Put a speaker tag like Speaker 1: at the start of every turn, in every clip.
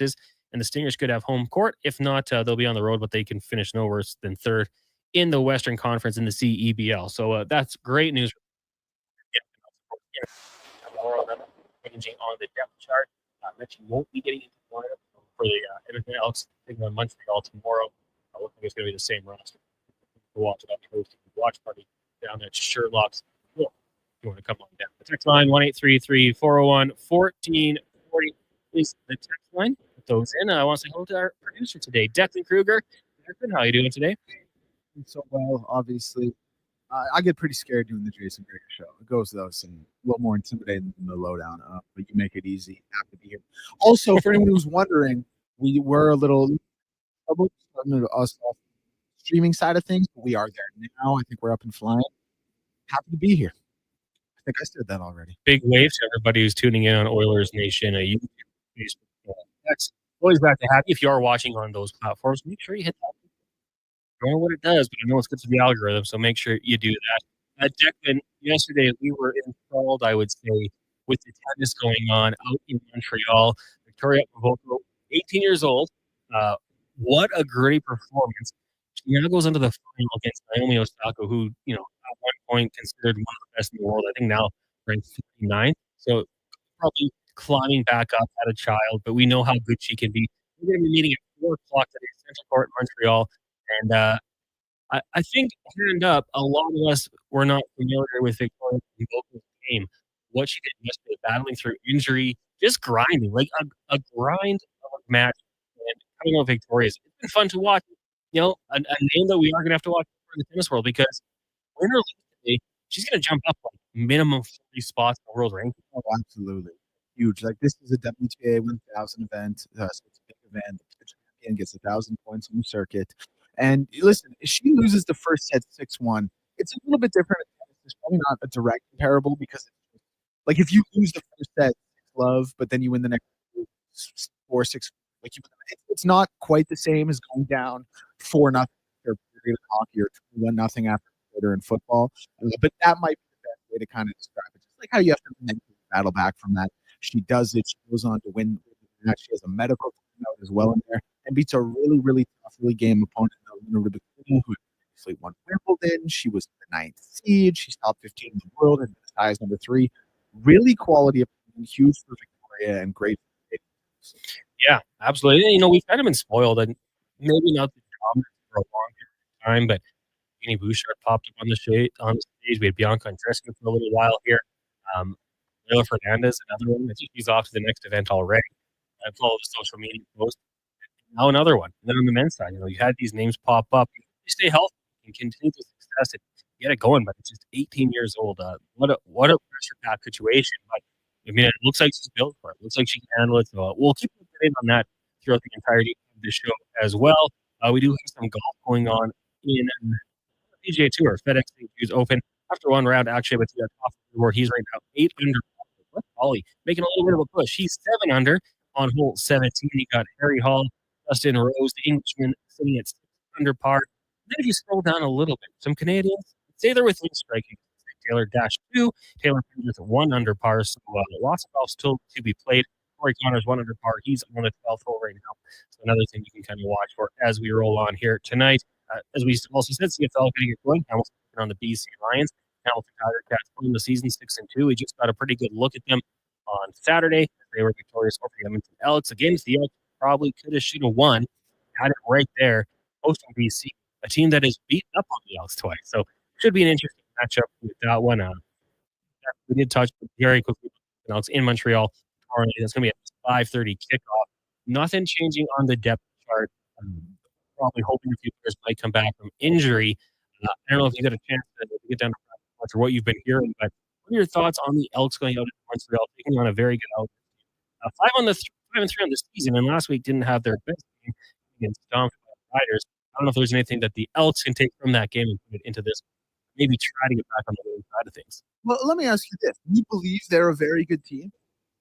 Speaker 1: and the Stingers could have home court. If not, they'll be on the road, but they can finish no worse than third in the Western Conference in the CEBL. So that's great news. Changing on the depth chart. Mentioned won't be getting into Florida for the Edmonton Elks taking on Montreal tomorrow. I look like it's going to be the same roster. To watch it on the watch party down at Sherlock's. Cool. If you want to come on down. The text line 1-833-401-1440 is the text line. Put those in. I want to say hello to our producer today, Declan Kruger. Declan, how are you doing today?
Speaker 2: So well, obviously. I get pretty scared doing the Jason Gregor Show. It goes though, and a little more intimidating than the lowdown, but you make it easy. Happy to be here. Also, for anyone who's wondering, we were a little us streaming side of things, but we are there now. I think we're up and flying. Happy to be here. I think I said that already.
Speaker 1: Big waves to everybody who's tuning in on Oilers Nation, YouTube, Facebook. That's always glad to have you. If you are watching on those platforms, make sure you hit that. I don't know what it does, but I know it's good for the algorithm, so make sure you do that. Declan, yesterday we were enthralled, I would say, with the tennis going on out in Montreal. Victoria Pavoko, 18 years old. What a great performance. She now goes into the final against Naomi Osaka, who, at one point considered one of the best in the world. I think now ranked 59. So probably climbing back up, had a child, but we know how good she can be. We're going to be meeting at 4 o'clock today, Central Court, Montreal. And I think, hand up, a lot of us were not familiar with Victoria Pavoko's game. What she did yesterday, battling through injury, just grinding, like a grind of a match. And coming out Victorious, it's been fun to watch. A name that we are going to have to watch for the tennis world, because win or lose today, she's going to jump up like minimum 40 spots in the world ranking.
Speaker 2: Oh, absolutely. Huge. Like, this is a WTA 1000 event, so it's a big event. The champion gets 1,000 points on the circuit. And listen, if she loses the first set 6-1, it's a little bit different. It's probably not a direct comparable, because like if you lose the first set 6-love, but then you win the next 4-6, like it's not quite the same as going down 4-0 after a period of hockey or 1-0 after a quarter in football. But that might be the best way to kind of describe it. Just like how you have to mentally battle back from that. She does it. She goes on to win the match. She has a medical timeout as well in there, and beats a really, really tough, really game opponent, who previously won Wimbledon. She was the 9th seed. She's top 15 in the world and as high as number 3. Really quality opponent, huge for Victoria and great for the
Speaker 1: Yeah, absolutely. We've kind of been spoiled, and maybe not the dominant for a long period of time, but Jeannie Bouchard popped up on the stage. We had Bianca Andreescu for a little while here. Leila Fernandez, another one. I think she's off to the next event already. I follow the social media post. Now another one. And then on the men's side, you had these names pop up. You stay healthy and continue to success and get it going, but it's just 18 years old. What a pressure-packed situation. But it looks like she's built for it. It looks like she can handle it. So we'll keep in on that throughout the entirety of the show as well. We do have some golf going on in the PGA Tour. FedEx St. Open. After one round, actually, but he's right now 8 under. Holly making a little bit of a push. He's 7 under on hole 17. You got Harry Hall, Justin Rose, the Englishman, sitting at 6 under par. Then if you scroll down a little bit, some Canadians say they're within striking. Taylor -2. Taylor Pendle's at 1 under par. So lots of golf still to be played. Corey Connor's 1 under par. He's on the 12th hole right now. So another thing you can kind of watch for as we roll on here tonight. As we also said, CFL going to get going. Hamilton on the BC Lions. Hamilton Tiger Cats playing the season 6-2. We just got a pretty good look at them on Saturday. They were victorious over the Edmonton Elks. Against the Elks, probably could have, should have won. Had it right there, hosting BC, a team that has beaten up on the Elks twice. So should be an interesting matchup with that one. We did touch very quickly the Elks in Montreal. That's going to be a 5:30 kickoff. Nothing changing on the depth chart. Probably hoping a few players might come back from injury. I don't know if you got a chance to get down to or what you've been hearing, but what are your thoughts on the Elks going out in Montreal, taking on a very good Elks? 5-3 on the season, and last week didn't have their best game against Stomped Riders. I don't know if there's anything that the Elks can take from that game and put it into this. Maybe try to get back on the winning side of things.
Speaker 2: Well, let me ask you this: do you believe they're a very good team?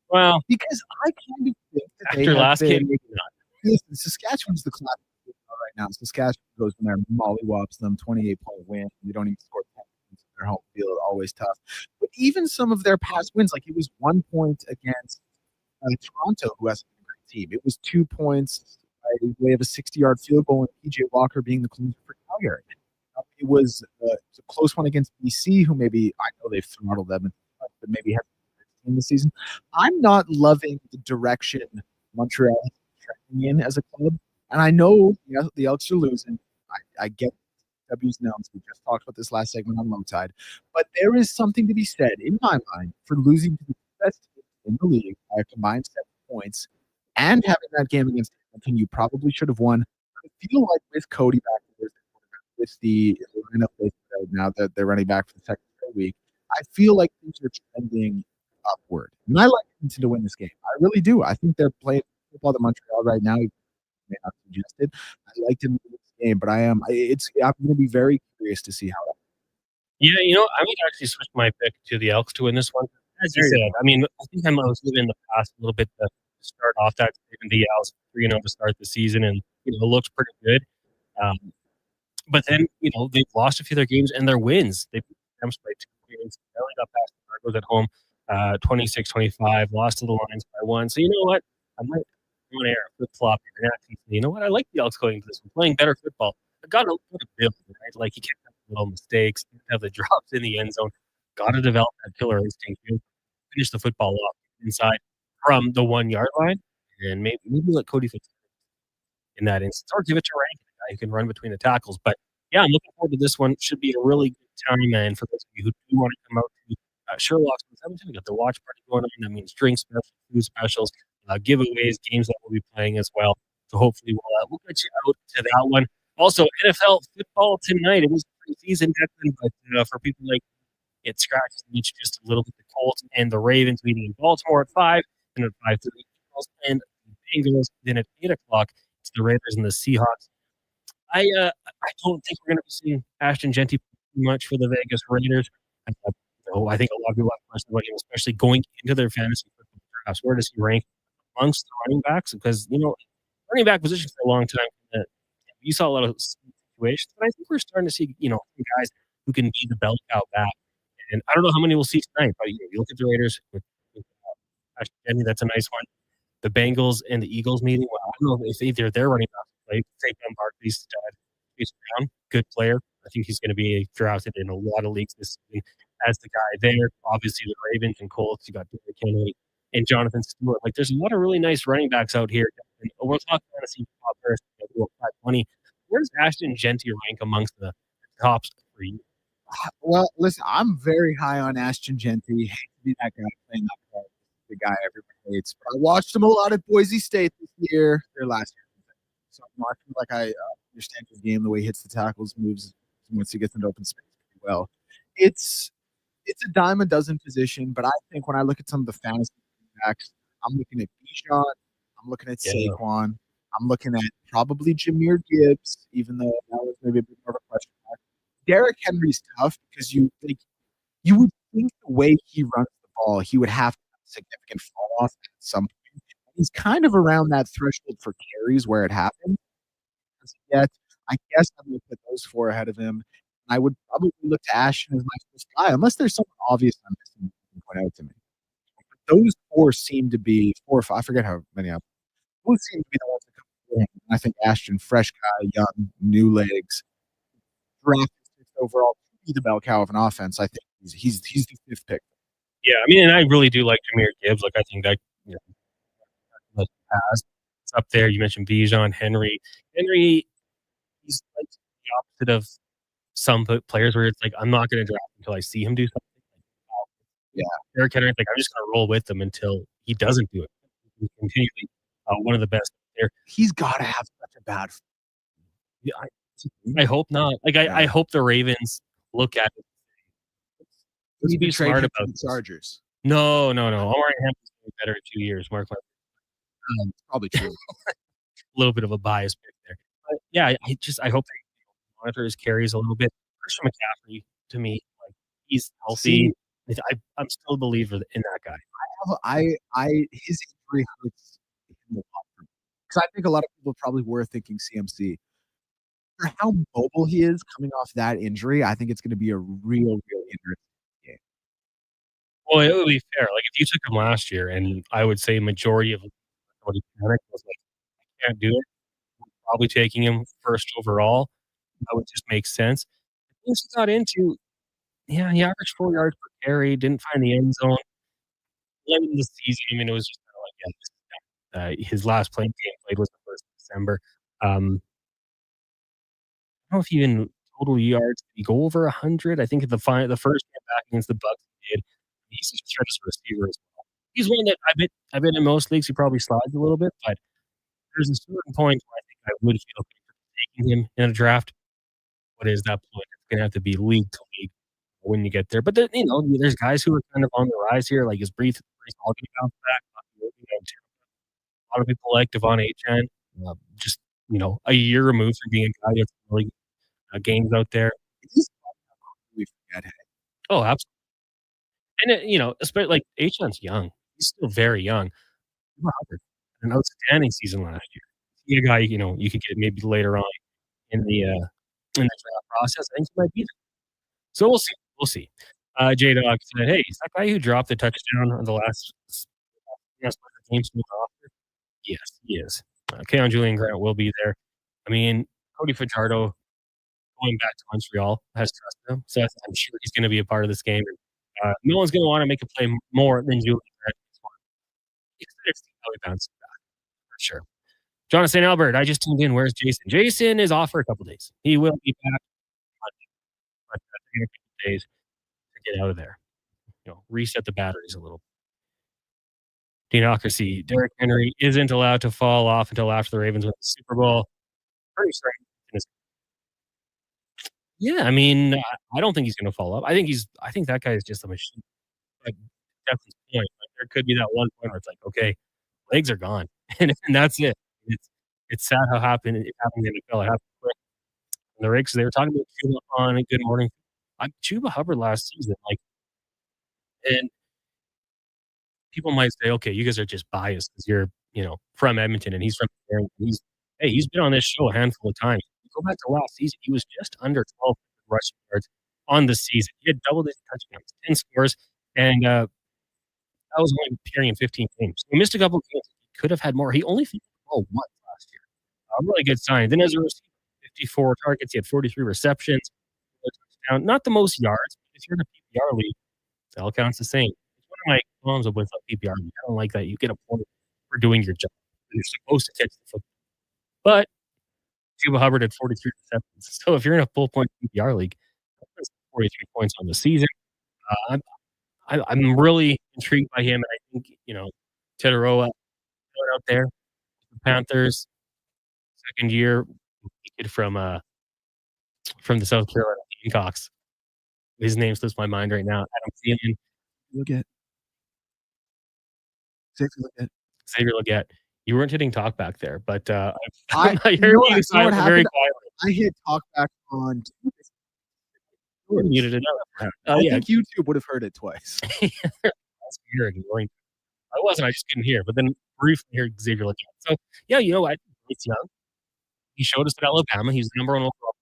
Speaker 1: Well,
Speaker 2: because I kind of think that
Speaker 1: after last game, maybe not.
Speaker 2: Listen, Saskatchewan's the class right now. Saskatchewan goes in there, mollywops them, 28-point win. You don't even score 10 points in their home field. Always tough. But even some of their past wins, like it was 1 point against Toronto, who hasn't been a great team. It was 2 points by way of a 60-yard field goal and PJ Walker being the closer for Calgary. It was a close one against BC, who maybe I know they've throttled Edmonton, but maybe have in the season. I'm not loving the direction Montreal is trending in as a club, and I know the Elks are losing. I get W's and L's. We just talked about this last segment on Low Tide, but there is something to be said in my mind for losing to the best team in the league by a combined 7 points and having that game against Edmonton you probably should have won. I feel like with Cody back with the lineup now that they're running back for the second week, I feel like things are trending upward. And I like Edmonton to win this game. I really do. I think they're playing football to Montreal right now. You may not suggest it. I like them to win this game, but I'm going to be very curious to see how.
Speaker 1: Yeah, I would actually switch my pick to the Elks to win this one. As you said, I mean, I think I was living in the past a little bit to start off that even the Elks 3-0 to start the season, and it looks pretty good. But then, they've lost a few of their games and their wins. They beat the Rams by 2 games. They only got past the Argos at home, 26-25, lost to the Lions by 1. So you know what? I might on air flip-flop here. You know what? I like the Elks going into this one, playing better football. I got to build, right? Like, you can't have little mistakes, you can't have the drops in the end zone. Got to develop that killer instinct. Finish the football off inside from the 1-yard line, and maybe let Cody Fitz in that instance, or give it to Rankin, a guy who can run between the tackles. But yeah, I'm looking forward to this one. Should be a really good time, man, for those of you who do want to come out to Sherlock's. We got the watch party going on. That means drink specials, food specials, giveaways, games that we'll be playing as well. So hopefully we'll get you out to that one. Also, NFL football tonight. It was preseason, but for people like it scratches the itch just a little bit. The Colts and the Ravens meeting in Baltimore at 5, and at 5:30 and the Bengals. Then at 8:00, it's the Raiders and the Seahawks. I don't think we're going to be seeing Ashton Genty much for the Vegas Raiders. I think a lot of people have questions about him, especially going into their fantasy football drafts. Where does he rank amongst the running backs? Because running back position for a long time, you saw a lot of situations, but I think we're starting to see guys who can be the bell cow back. And I don't know how many we'll see tonight, but you look at the Raiders with Ashton Genty, that's a nice one. The Bengals and the Eagles meeting. Well, I don't know if either their running backs play. Saquon Barkley's Brown, good player. I think he's going to be drafted in a lot of leagues this season as the guy there. Obviously, the Ravens and Colts. You got Derrick Henry and Jonathan Stewart. Like, there's a lot of really nice running backs out here. And we'll talk fantasy top first. 520. Where does Ashton Genty rank amongst the tops for you?
Speaker 2: Well, listen, I'm very high on Ashton Genty. Hate to be that guy playing that part, the guy everyone hates. But I watched him a lot at Boise State this year, or last year. So I feel like I understand his game, the way he hits the tackles, moves once he gets into open space pretty well. It's a dime a dozen position, but I think when I look at some of the fantasy backs, I'm looking at Bijan, I'm looking at Saquon, I'm looking at probably Jahmyr Gibbs, even though that was maybe a bit more of a question mark. Derrick Henry's tough because you would think the way he runs the ball, he would have a significant fall off at some point. He's kind of around that threshold for carries where it happens. Yet, I guess I'm going to put those 4 ahead of him. I would probably look to Ashton as my first guy, unless there's something obvious I'm missing you can point out to me. But those 4 seem to be 4 or 5. I forget how many of them. Those seem to be the ones that come before him. I think Ashton, fresh guy, young, new legs, drafted 6th overall, be the bell cow of an offense. I think he's the 5th pick.
Speaker 1: Yeah, I mean, and I really do like Jahmyr Gibbs. Like, I think that it's up there. You mentioned Bijan, Henry. Henry, he's like the opposite of some players where it's like, I'm not going to draft until I see him do something. Yeah, Derrick Henry, like, I'm just going to roll with him until he doesn't do it. He's continually one of the best there.
Speaker 2: He's got to have such a bad.
Speaker 1: Yeah, I hope not. Like, I hope the Ravens look at it.
Speaker 2: Let's be smart about the Chargers.
Speaker 1: No. Omar Hampton's going to be better in 2 years. Mark,
Speaker 2: probably true.
Speaker 1: A little bit of a bias pick there. But yeah, I hope they monitor his carries a little bit. Christian McCaffrey, to me, like, he's healthy. I'm still a believer in that guy.
Speaker 2: His injury hurts him a lot because I think a lot of people probably were thinking CMC. For how mobile he is coming off that injury, I think it's going to be a real interesting game.
Speaker 1: Well, it would be fair. Like, if you took him last year, and I would say majority of Cody Panik. I was like, I can't do it. I'm probably taking him first overall. That would just make sense. The things he got into, yeah, he averaged 4 yards per carry, didn't find the end zone. Late in the season, I mean, it was just kinda like, yeah, this his last game played was the 1st of December. I don't know if even total yards, did he go over 100? I think the first game back against the Bucks he did. He's a tremendous receiver as well. He's one that I bet in most leagues he probably slides a little bit, but there's a certain point where I think I would feel comfortable taking him in a draft. What is that point? It's gonna have to be league to league when you get there. But then, there's guys who are kind of on the rise here, like is Breece Hall gonna bounce back? A lot of people like Devon Achane. Just, a year removed from being a guy that's really games out there.
Speaker 2: We forget it.
Speaker 1: Oh, absolutely. And especially like Achane's young. He's still very young. Hubbard had an outstanding season last year. He a guy, you could get maybe later on in the draft process. I think he might be there. So we'll see. We'll see. J-Dog said, "Hey, is that guy who dropped the touchdown on the last game from the roster?" Yes, he is. Keon Julian Grant will be there. I mean, Cody Fajardo going back to Montreal has trusted him, so I'm sure he's going to be a part of this game. No one's going to want to make a play more than Julian Grant. Excited to see how he bounces back, for sure. John of St. Albert, I just tuned in. Where's Jason? Jason is off for a couple days. He will be back Monday, but taking a couple days to get out of there. Reset the batteries a little. Deanocracy. Derrick Henry isn't allowed to fall off until after the Ravens win the Super Bowl. Pretty strange. Yeah, I mean, I don't think he's gonna fall off. I think that guy is just a machine. Like, Justin's point, like, there could be that one point where it's like, okay, legs are gone, and that's it. It's sad how it happened in the NFL. It happened quick. And the Rakes, they were talking about Chuba on a Good Morning. Chuba Hubbard last season, and people might say, okay, you guys are just biased because you're, from Edmonton and he's from there. He's been on this show a handful of times. You go back to last season, he was just under 12 rushing yards on the season. He had double-digit touchdowns, 10 scores, and that was only appearing in 15 games. He missed a couple games. He could have had more. He only finished the ball once last year. A really good sign. Then as a receiver, 54 targets. He had 43 receptions. Not the most yards, but if you're in a PPR league, it all counts the same. It's one of my qualms with a PPR league. I don't like that. You get a point for doing your job. You're supposed to catch the football. But Chuba Hubbard had 43 receptions. So if you're in a full-point PPR league, that's 43 points on the season. I'm really intrigued by him, and I think, Teteroa out there, the Panthers, second year, kid from the South Carolina Gamecocks. His name slips my mind right now. Adam Thielen.
Speaker 2: Look at
Speaker 1: Xavier Legette. You weren't hitting talk back there, but
Speaker 2: I
Speaker 1: heard you very quietly.
Speaker 2: I hit talk back on.
Speaker 1: You were muted it up.
Speaker 2: I think YouTube would have heard it twice.
Speaker 1: I wasn't. I just couldn't hear. But then briefly heard Xavier Legette. So yeah, you know what? It's young. He showed us at Alabama. He's the number one overall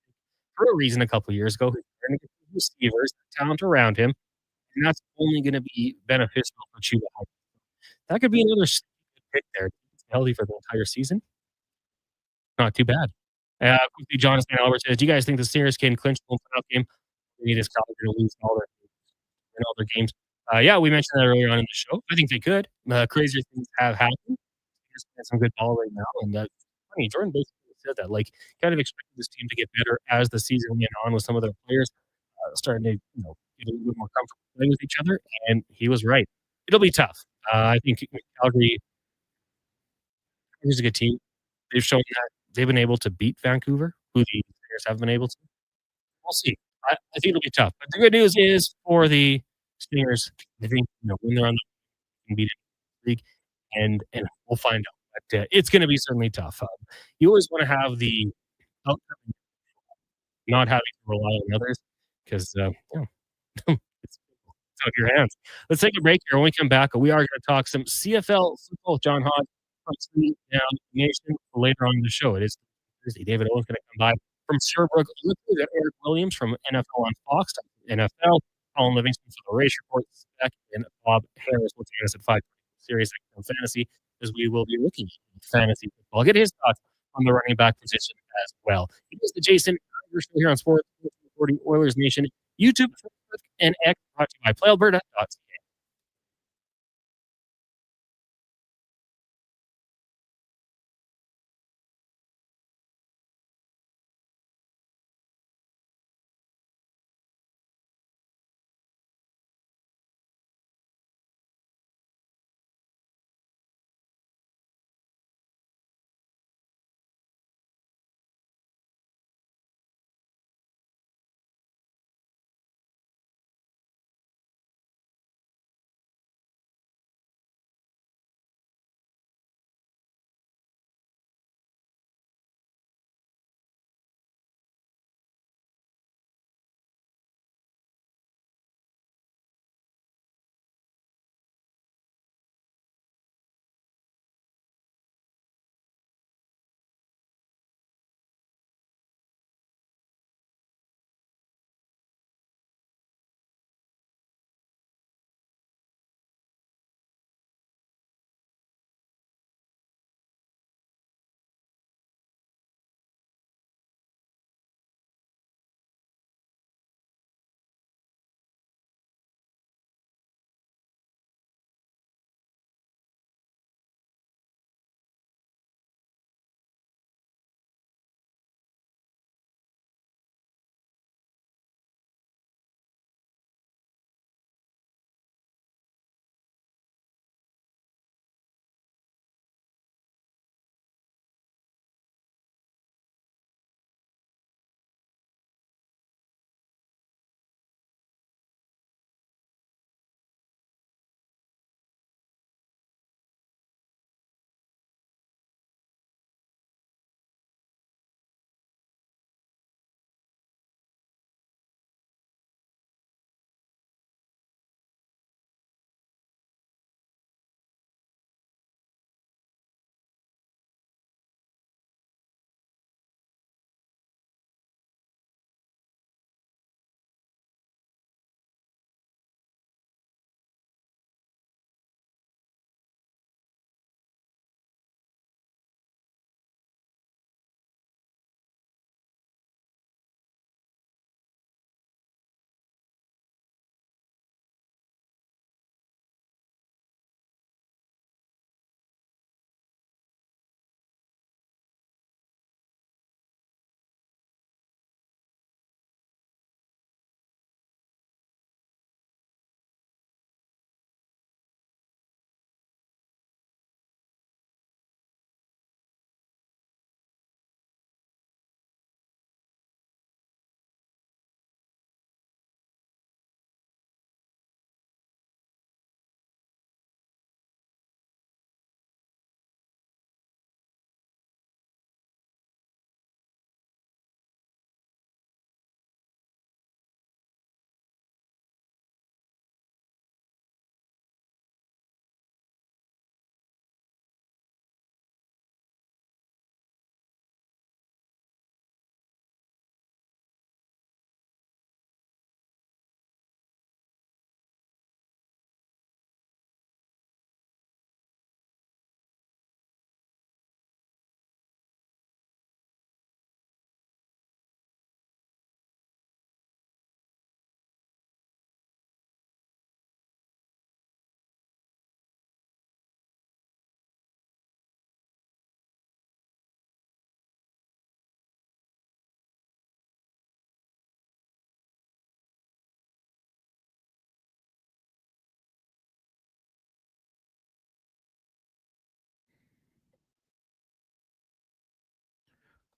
Speaker 1: for a reason a couple of years ago. He's trying to get the receivers, the talent around him, and that's only going to be beneficial for Chuba Hubbard. That could be another pick there. Healthy for the entire season. Not too bad. Quickly, Jonathan Albert says, "Do you guys think the Steelers can clinch the playoff game? They need probably going to lose all their games." Yeah, we mentioned that earlier on in the show. I think they could. Crazier things have happened. Steelers playing some good ball right now, and funny, Jordan basically said that. Like, kind of expected this team to get better as the season went on with some of their players starting to, get a little bit more comfortable playing with each other, and he was right. It'll be tough. I think Calgary is a good team. They've shown that they've been able to beat Vancouver, who the Steelers haven't been able to. We'll see. I think it'll be tough. But the good news is for the Steelers, I think when they're on the beat the league, and we'll find out. But it's going to be certainly tough. You always want to have the outcome, not having to rely on others, because it's out of your hands. Let's take a break here. When we come back, we are going to talk some CFL football. John Hodge from Sweet Down Nation later on in the show. It is Thursday. David Owen's going to come by from Sherbrooke. We've got Eric Williams from NFL on Fox, NFL. Colin Livingston for the Race Report, Spectre, and Bob Harris will join us at 5 Series Fantasy. as we will be looking at fantasy football. Get his thoughts on the running back position as well. It is the Jason Gregor Show here on Sports 40 Oilers Nation, YouTube, Facebook, and X, brought to you by PlayAlberta.ca.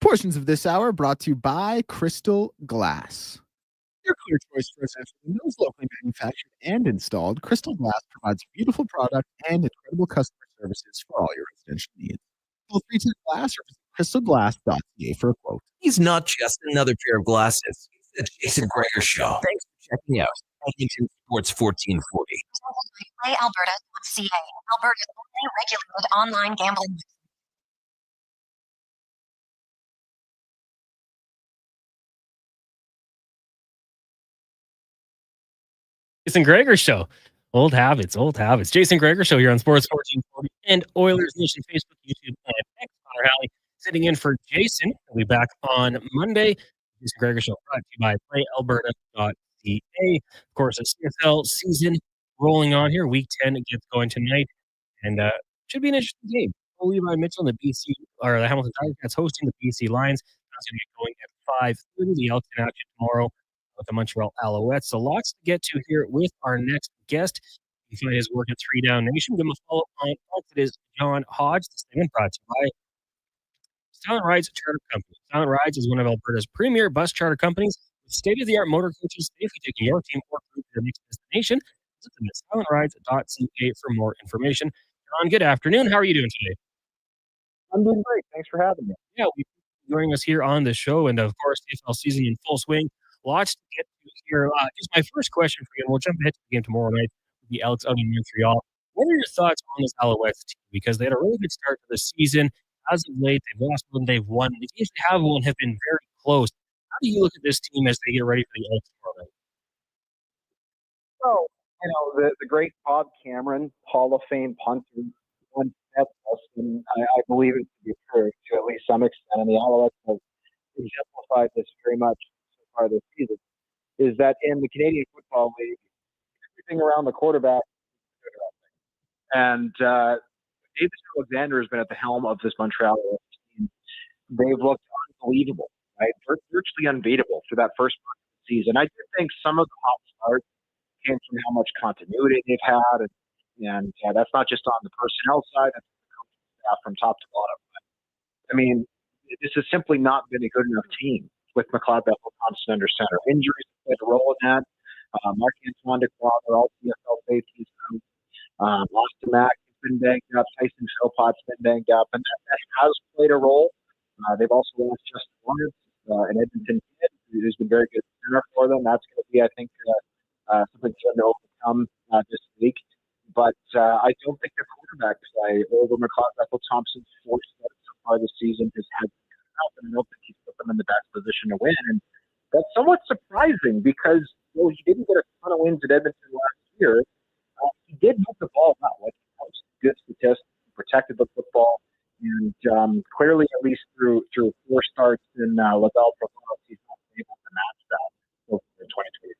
Speaker 2: Portions of this hour brought to you by Crystal Glass. Your clear choice for essential windows, locally manufactured and installed, Crystal Glass provides beautiful product and incredible customer services for all your residential needs. Call 310 Glass or visit crystalglass.ca for a quote.
Speaker 3: He's not just another pair of glasses. It's the Jason Gregor Show. Thanks for checking out Edmonton Sports 1440.
Speaker 4: PlayAlberta.ca, Alberta's only regulated online gambling.
Speaker 1: Jason Gregor Show. Old habits, old habits. Jason Gregor Show here on Sports 1440 and Oilers Nation Facebook, YouTube, and X. Connor Halley sitting in for Jason. He'll be back on Monday. Jason Gregor Show brought to you by PlayAlberta.ca. Of course, the CFL season rolling on here. Week 10 gets going tonight, and should be an interesting game. Levi Mitchell and the BC or the Hamilton Tiger Cats hosting the BC Lions. That's going to get going at 5:30. The Elks in action tomorrow with the Montreal Alouettes. So lots to get to here with our next guest. You can find his work at 3 Down Nation. Give him a follow on X. It is John Hodge. This segment brought to you by Silent Rides Charter Company. Silent Rides is one of Alberta's premier bus charter companies with state-of-the-art motor coaches safely taking your team or group to the next destination. Visit them at silentrides.ca for more information. John, good afternoon. How are you doing today?
Speaker 5: I'm doing great. Thanks for having me.
Speaker 1: Yeah, we joining us here on the show, and of course, CFL season in full swing. Lots to get to here. Just my first question for you, and we'll jump ahead to the game tomorrow night with the Elks out in Montreal. What are your thoughts on this Alouettes team? Because they had a really good start to the season. As of late, they've lost one, they've won. The games they have won have been very close. How do you look at this team as they get ready for the Elks tomorrow night?
Speaker 5: So, the great Bob Cameron, Hall of Fame punter, once said this, and I believe it to be true to at least some extent, and the Alouettes have exemplified this very much so far this season, is that in the Canadian Football League, everything around the quarterback is good. And Davis Alexander has been at the helm of this Montreal team. They've looked unbelievable, right? Virtually unbeatable for that first part of the season. I do think some of the hot starts came from how much continuity they've had, and that's not just on the personnel side, that's the coaching staff from top to bottom. But, I mean, this has simply not been a good enough team with McLeod Bethel Thompson under center. Injuries played a role in that. Marc-Antoine Dequoy, they're all CFL safeties. Austin Mack has been banged up. Tyson Philpott's been banged up, and that has played a role. They've also lost Justin Lawrence, an Edmonton kid, who's been very good center for them. That's going to be, I think, something to overcome this week. But I don't think the quarterback play over McLeod Bethel Thompson's fourth start so far this season has had enough, and I don't think he's put them in the best position to win. And that's somewhat surprising because he didn't get a ton of wins at Edmonton last year. He did move the ball well. Like, he had some good statistics, he protected the football, and clearly, at least through four starts in Laval Province, he's not able to match that over 2025.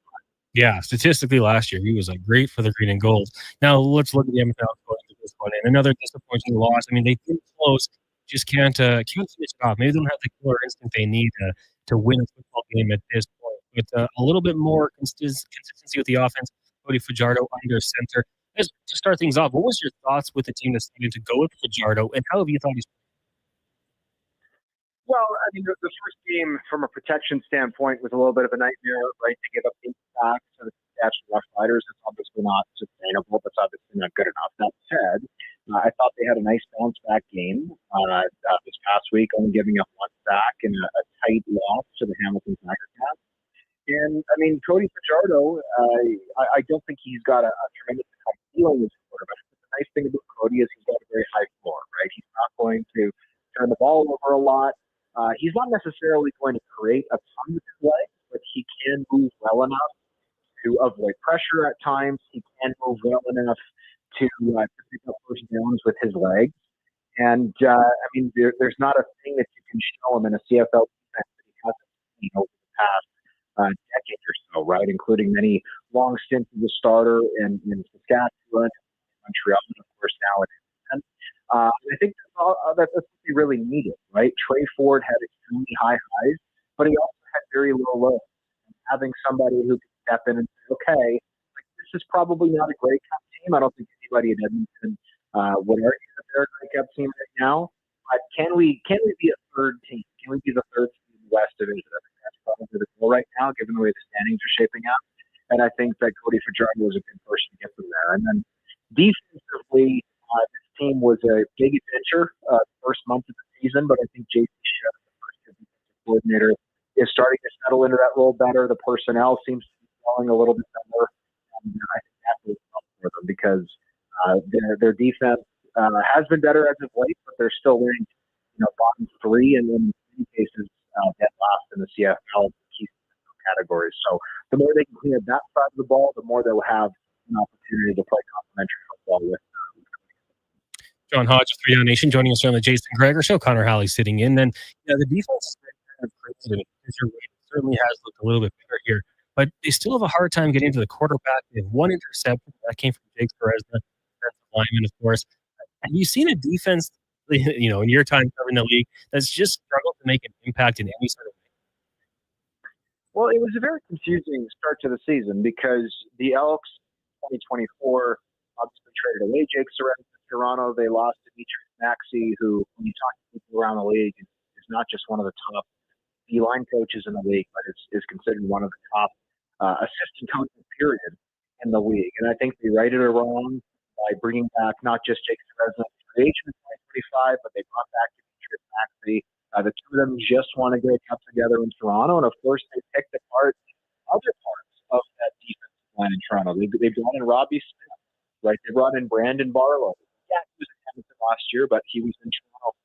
Speaker 1: Yeah, statistically last year, he was great for the green and gold. Now, let's look at the Edmonton Elks going into this one. And another disappointing loss. I mean, they've been close, just can't finish it off. Maybe they don't have the killer instinct they need to win a football game at this point. But a little bit more consistency with the offense. Cody Fajardo under center. Just to start things off, what was your thoughts with the team that's decided to go with Fajardo, and how have you thought he's?
Speaker 5: Well, I mean, the first game, from a protection standpoint, was a little bit of a nightmare, right? To give up 8 sacks to the Saskatchewan Roughriders, it's obviously not sustainable. That's obviously not good enough. That said, I thought they had a nice bounce-back game this past week, only giving up 1 sack and a tight loss to the Hamilton Tiger Cats. And, I mean, Cody Fajardo, I don't think he's got a tremendous ceiling as a quarterback. But the nice thing about Cody is he's got a very high floor, right? He's not going to turn the ball over a lot. He's not necessarily going to create a ton with his legs, but he can move well enough to avoid pressure at times. He can move well enough to pick up first downs with his legs. And, I mean, there's not a thing that you can show him in a CFL defense that he hasn't seen over the past decade or so, right? Including many long stints as a starter in Saskatchewan, Montreal, and of course now in Edmonton. I think that's what he really needed, right? Trey Ford had extremely high highs, but he also had very low lows. And having somebody who could step in and say, okay, this is probably not a Grey Cup team. I don't think anybody in Edmonton would argue that they're a Grey Cup team right now. But can we be a third team? Can we be the third team in the West Division? I think that's probably the goal right now, given the way the standings are shaping up. And I think that Cody Fajardo was a good person to get them there. And then defensively, this team was a big adventure the first month of the season, but I think Jason Gregor, the first defensive coordinator, is starting to settle into that role better. The personnel seems to be falling a little bit better, and I think that will help for them because their defense has been better as of late, but they're still winning, bottom 3 and in many cases dead last in the CFL key categories. So the more they can clean up that side of the ball, the more they'll have an opportunity to play complimentary football with.
Speaker 1: John Hodge of 3 Down Nation joining us on the Jason Gregor Show. Connor Halley sitting in. Then, the defense has been kind of crazy. It certainly has looked a little bit better here, but they still have a hard time getting to the quarterback. They have one interception that came from Jake Perez, the defensive lineman, of course. Have you seen a defense, in your time covering the league, that's just struggled to make an impact in any sort of way?
Speaker 5: Well, it was a very confusing start to the season because the Elks 2024 obviously traded away Jake Perez to Toronto. They lost Demetrius Maxey, who, when you talk to people around the league, is not just one of the top D-line coaches in the league, but is considered one of the top assistant coaches, period, in the league. And I think they righted it wrong by bringing back not just Jake Perez in age in 2025, but they brought back Demetrius Maxey. The two of them just want to get a cup together in Toronto, and of course they picked apart other parts of that defensive line in Toronto. They brought in Robbie Smith, right? They brought in Brandon Barlow. Yeah, he was in Edmonton last year, but he was in Toronto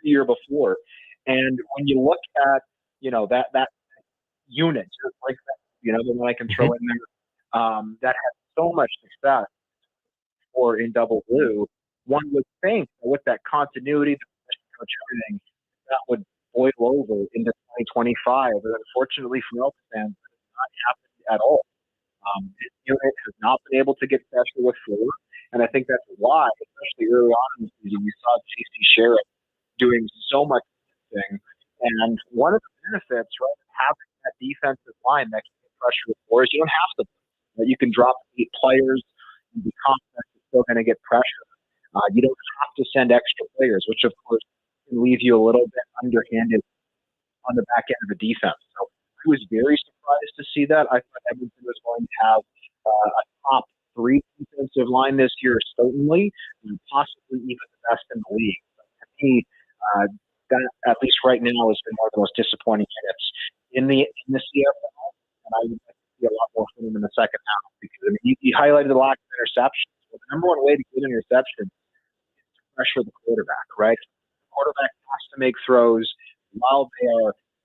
Speaker 5: the year before. And when you look at that unit, like that, the one I can throw in there, that had so much success or in double blue, one would think that with that continuity, the coach, everything, that would boil over into 2025. But unfortunately for Elks fans, that has not happened at all. This unit has not been able to get pressure with Fuller, and I think that's why, especially early on in the season, we saw J.C. Sherritt doing so much thing. And one of the benefits, right, of having that defensive line that can get pressure with Fuller is you don't have to. Right? You can drop 8 players and be confident you're still going to get pressure. You don't have to send extra players, which of course can leave you a little bit underhanded on the back end of the defense. So I was very surprised to see that. I thought Edmonton was going to have a top 3 defensive line this year, certainly, and possibly even the best in the league. But to me, that, at least right now, has been one of the most disappointing units in the CFL, and I would like to see a lot more from them in the second half, because you highlighted the lack of interceptions. Well, the number one way to get interception is to pressure the quarterback, right? The quarterback has to make throws while they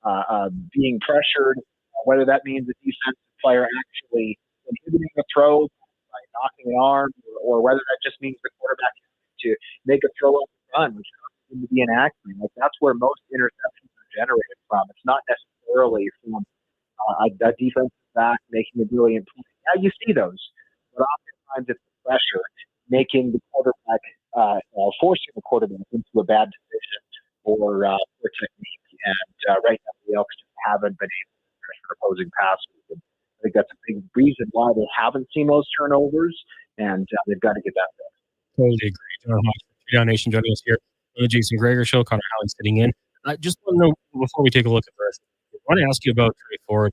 Speaker 5: are being pressured, whether that means the defensive player actually inhibiting the throw by knocking an arm, or whether that just means the quarterback has to make a throw up the gun, which to be an accident. Like, that's where most interceptions are generated from. It's not necessarily from a defensive back making a brilliant play. Now you see those, but oftentimes it's the pressure making the quarterback, forcing the quarterback into a bad decision or technique. And right now the Elks just haven't been able to pressure opposing passers. And I think that's a big reason why they haven't seen those turnovers, and they've got to get that fixed.
Speaker 1: Totally agree. John Hodge, 3 Down Nation joining us here on the Jason Gregor Show. Connor Halley sitting in. I just want to know, before we take a look at the rest, I want to ask you about Trey Ford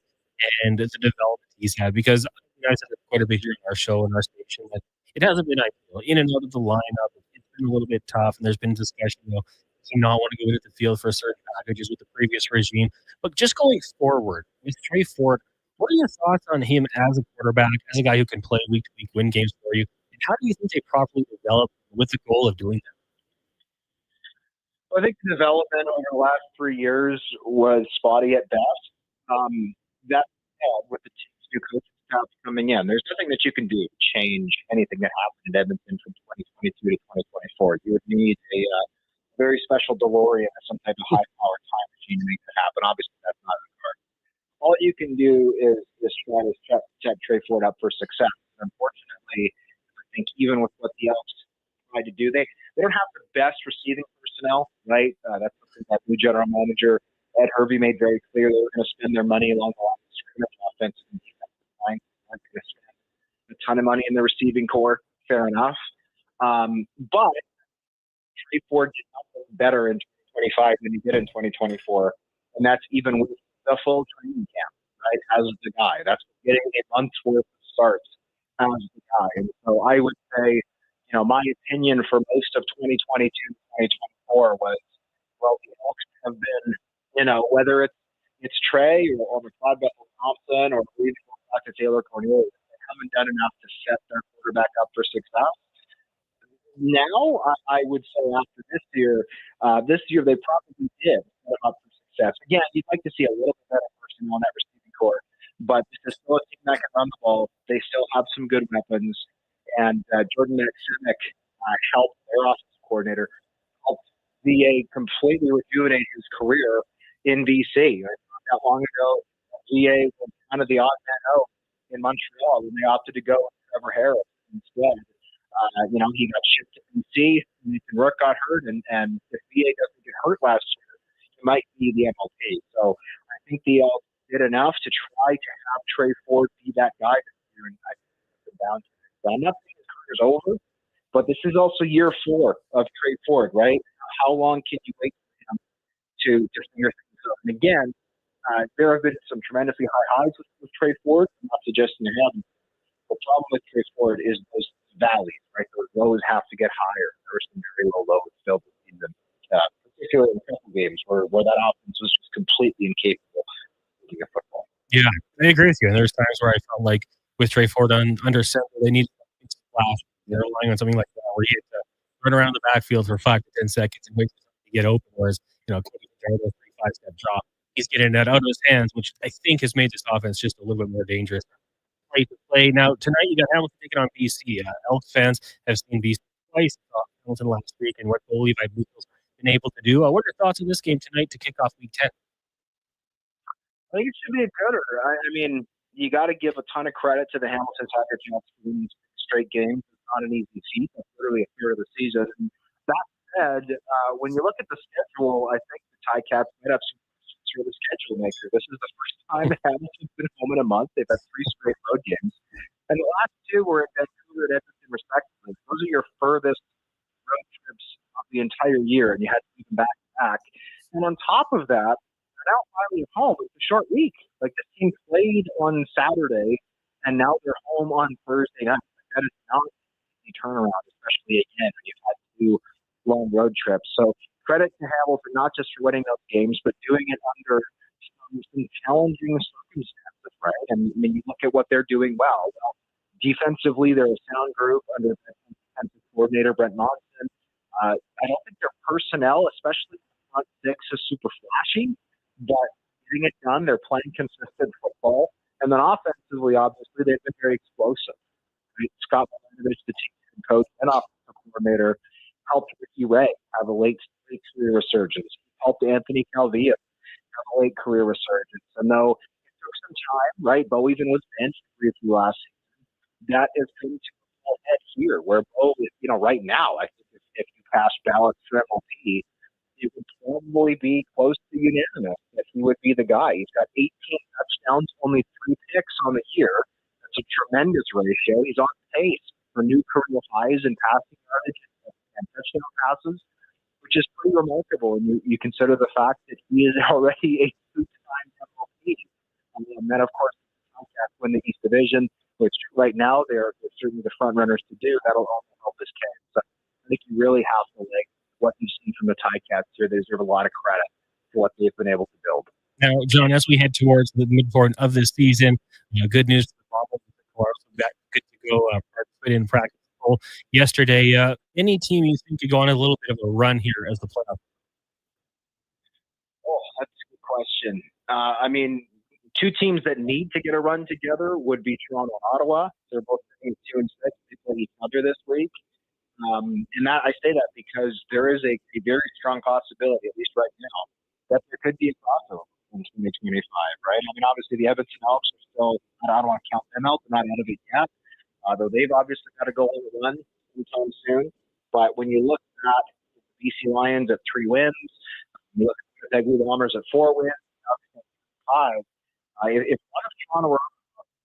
Speaker 1: and the development he's had, because I said it quite a bit here on our show and our station that it hasn't been ideal. In and out of the lineup, it's been a little bit tough, and there's been discussion, does he not want to go into the field for certain packages with the previous regime? But just going forward with Trey Ford, what are your thoughts on him as a quarterback, as a guy who can play week to week, win games for you? And how do you think they properly develop with the goal of doing that?
Speaker 5: Well, I think the development over the last 3 years was spotty at best. That said, with the team's new coaching staff coming in, there's nothing that you can do to change anything that happened in Edmonton from 2022 to 2024. You would need a very special DeLorean or some type of high-powered time machine to make that happen. Obviously, that's not in the card. All you can do is try to set Trey Ford up for success. Unfortunately, I think even with what the Elks tried to do, they don't have the best receiving personnel, right? That's something that new general manager Ed Hervey made very clear. They were going to spend their money along the line of scrimmage, offensive and defensive line. They weren't going to spend a ton of money in the receiving core. Fair enough. But Trey Ford did nothing better in 2025 than he did in 2024. And that's even with the full training camp, right? As the guy. That's getting a month's worth of starts as the guy. And so I would say, my opinion for most of 2022, 2024 was, well, the Elks have been, whether it's Trey or McLeod Bethel-Thompson or even back to Taylor Cornelius, they haven't done enough to set their quarterback up for success. Now, I would say after this year they probably did set him up for success. Again, you'd like to see a little bit better personnel on that receiving core, but this is still a team that can run the ball. they still have some good weapons. And Jordan Maximek helped their offensive coordinator, helped VA completely rejuvenate his career in BC. Not that long ago, VA was kind of the odd man out in Montreal, and they opted to go with Trevor Harris instead. He got shipped to BC. Nathan Rourke got hurt, and if VA doesn't get hurt last year, he might be the MLP. So I think the Elks did enough to try to have Trey Ford be that guy this year, and I think it's down to it. So I'm not saying his career is over, but this is also year 4 of Trey Ford, right? How long can you wait for him to figure things out? And again, there have been some tremendously high highs with Trey Ford. I'm not suggesting it hasn't. The problem with Trey Ford is those valleys, right? Those lows have to get higher. There were some very low lows still this season, particularly in a couple games where that offense was just completely incapable of moving a football.
Speaker 1: Yeah, I agree with you. And there's times where I felt like with Trey Ford under center, they needed to splash. They're relying on something like that where he had to run around the backfield for 5 to 10 seconds and wait for something to get open. Whereas, Cody Fajardo's 5-step drop, he's getting that out of his hands, which I think has made this offense just a little bit more dangerous. Play to play. Now, tonight you got Hamilton taking on BC. Elks fans have seen BC twice, Hamilton last week, and what Levi Buchel's been able to do. What are your thoughts on this game tonight to kick off Week 10?
Speaker 5: I think it should be a gooder. I mean, you got to give a ton of credit to the Hamilton Tiger Cats for winning straight games. It's not an easy feat. That's literally a third of the season. And that said, when you look at the schedule, I think the Ticats might have some for the schedule maker. This is the first time Hamilton's been home in a month. They've had 3 straight road games. And the last 2 were at Vancouver and Edmonton, respectively. Those are your furthest road trips of the entire year, and you had to do them back to back. And on top of that, they're now finally at home. It's a short week. Like, this team played on Saturday, and now they're home on Thursday night. That is not an easy turnaround, especially again when you've had 2 long road trips. So credit to Hamilton not just for winning those games, but doing it under some challenging circumstances, right? And I mean, you look at what they're doing well. Defensively, they're a sound group under defensive coordinator Brent Monson. I don't think their personnel, especially the front 6, is super flashy, but getting it done, they're playing consistent football. And then offensively, obviously, they've been very explosive. Right? Scott Milanovich, the team coach and offensive coordinator, helped Ricky Ray have a late career resurgence. Helped Anthony Calvillo have a late career resurgence. And though it took some time, right? Bo even was benched briefly last season. That is coming to a full head here, where Bo is, right now, I think if you pass ballots for MLP, it would probably be close to unanimous that he would be the guy. He's got 18 touchdowns, only 3 picks on the year. That's a tremendous ratio. He's on pace for new career highs in passing yardage and touchdown passes, which is pretty remarkable. And you consider the fact that he is already a 2-time MLP. And then, of course, the Ticats win the East Division, which right now they're certainly the front runners to do. That'll also help this case. So I think you really have to like what you've seen from the Ticats here. They deserve a lot of credit for what they've been able to build.
Speaker 1: Now, John, as we head towards the midpoint of this season, good news for the Bombers. Got good to go participate in practice yesterday. Any team you think could go on a little bit of a run here as the playoffs?
Speaker 5: Oh, that's a good question. I mean, 2 teams that need to get a run together would be Toronto and Ottawa. They're both 2 and 6. They play each other this week. And that I say that because there is a very strong possibility, at least right now, that there could be a crossover in 2025, right? I mean, obviously the Edmonton Elks are still, I don't want to count them out, they're not out of it yet, though they've obviously got to go on a run sometime soon. But when you look at the BC Lions at 3 wins, you look at the Blue Bombers at 4 wins, 5, if one of Toronto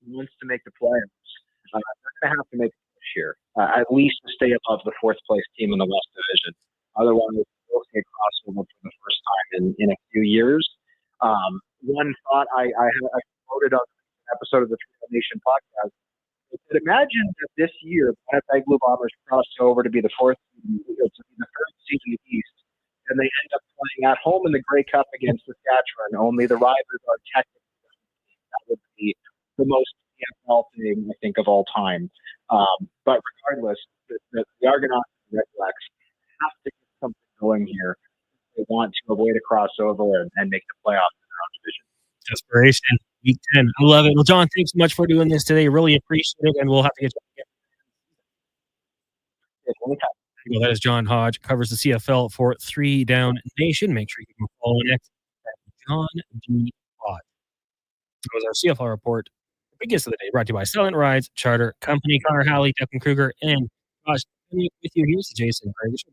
Speaker 5: wants to make the playoffs, they're going to have to make a push here, at least to stay above the 4th place team in the West Division. Otherwise, we'll see a crossover for the first time in a few years. One thought I quoted on an episode of the Trio Nation podcast is that imagine that this year the Winnipeg Blue Bombers cross over to be the 4th seed, to be the 3rd seed in the East, and they end up playing at home in the Grey Cup against Saskatchewan. Only the Riders are technically that would be the most CFL thing I think of all time. But regardless, the Argonauts and Red Blacks have to get something going here. They want to avoid a crossover and make the playoffs in their own division.
Speaker 1: Desperation. Week 10. I love it. Well, John, thanks so much for doing this today. Really appreciate it, and we'll have to get you again. Well, that is John Hodge, covers the CFL for 3 Down Nation. Make sure you can follow next at John D. Hodge. That was our CFL report, the biggest of the day, brought to you by Silent Rides Charter Company. Connor Halley, Declan Kruger, and Josh with you. Here's Jason Gregor Show.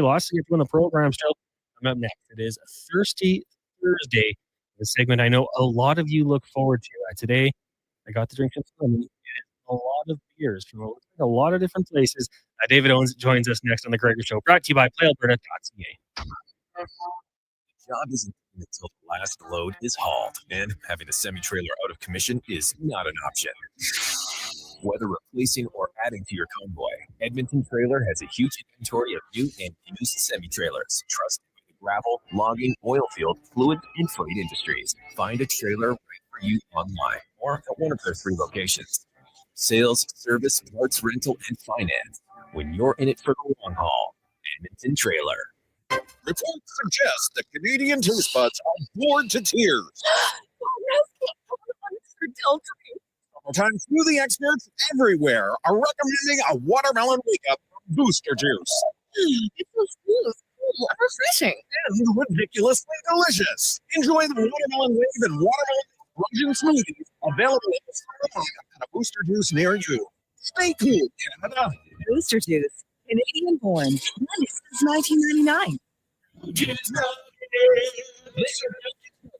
Speaker 1: Lots to get to on the program show. Coming up next, it is Thirsty Thursday, the segment I know a lot of you look forward to. Today, I got to drink some fun. It is a lot of beers from a lot of different places. David Owens joins us next on the Gregor Show, brought to you by PlayAlberta.ca.
Speaker 3: Job isn't until the last load is hauled, and having a semi-trailer out of commission is not an option. Whether replacing or adding to your convoy, Edmonton Trailer has a huge inventory of new and used semi-trailers. Trusted by the gravel, logging, oil field, fluid, and freight industries. Find a trailer right for you online or at one of their 3 locations. Sales, service, parts rental, and finance. When you're in it for the long haul, Edmonton Trailer.
Speaker 6: Reports suggest the Canadian taste buds are bored to tears. Sometimes smoothie experts everywhere are recommending a watermelon wake-up booster juice.
Speaker 7: It's so smooth, cool, and refreshing.
Speaker 6: And ridiculously delicious. Enjoy the watermelon wave and watermelon explosion smoothies available at a booster juice near you. Stay cool, Canada.
Speaker 7: Booster Juice, Canadian born, since 1999.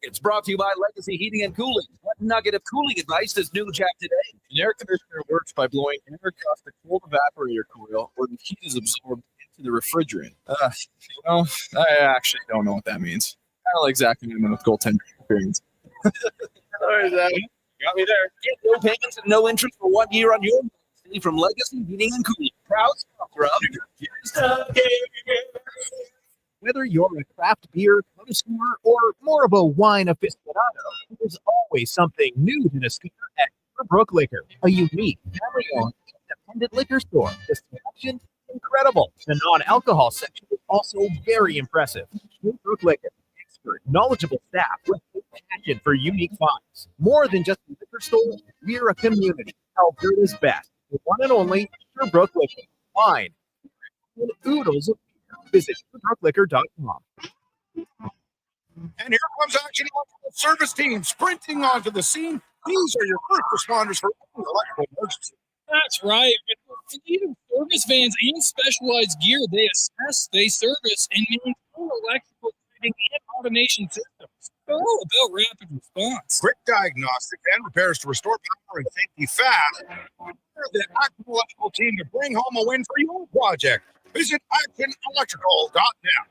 Speaker 3: It's brought to you by Legacy Heating and Cooling. What nugget of cooling advice does New Jack today?
Speaker 2: An air conditioner works by blowing air across the cold evaporator coil where the heat is absorbed into the refrigerant. I actually don't know what that means. Kind of like Zach Newman with goaltender experience.
Speaker 6: Sorry, Zach.
Speaker 3: Got me there. Get no payments and no interest for 1 year on your money from Legacy Heating and Cooling. Proud sponsor of
Speaker 8: Whether you're a craft beer connoisseur or more of a wine aficionado, there's always something new to discover at Brook Liquor, a unique, family-owned, independent liquor store. The selection, incredible. The non-alcohol section is also very impressive. Brook Liquor, expert, knowledgeable staff with passion for unique finds. More than just a liquor store, we're a community. Alberta's best. The one and only Sherbrooke Liquor. Wine and oodles of visit brookliquor.com.
Speaker 6: And here comes Action Electrical Service Team sprinting onto the scene. These are your first responders for any electrical emergency.
Speaker 9: That's right. With fleet of service vans and specialized gear, they assess, they service, and maintain electrical lighting and automation systems. They're all about rapid response.
Speaker 6: Quick diagnostic and repairs to restore power and safety fast. Hire the Action Electrical team to bring home a win for your project. Visit actionelectrical.net.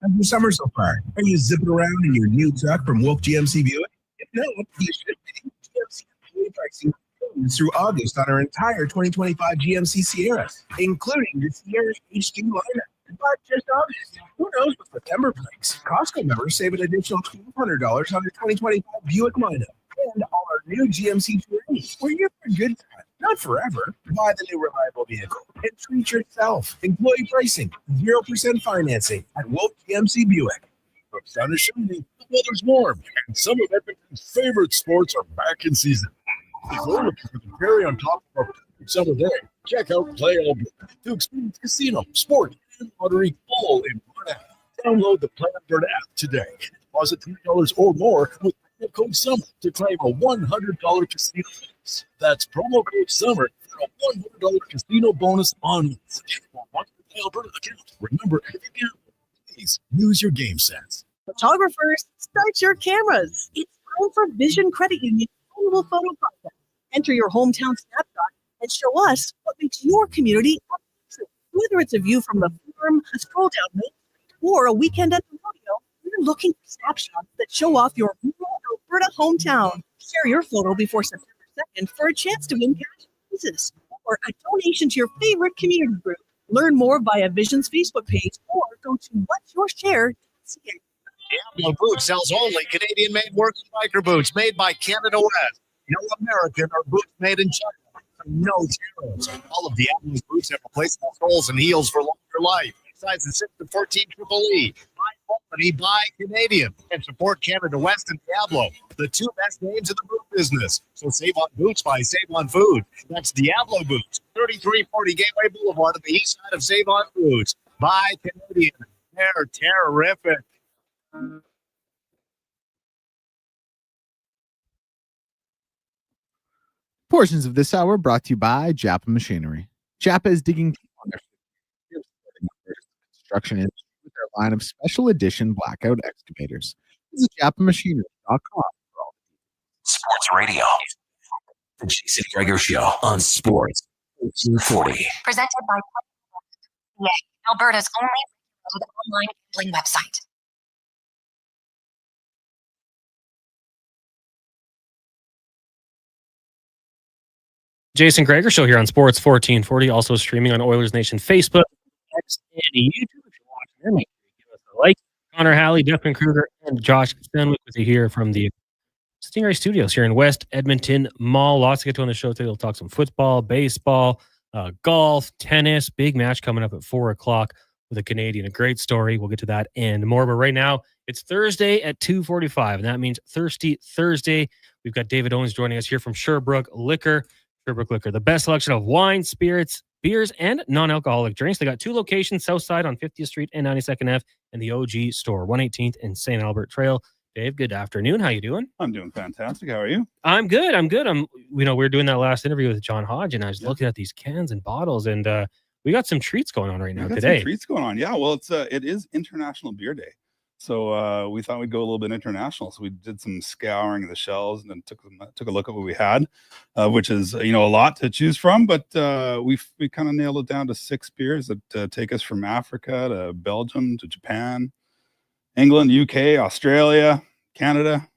Speaker 10: How's your summer so far? Are you zipping around in your new truck from Wolf GMC Buick? If not, you should be. GMC Buick pricing through August on our entire 2025 GMC Sierras, including the Sierra HD lineup. But just August. Who knows what September brings? Costco members save an additional $1,200 on their 2025 Buick lineup. And all our new GMC Terrains. We're here for a good time, not forever. Buy the new reliable vehicle and treat yourself. Employee pricing, 0% financing at Wolf GMC Buick.
Speaker 6: The sun is shining, the weather's warm, and some of Edmonton's favorite sports are back in season. If you're looking for the cherry on top of a summer day, check out Play Alberta to experience casino, sport, and lottery all in one app. Download the Play Alberta app today. Deposit $3 or more with promo code SUMMER to claim a $100 casino bonus. That's promo code SUMMER for a $100 casino bonus on Play Alberta account. Remember, if you gamble, please use your game sense.
Speaker 7: Photographers, start your cameras. It's time for Vision Credit Union's annual photo contest. Enter your hometown snapshot and show us what makes your community amazing. Whether it's a view from the farm, a stroll down Main Street, or a weekend at the rodeo, we're looking for snapshots that show off your rural Alberta hometown. Share your photo before September 2nd for a chance to win cash prizes or a donation to your favorite community group. Learn more via Vision's Facebook page or go to whatyourshare.ca.
Speaker 6: Ammo Boots sells only Canadian-made working biker boots made by Canada West. No American or boots made in China. No zeros. All of the Ammo boots have replaceable soles and heels for longer life. Sizes 6 to 14 triple E.
Speaker 8: quality by Canadian, and support Canada West and Diablo, the two best names in the boot business. So save on boots by Save on Food. That's Diablo Boots, 3340 Gateway Boulevard on the east side of Save on Foods. By Canadian. They're terrific.
Speaker 2: Portions of this hour brought to you by Japa Machinery. Japa is digging deep on their construction industry with their line of special edition blackout excavators. Visit japamachinery.com.
Speaker 3: Sports Radio. The Jason Gregor Show on Sports 1440.
Speaker 4: Presented by Alberta's only regulated online gambling website.
Speaker 1: Jason Gregor Show here on Sports 1440, also streaming on Oilers Nation Facebook, X, and YouTube. If you're watching there, make sure you give us a like. Connor Halley, Declan Kruger, and Josh Stenwick with you here from the Stingray Studios here in West Edmonton Mall. Lots to get to on the show today. We'll talk some football, baseball, golf, tennis. Big match coming up at 4 o'clock with a Canadian. A great story. We'll get to that and more. But right now, it's Thursday at 2:45, and that means Thirsty Thursday. We've got David Owens joining us here from Sherbrooke Liquor. Sherbrooke Liquor, the best selection of wine, spirits, beers, and non-alcoholic drinks. They got two locations, Southside on 50th Street and 92nd Ave, and the OG store, 118th and St. Albert Trail. Dave, good afternoon. How you doing?
Speaker 11: I'm doing fantastic. How are you?
Speaker 1: I'm good. We were doing that last interview with John Hodge, and I was looking at these cans and bottles, and we got some treats going on right now today.
Speaker 11: Some treats going on. Yeah, well, it is International Beer Day. So we thought we'd go a little bit international. So we did some scouring of the shelves and then took a look at what we had, which is a lot to choose from. But we kind of nailed it down to 6 beers that take us from Africa to Belgium to Japan, England, UK, Australia, Canada.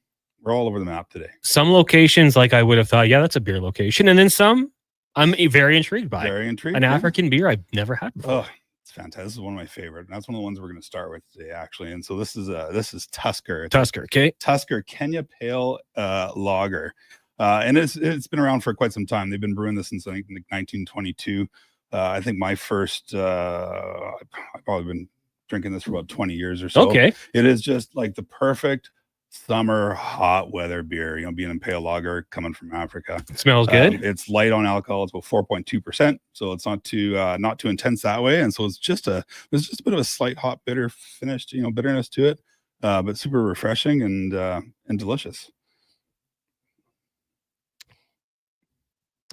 Speaker 11: We're all over the map today.
Speaker 1: Some locations, like I would have thought, yeah, that's a beer location, and then some I'm very intrigued by.
Speaker 11: Very intrigued.
Speaker 1: An African beer I've never had before.
Speaker 11: Oh, it's fantastic. This is one of my favorite. And that's one of the ones we're going to start with today, actually. And so this is Tusker.
Speaker 1: Tusker, okay.
Speaker 11: Tusker Kenya Pale Lager. And it's been around for quite some time. They've been brewing this since I think 1922. I think my first I've probably been drinking this for about 20 years or so.
Speaker 1: Okay.
Speaker 11: It is just like the perfect summer hot weather beer, being a pale lager coming from Africa.
Speaker 1: It smells good.
Speaker 11: It's light on alcohol. It's about 4.2%. So it's not too intense that way. And so there's just a bit of a slight hot bitter finish, bitterness to it, but super refreshing and delicious.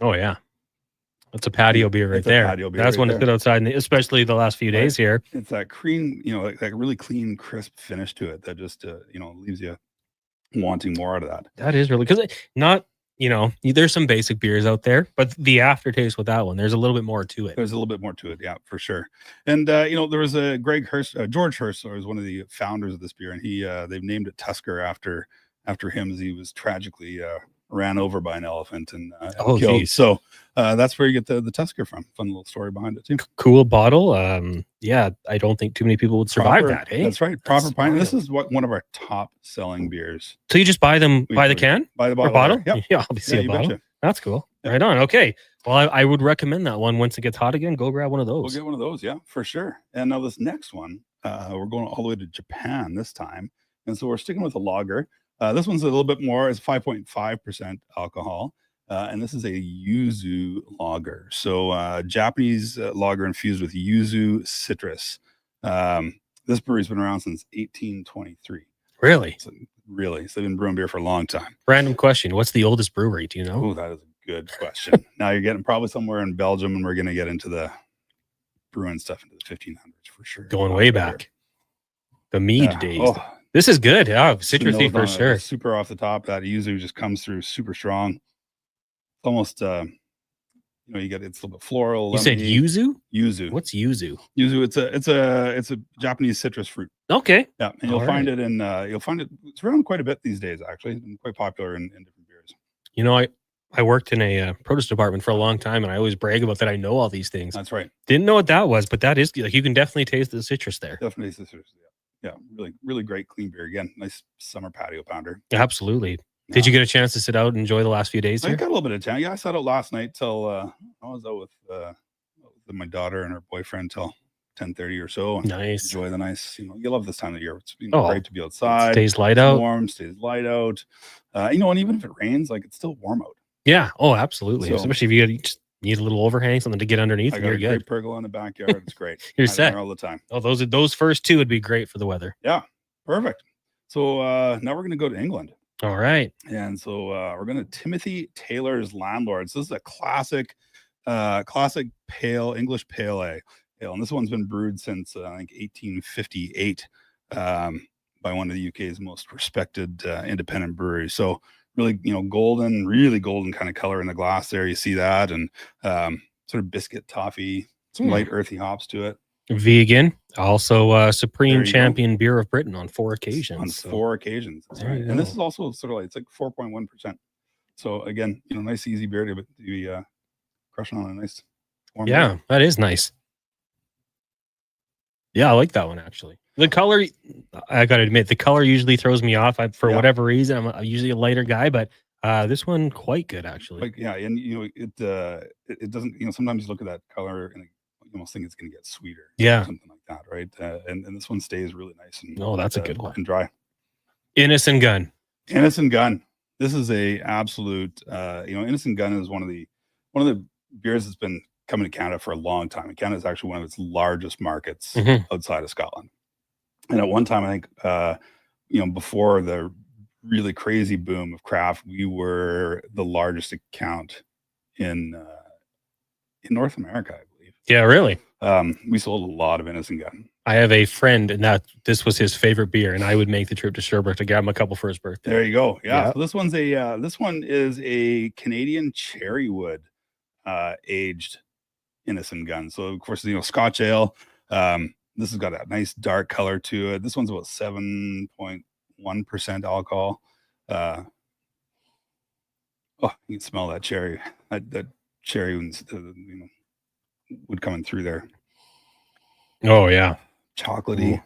Speaker 1: Oh yeah. That's a patio beer right there. That's one to sit outside, especially the last few days here.
Speaker 11: It's that cream, like really clean, crisp finish to it that just, leaves you wanting more out of that.
Speaker 1: That is really, because there's some basic beers out there, but the aftertaste with that one, there's a little bit more to it.
Speaker 11: There's a little bit more to it, yeah, for sure. And there was a George Hurstler was one of the founders of this beer, and they've named it Tusker after him, as he was tragically ran over by an elephant and killed.
Speaker 1: Geez.
Speaker 11: So that's where you get the Tusker from. Fun little story behind it too.
Speaker 1: Cool bottle. I don't think too many people would survive that. Hey,
Speaker 11: that's right. Proper pint. This is one of our top selling beers.
Speaker 1: So you just buy them by the can,
Speaker 11: by the bottle,
Speaker 1: or bottle?
Speaker 11: Yep.
Speaker 1: Yeah, obviously a bottle.
Speaker 11: Betcha.
Speaker 1: That's cool.
Speaker 11: Yep.
Speaker 1: Right on. Okay. Well, I would recommend that one. Once it gets hot again, go grab one of those.
Speaker 11: We'll get one of those. Yeah, for sure. And now this next one, we're going all the way to Japan this time, and so we're sticking with a lager. This one's a little bit more. It's 5.5% alcohol. And this is a yuzu lager. So Japanese lager infused with yuzu citrus. This brewery's been around since 1823.
Speaker 1: Really?
Speaker 11: So they've been brewing beer for a long time.
Speaker 1: Random question. What's the oldest brewery? Do you know?
Speaker 11: Oh, that is a good question. Now you're getting probably somewhere in Belgium, and we're going to get into the brewing stuff into the 1500s for sure.
Speaker 1: Going way back. The mead days. Oh. This is good. Yeah, citrusy for sure.
Speaker 11: Super off the top. That yuzu just comes through super strong. It's almost, you get it's a little bit floral.
Speaker 1: You said yuzu?
Speaker 11: Yuzu.
Speaker 1: What's yuzu?
Speaker 11: Yuzu. It's a Japanese citrus fruit.
Speaker 1: Okay.
Speaker 11: Yeah, and you'll find it it's around quite a bit these days. Actually, it's been quite popular in different beers.
Speaker 1: I worked in a produce department for a long time, and I always brag about that. I know all these things.
Speaker 11: That's right.
Speaker 1: Didn't know what that was, but that is like you can definitely taste the citrus there.
Speaker 11: Definitely taste the citrus. Yeah, really, really great clean beer. Again, nice summer patio pounder.
Speaker 1: Absolutely. Did you get a chance to sit out and enjoy the last few days?
Speaker 11: I got a little bit of time. Yeah, I sat out last night till I was out with my daughter and her boyfriend till 10:30 or so. And
Speaker 1: Nice.
Speaker 11: enjoy the nice, you love this time of year. It's
Speaker 1: Oh,
Speaker 11: great to be outside.
Speaker 1: Stays light
Speaker 11: It's
Speaker 1: out.
Speaker 11: warm, stays light out. And even if it rains, like it's still warm out.
Speaker 1: Yeah. Oh, absolutely.
Speaker 11: So-
Speaker 1: Especially if you just need a little overhang, something to get underneath,
Speaker 11: I
Speaker 1: and
Speaker 11: got
Speaker 1: you're
Speaker 11: a
Speaker 1: good.
Speaker 11: great pergola in the backyard. It's great.
Speaker 1: You're
Speaker 11: I'm
Speaker 1: set.
Speaker 11: there all the time.
Speaker 1: Oh, those first two would be great for the weather.
Speaker 11: Yeah, perfect. So now we're going to go to England.
Speaker 1: All right.
Speaker 11: And so we're going to Timothy Taylor's Landlords. This is a classic English pale ale. And this one's been brewed since I think 1858 by one of the UK's most respected independent breweries. So really, really golden kind of color in the glass there. You see that, and sort of biscuit toffee, some light earthy hops to it.
Speaker 1: Vegan, also Supreme
Speaker 11: There you
Speaker 1: Champion Beer of Britain on 4 occasions.
Speaker 11: On 4 occasions. That's
Speaker 1: There
Speaker 11: right.
Speaker 1: you
Speaker 11: And this
Speaker 1: go.
Speaker 11: is also sort of like, it's like 4.1%. So again, nice easy beer to be crushing on a nice warm
Speaker 1: Yeah,
Speaker 11: beer.
Speaker 1: that is nice. Yeah, I like that one actually. The color, I gotta admit, the color usually throws me off. For
Speaker 11: Yeah.
Speaker 1: whatever reason, I'm usually a lighter guy, but this one quite good actually.
Speaker 11: Like, yeah, and it doesn't, sometimes you look at that color and you almost think it's going to get sweeter.
Speaker 1: Yeah.
Speaker 11: Something like that, right? And this one stays really nice and
Speaker 1: Oh, that's a good one.
Speaker 11: and dry.
Speaker 1: Innocent Gun.
Speaker 11: Innocent Gun. This is a absolute Innocent Gun is one of the beers that's been coming to Canada for a long time. And Canada is actually one of its largest markets
Speaker 1: Mhm.
Speaker 11: outside of Scotland. And at one time, I think before the really crazy boom of craft, we were the largest account in North America, I believe.
Speaker 1: Yeah, really.
Speaker 11: We sold a lot of Innocent Gun.
Speaker 1: I have a friend, and this was his favorite beer, and I would make the trip to Sherbrooke to grab him a couple for his birthday.
Speaker 11: There you go. Yeah.
Speaker 1: Yeah.
Speaker 11: So this one is a Canadian cherrywood aged Innocent Gun. So of course, Scotch ale. This has got a nice dark color to it. This one's about 7.1% alcohol. You can smell that cherry. That cherry would coming through there.
Speaker 1: Oh yeah.
Speaker 11: Chocolatey.
Speaker 1: Ooh.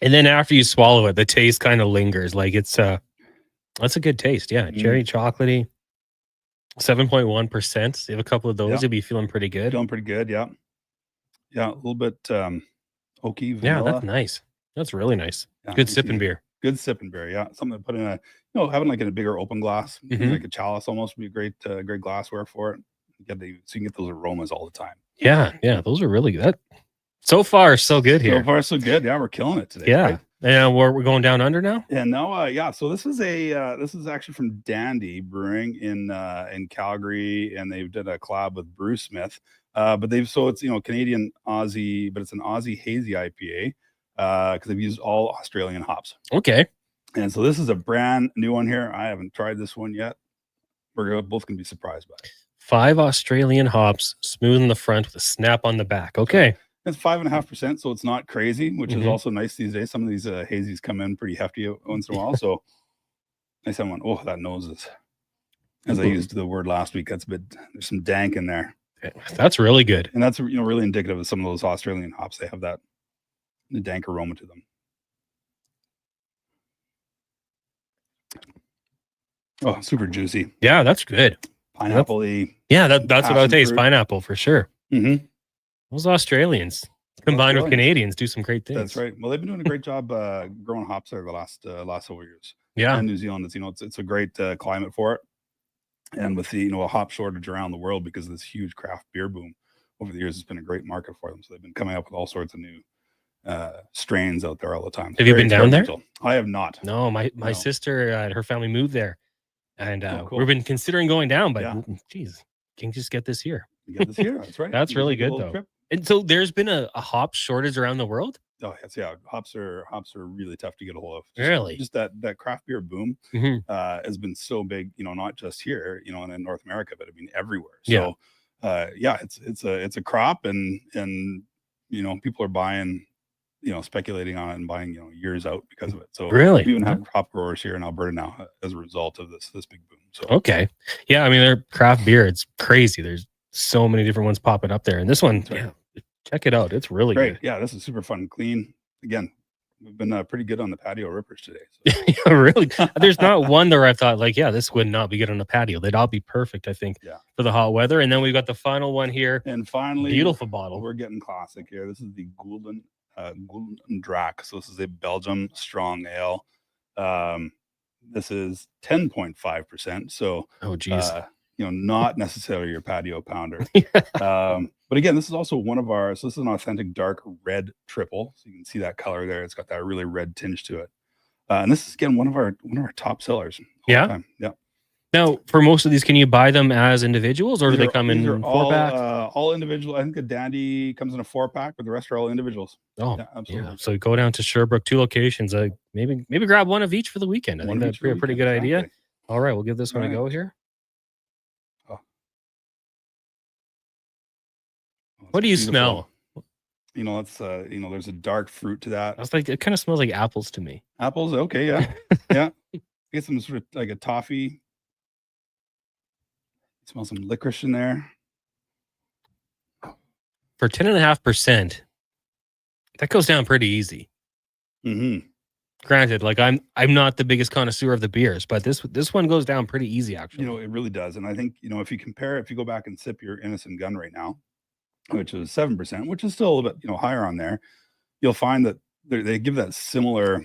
Speaker 1: And then after you swallow it, the taste kind of lingers. Like that's a good taste. Yeah. Cherry chocolatey. 7.1%. You have a couple of those,
Speaker 11: Yeah.
Speaker 1: you'll be feeling pretty good.
Speaker 11: Feeling pretty good. Yeah. Yeah. A little bit oaky vanilla.
Speaker 1: Yeah, that's nice. That's really nice.
Speaker 11: Yeah,
Speaker 1: Good
Speaker 11: you
Speaker 1: sipping
Speaker 11: see-
Speaker 1: beer.
Speaker 11: Good sipping beer. Yeah. Something to put in having like in a bigger open glass,
Speaker 1: Mhm.
Speaker 11: like a chalice almost would be a great glassware for it. So you can get those aromas all the time.
Speaker 1: Yeah, those are really good. So far, so good here.
Speaker 11: So far, so good. Yeah. We're killing it today.
Speaker 1: Yeah.
Speaker 11: Right?
Speaker 1: And we're going down under now?
Speaker 11: And now, so this is actually from Dandy Brewing in Calgary, and they've did a collab with Brew Smith. But it's Canadian Aussie, but it's an Aussie hazy IPA because they've used all Australian hops.
Speaker 1: Okay.
Speaker 11: And so this is a brand new one here. I haven't tried this one yet. We're both gonna be surprised by it.
Speaker 1: 5 Australian hops, smooth in the front with a snap on the back. Okay.
Speaker 11: It's 5.5%, so it's not crazy, which is
Speaker 1: Mhm.
Speaker 11: also nice these days. Some of these hazies come in pretty hefty once in a while. So nice one. Oh, that nose is, as I used the word last week, there's some dank in there.
Speaker 1: That's really good.
Speaker 11: And that's really indicative of some of those Australian hops. They have the dank aroma to them. Oh, super juicy.
Speaker 1: Yeah, that's good.
Speaker 11: Pineapple-y.
Speaker 1: Yeah, that's what I would taste.
Speaker 11: fruit.
Speaker 1: Pineapple for sure.
Speaker 11: Mm-hmm.
Speaker 1: Those Australians combined with
Speaker 11: Australians.
Speaker 1: Canadians do some great things.
Speaker 11: That's right. Well, they've been doing a great job growing hops there the last several years.
Speaker 1: Yeah.
Speaker 11: And New Zealand, it's a great climate for it. And with the a hop shortage around the world because of this huge craft beer boom over the years, it's been a great market for them. So they've been coming up with all sorts of new strains out there all the time.
Speaker 1: Have you been down there?
Speaker 11: I have not.
Speaker 1: No, my
Speaker 11: No.
Speaker 1: sister and her family moved there, and
Speaker 11: cool.
Speaker 1: we've been considering going down, but
Speaker 11: Yeah.
Speaker 1: geez, can just get this here.
Speaker 11: You get this here. That's right.
Speaker 1: That's
Speaker 11: You
Speaker 1: really
Speaker 11: take a
Speaker 1: good
Speaker 11: little
Speaker 1: though.
Speaker 11: trip.
Speaker 1: And so there's been a hop shortage around the world.
Speaker 11: Oh, yes, yeah. Hops are really tough to get a hold of.
Speaker 1: Really?
Speaker 11: Just that craft beer boom
Speaker 1: Mhm.
Speaker 11: has been so big, not just here, and in North America, but I mean everywhere.
Speaker 1: Yeah.
Speaker 11: So it's a crop and people are buying, speculating on it and buying, years out because of it. So
Speaker 1: Really?
Speaker 11: we even have crop growers here in Alberta now as a result of this big boom. So
Speaker 1: Okay. Yeah, I mean, their craft beer, it's crazy. There's so many different ones popping up there. And this one,
Speaker 11: That's right.
Speaker 1: yeah, check it out. It's really
Speaker 11: great.
Speaker 1: good.
Speaker 11: Yeah, this is super fun, clean. Again, we've been pretty good on the patio rippers today. So.
Speaker 1: Yeah, really? There's not one there I thought like, yeah, this would not be good on the patio. They'd all be perfect, I think, for the hot weather. And then we've got the final one here.
Speaker 11: And finally,
Speaker 1: beautiful bottle.
Speaker 11: We're getting classic here. This is the Gulden Draak. So this is a Belgium strong ale. This is 10.5%. So,
Speaker 1: oh geez,
Speaker 11: not necessarily your patio pounder. But again, this is also one of our. So this is an authentic dark red triple. So you can see that color there. It's got that really red tinge to it. And this is again one of our top sellers.
Speaker 1: Yeah.
Speaker 11: Yeah.
Speaker 1: Now, for most of these, can you buy them as individuals, or do they come in 4-pack?
Speaker 11: All individual. I think a Dandy comes in a 4-pack, but the rest are all individuals.
Speaker 1: Oh, yeah, absolutely. Yeah. So go down to Sherbrooke, 2 locations. Maybe grab one of each for the weekend. I think that'd be a pretty good idea. All right, we'll give this one a go here. What do you smell?
Speaker 11: It's there's a dark fruit to that.
Speaker 1: I was like, it kind of smells like apples to me.
Speaker 11: Apples, okay, yeah, yeah. Get some sort of like a toffee. Smell some licorice in there.
Speaker 1: For 10.5%, that goes down pretty easy.
Speaker 11: Mm-hmm.
Speaker 1: Granted, like I'm not the biggest connoisseur of the beers, but this one goes down pretty easy actually.
Speaker 11: It really does. And I think, if you go back and sip your Innocent Gun right now, which is 7%, which is still a little bit, higher on there, you'll find that they give that similar,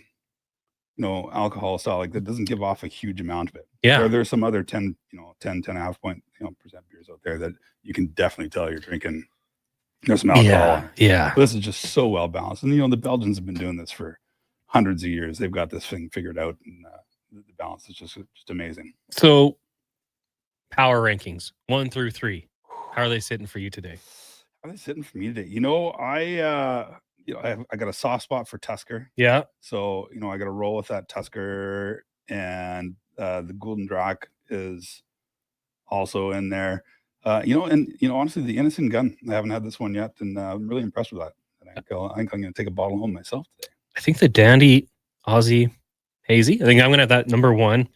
Speaker 11: alcohol style, like that doesn't give off a huge amount of it.
Speaker 1: Yeah.
Speaker 11: There's some other 10.5 percent beers out there that you can definitely tell you're drinking. There's some alcohol.
Speaker 1: Yeah.
Speaker 11: But this is just so well balanced. And, the Belgians have been doing this for hundreds of years. They've got this thing figured out, and the balance is just amazing.
Speaker 1: So power rankings 1 through 3. How are they sitting for you today?
Speaker 11: How are they sitting for me today? I got a soft spot for Tusker.
Speaker 1: Yeah.
Speaker 11: So, I got to roll with that Tusker, and the Gulden Draak is also in there. Honestly, the Innocent Gun, I haven't had this one yet, and I'm really impressed with that. And I think I'm going to take a bottle home myself today.
Speaker 1: I think the Dandy Aussie Hazy. I think I'm going to have that number 1.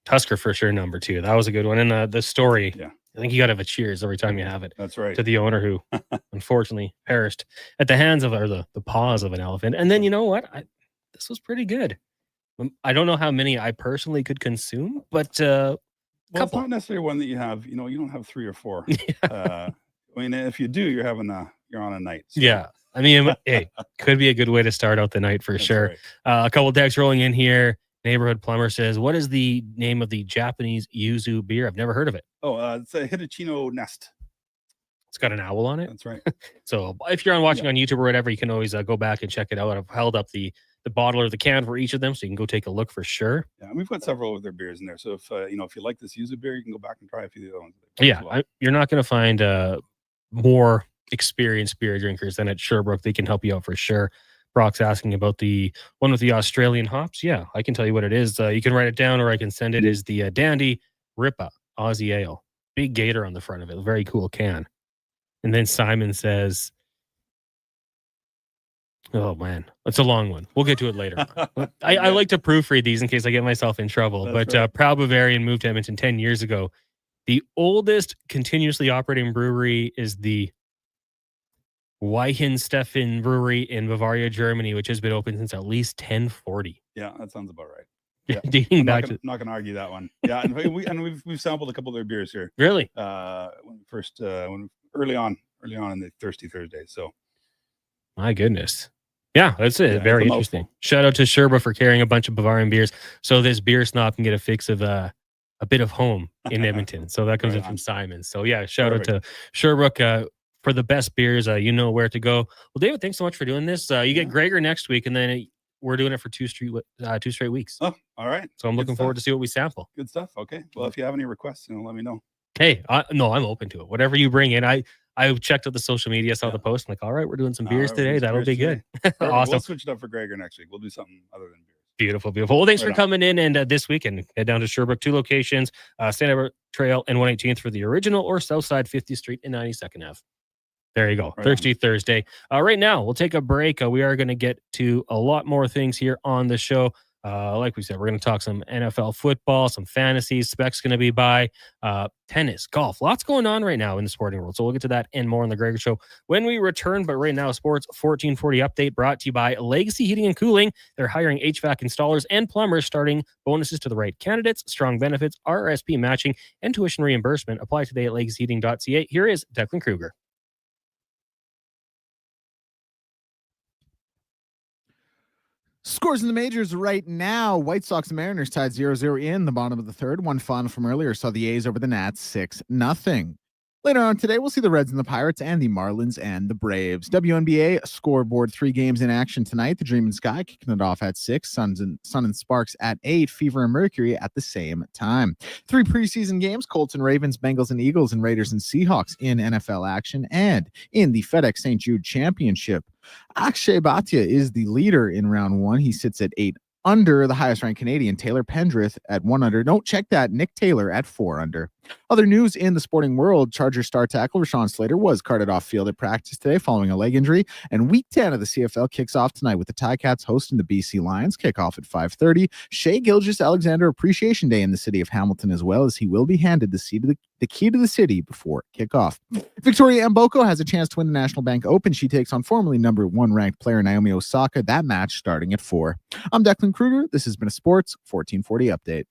Speaker 1: Tusker for sure number 2. That was a good one. And the story.
Speaker 11: Yeah.
Speaker 1: I think you got to have a cheers every time you have it.
Speaker 11: That's right.
Speaker 1: To the owner who unfortunately perished at the hands of, or the paws of an elephant. And then, you know what? This was pretty good. I don't know how many I personally could consume, but
Speaker 11: well, it's not necessarily one that you have, you don't have 3 or 4. Yeah. If you do, you're on a night. So.
Speaker 1: Yeah. I mean, hey, could be a good way to start out the night for sure. Right. A couple of texts rolling in here. Neighborhood Plumber says, what is the name of the Japanese yuzu beer? I've never heard of it.
Speaker 11: Oh, it's a Hitachino Nest.
Speaker 1: It's got an owl on it.
Speaker 11: That's right.
Speaker 1: So if you're watching on YouTube or whatever, you can always go back and check it out. I've held up the bottle or the can for each of them, so you can go take a look for sure.
Speaker 11: Yeah, we've got several of their beers in there. So if you like this yuzu beer, you can go back and try a few of the other ones.
Speaker 1: Yeah, well. You're not going to find more experienced beer drinkers than at Sherbrooke. They can help you out for sure. Brock's asking about the one with the Australian hops. Yeah, I can tell you what it is. You can write it down, or I can send it. Is the Dandy Rippa Aussie Ale. Big gator on the front of it. Very cool can. And then Simon says, oh, man, it's a long one. We'll get to it later. I like to proofread these in case I get myself in trouble. That's right. Proud Bavarian moved to Edmonton 10 years ago. The oldest continuously operating brewery is the Weihenstephan Brewery in Bavaria, Germany, which has been open since at least 1040.
Speaker 11: Yeah, that sounds about right.
Speaker 1: Yeah, dating back
Speaker 11: to not gonna argue that one. Yeah, and we've sampled a couple of their beers here.
Speaker 1: Really?
Speaker 11: When early on in the Thirsty Thursdays. So,
Speaker 1: my goodness. Yeah, that's it. Yeah, very interesting. Shout out to Sherba for carrying a bunch of Bavarian beers, so this beer snob can get a fix of a bit of home in Edmonton. So that comes in from Simon. So yeah, shout out to Sherbrooke for the best beers. You know where to go. Well, David, thanks so much for doing this. You get Gregor next week, and then we're doing it for two straight weeks.
Speaker 11: Oh, all right.
Speaker 1: So I'm looking forward to see what we sample.
Speaker 11: Good stuff. Okay. Well, if you have any requests, let me know.
Speaker 1: Hey, no, I'm open to it. Whatever you bring in. I checked out the social media, saw the post. I'm like, all right, we're doing some beers today. That'll be good. Awesome.
Speaker 11: We'll switch it up for Gregor next week. We'll do something other than beers.
Speaker 1: Beautiful, beautiful. Well, thanks for coming in. And this weekend, head down to Sherbrooke, 2 locations, St. Albert Trail and 118th for the original, or Southside 50th Street and 92nd Ave. There you go. Right Thirsty Thursday. Right now, we'll take a break. We are going to get to a lot more things here on the show. Like we said, we're going to talk some NFL football, some fantasy. Spec's going to be by tennis, golf. Lots going on right now in the sporting world. So we'll get to that and more on the Gregor Show when we return. But right now, Sports 1440 update brought to you by Legacy Heating and Cooling. They're hiring HVAC installers and plumbers, starting bonuses to the right candidates, strong benefits, RRSP matching, and tuition reimbursement. Apply today at legacyheating.ca. Here is Declan Kruger.
Speaker 2: Scores in the majors right now. White Sox and Mariners tied 0-0 in the bottom of the third. One final from earlier saw the A's over the Nats 6-0. Later on today, we'll see the Reds and the Pirates and the Marlins and the Braves. WNBA scoreboard, 3 games in action tonight. The Dream and Sky kicking it off at 6. Sun and Sparks at 8. Fever and Mercury at the same time. 3 preseason games, Colts and Ravens, Bengals and Eagles, and Raiders and Seahawks in NFL action. And in the FedEx St. Jude Championship, Akshay Bhatia is the leader in round 1. He sits at 8 under. The highest ranked Canadian, Taylor Pendrith, at 1 under. Don't check that. Nick Taylor at 4 under. Other news in the sporting world, Charger star tackle Rashawn Slater was carted off field at practice today following a leg injury, and week 10 of the CFL kicks off tonight with the Ticats hosting the BC Lions. Kickoff at 5:30. Shea Gilgeous-Alexander Appreciation Day in the city of Hamilton, as well as he will be handed the key to the city before kickoff. Victoria Mboko has a chance to win the National Bank Open. She takes on formerly number 1 ranked player Naomi Osaka. That match starting at 4. I'm Declan Kruger. This has been a Sports 1440 update.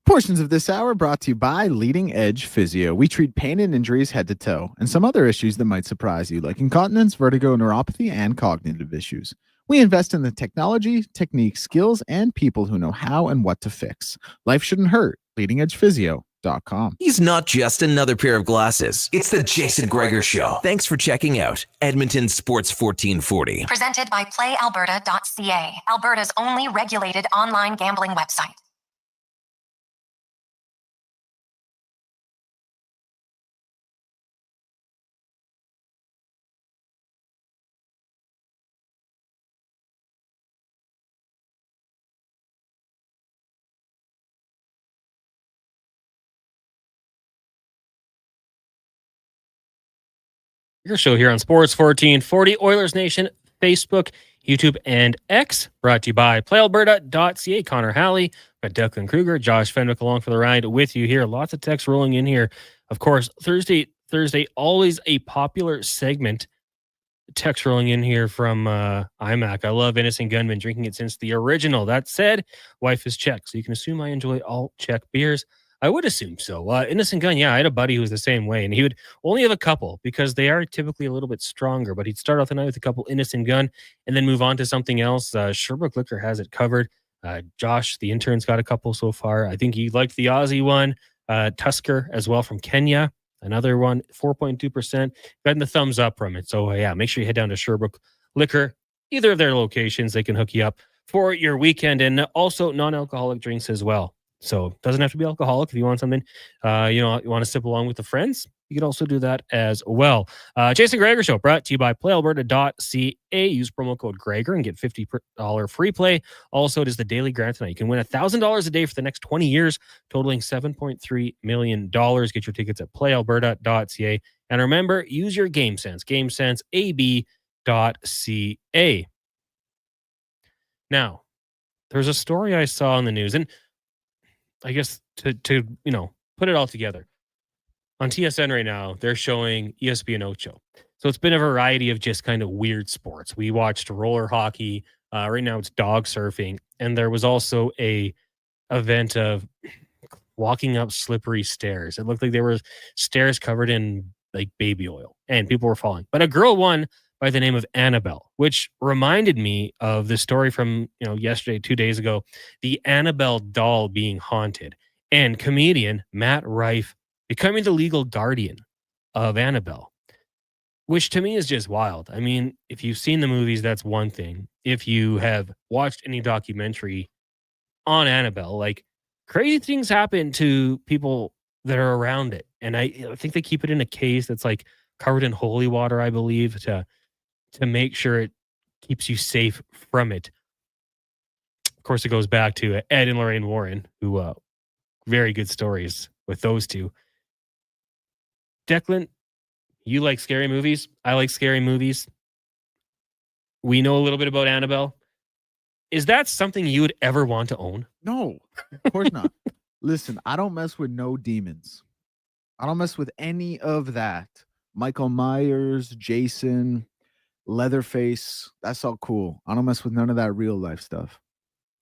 Speaker 2: Portions of this hour brought to you by Leading Edge Physio. We treat pain and injuries head to toe and some other issues that might surprise you, like incontinence, vertigo, neuropathy, and cognitive issues. We invest in the technology, techniques, skills, and people who know how and what to fix. Life shouldn't hurt. LeadingEdgePhysio.com.
Speaker 12: He's not just another pair of glasses. It's the Jason Gregor Show. Thanks for checking out Edmonton Sports 1440.
Speaker 4: Presented by PlayAlberta.ca, Alberta's only regulated online gambling website.
Speaker 1: Your show here on Sports 1440, Oilers Nation, Facebook, YouTube, and X. Brought to you by PlayAlberta.ca. Connor Halley, got Declan Kruger, Josh Fenwick along for the ride with you here. Lots of text rolling in here. Of course, Thursday, always a popular segment. Text rolling in here from IMAC. I love Innocent Gunman, drinking it since the original. That said, wife is Czech, so you can assume I enjoy all Czech beers. I would assume so. Innocent Gun, yeah, I had a buddy who was the same way, and he would only have a couple because they are typically a little bit stronger, but he'd start off the night with a couple Innocent Gun and then move on to something else. Sherbrooke Liquor has it covered. Josh, the intern's got a couple so far. I think he liked the Aussie one. Tusker as well from Kenya. Another one, 4.2%. Gotten the thumbs up from it. So, yeah, make sure you head down to Sherbrooke Liquor. Either of their locations, they can hook you up for your weekend, and also non-alcoholic drinks as well. So it doesn't have to be alcoholic. If you want something, you want to sip along with the friends, you can also do that as well. Jason Gregor Show brought to you by PlayAlberta.ca. Use promo code Gregor and get $50 free play. Also, it is the daily grant tonight. You can win $1,000 a day for the next 20 years, totaling $7.3 million. Get your tickets at PlayAlberta.ca. And remember, use your game sense. GameSenseAB.ca. Now, there's a story I saw in the news, and I guess to put it all together, on TSN right now, they're showing ESPN Ocho. So it's been a variety of just kind of weird sports. We watched roller hockey. Right now it's dog surfing. And there was also a event of walking up slippery stairs. It looked like there were stairs covered in like baby oil and people were falling. But a girl won by the name of Annabelle, which reminded me of the story from, yesterday, 2 days ago, the Annabelle doll being haunted, and comedian Matt Rife becoming the legal guardian of Annabelle, which to me is just wild. I mean, if you've seen the movies, that's one thing. If you have watched any documentary on Annabelle, like, crazy things happen to people that are around it. And I think they keep it in a case that's like covered in holy water, I believe, to make sure it keeps you safe from it. Of course, it goes back to Ed and Lorraine Warren, who very good stories with those two. Declan, you like scary movies. I like scary movies. We know a little bit about Annabelle. Is that something you would ever want to own?
Speaker 2: No, of course not. Listen, I don't mess with no demons. I don't mess with any of that. Michael Myers, Jason, Leatherface, that's all cool. I don't mess with none of that real life stuff.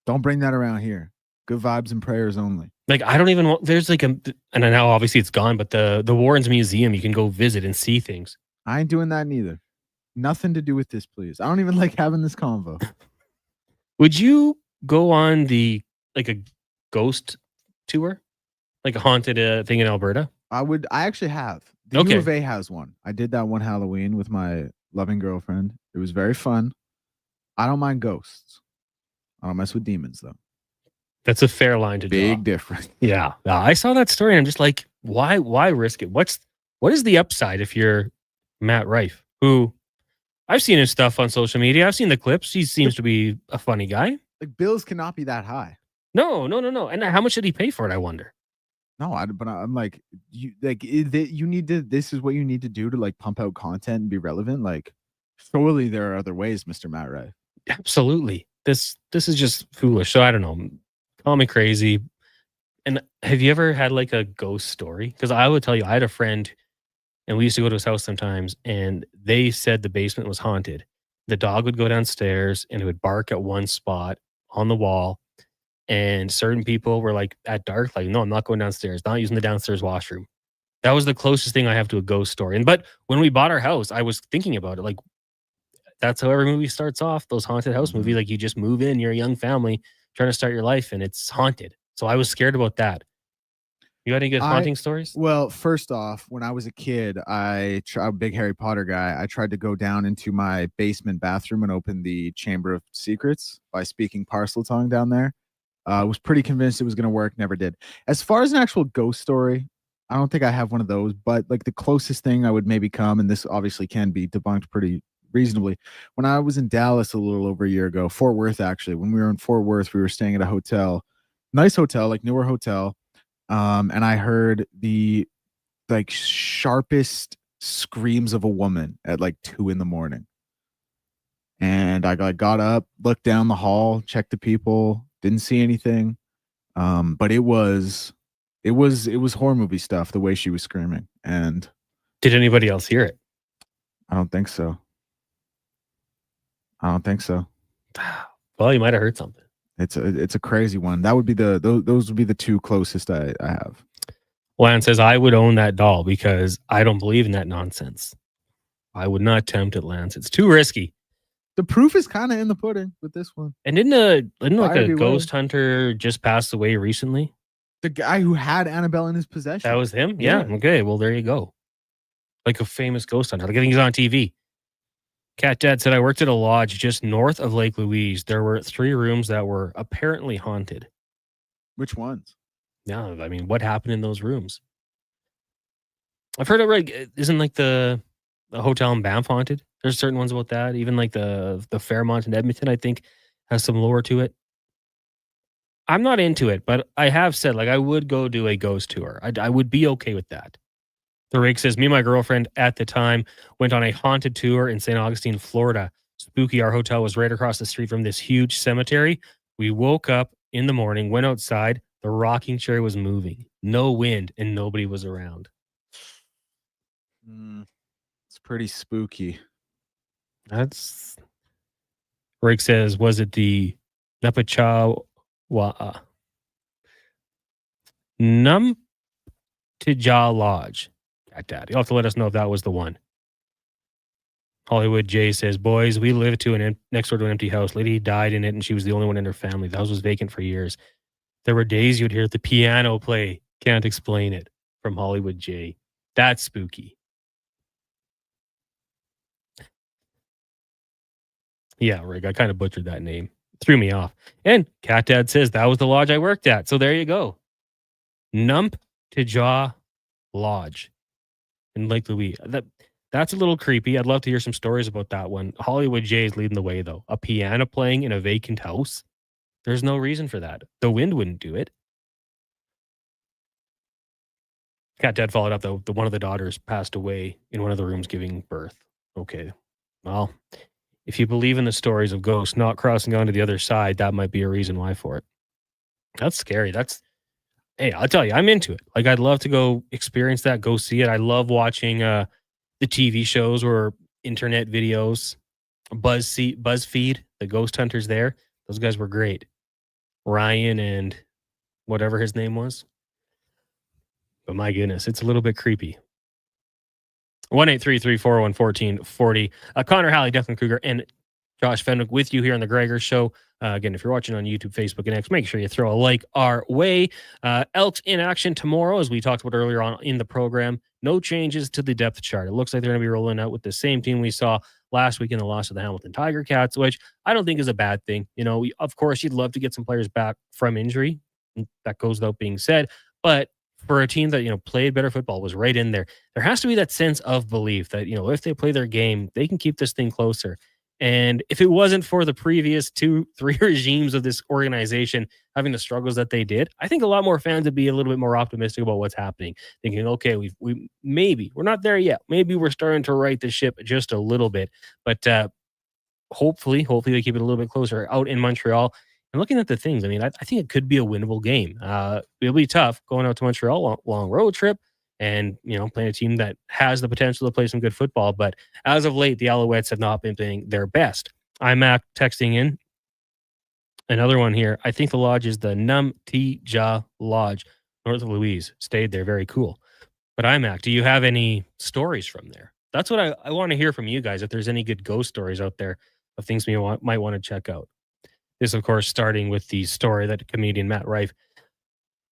Speaker 2: Don't bring that around here. Good vibes and prayers only.
Speaker 1: Like, I don't even want, there's like and now obviously it's gone, but the Warrens Museum, you can go visit and see things.
Speaker 2: I ain't doing that neither. Nothing to do with this, please. I don't even like having this convo.
Speaker 1: Would you go on a ghost tour? Like a haunted thing in Alberta?
Speaker 2: I would. I actually have. The U of A has one. I did that one Halloween with my loving girlfriend. It was very fun. I don't mind ghosts. I don't mess with demons, though.
Speaker 1: That's a fair line to draw.
Speaker 2: Big difference.
Speaker 1: Yeah. I saw that story and I'm just like, why risk it? What is the upside if you're Matt Rife, who I've seen his stuff on social media. I've seen the clips. He seems to be a funny guy.
Speaker 2: Like, bills cannot be that high.
Speaker 1: No. And how much did he pay for it, I wonder?
Speaker 2: No, but I'm like, you need to, this is what you need to do to like pump out content and be relevant. Like, surely there are other ways, Mr. Matt Rife.
Speaker 1: Absolutely. This is just foolish. So I don't know. Call me crazy. And have you ever had like a ghost story? Because I would tell you, I had a friend and we used to go to his house sometimes and they said the basement was haunted. The dog would go downstairs and it would bark at one spot on the wall. And certain people were like at dark, like, no, I'm not going downstairs, not using the downstairs washroom. That was the closest thing I have to a ghost story. But when we bought our house, I was thinking about it. Like, that's how every movie starts off. Those haunted house movies, like you just move in, you're a young family trying to start your life, and it's haunted. So I was scared about that. You got any good haunting stories?
Speaker 2: Well, first off, when I was a kid, I'm a big Harry Potter guy. I tried to go down into my basement bathroom and open the Chamber of Secrets by speaking parcel tongue down there. I was pretty convinced it was going to work. Never did. As far as an actual ghost story, I don't think I have one of those, but like the closest thing I would maybe come, and this obviously can be debunked pretty reasonably. When I was in Dallas a little over a year ago, Fort Worth, actually, when we were in Fort Worth, we were staying at a hotel, nice hotel, like newer hotel. And I heard the like sharpest screams of a woman at like 2 a.m. And I got up, looked down the hall, checked the people, didn't see anything. But it was horror movie stuff, the way she was screaming. And
Speaker 1: did anybody else hear it?
Speaker 2: I don't think so.
Speaker 1: Well, you might have heard something.
Speaker 2: It's a crazy one. That would be those would be the two closest I have.
Speaker 1: Lan says, I would own that doll because I don't believe in that nonsense. I would not tempt it, Lance. It's too risky.
Speaker 2: The proof is kind of in the pudding with this one.
Speaker 1: And didn't a ghost hunter just pass away recently?
Speaker 2: The guy who had Annabelle in his possession.
Speaker 1: That was him? Yeah. Okay. Well, there you go. Like a famous ghost hunter. Like I think he's on TV. Cat Dad said, I worked at a lodge just north of Lake Louise. There were 3 rooms that were apparently haunted.
Speaker 2: Which ones?
Speaker 1: Yeah, I mean, what happened in those rooms? I've heard it right. Isn't like the hotel in Banff haunted? There's certain ones about that. Even like the Fairmont in Edmonton, I think, has some lore to it. I'm not into it, but I have said, like, I would go do a ghost tour. I would be okay with that. The Rake says, me and my girlfriend at the time went on a haunted tour in St. Augustine, Florida. Spooky. Our hotel was right across the street from this huge cemetery. We woke up in the morning, went outside. The rocking chair was moving. No wind, and nobody was around.
Speaker 2: It's pretty spooky.
Speaker 1: That's... Rake says, was it the Napachawa... Numtijah Lodge? Dad, you'll have to let us know if that was the one. Hollywood J says, boys, we lived next door to an empty house. Lady died in it, and she was the only one in her family. The house was vacant for years. There were days you'd hear the piano play. Can't explain it. From Hollywood J. That's spooky. Yeah, Rick, I kind of butchered that name. Threw me off. And Cat Dad says, that was the lodge I worked at. So there you go. Numtijah Lodge in Lake Louise. That's a little creepy. I'd love to hear some stories about that one. Hollywood J is leading the way, though. A piano playing in a vacant house? There's no reason for that. The wind wouldn't do it. Cat Dad followed up, though. One of the daughters passed away in one of the rooms giving birth. Okay. Well, if you believe in the stories of ghosts not crossing onto the other side, that might be a reason why for it. That's scary. Hey, I'll tell you, I'm into it. Like, I'd love to go experience that, go see it. I love watching the TV shows or internet videos. BuzzFeed, the ghost hunters there. Those guys were great. Ryan and whatever his name was. But my goodness, it's a little bit creepy. 1-833-401-1440. Connor Halley, Declan Kruger, and Josh Fenwick with you here on the Gregor Show. Again, if you're watching on YouTube, Facebook, and X, make sure you throw a like our way. Elks in action tomorrow, as we talked about earlier on in the program. No changes to the depth chart. It looks like they're going to be rolling out with the same team we saw last week in the loss of the Hamilton Tiger Cats, which I don't think is a bad thing. You know, of course, you'd love to get some players back from injury. That goes without being said. But for a team that, played better football, was right in there, there has to be that sense of belief that, if they play their game, they can keep this thing closer. And if it wasn't for the previous 2-3 regimes of this organization having the struggles that they did, I think a lot more fans would be a little bit more optimistic about what's happening, thinking, okay, we're not there yet. Maybe we're starting to right the ship just a little bit, but hopefully they keep it a little bit closer out in Montreal. And looking at the things, I mean, I think it could be a winnable game. It'll be tough going out to Montreal, long road trip, and, playing a team that has the potential to play some good football. But as of late, the Alouettes have not been playing their best. I'm texting in Another one here. I think the lodge is the Num Ti Ja Lodge, north of Louise. Stayed there. Very cool. But IMAC, do you have any stories from there? That's what I want to hear from you guys. If there's any good ghost stories out there of things we might want to check out. This, of course, starting with the story that comedian Matt Rife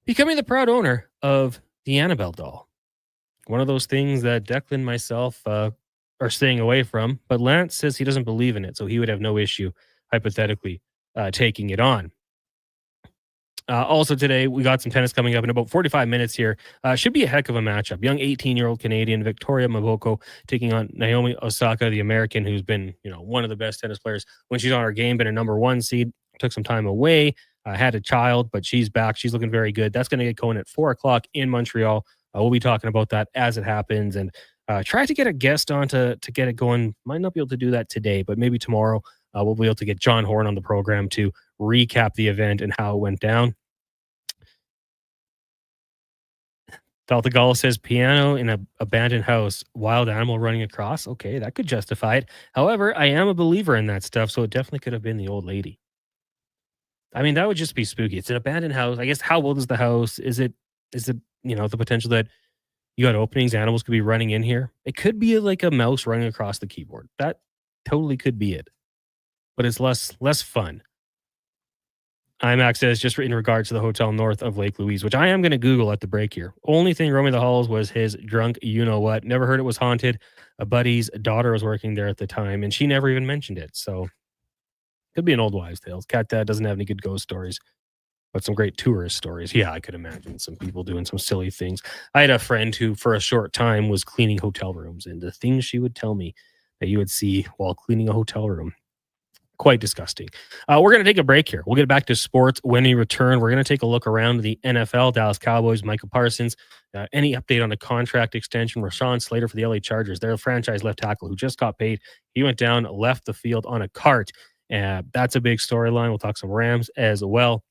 Speaker 1: becoming the proud owner of the Annabelle doll. One of those things that Declan and myself are staying away from. But Lance says he doesn't believe in it, so he would have no issue, hypothetically, taking it on. Also today, we got some tennis coming up in about 45 minutes here. Should be a heck of a matchup. Young 18-year-old Canadian Victoria Maboko taking on Naomi Osaka, the American, who's been, one of the best tennis players when she's on her game, been a number one seed, took some time away, had a child, but she's back. She's looking very good. That's going to get going at 4 o'clock in Montreal. We'll be talking about that as it happens, and try to get a guest on to get it going. Might not be able to do that today, but maybe tomorrow we'll be able to get John Horn on the program to recap the event and how it went down. Daltagal says piano in an abandoned house, wild animal running across. Okay, that could justify it. However, I am a believer in that stuff, so it definitely could have been the old lady. I mean, that would just be spooky. It's an abandoned house. I guess how old is the house? Is it the potential that you got openings, animals could be running in here? It could be like a mouse running across the keyboard. That totally could be it. But it's less fun. IMAX says just in regards to the hotel north of Lake Louise, which I am going to Google at the break here. Only thing roaming the halls was his drunk you-know-what. Never heard it was haunted. A buddy's daughter was working there at the time, and she never even mentioned it. So could be an old wives' tales. Cat Dad doesn't have any good ghost stories, but some great tourist stories. Yeah, I could imagine some people doing some silly things. I had a friend who, for a short time, was cleaning hotel rooms, and the things she would tell me that you would see while cleaning a hotel room, quite disgusting. We're going to take a break here. We'll get back to sports when we return. We're going to take a look around the NFL, Dallas Cowboys, Micah Parsons. Any update on the contract extension? Rashawn Slater for the LA Chargers, their franchise left tackle who just got paid. He went down, left the field on a cart. That's a big storyline. We'll talk some Rams as well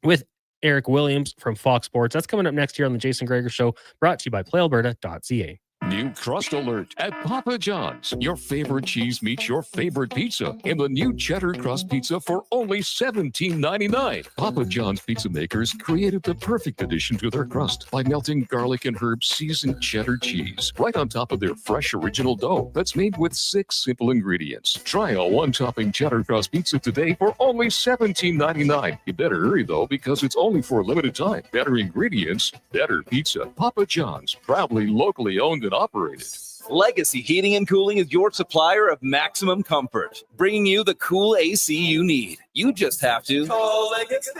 Speaker 1: with Eric Williams from Fox Sports. That's coming up next year on the Jason Gregor Show, brought to you by PlayAlberta.ca.
Speaker 13: New crust alert at Papa John's. Your favorite cheese meets your favorite pizza in the new cheddar crust pizza for only $17.99. Papa John's pizza makers created the perfect addition to their crust by melting garlic and herb seasoned cheddar cheese right on top of their fresh original dough that's made with 6 simple ingredients. Try a one-topping cheddar crust pizza today for only $17.99. You better hurry though, because it's only for a limited time. Better ingredients, better pizza. Papa John's, proudly locally owned and operated.
Speaker 14: Legacy Heating and Cooling is your supplier of maximum comfort, bringing you the cool AC you need. You just have to call Legacy.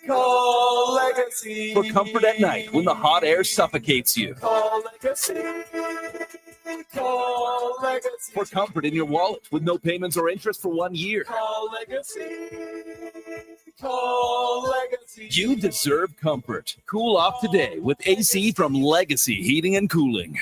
Speaker 14: Call Legacy for comfort at night when the hot air suffocates you. Call Legacy. Call Legacy for comfort in your wallet with no payments or interest for 1 year. Call Legacy. Call Legacy. You deserve comfort. Cool off today with AC from Legacy Heating and Cooling.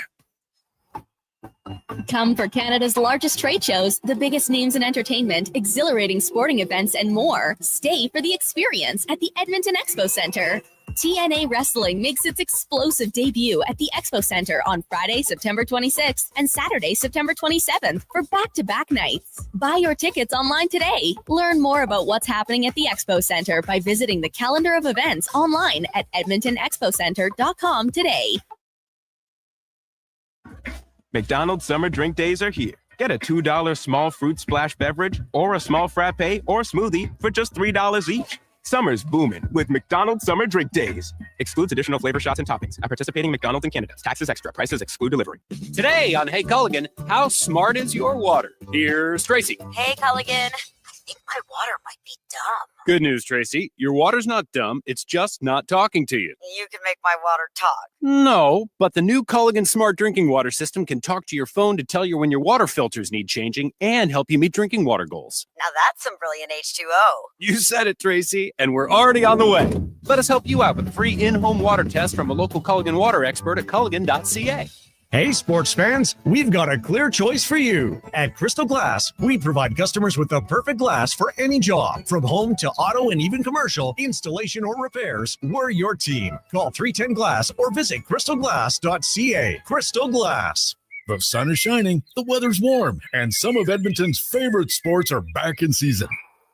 Speaker 15: Come for Canada's largest trade shows, the biggest names in entertainment, exhilarating sporting events, and more. Stay for the experience at the Edmonton Expo Centre. TNA Wrestling makes its explosive debut at the Expo Center on Friday, September 26th and Saturday, September 27th for back-to-back nights. Buy your tickets online today. Learn more about what's happening at the Expo Center by visiting the calendar of events online at edmontonexpocenter.com today.
Speaker 16: McDonald's Summer Drink Days are here. Get a $2 small fruit splash beverage or a small frappe or smoothie for just $3 each. Summer's booming with McDonald's Summer Drink Days. Excludes additional flavor shots and toppings at participating McDonald's in Canada. Taxes extra. Prices exclude delivery.
Speaker 17: Today on Hey Culligan, how smart is your water? Here's Tracy.
Speaker 18: Hey Culligan, I think my water might be dumb.
Speaker 17: Good news, Tracy. Your water's not dumb. It's just not talking to you.
Speaker 18: You can make my water talk.
Speaker 17: No, but the new Culligan Smart Drinking Water System can talk to your phone to tell you when your water filters need changing and help you meet drinking water goals.
Speaker 18: Now that's some brilliant H2O.
Speaker 17: You said it, Tracy, and we're already on the way. Let us help you out with a free in-home water test from a local Culligan water expert at culligan.ca.
Speaker 19: Hey, sports fans, we've got a clear choice for you. At Crystal Glass, we provide customers with the perfect glass for any job. From home to auto and even commercial, installation or repairs, we're your team. Call 310 Glass or visit crystalglass.ca. Crystal Glass.
Speaker 6: The sun is shining, the weather's warm, and some of Edmonton's favorite sports are back in season.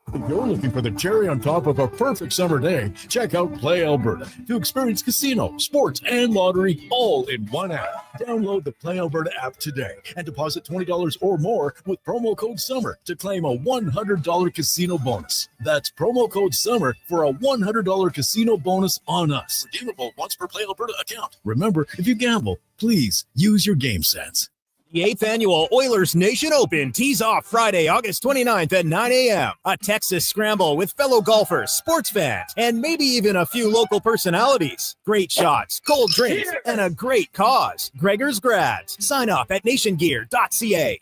Speaker 6: If you're looking for the cherry on top of a perfect summer day, check out Play Alberta to experience casino, sports, and lottery all in one app. Download the Play Alberta app today and deposit $20 or more with promo code SUMMER to claim a $100 casino bonus. That's promo code SUMMER for a $100 casino bonus on us. Redeemable once per Play Alberta account. Remember, if you gamble, please use your game sense.
Speaker 8: The 8th annual Oilers Nation Open tees off Friday, August 29th at 9 a.m. A Texas scramble with fellow golfers, sports fans, and maybe even a few local personalities. Great shots, cold drinks, and a great cause. Gregor's Grads. Sign up at nationgear.ca.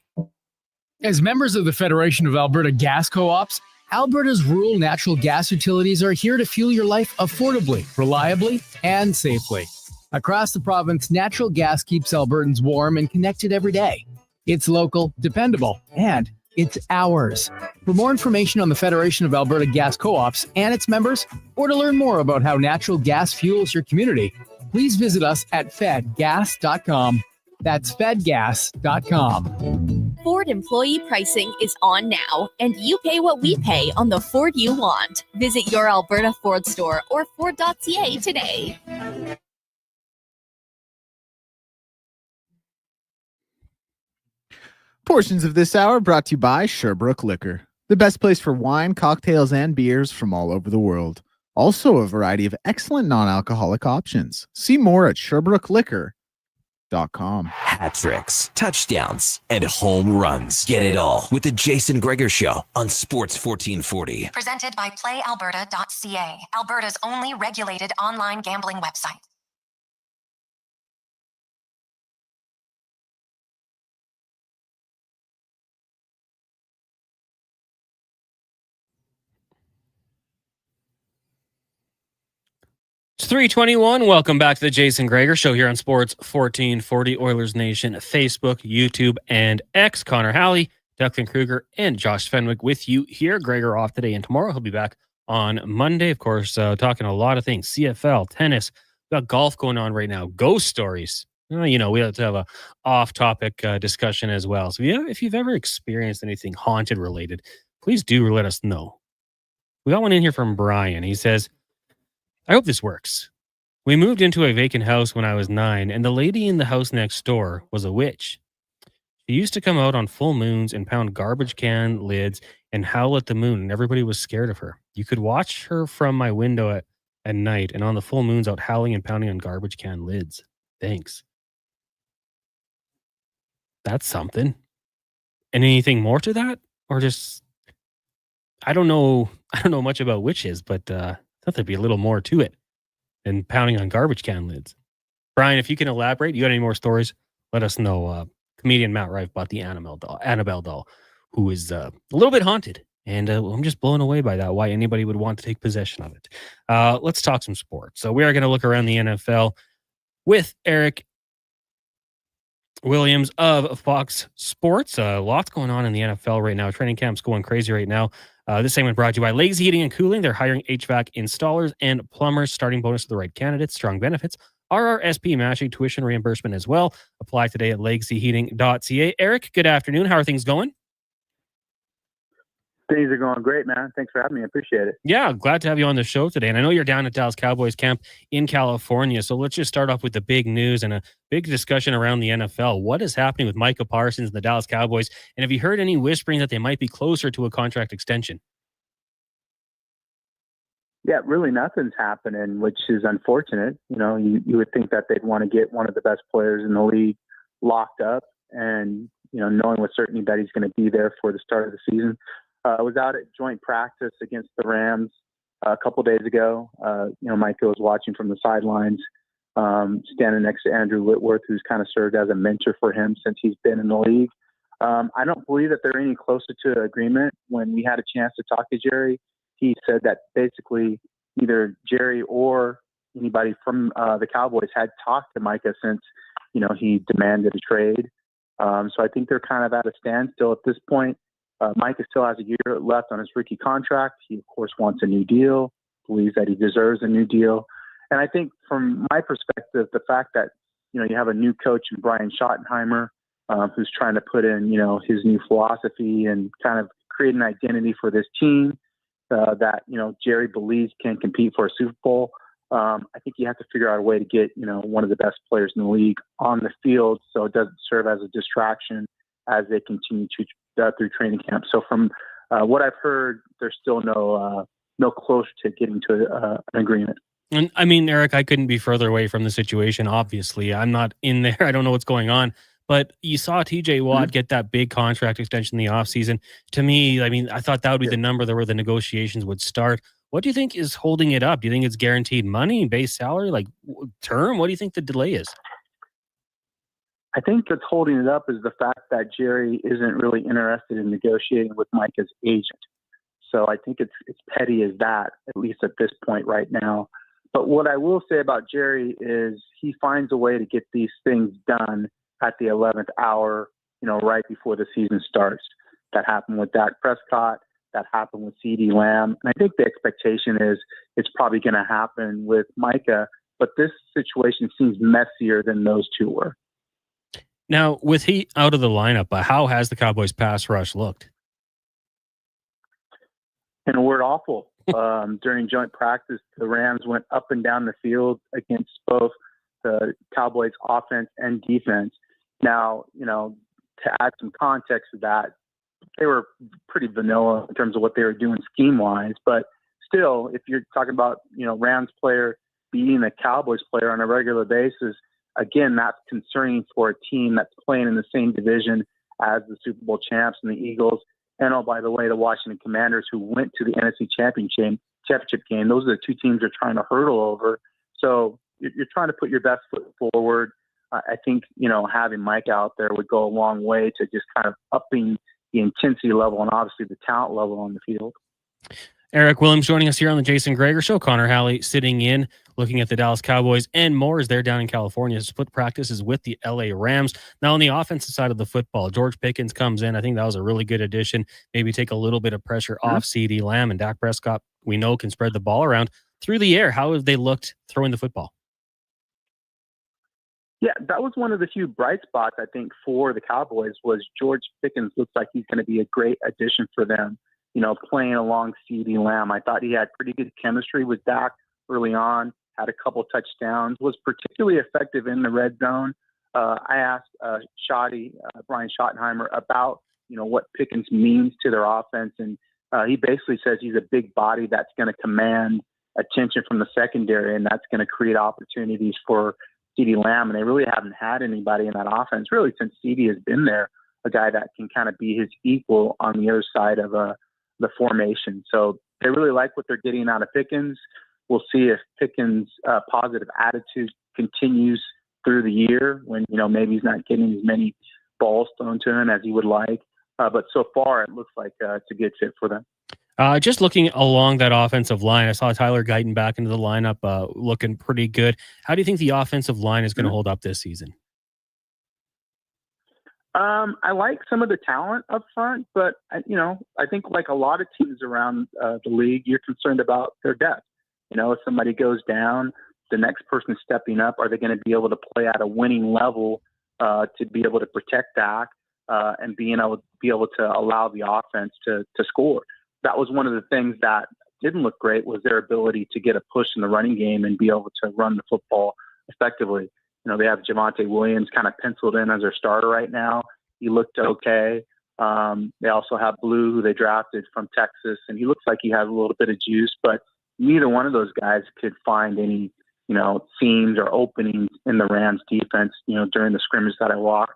Speaker 20: As members of the Federation of Alberta Gas Co-ops, Alberta's rural natural gas utilities are here to fuel your life affordably, reliably, and safely. Across the province, natural gas keeps Albertans warm and connected every day. It's local, dependable, and it's ours. For more information on the Federation of Alberta Gas Co-ops and its members, or to learn more about how natural gas fuels your community, please visit us at fedgas.com. That's fedgas.com.
Speaker 15: Ford employee pricing is on now, and you pay what we pay on the Ford you want. Visit your Alberta Ford store or Ford.ca today.
Speaker 2: Portions of this hour brought to you by Sherbrooke Liquor, the best place for wine, cocktails, and beers from all over the world. Also a variety of excellent non-alcoholic options. See more at SherbrookeLiquor.com.
Speaker 12: Hat tricks, touchdowns, and home runs. Get it all with the Jason Gregor Show on Sports 1440.
Speaker 4: Presented by PlayAlberta.ca, Alberta's only regulated online gambling website.
Speaker 1: It's 3:21. Welcome back to the Jason Gregor Show here on Sports 1440, Oilers Nation, Facebook, YouTube, and X. Connor Halley, Declan Kruger, and Josh Fenwick with you here. Gregor off today and tomorrow. He'll be back on Monday, of course, talking a lot of things. CFL, tennis, we got golf going on right now. Ghost stories. We have to have a off-topic discussion as well. So if you've ever experienced anything haunted related, please do let us know. We got one in here from Brian. He says, I hope this works. We moved into a vacant house when I was 9, and the lady in the house next door was a witch. She used to come out on full moons and pound garbage can lids and howl at the moon, and everybody was scared of her. You could watch her from my window at night, and on the full moons out howling and pounding on garbage can lids. Thanks. That's something. And anything more to that? Or just, I don't know much about witches, but I thought there'd be a little more to it than pounding on garbage can lids. Brian, if you can elaborate, you got any more stories, let us know. Comedian Matt Rife bought the Annabelle doll, who is a little bit haunted. And I'm just blown away by that, why anybody would want to take possession of it. Let's talk some sports. So we are going to look around the NFL with Eric Williams of Fox Sports. Lots going on in the NFL right now. Training camp's going crazy right now. This segment brought to you by Lazy Heating and Cooling. They're hiring HVAC installers and plumbers. Starting bonus to the right candidates. Strong benefits. RRSP matching tuition reimbursement as well. Apply today at lazyheating.ca. Eric, good afternoon. How are things going?
Speaker 5: Things are going great, man. Thanks for having me. I appreciate it.
Speaker 1: Yeah, glad to have you on the show today. And I know you're down at Dallas Cowboys camp in California. So let's just start off with the big news and a big discussion around the NFL. What is happening with Micah Parsons and the Dallas Cowboys? And have you heard any whispering that they might be closer to a contract extension?
Speaker 5: Yeah, really nothing's happening, which is unfortunate. You would think that they'd want to get one of the best players in the league locked up and, knowing with certainty that he's going to be there for the start of the season. I was out at joint practice against the Rams a couple days ago. Micah was watching from the sidelines, standing next to Andrew Whitworth, who's kind of served as a mentor for him since he's been in the league. I don't believe that they're any closer to agreement. When we had a chance to talk to Jerry, he said that basically either Jerry or anybody from the Cowboys had talked to Micah since, he demanded a trade. So I think they're kind of at a standstill at this point. Micah still has a year left on his rookie contract. He, of course, wants a new deal, believes that he deserves a new deal. And I think from my perspective, the fact that, you have a new coach in Brian Schottenheimer, who's trying to put in, his new philosophy and kind of create an identity for this team. that, Jerry believes can compete for a Super Bowl, I think you have to figure out a way to get, one of the best players in the league on the field so it doesn't serve as a distraction as they continue to through training camp. So from what I've heard, there's still no close to getting to an agreement.
Speaker 1: And I mean, Eric, I couldn't be further away from the situation. Obviously, I'm not in there. I don't know what's going on. But you saw TJ Watt get that big contract extension in the offseason. To me, I mean, I thought that would be the number where the negotiations would start. What do you think is holding it up? Do you think it's guaranteed money, base salary, like term? What do you think the delay is?
Speaker 5: I think that's holding it up is the fact that Jerry isn't really interested in negotiating with Micah's agent. So I think it's petty as that, at least at this point right now. But what I will say about Jerry is he finds a way to get these things done at the 11th hour, right before the season starts. That happened with Dak Prescott. That happened with CeeDee Lamb. And I think the expectation is it's probably going to happen with Micah. But this situation seems messier than those two were.
Speaker 1: Now, with he out of the lineup, how has the Cowboys' pass rush looked?
Speaker 5: In a word, awful. During joint practice, the Rams went up and down the field against both the Cowboys' offense and defense. Now, to add some context to that, they were pretty vanilla in terms of what they were doing scheme-wise. But still, if you're talking about, Rams player beating a Cowboys player on a regular basis, again, that's concerning for a team that's playing in the same division as the Super Bowl champs and the Eagles. And, oh, by the way, the Washington Commanders, who went to the NFC Championship game, those are the two teams you're trying to hurdle over. So you're trying to put your best foot forward. I think, having Mike out there would go a long way to just kind of upping the intensity level and obviously the talent level on the field.
Speaker 1: Eric Williams joining us here on the Jason Gregor Show. Connor Halley sitting in, looking at the Dallas Cowboys, and more as they're down in California. Split practices with the LA Rams. Now on the offensive side of the football, George Pickens comes in. I think that was a really good addition. Maybe take a little bit of pressure off CeeDee Lamb, and Dak Prescott, we know, can spread the ball around through the air. How have they looked throwing the football?
Speaker 5: Yeah, that was one of the few bright spots, I think, for the Cowboys was George Pickens looks like he's going to be a great addition for them, playing along CeeDee Lamb. I thought he had pretty good chemistry with Dak early on, had a couple touchdowns, was particularly effective in the red zone. I asked Brian Schottenheimer about, what Pickens means to their offense, and he basically says he's a big body that's going to command attention from the secondary, and that's going to create opportunities for CeeDee Lamb, and they really haven't had anybody in that offense really since CeeDee has been there, a guy that can kind of be his equal on the other side of the formation. So they really like what they're getting out of Pickens. We'll see if Pickens' positive attitude continues through the year when, maybe he's not getting as many balls thrown to him as he would like. But so far, it looks like it's a good fit for them.
Speaker 1: Just looking along that offensive line, I saw Tyler Guyton back into the lineup looking pretty good. How do you think the offensive line is going to hold up this season?
Speaker 5: I like some of the talent up front, but, I think like a lot of teams around the league, you're concerned about their depth. If somebody goes down, the next person stepping up, are they going to be able to play at a winning level to be able to protect Dak and be able to allow the offense to score? That was one of the things that didn't look great was their ability to get a push in the running game and be able to run the football effectively. They have Javonte Williams kind of penciled in as their starter right now. He looked okay. They also have Blue, who they drafted from Texas, and he looks like he has a little bit of juice, but neither one of those guys could find any, seams or openings in the Rams defense, during the scrimmage that I watched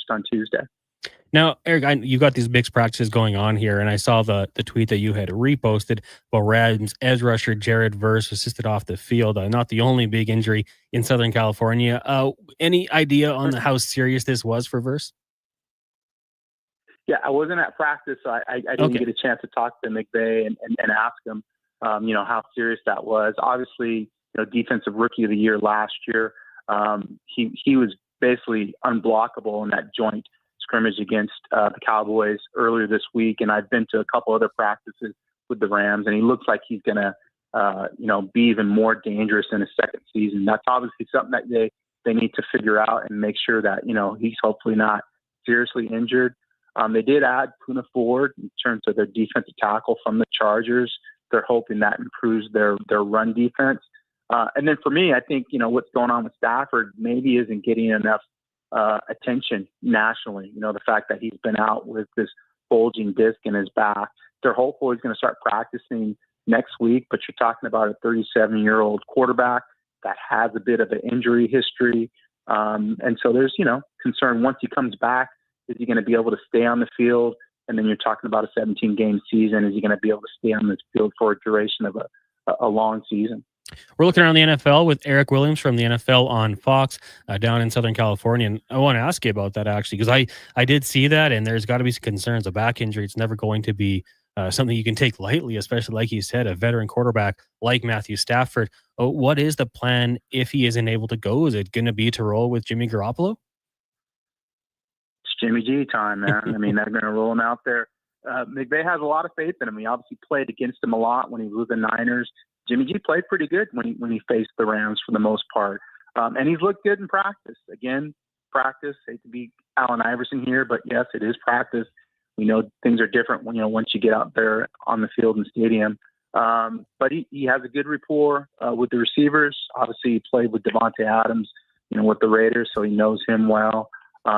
Speaker 5: on Tuesday.
Speaker 1: Now, Eric, you got these mixed practices going on here, and I saw the tweet that you had reposted about Rams edge rusher Jared Verse assisted off the field. Not the only big injury in Southern California. Any idea on how serious this was for Verse?
Speaker 5: Yeah, I wasn't at practice, so I didn't get a chance to talk to McVay and ask him, how serious that was. Obviously, defensive rookie of the year last year, he was basically unblockable in that joint scrimmage against the Cowboys earlier this week, and I've been to a couple other practices with the Rams, and he looks like he's going to, be even more dangerous in his second season. That's obviously something that they need to figure out and make sure that, he's hopefully not seriously injured. They did add Puna Ford in terms of their defensive tackle from the Chargers. they're hoping that improves their run defense. And then for me, I think, what's going on with Stafford maybe isn't getting enough attention nationally. The fact that he's been out with this bulging disc in his back. They're hopeful he's going to start practicing next week, but you're talking about a 37-year-old quarterback that has a bit of an injury history. And so there's, concern once he comes back, is he going to be able to stay on the field? And then you're talking about a 17-game season. Is he going to be able to stay on the field for a duration of a long season?
Speaker 1: We're looking around the NFL with Eric Williams from the NFL on Fox down in Southern California. And I want to ask you about that, actually, because I did see that, and there's got to be some concerns. A back injury, it's never going to be something you can take lightly, especially, like you said, a veteran quarterback like Matthew Stafford. What is the plan if he isn't able to go? Is it going to be to roll with Jimmy Garoppolo?
Speaker 5: It's Jimmy G time, man. I mean, they're going to roll him out there. McVay has a lot of faith in him. He obviously played against him a lot when he was with the Niners. Jimmy G played pretty good when he faced the Rams for the most part. And he's looked good in practice. Again, practice. Hate to be Allen Iverson here, but yes, it is practice. We know things are different when, once you get out there on the field and stadium. But he has a good rapport with the receivers. Obviously, he played with Devontae Adams, with the Raiders, so he knows him well.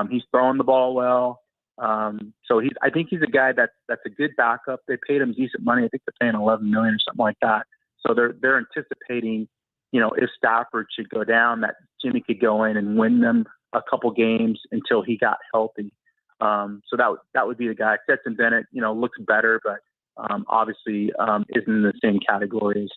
Speaker 5: He's throwing the ball well. So I think he's a guy that's a good backup. They paid him decent money. I think they're paying $11 million or something like that. So they're anticipating, if Stafford should go down, that Jimmy could go in and win them a couple games until he got healthy. So that would be the guy. Stetson Bennett, looks better, but obviously isn't in the same category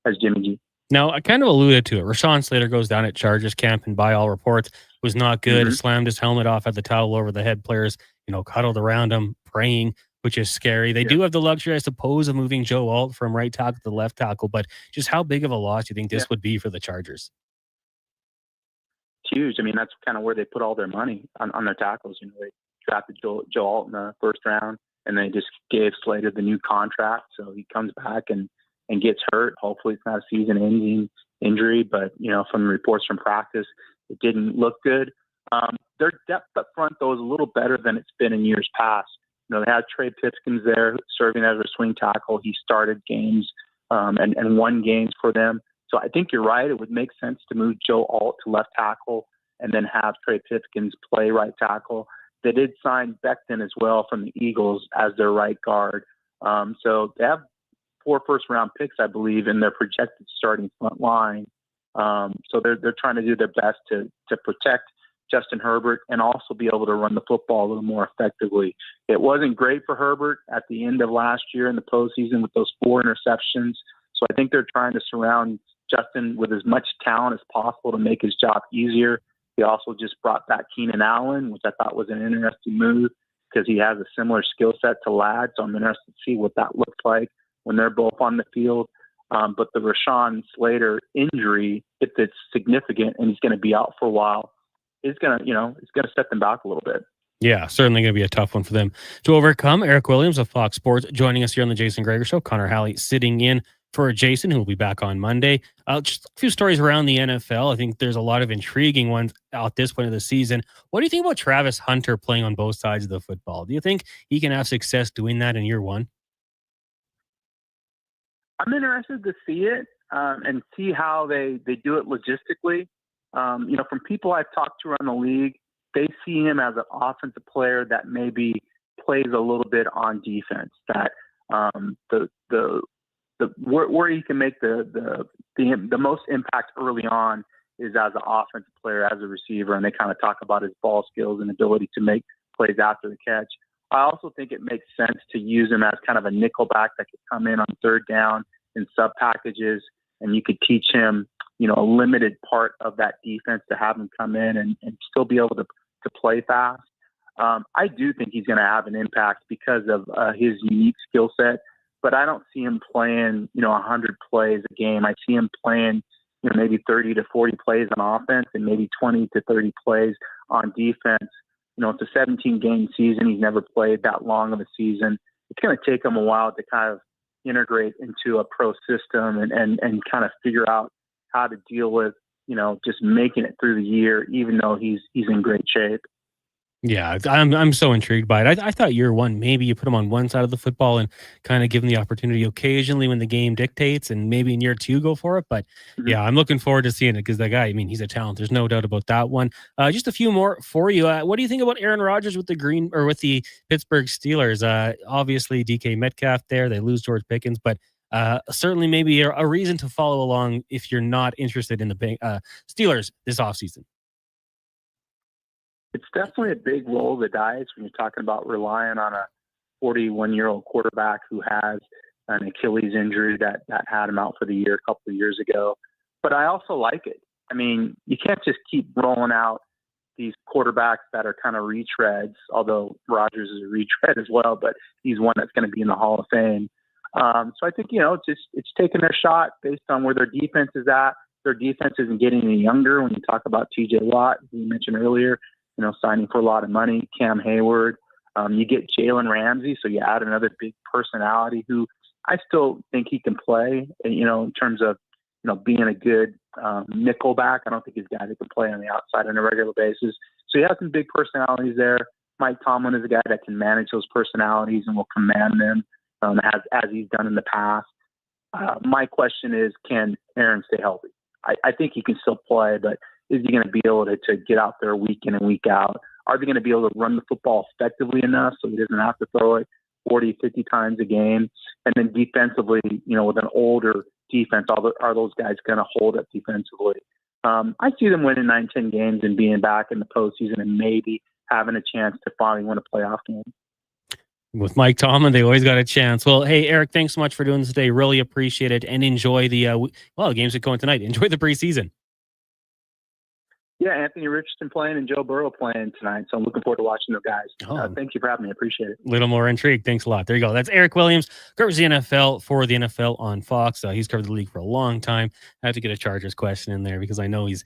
Speaker 5: as Jimmy G.
Speaker 1: Now, I kind of alluded to it. Rashawn Slater goes down at Chargers camp, and by all reports, was not good.
Speaker 5: Mm-hmm.
Speaker 1: Slammed his helmet off, had the towel over the head. Players, cuddled around him, praying, which is scary. They do have the luxury, I suppose, of moving Joe Alt from right tackle to left tackle, but just how big of a loss do you think this would be for the Chargers?
Speaker 5: It's huge. I mean, that's kind of where they put all their money on their tackles. They drafted Joe Alt in the first round, and they just gave Slater the new contract. So he comes back and gets hurt. Hopefully it's not a season-ending injury, but, from reports from practice, it didn't look good. Their depth up front, though, is a little better than it's been in years past. They had Trey Pipkins there serving as a swing tackle. He started games and won games for them. So I think you're right. It would make sense to move Joe Alt to left tackle and then have Trey Pipkins play right tackle. They did sign Becton as well from the Eagles as their right guard. So they have 4 first-round picks, I believe, in their projected starting front line. So they're trying to do their best to protect Justin Herbert and also be able to run the football a little more effectively. It wasn't great for Herbert at the end of last year in the postseason with those 4 interceptions. So I think they're trying to surround Justin with as much talent as possible to make his job easier. He also just brought back Keenan Allen, which I thought was an interesting move because he has a similar skill set to Ladd. So I'm interested to see what that looks like when they're both on the field. But the Rashawn Slater injury, if it's significant and he's going to be out for a while, it's going to set them back a little bit.
Speaker 1: Yeah, certainly going to be a tough one for them to overcome. Eric Williams of Fox Sports joining us here on the Jason Gregor Show. Connor Halley sitting in for Jason, who will be back on Monday. Just a few stories around the NFL. I think there's a lot of intriguing ones at this point of the season. What do you think about Travis Hunter playing on both sides of the football? Do you think he can have success doing that in year one?
Speaker 5: I'm interested to see it and see how they do it logistically. From people I've talked to around the league, they see him as an offensive player that maybe plays a little bit on defense. That where he can make the most impact early on is as an offensive player, as a receiver, and they kind of talk about his ball skills and ability to make plays after the catch. I also think it makes sense to use him as kind of a nickelback that could come in on third down in sub packages, and you could teach him, a limited part of that defense to have him come in and still be able to play fast. I do think he's going to have an impact because of his unique skill set, but I don't see him playing, 100 plays a game. I see him playing, maybe 30 to 40 plays on offense and maybe 20 to 30 plays on defense. It's a 17-game season. He's never played that long of a season. It's going to take him a while to kind of integrate into a pro system and kind of figure out how to deal with, just making it through the year, even though he's in great shape.
Speaker 1: Yeah, I'm so intrigued by it. I thought year one, maybe you put him on one side of the football and kind of give him the opportunity occasionally when the game dictates, and maybe in year two go for it. But yeah, I'm looking forward to seeing it because that guy, I mean, he's a talent. There's no doubt about that one. Just a few more for you. What do you think about Aaron Rodgers with the Pittsburgh Steelers? Obviously, DK Metcalf there. They lose George Pickens, but certainly maybe a reason to follow along if you're not interested in the Steelers this offseason.
Speaker 21: It's definitely a big roll of the dice when you're talking about relying on a 41-year-old quarterback who has an Achilles injury that had him out for the year a couple of years ago. But I also like it. I mean, you can't just keep rolling out these quarterbacks that are kind of retreads, although Rodgers is a retread as well, but he's one that's going to be in the Hall of Fame. So I think, it's taking their shot based on where their defense is at. Their defense isn't getting any younger. When you talk about TJ Watt, who you mentioned earlier, signing for a lot of money, Cam Hayward. You get Jalen Ramsey, so you add another big personality who I still think he can play, in terms of, being a good nickelback. I don't think he's a guy that can play on the outside on a regular basis. So you have some big personalities there. Mike Tomlin is a guy that can manage those personalities and will command them as he's done in the past. My question is, can Aaron stay healthy? I think he can still play, but is he going to be able to get out there week in and week out? Are they going to be able to run the football effectively enough so he doesn't have to throw it 40, 50 times a game? And then defensively, with an older defense, are those guys going to hold it defensively? I see them winning 9-10 games and being back in the postseason and maybe having a chance to finally win a playoff game.
Speaker 1: With Mike Tomlin, they always got a chance. Well, hey, Eric, thanks so much for doing this today. Really appreciate it. And enjoy the games that go in tonight. Enjoy the preseason.
Speaker 21: Yeah, Anthony Richardson playing and Joe Burrow playing tonight. So I'm looking forward to watching those guys. Thank you for having me. I appreciate it.
Speaker 1: Little more intrigue. Thanks a lot. There you go. That's Eric Williams, covers the NFL for the NFL on Fox. He's covered the league for a long time. I have to get a Chargers question in there because I know he's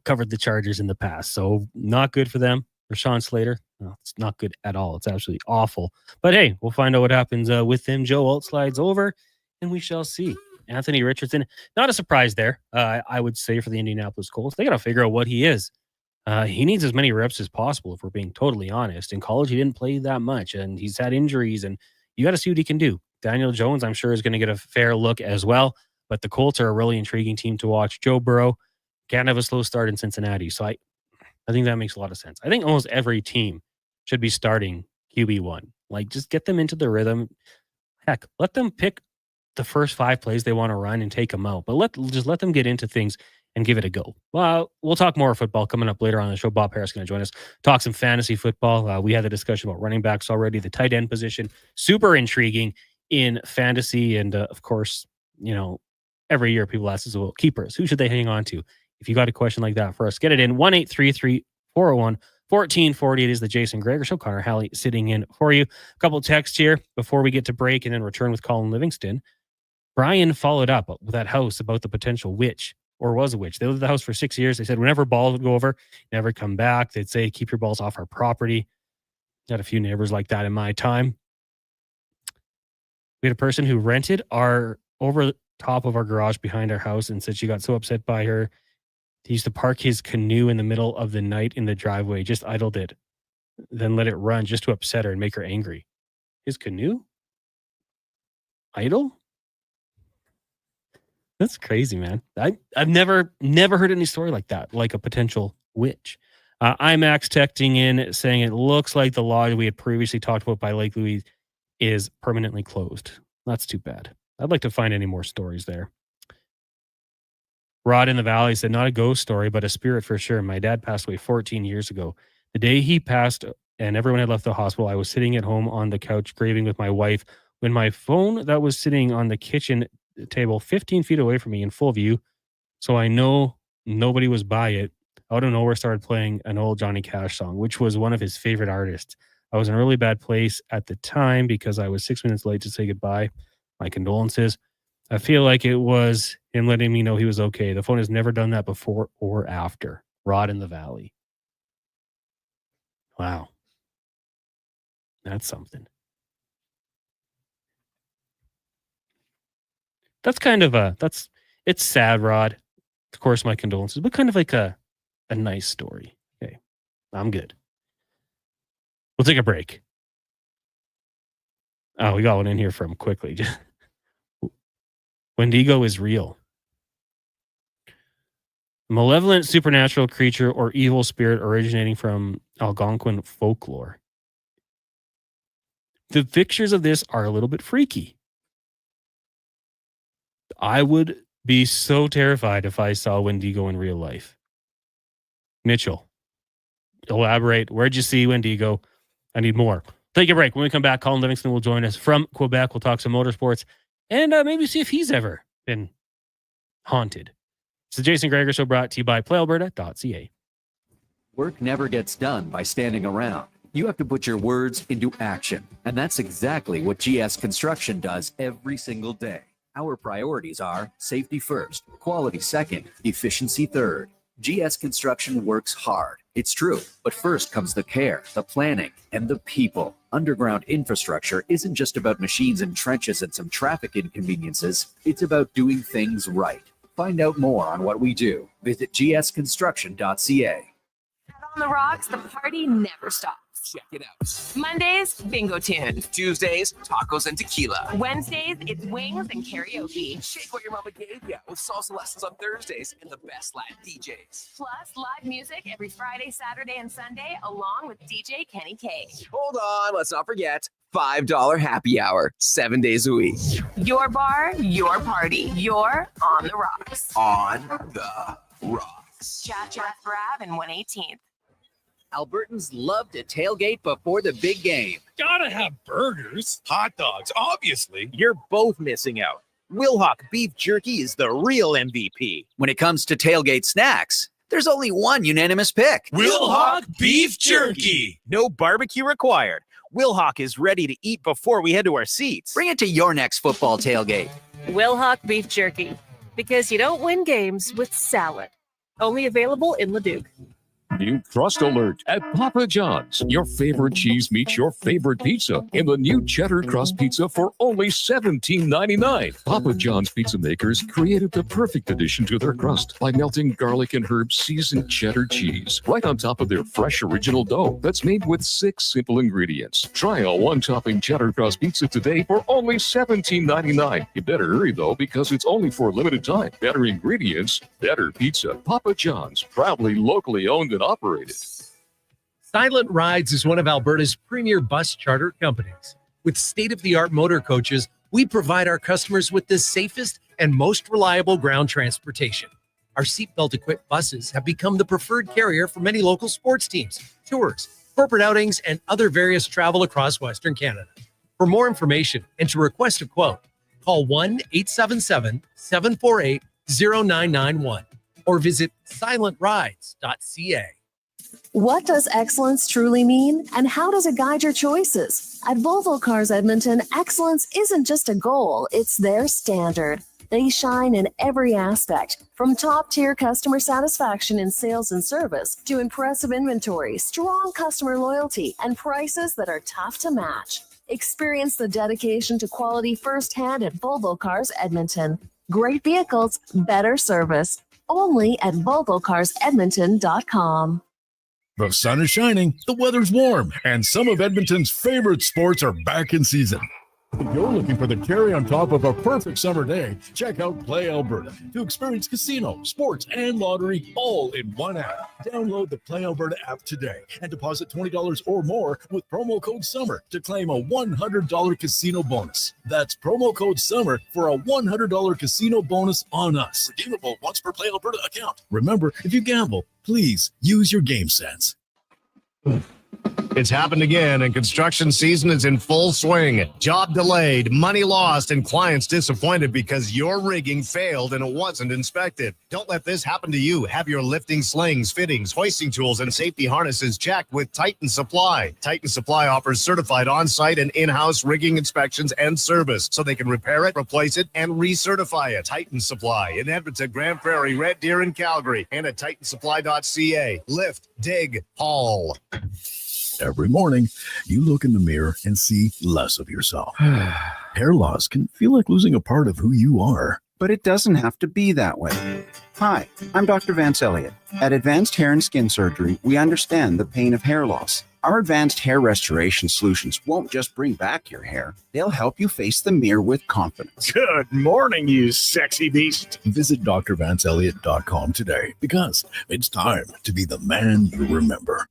Speaker 1: covered the Chargers in the past. So not good for them. Rashawn Slater, no, it's not good at all. It's absolutely awful. But hey, we'll find out what happens with him. Joe Alt slides over, and we shall see. Anthony Richardson, not a surprise there, I would say, for the Indianapolis Colts. They got to figure out what he is. He needs as many reps as possible, if we're being totally honest. In college, he didn't play that much, and he's had injuries, and you got to see what he can do. Daniel Jones, I'm sure, is going to get a fair look as well, but the Colts are a really intriguing team to watch. Joe Burrow can't have a slow start in Cincinnati, so I think that makes a lot of sense. I think almost every team should be starting QB1. Like, just get them into the rhythm. Heck, let them pick the first 5 plays they want to run and take them out. But let them get into things and give it a go. Well, we'll talk more football coming up later on the show. Bob Harris is going to join us, talk some fantasy football. We had the discussion about running backs already, the tight end position, super intriguing in fantasy. And of course, every year people ask us about keepers. Who should they hang on to? If you got a question like that for us, get it in 1-833-401-1440. It is the Jason Gregor Show. Connor Halley sitting in for you. A couple of texts here before we get to break and then return with Colin Livingston. Brian followed up with that house about the potential witch, or was a witch. They lived at the house for 6 years. They said whenever balls would go over, never come back. They'd say, keep your balls off our property. Had a few neighbors like that in my time. We had a person who rented our over top of our garage behind our house and said she got so upset by her. He used to park his canoe in the middle of the night in the driveway, just idled it, then let it run just to upset her and make her angry. His canoe? Idle? That's crazy, man. I've never heard any story like that, like a potential witch. IMAX texting in saying it looks like the lodge we had previously talked about by Lake Louise is permanently closed. That's too bad. I'd like to find any more stories there. Rod in the Valley said, not a ghost story, but a spirit for sure. My dad passed away 14 years ago. The day he passed and everyone had left the hospital, I was sitting at home on the couch grieving with my wife when my phone that was sitting on the kitchen table 15 feet away from me in full view, so I know nobody was by it, out of nowhere started playing an old Johnny Cash song, which was one of his favorite artists. I was in a really bad place at the time because I was 6 minutes late to say goodbye. My condolences. I feel like it was him letting me know he was okay. The phone has never done that before or after. Rod in the Valley. Wow. That's something. That's kind of it's sad, Rod. Of course, my condolences, but kind of like a nice story. Okay, I'm good. We'll take a break. Oh, we got one in here from quickly. Wendigo is real. Malevolent supernatural creature or evil spirit originating from Algonquin folklore. The pictures of this are a little bit freaky. I would be so terrified if I saw Wendigo in real life. Mitchell, elaborate. Where'd you see Wendigo? I need more. Take a break. When we come back, Colin Livingston will join us from Quebec. We'll talk some motorsports and maybe see if he's ever been haunted. It's the Jason Gregor Show, brought to you by PlayAlberta.ca.
Speaker 9: Work never gets done by standing around. You have to put your words into action. And that's exactly what GS Construction does every single day. Our priorities are safety first, quality second, efficiency third. GS Construction works hard. It's true. But first comes the care, the planning, and the people. Underground infrastructure isn't just about machines and trenches and some traffic inconveniences. It's about doing things right. Find out more on what we do. Visit gsconstruction.ca.
Speaker 22: On the Rocks, the party never stops.
Speaker 12: Check it out.
Speaker 22: Mondays, bingo tunes.
Speaker 12: Tuesdays, tacos and tequila.
Speaker 22: Wednesdays, it's wings and karaoke.
Speaker 12: Shake what your mama gave ya with salsa lessons on Thursdays and the best Latin DJs.
Speaker 22: Plus, live music every Friday, Saturday, and Sunday, along with DJ Kenny K.
Speaker 12: Hold on, let's not forget $5 happy hour, 7 days a week.
Speaker 22: Your bar, your party. You're on the Rocks.
Speaker 12: On the Rocks.
Speaker 22: Chat Brab and 118th.
Speaker 8: Albertans love to tailgate before the big game.
Speaker 23: Gotta have burgers.
Speaker 8: Hot dogs, obviously. You're both missing out. Wilhauk beef jerky is the real MVP. When it comes to tailgate snacks, there's only one unanimous pick.
Speaker 23: Wilhauk beef jerky.
Speaker 8: No barbecue required. Wilhauk is ready to eat before we head to our seats. Bring it to your next football tailgate.
Speaker 24: Wilhauk beef jerky. Because you don't win games with salad. Only available in Leduc.
Speaker 13: New crust alert at Papa John's. Your favorite cheese meets your favorite pizza in the new cheddar crust pizza for only $17.99. Papa John's pizza makers created the perfect addition to their crust by melting garlic and herb seasoned cheddar cheese right on top of their fresh original dough that's made with 6 simple ingredients. Try a one-topping cheddar crust pizza today for only $17.99. You better hurry though, because it's only for a limited time. Better ingredients, better pizza. Papa John's, proudly locally owned and operated.
Speaker 25: Silent Rides is one of Alberta's premier bus charter companies. With state-of-the-art motor coaches, we provide our customers with the safest and most reliable ground transportation. Our seatbelt-equipped buses have become the preferred carrier for many local sports teams, tours, corporate outings, and other various travel across Western Canada. For more information and to request a quote, call 1-877-748-0991 or visit silentrides.ca.
Speaker 26: What does excellence truly mean, and how does it guide your choices? At Volvo Cars Edmonton, excellence isn't just a goal, it's their standard. They shine in every aspect, from top-tier customer satisfaction in sales and service to impressive inventory, strong customer loyalty, and prices that are tough to match. Experience the dedication to quality firsthand at Volvo Cars Edmonton. Great vehicles, better service. Only at VolvoCarsEdmonton.com.
Speaker 6: The sun is shining, the weather's warm, and some of Edmonton's favorite sports are back in season. If you're looking for the cherry on top of a perfect summer day, check out Play Alberta to experience casino, sports, and lottery all in one app. Download the Play Alberta app today and deposit $20 or more with promo code SUMMER to claim a $100 casino bonus. That's promo code SUMMER for a $100 casino bonus on us. Redeemable once per Play Alberta account. Remember, if you gamble, please use your game sense.
Speaker 19: It's happened again, and construction season is in full swing. Job delayed, money lost, and clients disappointed because your rigging failed and it wasn't inspected. Don't let this happen to you. Have your lifting slings, fittings, hoisting tools, and safety harnesses checked with Titan Supply. Titan Supply offers certified on-site and in-house rigging inspections and service, so they can repair it, replace it, and recertify it. Titan Supply in Edmonton, Grand Prairie, Red Deer, and Calgary, and at titansupply.ca. Lift, dig, haul.
Speaker 6: Every morning, you look in the mirror and see less of yourself. Hair loss can feel like losing a part of who you are.
Speaker 3: But it doesn't have to be that way. Hi, I'm Dr. Vance Elliott. At Advanced Hair and Skin Surgery, we understand the pain of hair loss. Our advanced hair restoration solutions won't just bring back your hair, they'll help you face the mirror with confidence.
Speaker 6: Good morning, you sexy beast. Visit drvanceelliott.com today because it's time to be the man you remember.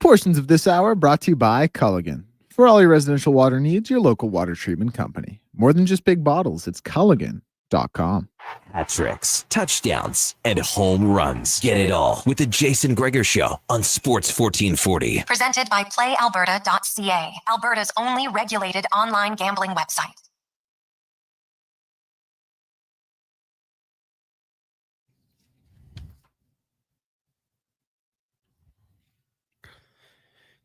Speaker 2: Portions of this hour brought to you by Culligan. For all your residential water needs, your local water treatment company. More than just big bottles, it's Culligan.com.
Speaker 12: Hat tricks, touchdowns, and home runs. Get it all with the Jason Gregor Show on Sports 1440.
Speaker 4: Presented by PlayAlberta.ca, Alberta's only regulated online gambling website.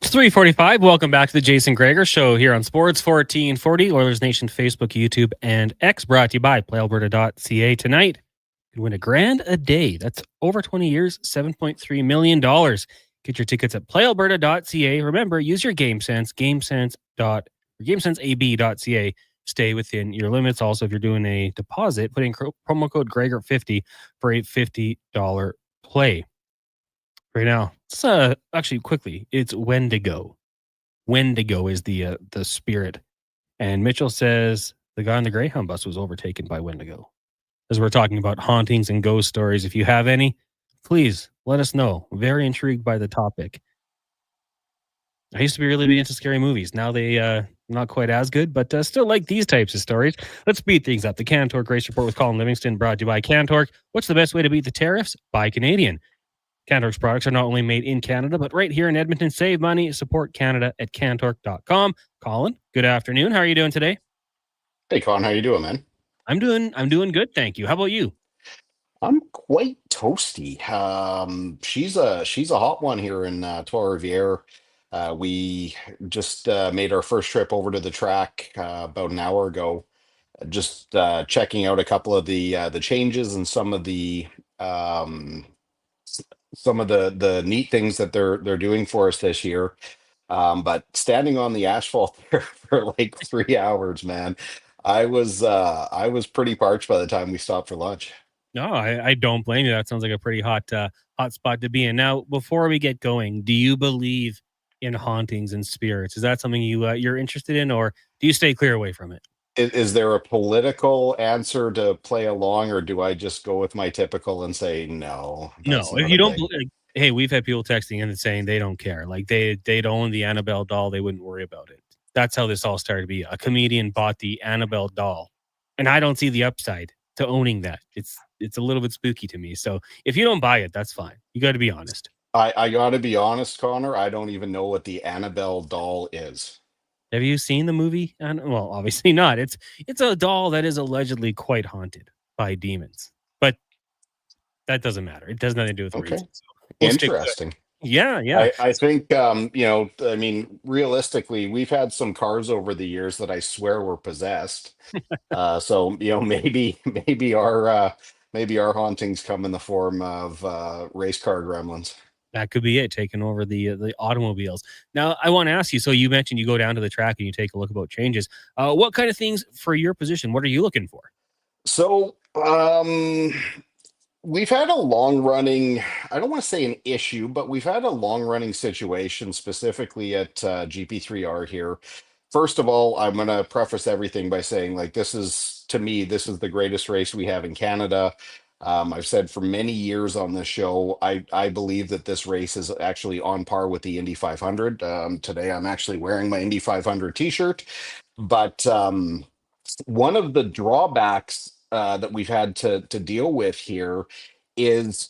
Speaker 1: It's 3:45. Welcome back to the Jason Gregor Show here on Sports 1440, Oilers Nation, Facebook, YouTube, and X. Brought to you by PlayAlberta.ca. Tonight, you can win $1,000 a day. That's over 20 years, $7.3 million. Get your tickets at PlayAlberta.ca. Remember, use your GameSense.GameSenseAB.ca. Stay within your limits. Also, if you're doing a deposit, put in promo code Gregor50 for a $50 play. Right now, it's actually quickly. It's Wendigo. Wendigo is the spirit, and Mitchell says the guy on the Greyhound bus was overtaken by Wendigo. As we're talking about hauntings and ghost stories, if you have any, please let us know. Very intrigued by the topic. I used to be really into scary movies. Now they not quite as good, but still like these types of stories. Let's speed things up. The Cantork Race Report with Colin Livingston, brought to you by Cantork. What's the best way to beat the tariffs? Buy Canadian. Cantork's products are not only made in Canada, but right here in Edmonton. Save money, support Canada at Cantork.com. Colin, good afternoon. How are you doing today?
Speaker 7: Hey, Con, how you doing, man?
Speaker 1: I'm doing good, thank you. How about you?
Speaker 7: I'm quite toasty. She's a hot one here in Trois-Rivières. We just made our first trip over to the track about an hour ago. Just checking out a couple of the changes and some of the neat things that they're doing for us this year. But standing on the asphalt there for like 3 hours, man, I was pretty parched by the time we stopped for lunch.
Speaker 1: No, I don't blame you. That sounds like a pretty hot spot to be in. Now, before we get going, do you believe in hauntings and spirits? Is that something you're interested in, or do you stay clear away from it?
Speaker 7: Is there a political answer to play along, or do I just go with my typical and say no?
Speaker 1: No,
Speaker 7: That's
Speaker 1: if
Speaker 7: not
Speaker 1: you
Speaker 7: a
Speaker 1: don't,
Speaker 7: thing.
Speaker 1: hey, we've had people texting in and saying they don't care. Like they'd own the Annabelle doll, they wouldn't worry about it. That's how this all started to be. A comedian bought the Annabelle doll, and I don't see the upside to owning that. It's a little bit spooky to me. So if you don't buy it, that's fine. You got to be honest.
Speaker 7: I got to be honest, Connor. I don't even know what the Annabelle doll is.
Speaker 1: Have you seen the movie? Well, obviously not. It's a doll that is allegedly quite haunted by demons, but that doesn't matter. It does nothing to do with the reason. So
Speaker 7: Interesting.
Speaker 1: Yeah.
Speaker 7: I think, I mean, realistically, we've had some cars over the years that I swear were possessed. So, maybe our hauntings come in the form of race car gremlins.
Speaker 1: That could be it, taking over the automobiles. Now, I want to ask you, so you mentioned you go down to the track and you take a look about changes. What kind of things for your position? What are you looking for?
Speaker 7: So, we've had a long-running, I don't want to say an issue, but we've had a long-running situation specifically at GP3R here. First of all, I'm going to preface everything by saying, like, to me, this is the greatest race we have in Canada. I've said for many years on this show, I believe that this race is actually on par with the Indy 500. Today, I'm actually wearing my Indy 500 t-shirt. But one of the drawbacks that we've had to deal with here is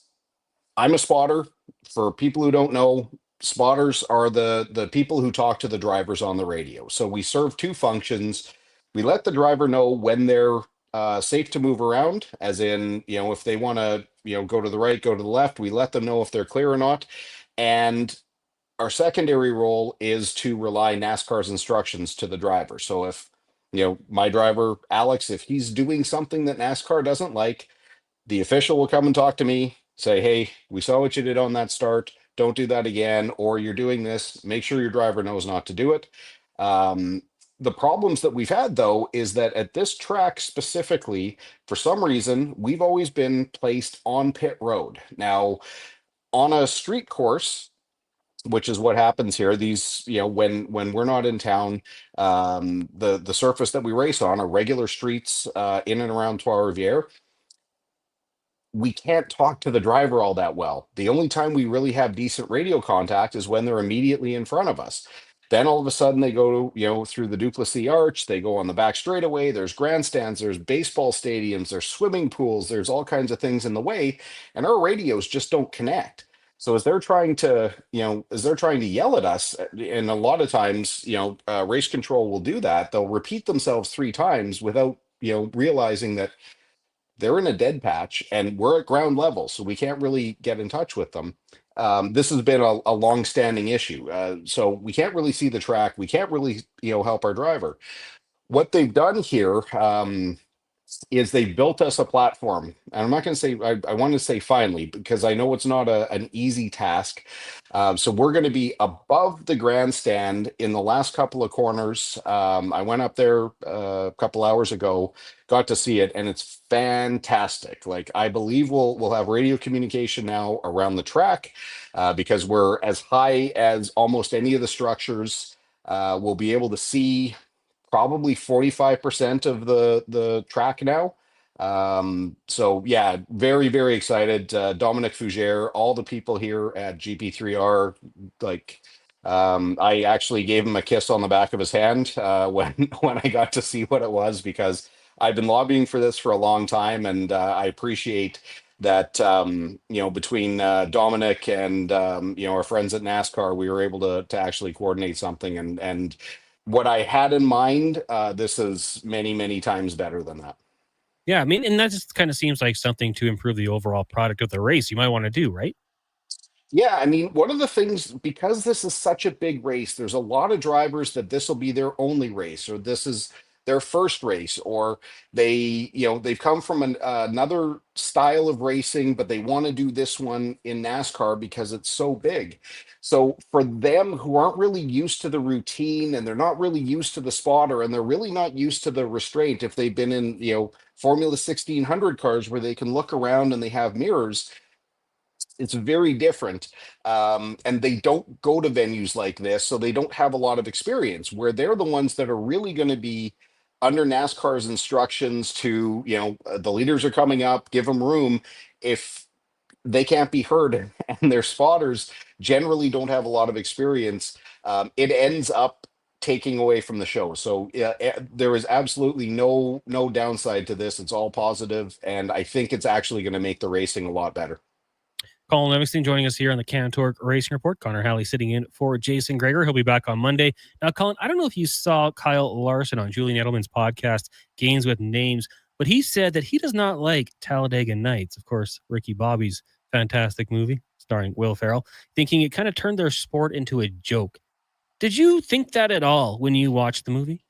Speaker 7: I'm a spotter. For people who don't know, spotters are the people who talk to the drivers on the radio. So we serve two functions. We let the driver know when they're safe to move around, as in, if they want to, go to the right, go to the left, we let them know if they're clear or not. And our secondary role is to relay NASCAR's instructions to the driver. So if, my driver, Alex, if he's doing something that NASCAR doesn't like, the official will come and talk to me, say, hey, we saw what you did on that start. don't do that again, or you're doing this, make sure your driver knows not to do it. The problems that we've had, though, is that at this track specifically, for some reason, we've always been placed on pit road. Now, on a street course, which is what happens here, these, when we're not in town, the surface that we race on are regular streets in and around Trois-Rivières. We can't talk to the driver all that well. The only time we really have decent radio contact is when they're immediately in front of us. Then all of a sudden they go, through the Duplessis Arch, they go on the back straightaway, there's grandstands, there's baseball stadiums, there's swimming pools, there's all kinds of things in the way, and our radios just don't connect. So as they're trying to yell at us, and a lot of times, race control will do that, they'll repeat themselves 3 times without, realizing that they're in a dead patch and we're at ground level, so we can't really get in touch with them. This has been a long-standing issue. So we can't really see the track. We can't really, help our driver. What they've done here is they've built us a platform. And I'm not going to say, I want to say finally, because I know it's not an easy task. So we're going to be above the grandstand in the last couple of corners. I went up there a couple hours ago, got to see it, and it's fantastic. Like, I believe we'll have radio communication now around the track because we're as high as almost any of the structures. We'll be able to see probably 45% of the track now. So yeah, very, very excited. Dominic Fougere, all the people here at GP3R, like, I actually gave him a kiss on the back of his hand when I got to see what it was, because I've been lobbying for this for a long time, and I appreciate that, between Dominic and our friends at NASCAR, we were able to actually coordinate something, and what I had in mind, this is many, many times better than that.
Speaker 1: Yeah, I mean, and that just kind of seems like something to improve the overall product of the race you might want to do, right?
Speaker 7: Yeah, I mean, one of the things, because this is such a big race, there's a lot of drivers that this will be their only race, or this is their first race, or they've come from another style of racing, but they want to do this one in NASCAR because it's so big. So for them who aren't really used to the routine, and they're not really used to the spotter, and they're really not used to the restraint, if they've been in, Formula 1600 cars where they can look around and they have mirrors, it's very different. And they don't go to venues like this, so they don't have a lot of experience, where they're the ones that are really going to be under NASCAR's instructions to, the leaders are coming up, give them room. If they can't be heard and their spotters generally don't have a lot of experience, it ends up taking away from the show. So there is absolutely no downside to this. It's all positive, and I think it's actually going to make the racing a lot better.
Speaker 1: Colin Livingston joining us here on the Cantor Racing Report. Connor Halley sitting in for Jason Gregor. He'll be back on Monday. Now, Colin, I don't know if you saw Kyle Larson on Julian Edelman's podcast, Games with Names, but he said that he does not like Talladega Nights. Of course, Ricky Bobby's fantastic movie starring Will Ferrell, thinking it kind of turned their sport into a joke. Did you think that at all when you watched the movie?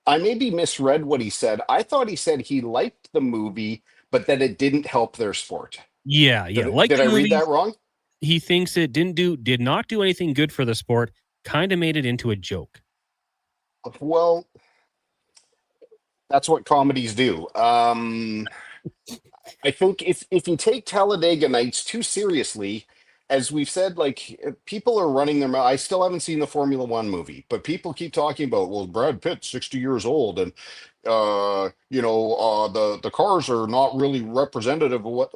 Speaker 7: I maybe misread what he said. I thought he said he liked the movie, but that it didn't help their sport.
Speaker 1: Yeah.
Speaker 7: Did I read that wrong?
Speaker 1: He thinks it did not do anything good for the sport, kind of made it into a joke.
Speaker 7: Well, that's what comedies do. I think if you take Talladega Nights too seriously, as we've said, like, people are running their mouth. I still haven't seen the Formula One movie, but people keep talking about, well, Brad Pitt's 60 years old, and the cars are not really representative of what.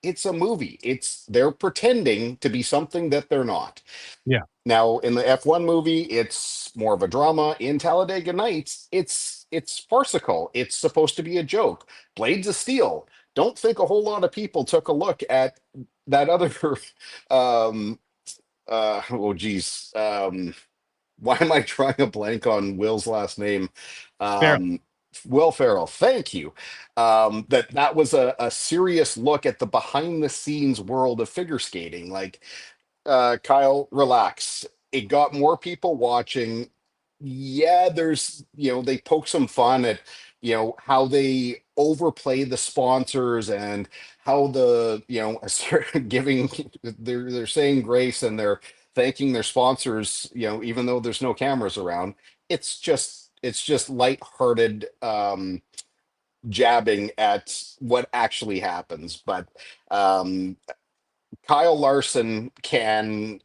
Speaker 7: It's a movie. They're pretending to be something that they're not.
Speaker 1: Yeah.
Speaker 7: Now, in the F1 movie, it's more of a drama. In Talladega Nights, it's farcical. It's supposed to be a joke. Blades of Steel. Don't think a whole lot of people took a look at that other why am I drawing a blank on Will's last name? Will Ferrell, thank you. That was a serious look at the behind the scenes world of figure skating. Like, Kyle, relax. It got more people watching. Yeah, there's, they poke some fun at, how they overplay the sponsors and how the giving they're saying grace and they're thanking their sponsors, even though there's no cameras around. It's just lighthearted jabbing at what actually happens. But Kyle Larson can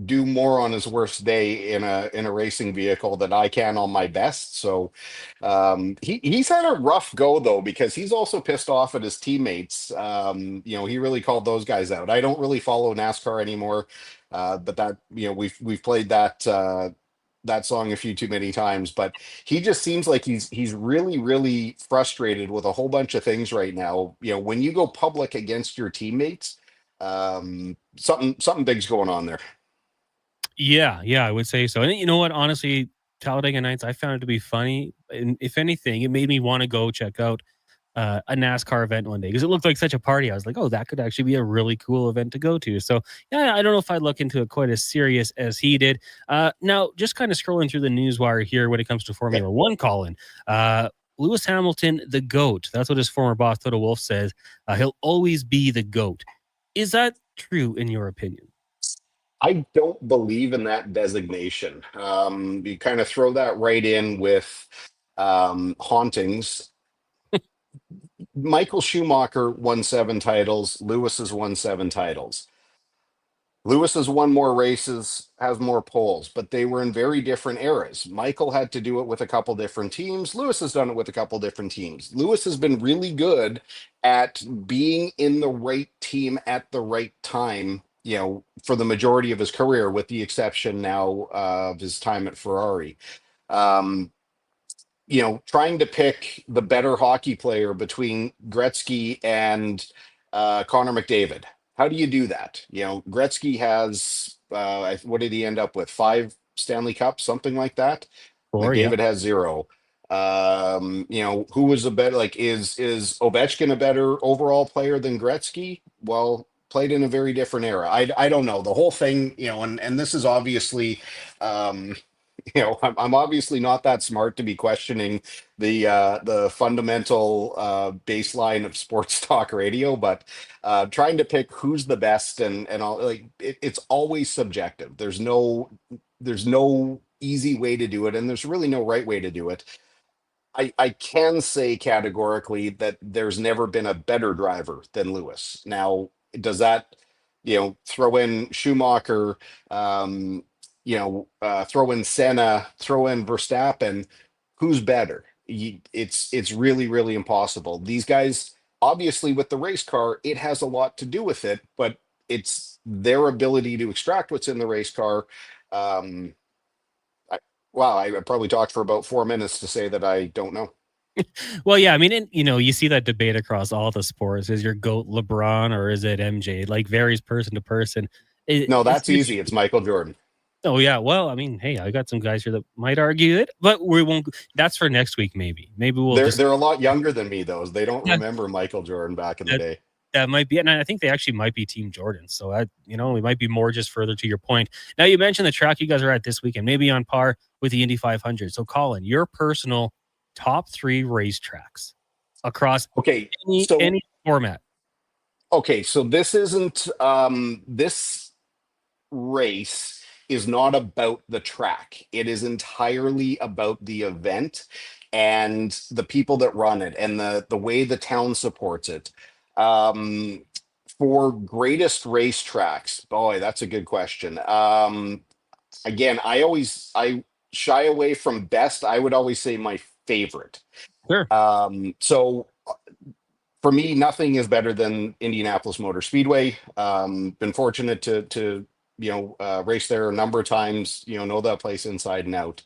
Speaker 7: do more on his worst day in a racing vehicle than I can on my best. So he's had a rough go though, because he's also pissed off at his teammates. He really called those guys out. I don't really follow NASCAR anymore, but that we've played that song a few too many times. But he just seems like he's really, really frustrated with a whole bunch of things right now. When you go public against your teammates, something big's going on there.
Speaker 1: Yeah, I would say so. And you know what? Honestly, Talladega Nights, I found it to be funny. And if anything, it made me want to go check out a NASCAR event one day because it looked like such a party. I was like, oh, that could actually be a really cool event to go to. So yeah, I don't know if I'd look into it quite as serious as he did. Now, just kind of scrolling through the news wire here when it comes to Formula One, Colin. Lewis Hamilton, the GOAT. That's what his former boss, Toto Wolff, says. He'll always be the GOAT. Is that true in your opinion?
Speaker 7: I don't believe in that designation. You kind of throw that right in with hauntings. Michael Schumacher won 7 titles. Lewis has won 7 titles. Lewis has won more races, has more poles, but they were in very different eras. Michael had to do it with a couple different teams. Lewis has done it with a couple different teams. Lewis has been really good at being in the right team at the right time, for the majority of his career, with the exception now of his time at Ferrari. Trying to pick the better hockey player between Gretzky and Connor McDavid. How do you do that? Gretzky has, what did he end up with? 5 Stanley Cups, something like that. McDavid has 0. Who was a better, is Ovechkin a better overall player than Gretzky? Well, played in a very different era. I don't know. The whole thing, and this is obviously, I'm obviously not that smart to be questioning the fundamental baseline of sports talk radio, but trying to pick who's the best and all, it's always subjective. There's no easy way to do it, and there's really no right way to do it. I can say categorically that there's never been a better driver than Lewis. Now, does that throw in Schumacher? Throw in Senna, throw in Verstappen, who's better? It's really, really impossible. These guys, obviously with the race car, it has a lot to do with it, but it's their ability to extract what's in the race car. I probably talked for about 4 minutes to say that I don't know.
Speaker 1: Well, yeah, I mean, you see that debate across all the sports. Is your GOAT LeBron or is it MJ? Varies person to person.
Speaker 7: No, that's easy. It's Michael Jordan.
Speaker 1: Oh yeah, well, I mean, hey, I got some guys here that might argue it, but we won't. That's for next week, maybe. Maybe we'll.
Speaker 7: They're a lot younger than me, though. They don't remember Michael Jordan back in the day.
Speaker 1: That might be, and I think they actually might be Team Jordan. So we might be more just further to your point. Now, you mentioned the track you guys are at this weekend, maybe on par with the Indy 500. So, Colin, your personal top 3 racetracks across any format.
Speaker 7: Okay, so this isn't this race is not about the track. It is entirely about the event and the people that run it and the way the town supports it. For greatest racetracks, boy, that's a good question. Again, I shy away from best. I would always say my favorite.
Speaker 1: Sure.
Speaker 7: So for me, nothing is better than Indianapolis Motor Speedway. Been fortunate to race there a number of times, know that place inside and out.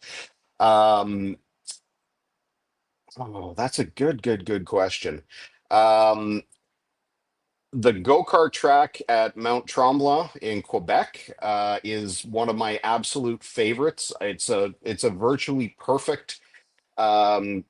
Speaker 7: That's a good question. The go-kart track at Mount Tremblant in Quebec is one of my absolute favorites. It's a virtually perfect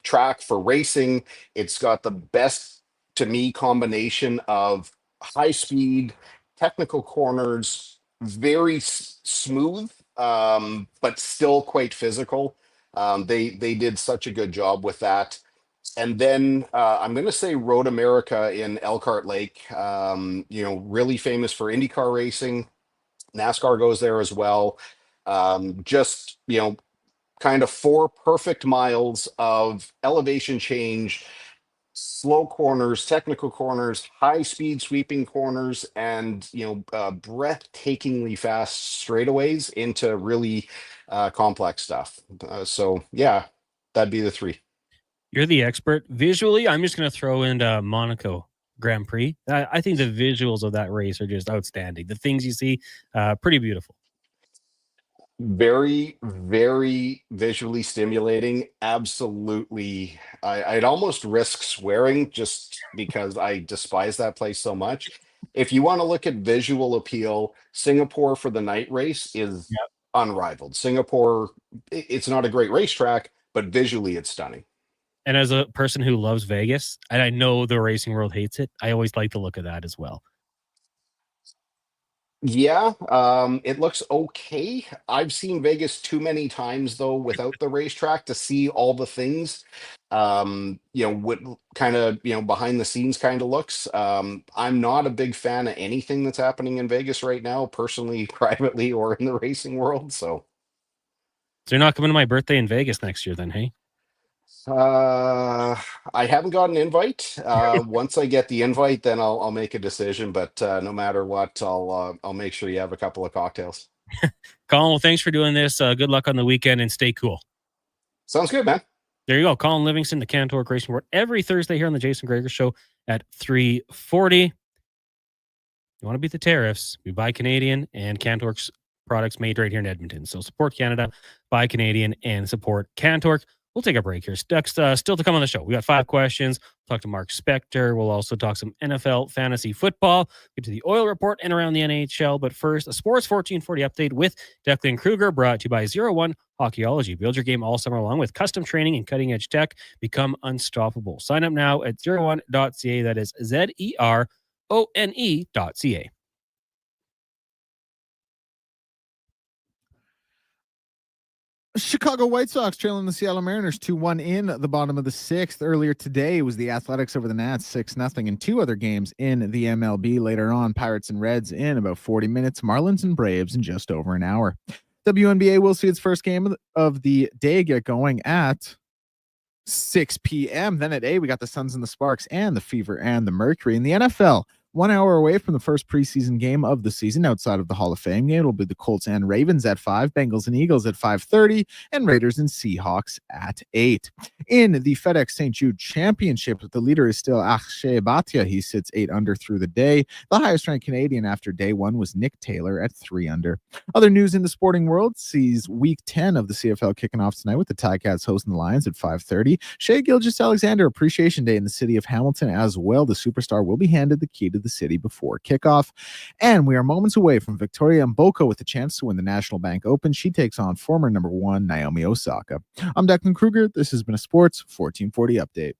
Speaker 7: track for racing. It's got the best, to me, combination of high speed, technical corners, very smooth, but still quite physical. They did such a good job with that. And then I'm going to say Road America in Elkhart Lake. Really famous for IndyCar racing. NASCAR goes there as well. Kind of 4 perfect miles of elevation change, slow corners, technical corners, high speed sweeping corners, and breathtakingly fast straightaways into really complex stuff. So yeah, that'd be the 3.
Speaker 1: You're the expert. Visually, I'm just going to throw in Monaco Grand Prix. I think the visuals of that race are just outstanding. The things you see, pretty beautiful.
Speaker 7: Very, very visually stimulating. Absolutely. I'd almost risk swearing just because I despise that place so much. If you want to look at visual appeal, Singapore for the night race is unrivaled. Singapore, it's not a great racetrack, but visually it's stunning.
Speaker 1: And as a person who loves Vegas, and I know the racing world hates it, I always like the look of that as well.
Speaker 7: Yeah, it looks okay. I've seen Vegas too many times though without the racetrack to see all the things. What kind of, behind the scenes kind of looks. I'm not a big fan of anything that's happening in Vegas right now, personally, privately, or in the racing world. So
Speaker 1: you're not coming to my birthday in Vegas next year then, hey?
Speaker 7: I haven't got an invite. Once I get the invite, then I'll make a decision. But no matter what, I'll make sure you have a couple of cocktails.
Speaker 1: Colin, well, thanks for doing this. Good luck on the weekend and stay cool.
Speaker 7: Sounds good, man.
Speaker 1: There you go. Colin Livingston, the Cantor Racing Report, every Thursday here on the Jason Gregor Show at 3:40. You want to beat the tariffs? We buy Canadian, and Cantor's products made right here in Edmonton. So support Canada, buy Canadian, and support Cantor. We'll take a break here. Next, still to come on the show. We got 5 questions. We'll talk to Mark Spectre. We'll also talk some NFL fantasy football. Get to the oil report and around the NHL. But first, a Sports 1440 update with Declan Kruger, brought to you by 01 Hockeyology. Build your game all summer long with custom training and cutting-edge tech. Become unstoppable. Sign up now at 01.ca. That is ZERONE.ca.
Speaker 2: Chicago White Sox trailing the Seattle Mariners 2-1 in the bottom of the 6th. Earlier today was the Athletics over the Nats 6-0, and 2 other games in the MLB. Later on, Pirates and Reds in about 40 minutes, Marlins and Braves in just over an hour. WNBA will see its first game of the day get going at 6 p.m. Then at 8, we got the Suns and the Sparks and the Fever and the Mercury. In the NFL, 1 hour away from the first preseason game of the season outside of the Hall of Fame game, it'll be the Colts and Ravens at 5, Bengals and Eagles at 5:30, and Raiders and Seahawks at 8. In the FedEx St. Jude Championship, the leader is still Akshay Bhatia. He sits 8 under through the day. The highest ranked Canadian after day 1 was Nick Taylor at 3 under. Other news in the sporting world sees week 10 of the CFL kicking off tonight with the Ticats hosting the Lions at 5:30. Shea Gilgeous-Alexander Appreciation Day in the city of Hamilton as well. The superstar will be handed the key to the city before kickoff. And we are moments away from Victoria Mboka with a chance to win the National Bank Open. She takes on former number 1 Naomi Osaka. I'm Declan Kruger. This has been a Sports 1440 update.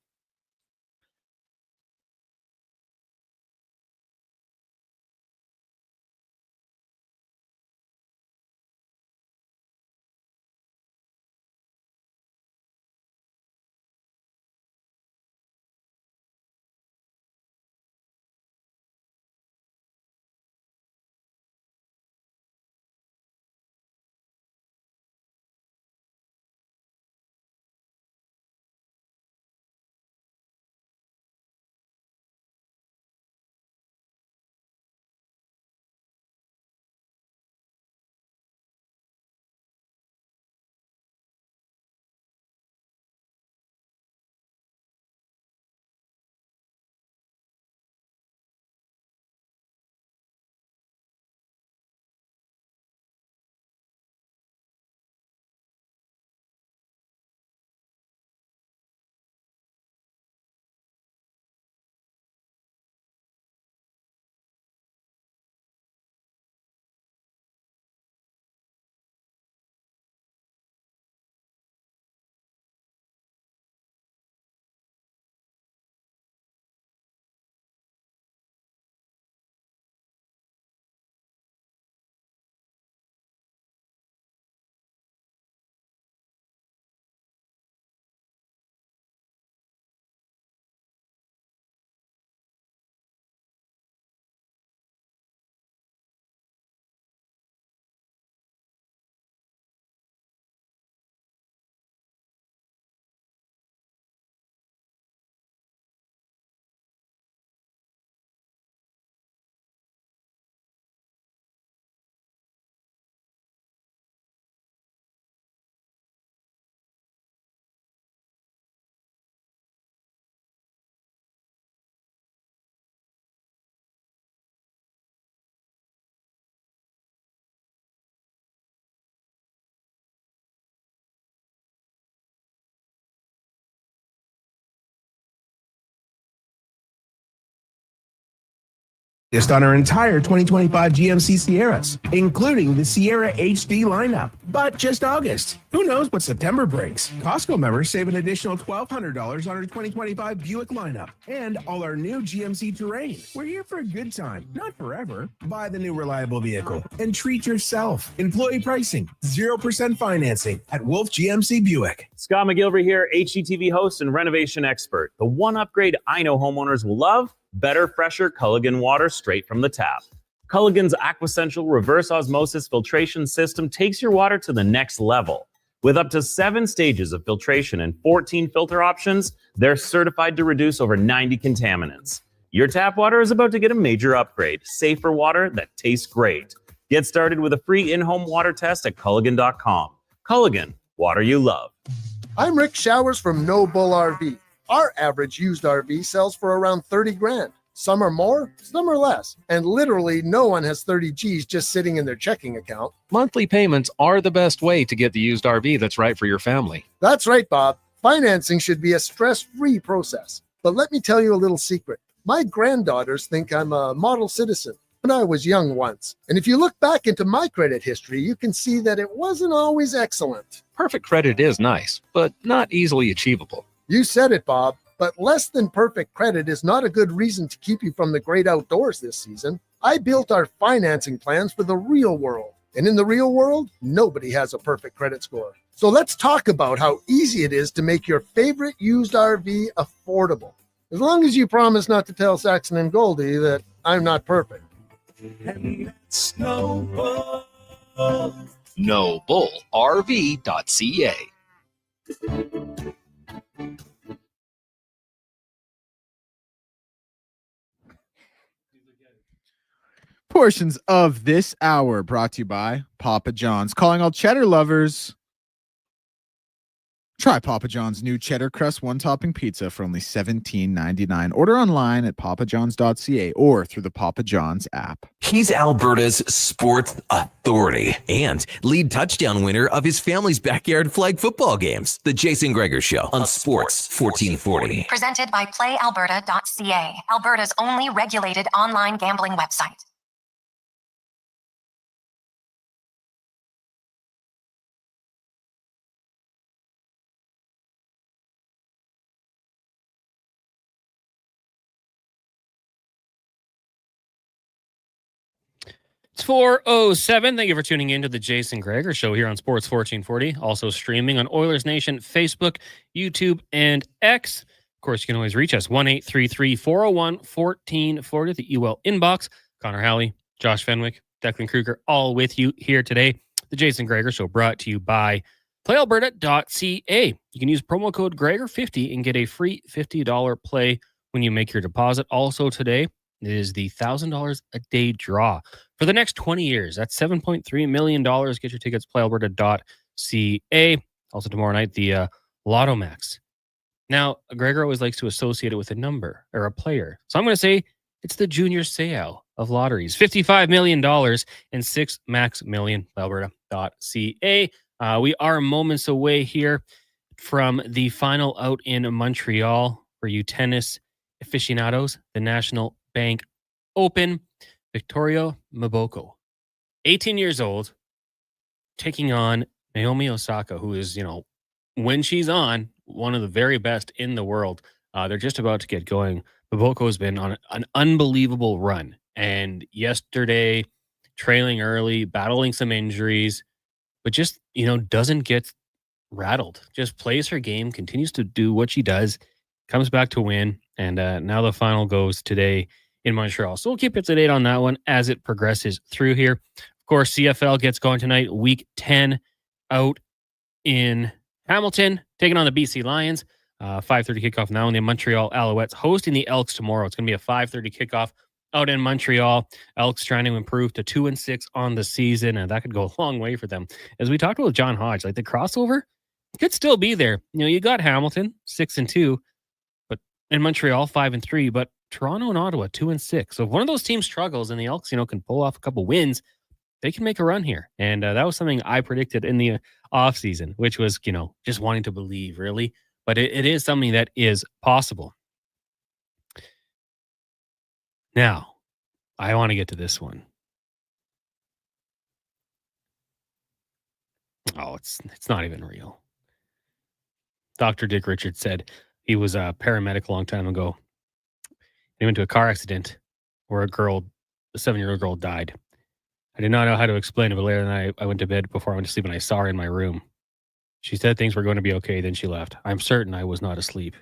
Speaker 10: Just on our entire 2025 GMC Sierras, including the Sierra HD lineup. But just August. Who knows what September brings? Costco members save an additional $1,200 on our 2025 Buick lineup and all our new GMC Terrain. We're here for a good time, not forever. Buy the new reliable vehicle and treat yourself. Employee pricing, 0% financing at Wolf GMC Buick.
Speaker 11: Scott McGilvery here, HGTV host and renovation expert. The one upgrade I know homeowners will love: better, fresher Culligan water straight from the tap. Culligan's Aquasential reverse osmosis filtration system takes your water to the next level. With up to 7 stages of filtration and 14 filter options, they're certified to reduce over 90 contaminants. Your tap water is about to get a major upgrade. Safer water that tastes great. Get started with a free in-home water test at Culligan.com. Culligan, water you love.
Speaker 14: I'm Rick Showers from No Bull RV. Our average used RV sells for around 30 grand. Some are more, some are less. And literally no one has 30 G's just sitting in their checking account.
Speaker 16: Monthly payments are the best way to get the used RV that's right for your family.
Speaker 14: That's right, Bob. Financing should be a stress-free process. But let me tell you a little secret. My granddaughters think I'm a model citizen, but I was young once. And if you look back into my credit history, you can see that it wasn't always excellent.
Speaker 16: Perfect credit is nice, but not easily achievable.
Speaker 14: You said it, Bob, but less than perfect credit is not a good reason to keep you from the great outdoors this season. I built our financing plans for the real world. And in the real world, nobody has a perfect credit score. So let's talk about how easy it is to make your favorite used RV affordable. As long as you promise not to tell Saxon and Goldie that I'm not perfect.
Speaker 23: And that's no bull.
Speaker 16: NoBullRV.ca.
Speaker 2: Portions of this hour brought to you by Papa John's. Calling all cheddar lovers. Try Papa John's new cheddar crust one-topping pizza for only $17.99. Order online at papajohns.ca or through the Papa John's app.
Speaker 12: He's Alberta's sports authority and lead touchdown winner of his family's backyard flag football games. The Jason Gregor Show on Sports 1440.
Speaker 4: Presented by PlayAlberta.ca, Alberta's only regulated online gambling website.
Speaker 1: It's 4:07. Thank you for tuning in to the Jason Gregor Show here on Sports 1440. Also streaming on Oilers Nation, Facebook, YouTube, and X. Of course, you can always reach us, 1-833-401-1440, the UL inbox. Connor Halley, Josh Fenwick, Declan Kruger, all with you here today. The Jason Gregor Show brought to you by PlayAlberta.ca. You can use promo code Gregor50 and get a free $50 play when you make your deposit. Also today, it is the $1,000 a day draw for the next 20 years. That's $7.3 million. Get your tickets, playalberta.ca. Also tomorrow night, the Lotto Max. Now, Gregor always likes to associate it with a number or a player. So I'm going to say it's the Junior Seau of lotteries. $55 million and 6 max million, playalberta.ca. We are moments away here from the final out in Montreal for you tennis aficionados, the National Bank Open. Victoria Mboko, 18 years old, taking on Naomi Osaka, who is, when she's on, one of the very best in the world. They're just about to get going. Mboko has been on an unbelievable run. And yesterday, trailing early, battling some injuries, but just, doesn't get rattled. Just plays her game, continues to do what she does, comes back to win. And now the final goes today in Montreal. So we'll keep up to date on that one as it progresses through here. Of course, CFL gets going tonight, week 10 out in Hamilton, taking on the BC Lions. 5:30 kickoff now, and the Montreal Alouettes hosting the Elks tomorrow. It's going to be a 5:30 kickoff out in Montreal. Elks trying to improve to 2-6 on the season, and that could go a long way for them. As we talked about John Hodge, like the crossover could still be there. You got Hamilton 6-2, but in Montreal 5-3, but Toronto and Ottawa 2-6. So if one of those teams struggles and the Elks, can pull off a couple wins, they can make a run here. And that was something I predicted in the offseason, which was, just wanting to believe, really. But it is something that is possible. Now, I want to get to this one. Oh, it's not even real. Dr. Dick Richards said he was a paramedic a long time ago. He went to a car accident where a 7-year-old girl died. I did not know how to explain it, but later that night I went to bed before I went to sleep and I saw her in my room. She said things were going to be okay, then she left. I'm certain I was not asleep.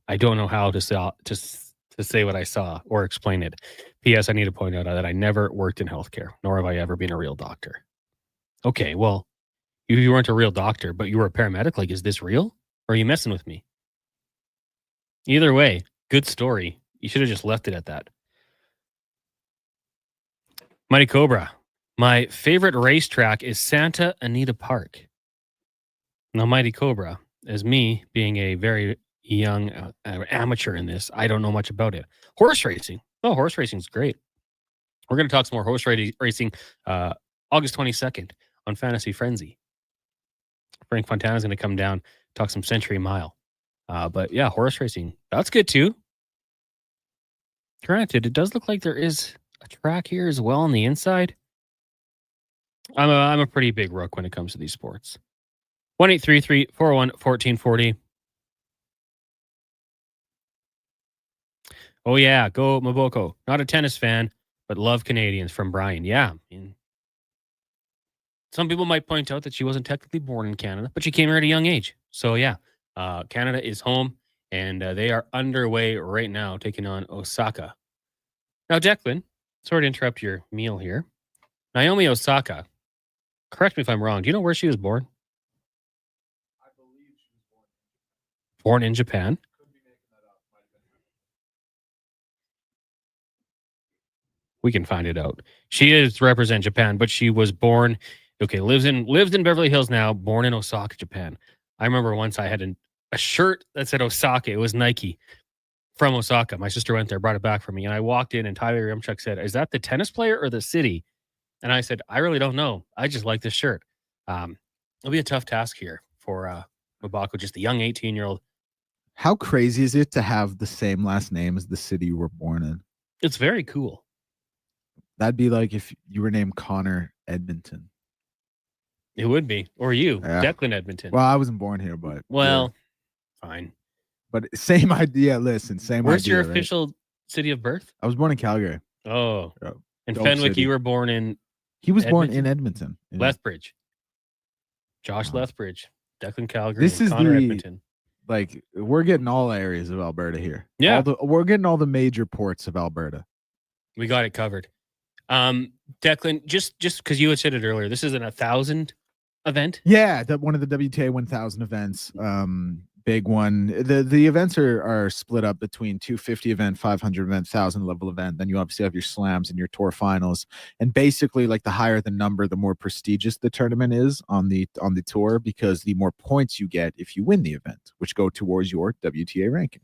Speaker 1: I don't know how to say what I saw or explain it. P.S. I need to point out that I never worked in healthcare, nor have I ever been a real doctor. Okay, well, you weren't a real doctor, but you were a paramedic. Like, is this real? Or are you messing with me? Either way, good story. You should have just left it at that. Mighty Cobra. My favorite racetrack is Santa Anita Park. Now, Mighty Cobra, as me being a very young amateur in this, I don't know much about it. Horse racing. Oh, horse racing is great. We're going to talk some more horse racing August 22nd on Fantasy Frenzy. Frank Fontana is going to come down, talk some Century Mile. But yeah, horse racing. That's good too. Granted, it does look like there is a track here as well on the inside. I'm a pretty big rook when it comes to these sports. 1-833-401-1440. Oh yeah, go Maboko. Not a tennis fan, but love Canadians from Brian. Yeah. I mean, some people might point out that she wasn't technically born in Canada, but she came here at a young age. So yeah, Canada is home, and they are underway right now, taking on Osaka. Now, Declan, sorry to interrupt your meal here. Naomi Osaka, correct me if I'm wrong. Do you know where she was born? I believe she was born in Japan. We can find it out. She is represent Japan, but she was born. Okay, lives in Beverly Hills now. Born in Osaka, Japan. I remember once I had a shirt that said Osaka. It was Nike from Osaka. My sister went there, brought it back for me, and I walked in, and Tyler Yumchuk said, "Is that the tennis player or the city?" And I said, "I really don't know. I just like this shirt." It'll be a tough task here for Mabako, just a young 18-year-old.
Speaker 2: How crazy is it to have the same last name as the city you were born in?
Speaker 1: It's very cool.
Speaker 2: That'd be like if you were named Connor Edmonton.
Speaker 1: It would be. Or you, yeah. Declan Edmonton.
Speaker 2: Well, I wasn't born here, but...
Speaker 1: Well, yeah. Fine.
Speaker 2: But same idea. Listen, same
Speaker 1: Where's
Speaker 2: idea.
Speaker 1: Where's your official city of birth?
Speaker 2: I was born in Calgary.
Speaker 1: Oh. And Fenwick, you were born in...
Speaker 2: He was born in Edmonton.
Speaker 1: Lethbridge. Josh Lethbridge. Declan Calgary.
Speaker 2: This is
Speaker 1: Connor Edmonton.
Speaker 2: Like, we're getting all areas of Alberta here.
Speaker 1: Yeah.
Speaker 2: We're getting all the major ports of Alberta.
Speaker 1: We got it covered. Declan, just because you had said it earlier, this is an 1,000 event.
Speaker 2: Yeah, one of the WTA 1000 events. Big one. The events are split up between 250 event, 500 event, 1,000 level event. Then you obviously have your slams and your tour finals. And basically, like, the higher the number, the more prestigious the tournament is on the tour, because the more points you get if you win the event, which go towards your WTA ranking.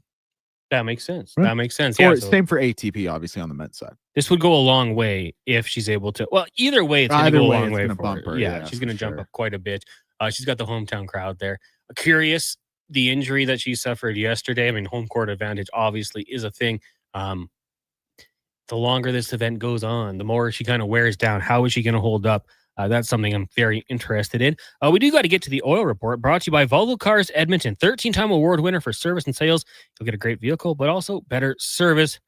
Speaker 1: That makes sense.
Speaker 2: Right.
Speaker 1: That makes sense.
Speaker 2: Yeah.
Speaker 1: Yeah,
Speaker 2: Same for ATP, obviously, on the men's side.
Speaker 1: This would go a long way if she's able to. Well, either way, it's going to go a long way for her. Yeah, she's going to jump up quite a bit. She's got the hometown crowd there. Curious, the injury that she suffered yesterday. I mean, home court advantage obviously is a thing. The longer this event goes on, the more she kind of wears down. How is she going to hold up? That's something I'm very interested in. We do got to get to the oil report, brought to you by Volvo Cars Edmonton. 13-time award winner for service and sales. You'll get a great vehicle, but also better service.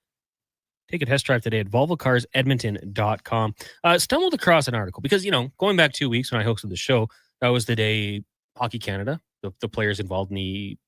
Speaker 1: Take a test drive today at volvocarsedmonton.com. Stumbled across an article because, going back 2 weeks when I hosted the show, that was the day Hockey Canada, the players involved in the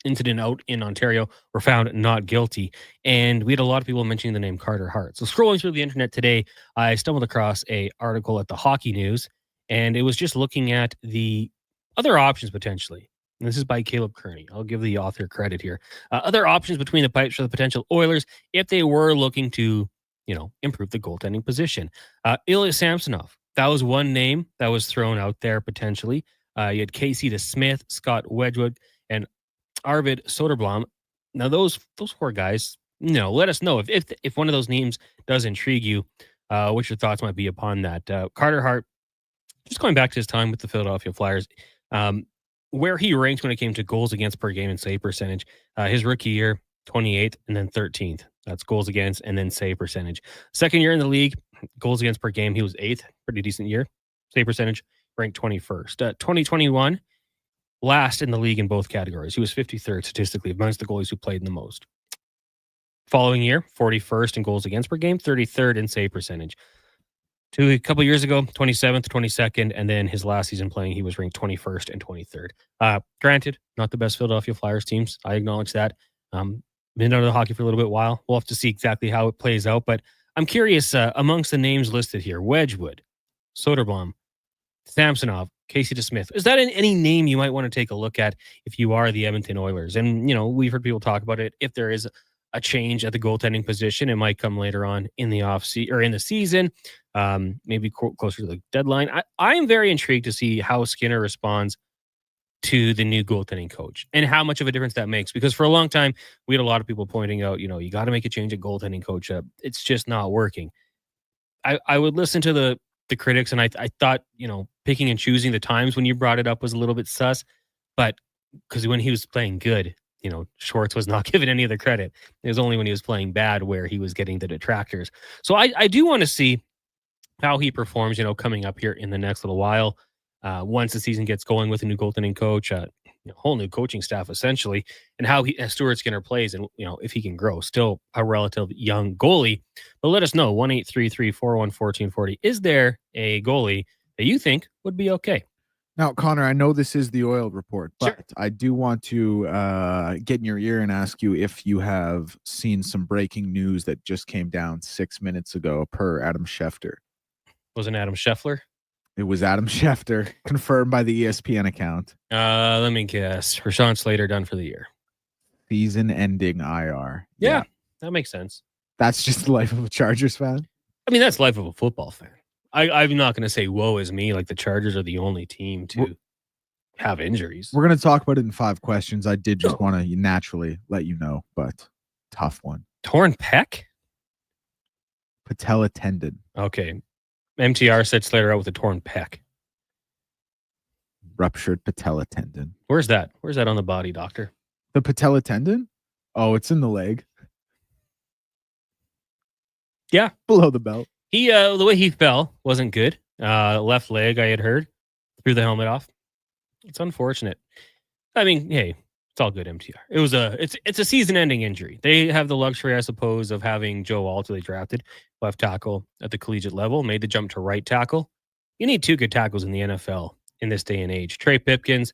Speaker 1: incident out in Ontario, were found not guilty. And we had a lot of people mentioning the name Carter Hart. So scrolling through the internet today, I stumbled across an article at the Hockey News, and it was just looking at the other options potentially. And this is by Caleb Kearney. I'll give the author credit here. Other options between the pipes for the potential Oilers if they were looking to, improve the goaltending position. Ilya Samsonov, that was one name that was thrown out there potentially. You had Casey DeSmith, Scott Wedgwood, and Arvid Soderblom. Now, those four guys, let us know if one of those names does intrigue you, what your thoughts might be upon that. Carter Hart, just going back to his time with the Philadelphia Flyers, where he ranked when it came to goals against per game and save percentage. His rookie year, 28th, and then 13th. That's goals against and then save percentage. Second year in the league, goals against per game, he was 8th. Pretty decent year. Save percentage, ranked 21st. 2021, last in the league in both categories. He was 53rd statistically amongst the goalies who played the most. Following year, 41st in goals against per game, 33rd in save percentage. A couple years ago, 27th, 22nd, and then his last season playing, he was ranked 21st and 23rd. Granted, not the best Philadelphia Flyers teams. I acknowledge that. Been out of the hockey for a little bit while. We'll have to see exactly how it plays out, but I'm curious, amongst the names listed here, Wedgwood, Soderblom, Samsonov, Casey DeSmith, is that any name you might want to take a look at if you are the Edmonton Oilers? And, we've heard people talk about it. If there is a change at the goaltending position, it might come later on in the or in the season, maybe closer to the deadline. I am very intrigued to see how Skinner responds to the new goaltending coach and how much of a difference that makes. Because for a long time, we had a lot of people pointing out, you got to make a change at goaltending coach. It's just not working. I would listen to the critics, and I thought, picking and choosing the times when you brought it up was a little bit sus, but because when he was playing good, Schwartz was not given any of the credit. It was only when he was playing bad where he was getting the detractors. So I do want to see how he performs, coming up here in the next little while. Once the season gets going with a new goaltending coach, a whole new coaching staff, essentially, and how Stuart Skinner plays and, if he can grow. Still a relative young goalie. But let us know, 1-833-401-1440. Is there a goalie that you think would be okay?
Speaker 2: Now, Connor, I know this is the Oil Report, but
Speaker 1: Sure.
Speaker 2: I do want to get in your ear and ask you if you have seen some breaking news that just came down 6 minutes ago per Adam Schefter.
Speaker 1: Wasn't Adam Scheffler?
Speaker 2: It was Adam Schefter, confirmed by the ESPN account.
Speaker 1: Let me guess. Rashawn Slater done for the year.
Speaker 2: Season-ending IR.
Speaker 1: Yeah, that makes sense.
Speaker 2: That's just the life of a Chargers fan?
Speaker 1: I mean, that's the life of a football fan. I'm not going to say woe is me, like the Chargers are the only team to have injuries.
Speaker 2: We're going to talk about it in 5 questions. I did just want to naturally let you know, but tough one.
Speaker 1: Torn pec?
Speaker 2: Patella tendon.
Speaker 1: Okay. MTR said Slater out with a torn pec.
Speaker 2: Ruptured patella tendon.
Speaker 1: Where's that? Where's that on the body, doctor?
Speaker 2: The patella tendon? Oh, it's in the leg.
Speaker 1: Yeah.
Speaker 2: Below the belt.
Speaker 1: He the way he fell wasn't good. Left leg, I had heard. Threw the helmet off. It's unfortunate. I mean, hey, it's all good, MTR. It's a season-ending injury. They have the luxury, I suppose, of having Joe Alter, they drafted, left tackle at the collegiate level, made the jump to right tackle. You need 2 good tackles in the NFL in this day and age. Trey Pipkins,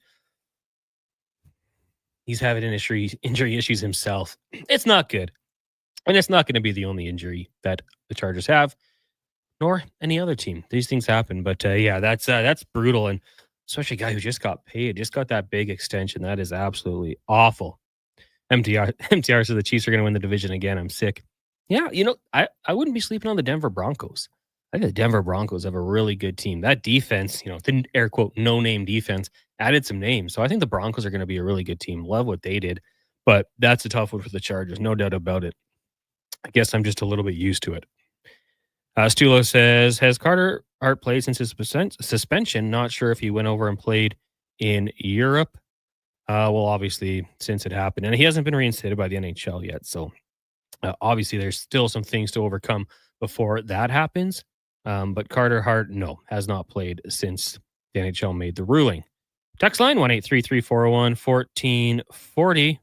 Speaker 1: he's having injury issues himself. It's not good. And it's not going to be the only injury that the Chargers have, nor any other team. These things happen. But yeah, that's brutal. And especially a guy who just got paid, just got that big extension. That is absolutely awful. MTR says the Chiefs are going to win the division again. I'm sick. Yeah, I wouldn't be sleeping on the Denver Broncos. I think the Denver Broncos have a really good team. That defense, the air quote no-name defense, added some names. So I think the Broncos are going to be a really good team. Love what they did. But that's a tough one for the Chargers, no doubt about it. I guess I'm just a little bit used to it. Stulo says, has Carter Hart played since his suspension? Not sure if he went over and played in Europe. Well, obviously, since it happened. And he hasn't been reinstated by the NHL yet. So obviously, there's still some things to overcome before that happens. But Carter Hart, no, has not played since the NHL made the ruling. Text line, 1-833-401-1440.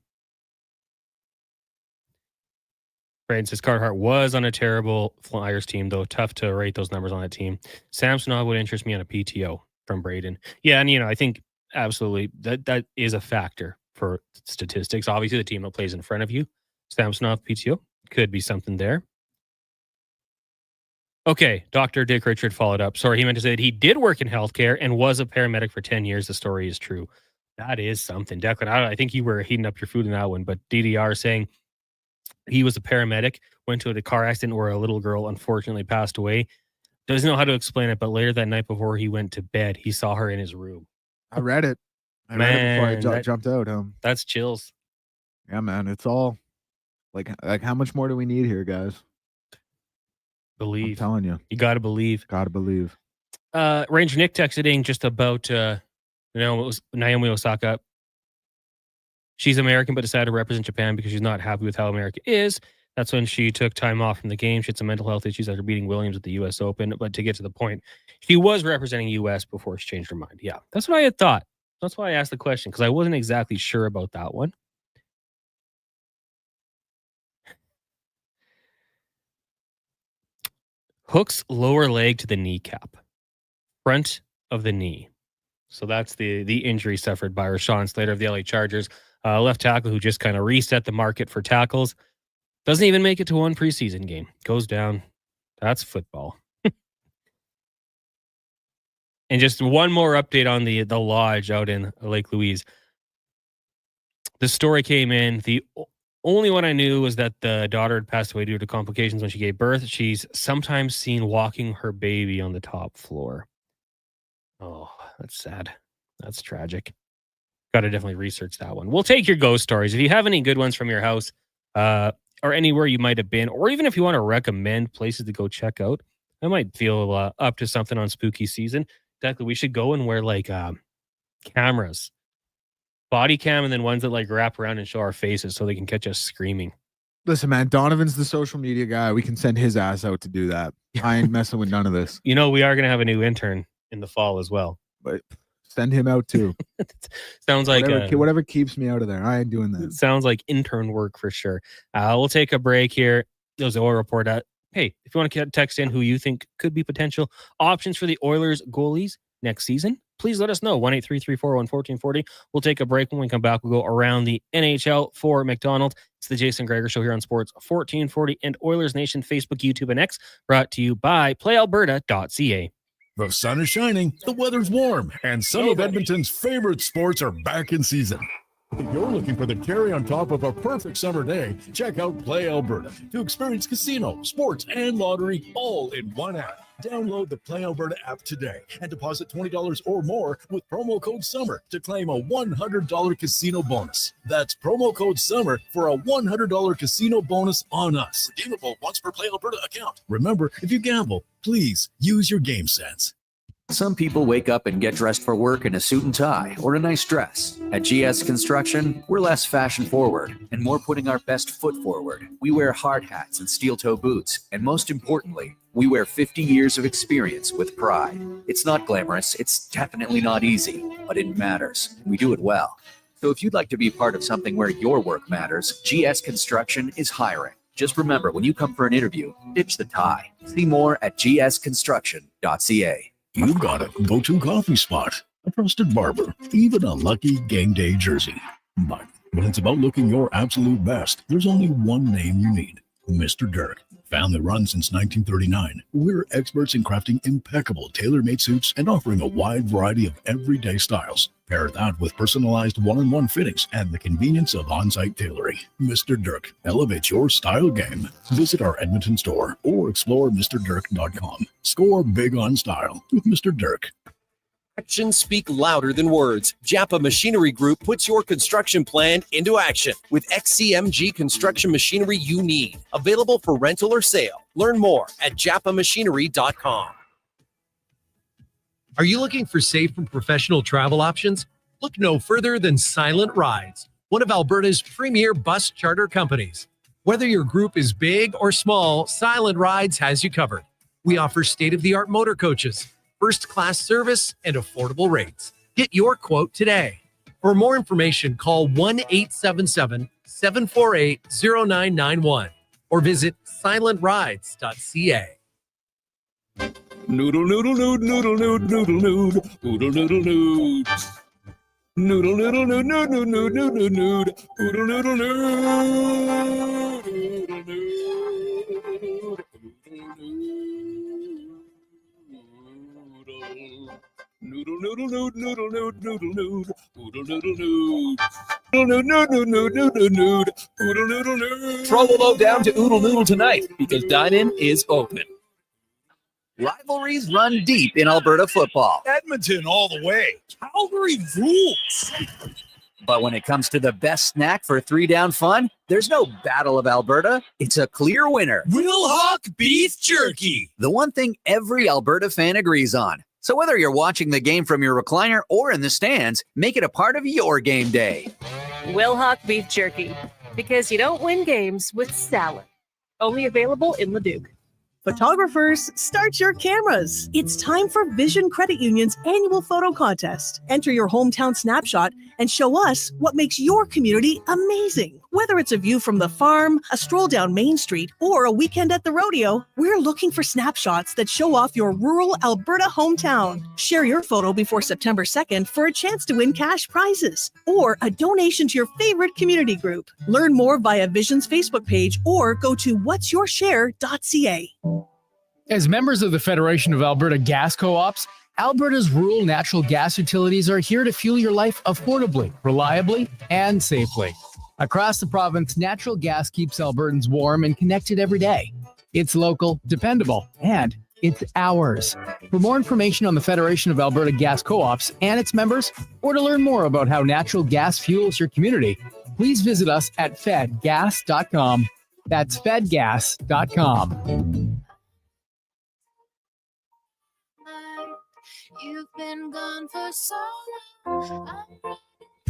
Speaker 1: Braden says Carter Hart was on a terrible Flyers team, though. Tough to rate those numbers on that team. Samsonov would interest me on a PTO from Braden. Yeah, and I think absolutely that is a factor for statistics. Obviously, the team that plays in front of you, Samsonov PTO, could be something there. Okay, Dr. Dick Richard followed up. Sorry, he meant to say that he did work in healthcare and was a paramedic for 10 years. The story is true. That is something. Declan, I think you were heating up your food in that one, but DDR saying he was a paramedic, went to a car accident where a little girl unfortunately passed away. Doesn't know how to explain it, but later that night before he went to bed, he saw her in his room.
Speaker 2: I read it. I read it before I jumped out.
Speaker 1: That's chills.
Speaker 2: Yeah, man. It's all like how much more do we need here, guys?
Speaker 1: Believe.
Speaker 2: I'm telling you.
Speaker 1: You got to believe.
Speaker 2: Got to believe.
Speaker 1: Ranger Nick texted in just about, it was Naomi Osaka. she's American but decided to represent Japan because she's not happy with how America is. That's when she took time off from the game. She had some mental health issues after beating Williams at the U.S. Open. But to get to the point, she was representing U.S. before she changed her mind. Yeah, that's what I had thought. That's why I asked the question, because I wasn't exactly sure about that one. Hooks lower leg to the kneecap, front of the knee. So that's the injury suffered by Rashawn Slater of the LA Chargers, left tackle who just kind of reset the market for tackles. Doesn't even make it to one preseason game. Goes down. That's football. And just one more update on the lodge out in Lake Louise. The story came in. The only one I knew was that the daughter had passed away due to complications when she gave birth. She's sometimes seen walking her baby on the top floor. Oh, that's sad. That's tragic. Got to definitely research that one. We'll take your ghost stories. If you have any good ones from your house, or anywhere you might have been, or even if you want to recommend places to go check out, I might feel up to something on spooky season. Exactly. We should go and wear like cameras, body cam, and then ones that like wrap around and show our faces so they can catch us screaming.
Speaker 2: Listen, man, Donovan's the social media guy. We can send his ass out to do that. I ain't messing with none of this.
Speaker 1: You know, we are going to have a new intern in the fall as well.
Speaker 2: But send him out too.
Speaker 1: Sounds like
Speaker 2: whatever keeps me out of there. I ain't doing that.
Speaker 1: Sounds like intern work for sure. We'll take a break here. There's the Oil Report. Hey, if you want to text in who you think could be potential options for the Oilers goalies next season, please let us know. 1-833-401-1440. We'll take a break. When we come back, we'll go around the NHL for McDonald's. It's the Jason Gregor Show here on Sports 1440 and Oilers Nation Facebook, YouTube, and X. Brought to you by PlayAlberta.ca.
Speaker 6: The sun is shining, the weather's warm, and some of Edmonton's favorite sports are back in season. If you're looking for the cherry on top of a perfect summer day, check out Play Alberta to experience casino, sports, and lottery all in one app. Download the Play Alberta app today and deposit $20 or more with promo code SUMMER to claim a $100 casino bonus. That's promo code SUMMER for a $100 casino bonus on us. Redeemable once per Play Alberta account. Remember, if you gamble, please use your game sense.
Speaker 9: Some people wake up and get dressed for work in a suit and tie or a nice dress. At GS Construction, we're less fashion forward and more putting our best foot forward. We wear hard hats and steel toe boots, and most importantly, we wear 50 years of experience with pride. It's not glamorous, it's definitely not easy, but it matters. We do it well. So if you'd like to be part of something where your work matters, GS Construction is hiring. Just remember, when you come for an interview, ditch the tie. See more at gsconstruction.ca.
Speaker 6: You've got a go-to coffee spot, a trusted barber, even a lucky game day jersey. But when it's about looking your absolute best, there's only one name you need, Mr. Dirk. Family run since 1939, we're experts in crafting impeccable tailor-made suits and offering a wide variety of everyday styles. Pair that with personalized one-on-one fittings and the convenience of on-site tailoring. Mr. Dirk elevates your style game. Visit our Edmonton store or explore MrDirk.com. Score big on style with Mr. Dirk.
Speaker 5: Actions speak louder than words. Japa Machinery Group puts your construction plan into action with XCMG construction machinery you need. Available for rental or sale. Learn more at japamachinery.com.
Speaker 25: Are you looking for safe and professional travel options? Look no further than Silent Rides, one of Alberta's premier bus charter companies. Whether your group is big or small, Silent Rides has you covered. We offer state-of-the-art motor coaches, first-class service, and affordable rates. Get your quote today. For more information, call 1-877-748-0991 or visit silentrides.ca.
Speaker 23: Noodle noodle nood noodle nood noodle nood oodle noodle nood noodle noodle nood nood nood nood nood nood oodle noodle nood noodle noodle nood noodle nood noodle nood oodle noodle nood noodle noodle nood noodle nood oodle noodle nood.
Speaker 5: Troll down to Oodle Noodle tonight because dine-in is open. Rivalries run deep in Alberta football.
Speaker 23: Edmonton all the way. Calgary rules.
Speaker 5: But when it comes to the best snack for three-down fun, there's no Battle of Alberta. It's a clear winner.
Speaker 23: Wilhauk beef jerky.
Speaker 5: The one thing every Alberta fan agrees on. So whether you're watching the game from your recliner or in the stands, make it a part of your game day.
Speaker 24: Wilhock Beef Jerky, because you don't win games with salad. Only available in Leduc.
Speaker 15: Photographers, start your cameras. It's time for Vision Credit Union's annual photo contest. Enter your hometown snapshot and show us what makes your community amazing. Whether it's a view from the farm, a stroll down Main Street, or a weekend at the rodeo, we're looking for snapshots that show off your rural Alberta hometown. Share your photo before September 2nd for a chance to win cash prizes or a donation to your favorite community group. Learn more via Vision's Facebook page or go to what'syourshare.ca.
Speaker 17: As members of the Federation of Alberta Gas Co-ops, Alberta's rural natural gas utilities are here to fuel your life affordably, reliably, and safely. Across the province, natural gas keeps Albertans warm and connected every day. It's local, dependable, and it's ours. For more information on the Federation of Alberta Gas Co-ops and its members, or to learn more about how natural gas fuels your community, please visit us at fedgas.com. That's fedgas.com.
Speaker 18: You've been gone for so long.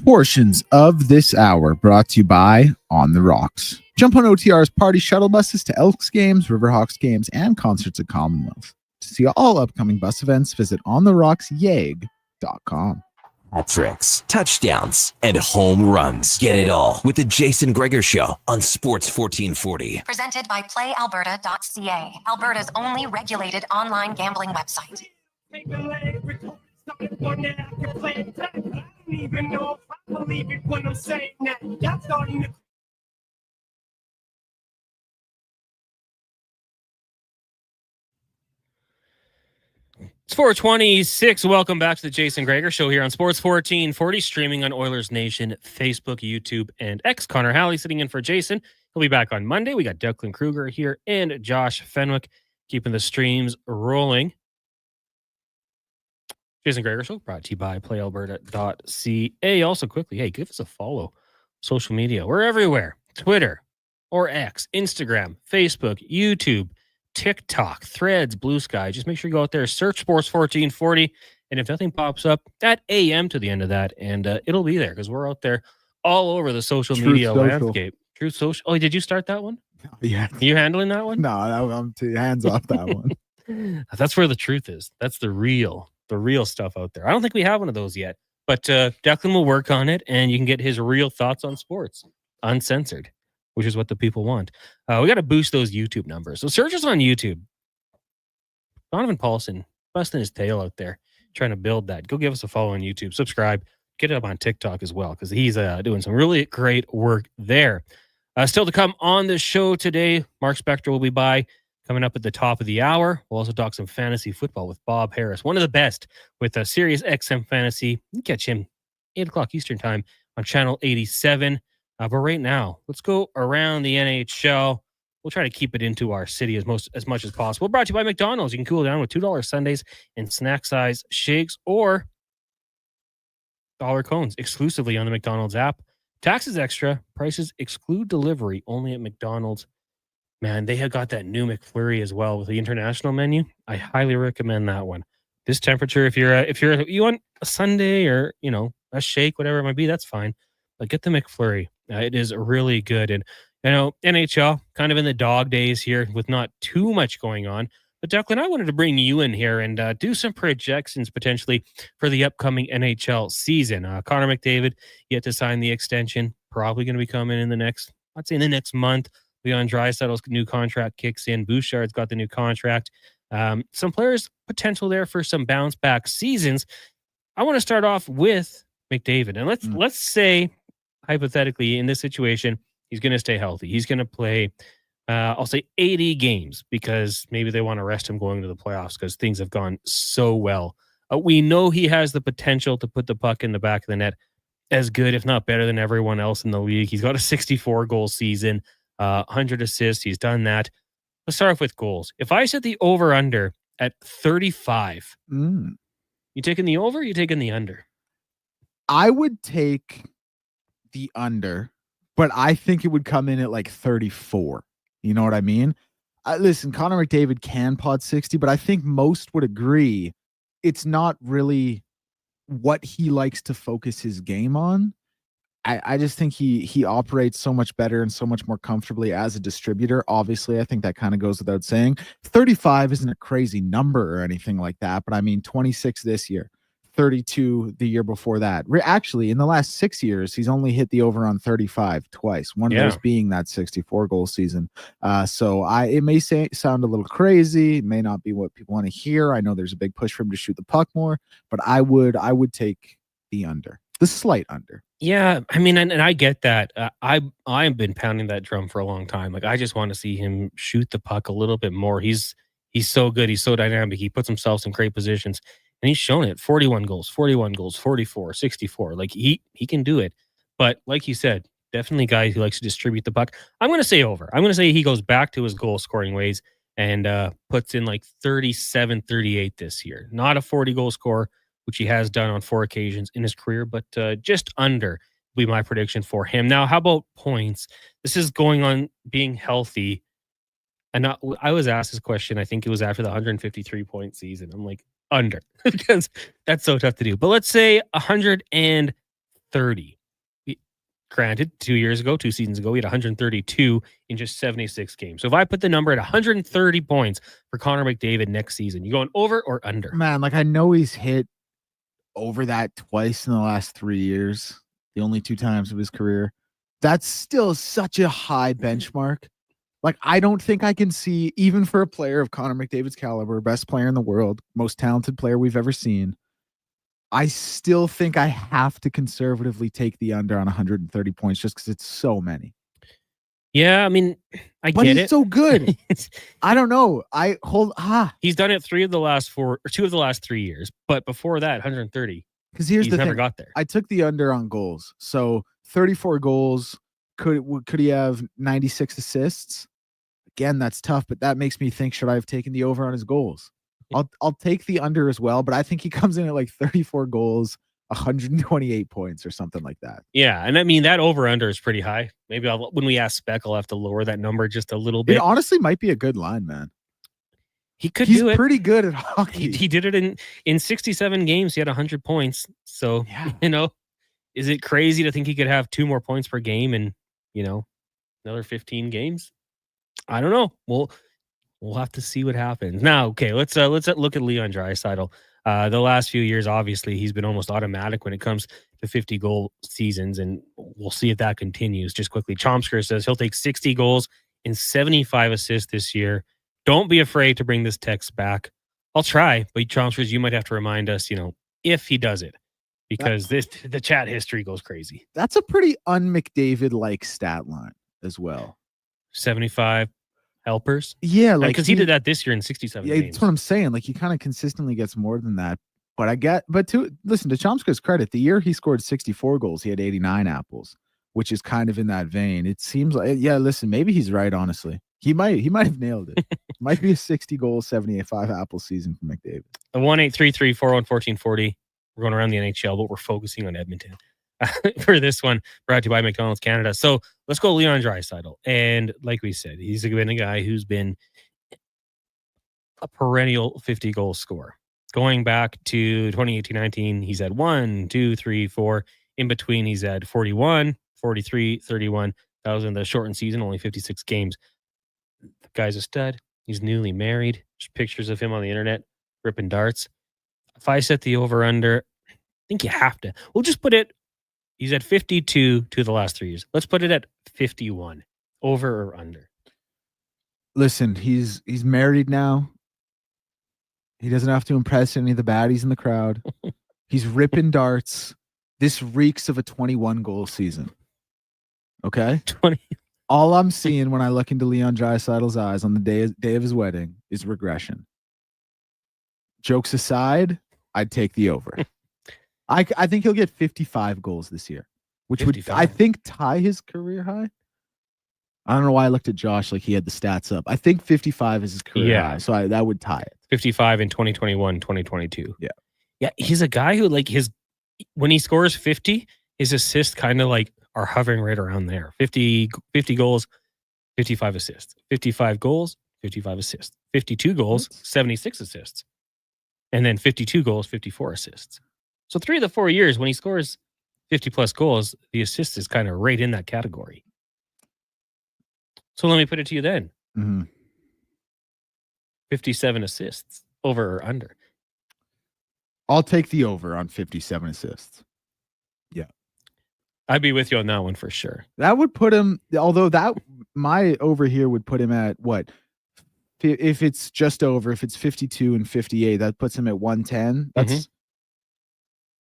Speaker 2: Portions of this hour brought to you by On the Rocks. Jump on OTR's party shuttle buses to Elks games, Riverhawks games, and concerts at Commonwealth. To see all upcoming bus events, visit ontherocksyag.com.
Speaker 12: Hat tricks, touchdowns, and home runs. Get it all with the Jason Gregor Show on Sports 1440.
Speaker 4: Presented by PlayAlberta.ca, Alberta's only regulated online gambling website.
Speaker 1: It's 426. Welcome back to the Jason Gregor Show here on Sports 1440, streaming on Oilers Nation, Facebook, YouTube, and X. Connor Halley sitting in for Jason. He'll be back on Monday. We got Declan Kruger here and Josh Fenwick keeping the streams rolling. Jason Gregor Show brought to you by PlayAlberta.ca. Also, quickly, hey, give us a follow. Social media, we're everywhere. Twitter or X, Instagram, Facebook, YouTube, TikTok, Threads, Blue Sky. Just make sure you go out there, search Sports 1440, and if nothing pops up, that AM to the end of that, and it'll be there because we're out there all over the social media landscape. Truth Social. Oh, did you start that one?
Speaker 2: Yeah.
Speaker 1: Are you handling that one?
Speaker 2: No, I'm too hands off that one.
Speaker 1: That's where the truth is. That's the real stuff out there. I don't think we have one of those yet, but Declan will work on it, and you can get his real thoughts on sports, uncensored, which is what the people want. We got to boost those YouTube numbers. So search us on YouTube. Donovan Paulson busting his tail out there, trying to build that. Go give us a follow on YouTube. Subscribe. Get it up on TikTok as well, because he's doing some really great work there. Still to come on the show today, Mark Spectre will be by. Coming up at the top of the hour, we'll also talk some fantasy football with Bob Harris, one of the best with Sirius XM Fantasy. You can catch him 8 o'clock Eastern time on Channel 87. But right now, let's go around the NHL. We'll try to keep it into our city as much as possible. Brought to you by McDonald's. You can cool down with $2 sundaes and snack size shakes or dollar cones exclusively on the McDonald's app. Taxes extra, prices exclude delivery only at McDonald's. Man, they have got that new McFlurry as well with the international menu. I highly recommend that one. This temperature, if you want a sundae or a shake, whatever it might be, that's fine. But get the McFlurry. It is really good. And NHL kind of in the dog days here with not too much going on. But Declan, I wanted to bring you in here and do some projections potentially for the upcoming NHL season. Connor McDavid yet to sign the extension, probably going to be coming in the next month. Leon Draisaitl's new contract kicks in. Bouchard's got the new contract. Some players potential there for some bounce back seasons. I want to start off with McDavid, and let's say hypothetically in this situation he's going to stay healthy. He's going to play, I'll say 80 games because maybe they want to rest him going to the playoffs because things have gone so well. We know he has the potential to put the puck in the back of the net as good, if not better, than everyone else in the league. He's got a 64 goal season. 100 assists. He's done that. Let's start off with goals. If I set the over under at 35, you taking the over? Or you taking the under?
Speaker 2: I would take the under, but I think it would come in at like 34. You know what I mean? Listen, Connor McDavid can pod 60, but I think most would agree it's not really what he likes to focus his game on. I just think he operates so much better and so much more comfortably as a distributor. Obviously, I think that kind of goes without saying. 35 isn't a crazy number or anything like that, but I mean 26 this year, 32 the year before that. Actually, in the last 6 years, he's only hit the over on 35 twice. One of those being that 64 goal season. So it may sound a little crazy. It may not be what people want to hear. I know there's a big push for him to shoot the puck more, but I would take the under, the slight under.
Speaker 1: Yeah, I mean, and I get that. I've been pounding that drum for a long time. Like, I just want to see him shoot the puck a little bit more. He's so good. He's so dynamic. He puts himself in great positions, and he's shown it. 41 goals, 44, 64. Like, he can do it. But like you said, definitely a guy who likes to distribute the puck. I'm going to say over. I'm going to say he goes back to his goal scoring ways and puts in like 37, 38 this year. Not a 40 goal scorer, which he has done on 4 occasions in his career, but just under will be my prediction for him. Now, how about points? This is going on being healthy. And I was asked this question, I think it was after the 153-point season. I'm like, under, because that's so tough to do. But let's say 130. Granted, 2 seasons ago, we had 132 in just 76 games. So if I put the number at 130 points for Connor McDavid next season, you going over or under?
Speaker 2: Man, like, I know he's hit over that twice in the last 3 years, the only 2 times of his career. That's still such a high benchmark. Like, I don't think I can see, even for a player of Connor McDavid's caliber, best player in the world, most talented player we've ever seen, I still think I have to conservatively take the under on 130 points just because it's so many.
Speaker 1: Yeah, I mean,
Speaker 2: but
Speaker 1: get
Speaker 2: he's
Speaker 1: it.
Speaker 2: so good. I don't know.
Speaker 1: He's done it 2 of the last 3 years, but before that, 130.
Speaker 2: Because he's
Speaker 1: never
Speaker 2: thing.
Speaker 1: got there.
Speaker 2: I took the under on goals. So 34 goals. Could he have 96 assists? Again, that's tough, but that makes me think, should I have taken the over on his goals? I'll take the under as well, but I think he comes in at like 34 goals, 128 points or something like that.
Speaker 1: Yeah, and I mean, that over-under is pretty high. Maybe when we ask Spec, I'll have to lower that number just a little bit.
Speaker 2: It honestly might be a good line, man.
Speaker 1: He's
Speaker 2: do it. Pretty good at hockey.
Speaker 1: He did it in 67 games. He had 100 points. So, is it crazy to think he could have 2 more points per game in, another 15 games? I don't know. We'll have to see what happens. Now, okay, let's look at Leon Draisaitl. The last few years, obviously, he's been almost automatic when it comes to 50-goal seasons, and we'll see if that continues. Just quickly, Chomsker says he'll take 60 goals and 75 assists this year. Don't be afraid to bring this text back. I'll try, but Chomskers, you might have to remind us, if he does it, because the chat history goes crazy.
Speaker 2: That's a pretty un-McDavid-like stat line as well.
Speaker 1: 75 helpers.
Speaker 2: Yeah, like
Speaker 1: because he did that this year in 67 games.
Speaker 2: That's what I'm saying. Like, he kind of consistently gets more than that. But listen, to Chomsky's credit, the year he scored 64 goals, he had 89 apples, which is kind of in that vein. It seems like, listen, maybe he's right, honestly. He might have nailed it. Might be a 60 goal, 75 apple season for McDavid.
Speaker 1: A 1-833-401-1440. We're going around the NHL, but we're focusing on Edmonton for this one, brought to you by McDonald's Canada. So let's go Leon Draisaitl. And like we said, he's been a guy who's been a perennial 50-goal scorer. Going back to 2018-19, he's had 1, 2, 3, 4. In between, he's had 41, 43, 31. That was in the shortened season, only 56 games. The guy's a stud. He's newly married. There's pictures of him on the internet ripping darts. If I set the over-under, I think you have to. We'll just put it, he's at 52 to the last 3 years. Let's put it at 51. Over or under?
Speaker 2: Listen, he's married now. He doesn't have to impress any of the baddies in the crowd. He's ripping darts. This reeks of a 21-goal season. Okay?
Speaker 1: 20.
Speaker 2: All I'm seeing when I look into Leon Draisaitl's eyes on the day of his wedding is regression. Jokes aside, I'd take the over. I think he'll get 55 goals this year, which 55. Would, I think, tie his career high. I don't know why I looked at Josh like he had the stats up. I think 55 is his career high, so that would tie it.
Speaker 1: 55 in 2021, 2022.
Speaker 2: Yeah.
Speaker 1: Yeah, he's a guy who, like, when he scores 50, his assists kind of like are hovering right around there. 50 goals, 55 assists. 55 goals, 55 assists. 52 goals, 76 assists. And then 52 goals, 54 assists. So 3 of the 4 years when he scores 50-plus goals, the assist is kind of right in that category. So let me put it to you then. 57 assists, over or under?
Speaker 2: I'll take the over on 57 assists. Yeah.
Speaker 1: I'd be with you on that one for sure.
Speaker 2: That would put him, although that my over here would put him at what? If it's just over, if it's 52 and 58, that puts him at 110. That's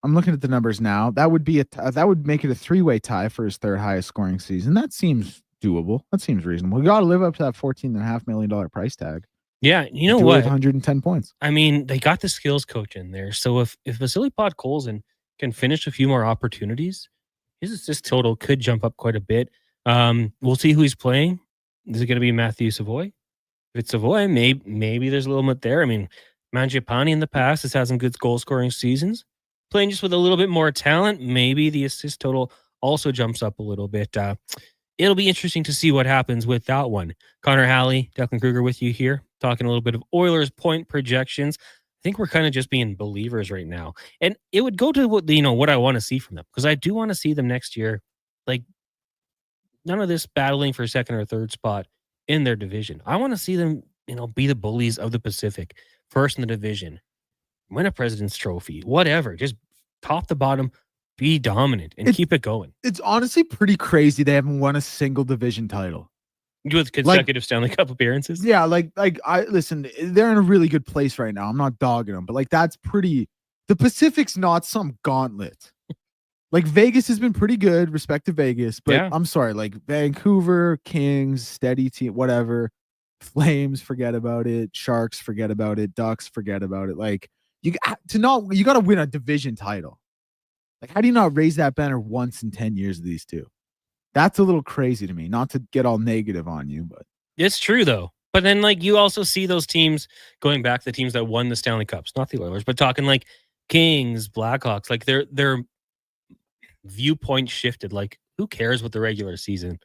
Speaker 2: I'm looking at the numbers now. That would be that would make it a 3-way tie for his third highest scoring season. That seems doable. That seems reasonable. We got to live up to that $14.5 million price tag.
Speaker 1: Yeah, you know what?
Speaker 2: 110 points.
Speaker 1: I mean, they got the skills coach in there. So if Vasily Podkolzin can finish a few more opportunities, his assist total could jump up quite a bit. We'll see who he's playing. Is it going to be Matthew Savoy? If it's Savoy, maybe there's a little bit there. I mean, Mangiapane in the past has had some good goal scoring seasons. Playing just with a little bit more talent, maybe the assist total also jumps up a little bit. It'll be interesting to see what happens with that one. Connor Halley, Declan Kruger with you here, talking a little bit of Oilers point projections. I think we're kind of just being believers right now. And it would go to what I want to see from them, because I do want to see them next year, like none of this battling for second or third spot in their division. I want to see them, be the bullies of the Pacific, first in the division, win a President's Trophy, whatever. Just top to bottom, be dominant and keep it going.
Speaker 2: It's honestly pretty crazy they haven't won a single division title
Speaker 1: with consecutive Stanley Cup appearances.
Speaker 2: Yeah, I listen, they're in a really good place right now. I'm not dogging them, but that's pretty. The Pacific's not some gauntlet. Vegas has been pretty good, respect to Vegas, but yeah. I'm sorry, Vancouver, Kings, steady team, whatever. Flames, forget about it. Sharks, forget about it. Ducks, forget about it. You got to win a division title. How do you not raise that banner once in 10 years of these two? That's a little crazy to me. Not to get all negative on you, but
Speaker 1: it's true though. But then you also see those teams going back to the teams that won the Stanley Cups, not the Oilers, but talking Kings, Blackhawks, their viewpoint shifted. Who cares what the regular season?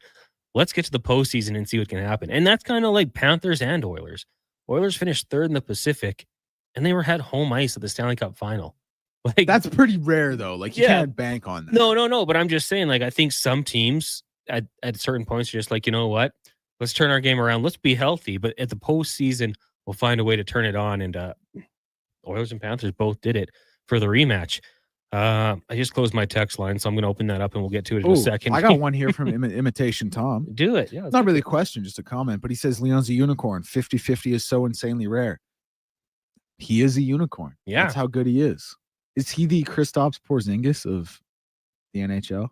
Speaker 1: Let's get to the postseason and see what can happen. And that's kind of like Panthers and Oilers. Oilers finished third in the Pacific, and they had home ice at the Stanley Cup final.
Speaker 2: That's pretty rare though. You can't bank on that.
Speaker 1: No. But I'm just saying, I think some teams at certain points are just you know what? Let's turn our game around. Let's be healthy. But at the postseason, we'll find a way to turn it on. And Oilers and Panthers both did it for the rematch. I just closed my text line, so I'm going to open that up and we'll get to it in a second.
Speaker 2: I got one here from Imitation Tom.
Speaker 1: Do it. Yeah,
Speaker 2: it's not really a question, just a comment. But he says Leon's a unicorn. 50-50 is so insanely rare. He is a unicorn.
Speaker 1: Yeah.
Speaker 2: That's how good he is. Is he the Kristaps Porzingis of the NHL?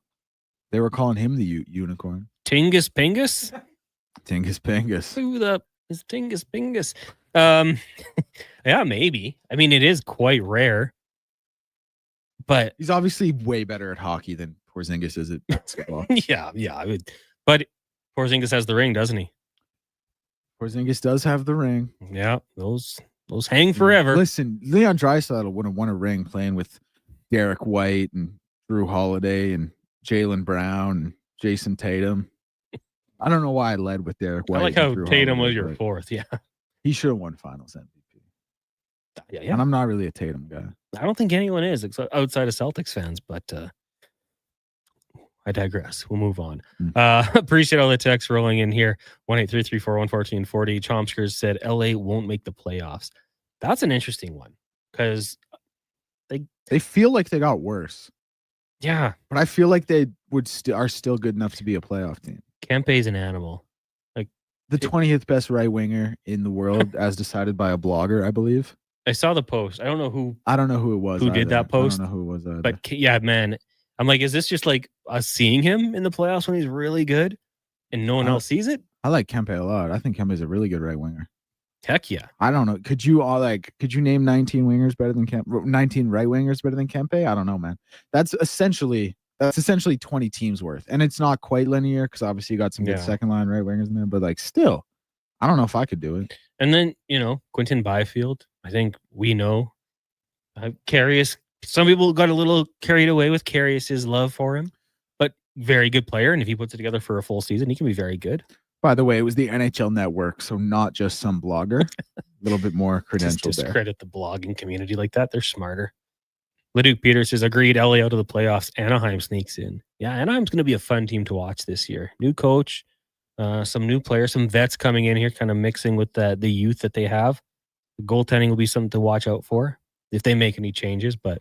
Speaker 2: They were calling him the unicorn.
Speaker 1: Tingus Pingus?
Speaker 2: Tingus Pingus.
Speaker 1: Who the is Tingus Pingus? Yeah, maybe. I mean, it is quite rare. But
Speaker 2: he's obviously way better at hockey than Porzingis is at basketball.
Speaker 1: yeah. But Porzingis has the ring, doesn't he?
Speaker 2: Porzingis does have the ring.
Speaker 1: Yeah, those hang forever.
Speaker 2: Listen, Leon Draisaitl would have won a ring playing with Derek White and Drew Holiday and Jaylen Brown and Jason Tatum. I don't know why I led with Derek White.
Speaker 1: I like how Tatum was your fourth. Yeah,
Speaker 2: he should have won Finals MVP.
Speaker 1: Yeah.
Speaker 2: And I'm not really a Tatum guy.
Speaker 1: I don't think anyone is outside of Celtics fans, but I digress. We'll move on. Appreciate all the texts rolling in here. 1-833-414-1440. Chomskers said LA won't make the playoffs. That's an interesting one because
Speaker 2: they feel like they got worse.
Speaker 1: Yeah,
Speaker 2: but I feel like they are still good enough to be a playoff team.
Speaker 1: Kempe's an animal.
Speaker 2: The 20th best right winger in the world, as decided by a blogger, I believe.
Speaker 1: I saw the post. I don't know who
Speaker 2: it was.
Speaker 1: Who did that post?
Speaker 2: I don't know who it was either.
Speaker 1: But yeah, man, I'm is this just us seeing him in the playoffs when he's really good and no one else sees it?
Speaker 2: I like Kempe a lot. I think Kempe's a really good right winger.
Speaker 1: Heck yeah.
Speaker 2: I don't know. Could you name 19 wingers better than 19 right wingers better than Kempe? I don't know, man. That's essentially 20 teams worth. And it's not quite linear because obviously you got some good second line right wingers in there, but still, I don't know if I could do it.
Speaker 1: And then, Quentin Byfield, I think we know. Karius, some people got a little carried away with Karius's love for him, but very good player. And if he puts it together for a full season, he can be very good.
Speaker 2: By the way, it was the NHL Network, so not just some blogger. A little bit more credential there.
Speaker 1: Discredit the blogging community like that. They're smarter. Leduc Peters says, agreed, LA out of the playoffs. Anaheim sneaks in. Yeah, Anaheim's going to be a fun team to watch this year. New coach, some new players, some vets coming in here, kind of mixing with the youth that they have. The goaltending will be something to watch out for if they make any changes, but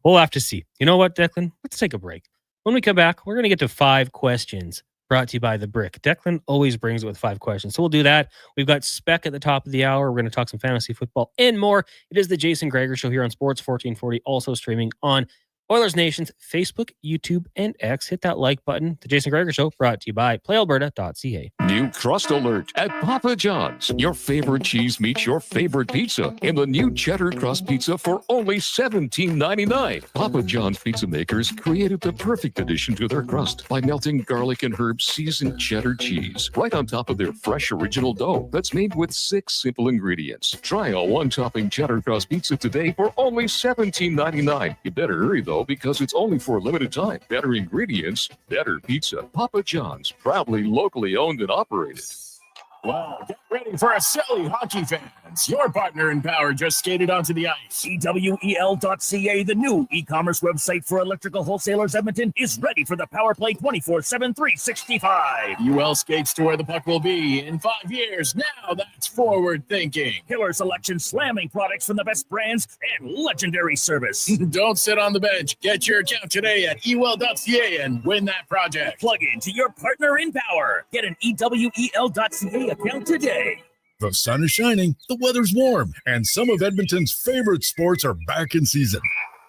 Speaker 1: we'll have to see. You know what, Declan? Let's take a break. When we come back, we're going to get to 5 questions brought to you by The Brick. Declan always brings it with 5 questions, so we'll do that. We've got Spec at the top of the hour. We're going to talk some fantasy football and more. It is the Jason Gregor Show here on Sports 1440, also streaming on Oilers Nation's Facebook, YouTube, and X. Hit that like button. The Jason Gregor Show brought to you by PlayAlberta.ca.
Speaker 8: New crust alert at Papa John's. Your favorite cheese meets your favorite pizza in the new cheddar crust pizza for only $17.99. Papa John's pizza makers created the perfect addition to their crust by melting garlic and herb seasoned cheddar cheese right on top of their fresh original dough that's made with 6 simple ingredients. Try a one-topping cheddar crust pizza today for only $17.99. You better hurry though, because it's only for a limited time. Better ingredients, better pizza. Papa John's, proudly locally owned and operated.
Speaker 13: Wow, get ready for a silly hockey fans. Your partner in power just skated onto the ice.
Speaker 20: EWEL.ca, the new e-commerce website for electrical wholesalers Edmonton, is ready for the power play 24/7 365.
Speaker 13: UL skates to where the puck will be in 5 years. Now that's forward thinking.
Speaker 20: Killer selection, slamming products from the best brands, and legendary service.
Speaker 13: Don't sit on the bench. Get your account today at ewell.ca and win that project.
Speaker 20: Plug into your partner in power. Get an EWEL.ca account today.
Speaker 6: The sun is shining, the weather's warm, and some of Edmonton's favorite sports are back in season.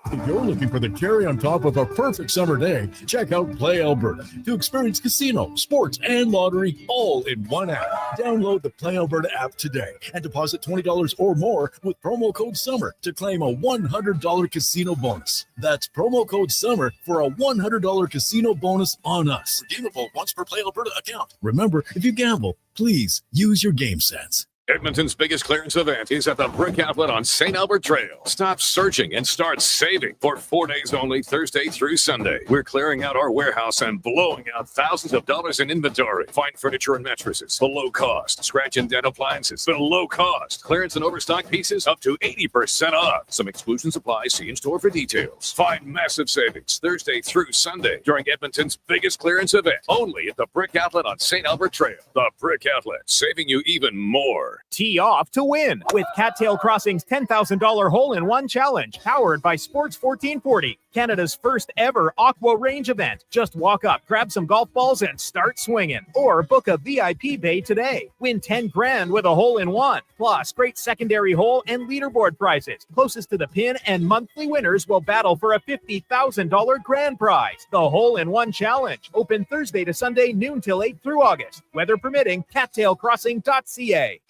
Speaker 6: If you're looking for the cherry on top of a perfect summer day, check out Play Alberta to experience casino, sports, and lottery all in one app. Download the Play Alberta app today and deposit $20 or more with promo code SUMMER to claim a $100 casino bonus. That's promo code SUMMER for a $100 casino bonus on us. Redeemable once per Play Alberta account. Remember, if you gamble, please use your game sense.
Speaker 8: Edmonton's biggest clearance event is at the Brick Outlet on St. Albert Trail. Stop searching and start saving for 4 days only, Thursday through Sunday. We're clearing out our warehouse and blowing out thousands of dollars in inventory. Fine furniture and mattresses, below cost. Scratch and dent appliances, below cost. Clearance and overstock pieces up to 80% off. Some exclusions apply. See in-store for details. Find massive savings Thursday through Sunday during Edmonton's biggest clearance event. Only at the Brick Outlet on St. Albert Trail. The Brick Outlet, saving you even more.
Speaker 21: Tee off to win with Cattail Crossing's $10,000 hole-in-one challenge, powered by Sports 1440, Canada's first ever Aqua Range event. Just walk up, grab some golf balls, and start swinging. Or book a VIP bay today. Win $10,000 with a hole-in-one. Plus, great secondary hole and leaderboard prizes. Closest to the pin and monthly winners will battle for a $50,000 grand prize. The hole-in-one challenge. Open Thursday to Sunday, noon till 8 through August. Weather permitting, cattailcrossing.ca.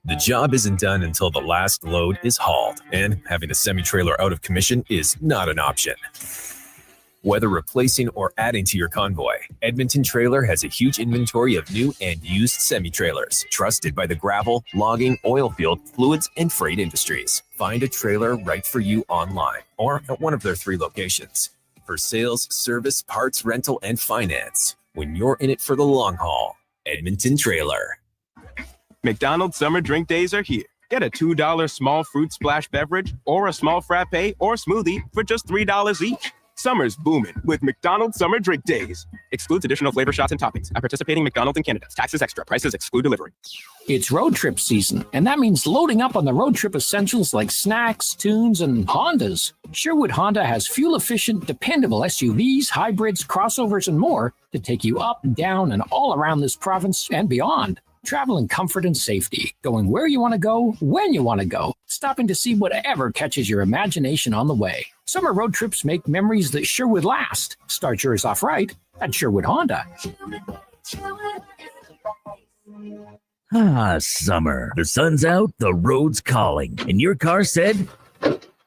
Speaker 22: The job isn't done until the last load is hauled, and having a semi-trailer out of commission is not an option. Whether replacing or adding to your convoy, Edmonton Trailer has a huge inventory of new and used semi-trailers, trusted by the gravel, logging, oil field, fluids, and freight industries. Find a trailer right for you online or at one of their 3 locations. For sales, service, parts, rental, and finance, when you're in it for the long haul, Edmonton Trailer.
Speaker 26: McDonald's Summer Drink Days are here. Get a $2 small fruit splash beverage or a small frappe or smoothie for just $3 each. Summer's booming with McDonald's Summer Drink Days. Excludes additional flavor shots and toppings at participating McDonald's in Canada. Taxes extra. Prices exclude delivery.
Speaker 27: It's road trip season, and that means loading up on the road trip essentials like snacks, tunes, and Hondas. Sherwood Honda has fuel-efficient, dependable SUVs, hybrids, crossovers, and more to take you up, down, and all around this province and beyond. Travel in comfort and safety, going where you want to go, when you want to go, stopping to see whatever catches your imagination on the way. Summer road trips make memories that sure would last. Start yours off right at Sherwood Honda.
Speaker 28: Ah, summer. The sun's out, the road's calling, and your car said,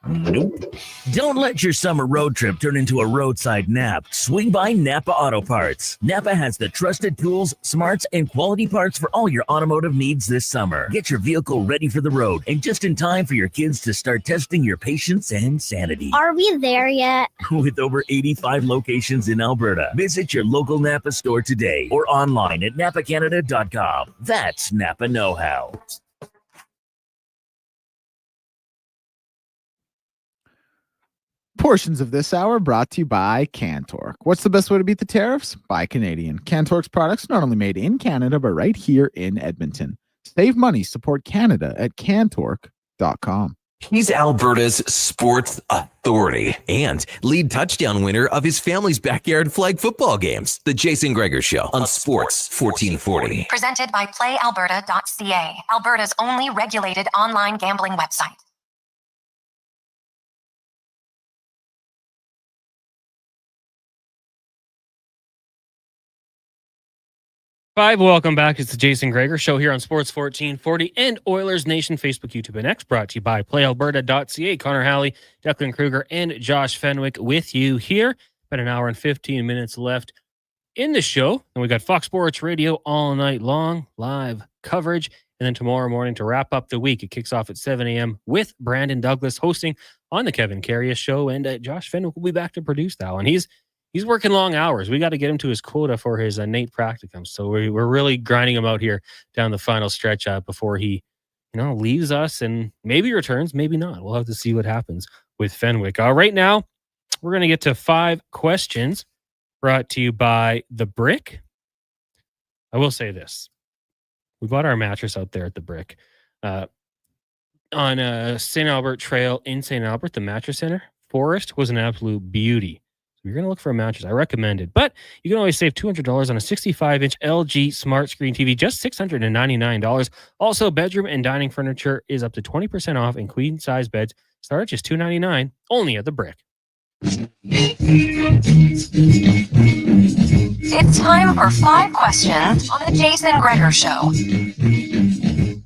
Speaker 28: nope. Don't let your summer road trip turn into a roadside nap. Swing by Napa Auto Parts. Napa has the trusted tools, smarts, and quality parts for all your automotive needs this summer. Get your vehicle ready for the road and just in time for your kids to start testing your patience and sanity.
Speaker 29: Are we there yet?
Speaker 28: With over 85 locations in Alberta, visit your local Napa store today or online at napacanada.com. That's Napa know-how.
Speaker 2: Portions of this hour brought to you by Cantork. What's the best way to beat the tariffs? Buy Canadian. Cantork's products not only made in Canada, but right here in Edmonton. Save money, support Canada at cantork.com.
Speaker 12: He's Alberta's sports authority and lead touchdown winner of his family's backyard flag football games. The Jason Gregor Show on Sports 1440.
Speaker 4: Presented by playalberta.ca, Alberta's only regulated online gambling website.
Speaker 1: Welcome back. It's the Jason Gregor Show here on Sports 1440 and Oilers Nation Facebook, YouTube, and X. Brought to you by playalberta.ca. Connor Halley, Declan Kruger, and Josh Fenwick with you here. About an hour and 15 minutes left in the show. And we got Fox Sports Radio all night long, live coverage. And then tomorrow morning to wrap up the week, it kicks off at 7 a.m. with Brandon Douglas hosting on the Kevin Carrier Show. And Josh Fenwick will be back to produce that one. He's working long hours. We got to get him to his quota for his Nate practicum. So we're really grinding him out here down the final stretch before he, leaves us and maybe returns, maybe not. We'll have to see what happens with Fenwick. Right now, we're going to get to 5 questions brought to you by The Brick. I will say this. We bought our mattress out there at The Brick. On St. Albert Trail in St. Albert, the mattress center, Forest was an absolute beauty. You're going to look for a mattress. I recommend it. But you can always save $200 on a 65-inch LG smart screen TV, just $699. Also, bedroom and dining furniture is up to 20% off, and queen-size beds start at just $299, only at The Brick.
Speaker 4: It's time for 5 questions on the Jason Gregor Show.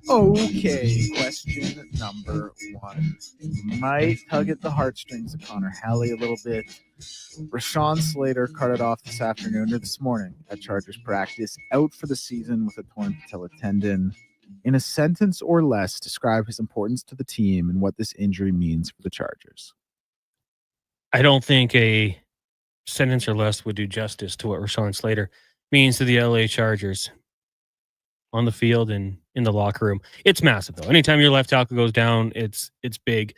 Speaker 2: Okay, question number 1. Might tug at the heartstrings of Connor Halley a little bit. Rashawn Slater carted off this afternoon or this morning at Chargers practice, out for the season with a torn patella tendon. In a sentence or less, describe his importance to the team and what this injury means for the Chargers.
Speaker 1: I don't think a sentence or less would do justice to what Rashawn Slater means to the LA Chargers on the field and in the locker room. It's massive, though. Anytime your left tackle goes down, it's big.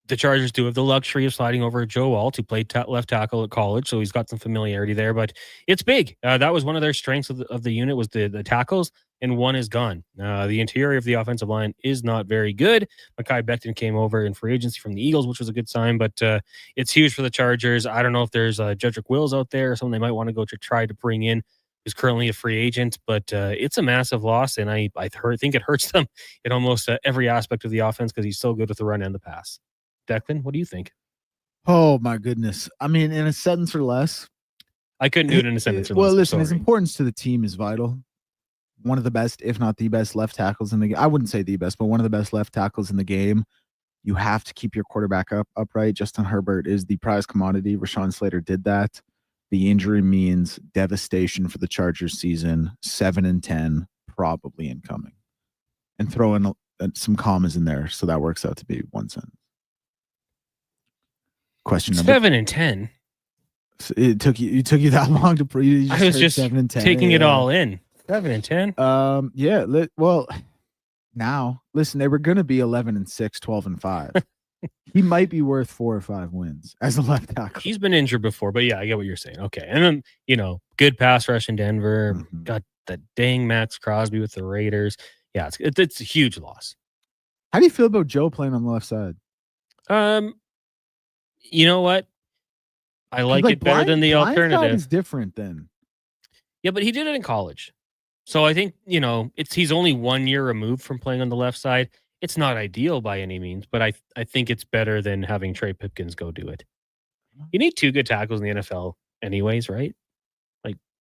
Speaker 1: The Chargers do have the luxury of sliding over Joe Alt, who played left tackle at college, so he's got some familiarity there, but it's big. That was one of their strengths of the unit was the tackles, and one is gone. The interior of the offensive line is not very good. Mekhi Becton came over in free agency from the Eagles, which was a good sign, but it's huge for the Chargers. I don't know if there's Jedrick Wills out there or someone they might want to go to try to bring in who's currently a free agent, but it's a massive loss, and I think it hurts them in almost every aspect of the offense because he's so good with the run and the pass. Declan, what do you think?
Speaker 2: Oh, my goodness. I mean, in a sentence or less.
Speaker 1: I couldn't do it in a sentence or less.
Speaker 2: Well, listen, his importance to the team is vital. One of the best, if not the best, left tackles in the game. I wouldn't say the best, but one of the best left tackles in the game. You have to keep your quarterback upright. Justin Herbert is the prize commodity. Rashawn Slater did that. The injury means devastation for the Chargers season. 7-10, probably incoming. And throw in some commas in there, so that works out to be one sentence. Question number
Speaker 1: 7-10.
Speaker 2: It took you that long to prove.
Speaker 1: I was just
Speaker 2: 7 and 10.
Speaker 1: taking it all in. 7-10.
Speaker 2: Yeah. Well, now listen, they were going to be 11-6, 12-5. He might be worth 4 or 5 wins as a left tackle.
Speaker 1: He's been injured before, but yeah, I get what you're saying. Okay, and then good pass rush in Denver.
Speaker 2: Mm-hmm.
Speaker 1: Got the dang Max Crosby with the Raiders. Yeah, it's a huge loss.
Speaker 2: How do you feel about Joe playing on the left side?
Speaker 1: You know what? I like it better than the alternative.
Speaker 2: Is different then.
Speaker 1: Yeah, but he did it in college. So I think, he's only 1 year removed from playing on the left side. It's not ideal by any means, but I think it's better than having Trey Pipkins go do it. You need 2 good tackles in the NFL anyways, right?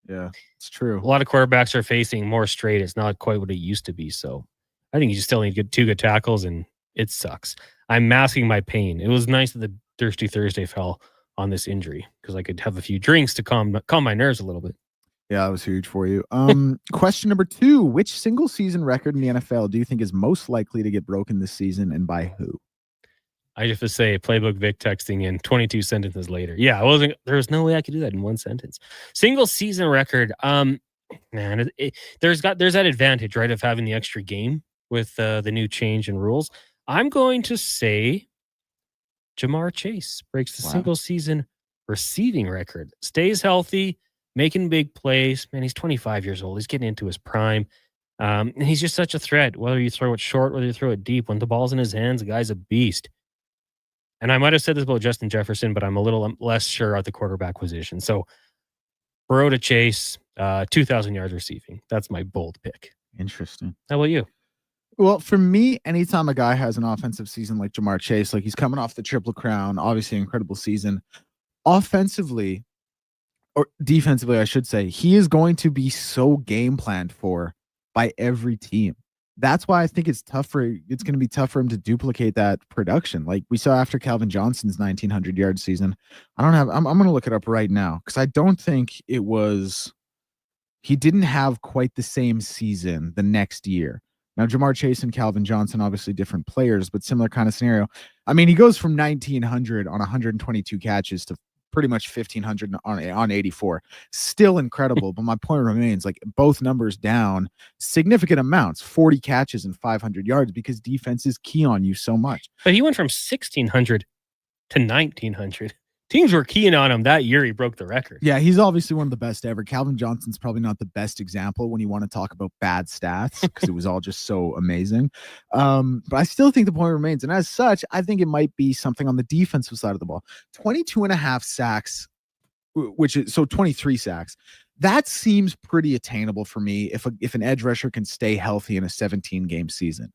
Speaker 2: Yeah, it's true.
Speaker 1: A lot of quarterbacks are facing more straight. It's not quite what it used to be. So I think you still need 2 good tackles, and it sucks. I'm masking my pain. It was nice that the Thirsty Thursday fell on this injury because I could have a few drinks to calm my nerves a little bit.
Speaker 2: Yeah, that was huge for you. Question number 2. Which single season record in the NFL do you think is most likely to get broken this season, and by who?
Speaker 1: I have to say, Playbook Vic texting in 22 sentences later. Yeah, there was no way I could do that in one sentence. Single season record. Man, there's that advantage, right, of having the extra game with the new change in rules. I'm going to say Jamar Chase breaks the
Speaker 2: Wow.
Speaker 1: single season receiving record, stays healthy, making big plays. Man, he's 25 years old. He's getting into his prime. And he's just such a threat. Whether you throw it short, whether you throw it deep, when the ball's in his hands, the guy's a beast. And I might have said this about Justin Jefferson, but I'm a little less sure at the quarterback position. So Burrow to Chase, 2,000 yards receiving. That's my bold pick.
Speaker 2: Interesting.
Speaker 1: How about you?
Speaker 2: Well, for me, anytime a guy has an offensive season like Jamar Chase, like he's coming off the Triple Crown, obviously an incredible season. Offensively, or defensively, I should say, he is going to be so game planned for by every team. That's why I think it's going to be tough for him to duplicate that production. Like we saw after Calvin Johnson's 1,900 yard season. I'm going to look it up right now because I don't think he didn't have quite the same season the next year. Now, Jamar Chase and Calvin Johnson, obviously different players, but similar kind of scenario. I mean, he goes from 1,900 on 122 catches to pretty much 1,500 on 84. Still incredible, but my point remains, like both numbers down significant amounts, 40 catches and 500 yards because defense is key on you so much.
Speaker 1: But he went from 1,600 to 1,900. Teams were keying on him that year. He broke the record.
Speaker 2: Yeah, he's obviously one of the best ever. Calvin Johnson's probably not the best example when you want to talk about bad stats because it was all just so amazing. But I still think the point remains. And as such, I think it might be something on the defensive side of the ball. 22 and a half sacks, which is so 23 sacks. That seems pretty attainable for me if an edge rusher can stay healthy in a 17-game season.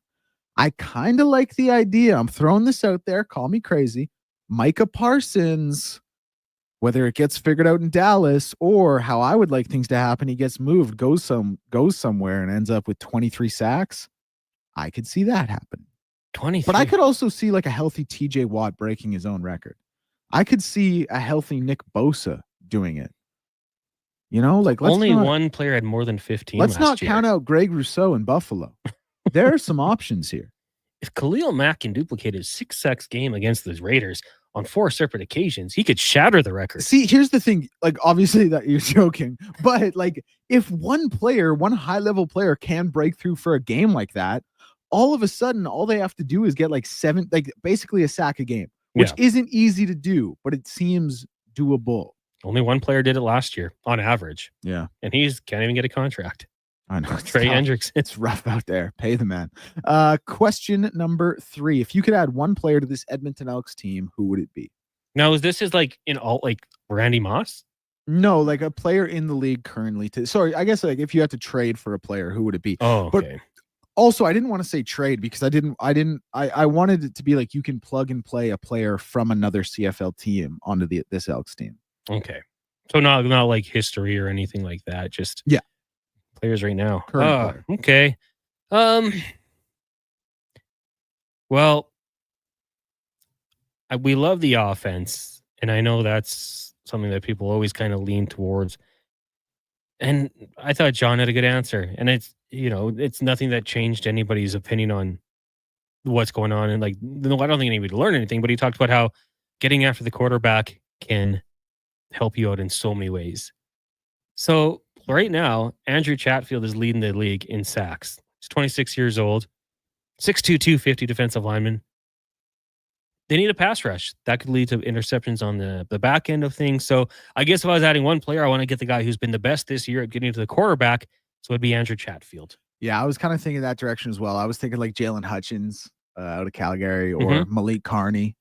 Speaker 2: I kind of like the idea. I'm throwing this out there. Call me crazy. Micah Parsons, whether it gets figured out in Dallas or how I would like things to happen, he gets moved, goes somewhere and ends up with 23 sacks. I could see that happen.
Speaker 1: 23.
Speaker 2: But I could also see like a healthy TJ Watt breaking his own record. I could see a healthy Nick Bosa doing it. You know, like
Speaker 1: one player had more than 15.
Speaker 2: Let's not count out Greg Rousseau in Buffalo. There are some options here.
Speaker 1: If Khalil Mack can duplicate his 6 sacks game against the Raiders on 4 separate occasions, he could shatter the record.
Speaker 2: See, here's the thing. Like, obviously that you're joking, but like if one high-level player can break through for a game like that, all of a sudden, all they have to do is get like basically a sack a game, which isn't easy to do, but it seems doable.
Speaker 1: Only one player did it last year on average.
Speaker 2: Yeah.
Speaker 1: And can't even get a contract.
Speaker 2: I know.
Speaker 1: Trey Hendrickson.
Speaker 2: It's rough out there. Pay the man. Question number 3. If you could add one player to this Edmonton Elks team, who would it be?
Speaker 1: Now, is this like in all like Randy Moss?
Speaker 2: No, like a player in the league currently. Sorry, I guess like if you had to trade for a player, who would it be?
Speaker 1: Oh, okay.
Speaker 2: But also, I didn't want to say trade because I wanted it to be like you can plug and play a player from another CFL team onto this Elks team.
Speaker 1: Okay. So not like history or anything like that. Just players right now.
Speaker 2: Current
Speaker 1: player. Okay. Well, we love the offense, and I know that's something that people always kind of lean towards. And I thought John had a good answer, and it's nothing that changed anybody's opinion on what's going on. And like, no, I don't think anybody learned anything, but he talked about how getting after the quarterback can help you out in so many ways. So right now, Andrew Chatfield is leading the league in sacks. He's 26 years old, 6'2", 250 defensive lineman. They need a pass rush. That could lead to interceptions on the back end of things. So I guess if I was adding one player, I want to get the guy who's been the best this year at getting to the quarterback. So it'd be Andrew Chatfield.
Speaker 2: Yeah, I was kind of thinking that direction as well. I was thinking like Jalen Hutchins out of Calgary or Malik Carney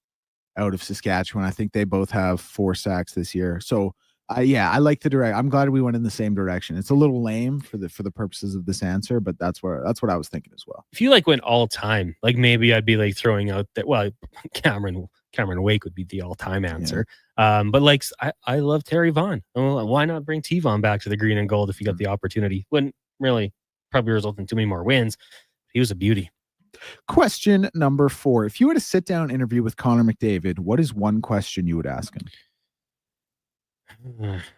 Speaker 2: out of Saskatchewan. I think they both have 4 sacks this year. So I like the direct. I'm glad we went in the same direction. It's a little lame for the purposes of this answer, but that's what I was thinking as well.
Speaker 1: If you like went all time, like maybe I'd be like throwing out that. Well, Cameron Wake would be the all time answer. Yeah. But like I love Terry Vaughn. Why not bring T-Vaughn back to the green and gold if you got the opportunity? Wouldn't really probably result in too many more wins. He was a beauty.
Speaker 2: Question number 4. If you were to sit down interview with Connor McDavid, what is one question you would ask him?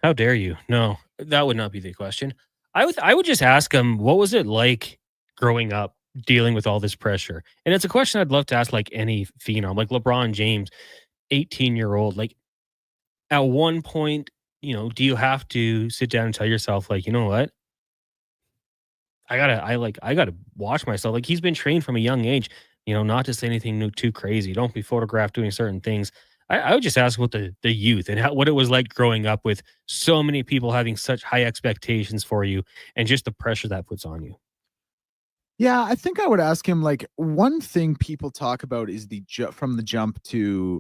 Speaker 1: How dare you? No, that would not be the question. I would just ask him, what was it like growing up dealing with all this pressure? And it's a question I'd love to ask like any phenom, like LeBron James, 18-year-old. Like at one point, do you have to sit down and tell yourself like, you know what? I gotta watch myself. Like he's been trained from a young age. not to say anything too crazy. Don't be photographed doing certain things. I would just ask about the youth and what it was like growing up with so many people having such high expectations for you and just the pressure that puts on you.
Speaker 2: Yeah, I think I would ask him, like, one thing people talk about is from the jump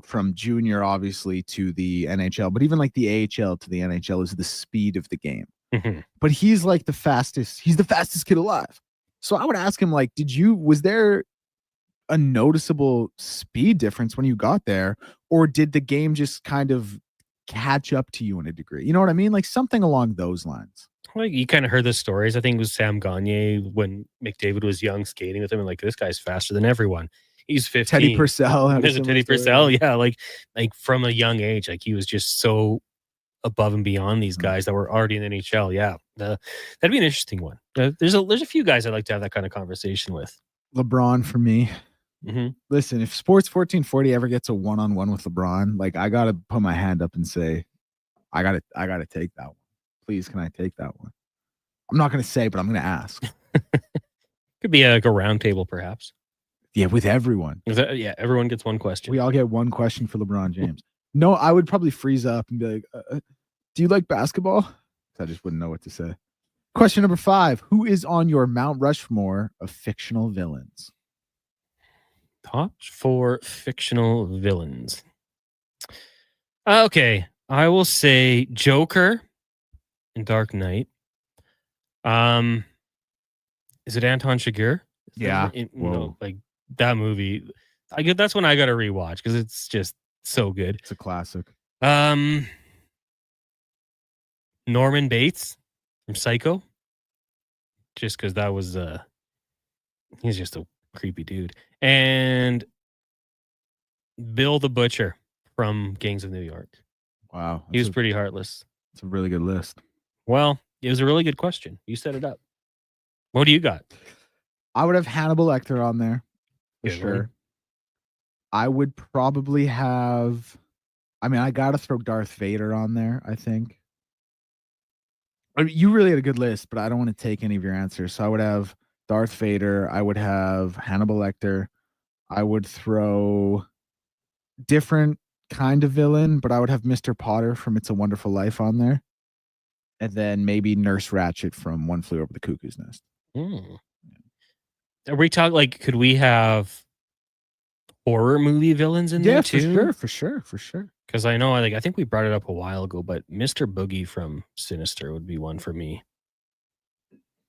Speaker 2: from junior, obviously, to the NHL, but even like the AHL to the NHL is the speed of the game.
Speaker 1: Mhm.
Speaker 2: But he's like he's the fastest kid alive. So I would ask him, like, was there a noticeable speed difference when you got there, or did the game just kind of catch up to you in a degree? You know what I mean? Like something along those lines.
Speaker 1: Well, you kind of heard the stories. I think it was Sam Gagner when McDavid was young skating with him, and like, this guy's faster than everyone. He's 15.
Speaker 2: Teddy Purcell.
Speaker 1: There's a Teddy Purcell. Yeah. Like from a young age, like he was just so above and beyond these guys that were already in the NHL. Yeah. That'd be an interesting one. There's a few guys I'd like to have that kind of conversation with.
Speaker 2: LeBron for me.
Speaker 1: Mm-hmm.
Speaker 2: Listen, if Sports 1440 ever gets a one-on-one with LeBron, like I gotta put my hand up and say, I gotta take that one. Please, can I take that one? I'm not gonna say, but I'm gonna ask.
Speaker 1: Could be like a round table, perhaps.
Speaker 2: Yeah, with everyone.
Speaker 1: Yeah, everyone gets one question.
Speaker 2: We all get one question for LeBron James. No, I would probably freeze up and be like, do you like basketball? I just wouldn't know what to say. Question number 5. Who is on your Mount Rushmore of fictional villains?
Speaker 1: Top 4 fictional villains. Okay, I will say Joker in Dark Knight. Is it Anton Chigurh?
Speaker 2: Yeah.
Speaker 1: No, like that movie. That's when I got to rewatch because it's just so good.
Speaker 2: It's a classic.
Speaker 1: Norman Bates from Psycho. Just because that was he's just a creepy dude. And Bill the Butcher from Gangs of New York.
Speaker 2: Wow.
Speaker 1: He was pretty heartless.
Speaker 2: It's a really good list.
Speaker 1: Well, it was a really good question. You set it up. What do you got?
Speaker 2: I would have Hannibal Lecter on there for
Speaker 1: Good
Speaker 2: sure.
Speaker 1: one.
Speaker 2: I would probably have, I got to throw Darth Vader on there, I think. You really had a good list, but I don't want to take any of your answers. So I would have Darth Vader. I would have Hannibal Lecter. I would throw different kind of villain, but I would have Mr. Potter from It's a Wonderful Life on there. And then maybe Nurse Ratched from One Flew Over the Cuckoo's Nest.
Speaker 1: Are we talking like, could we have horror movie villains in there too?
Speaker 2: For sure.
Speaker 1: Because I think we brought it up a while ago, but Mr. Boogie from Sinister would be one for me.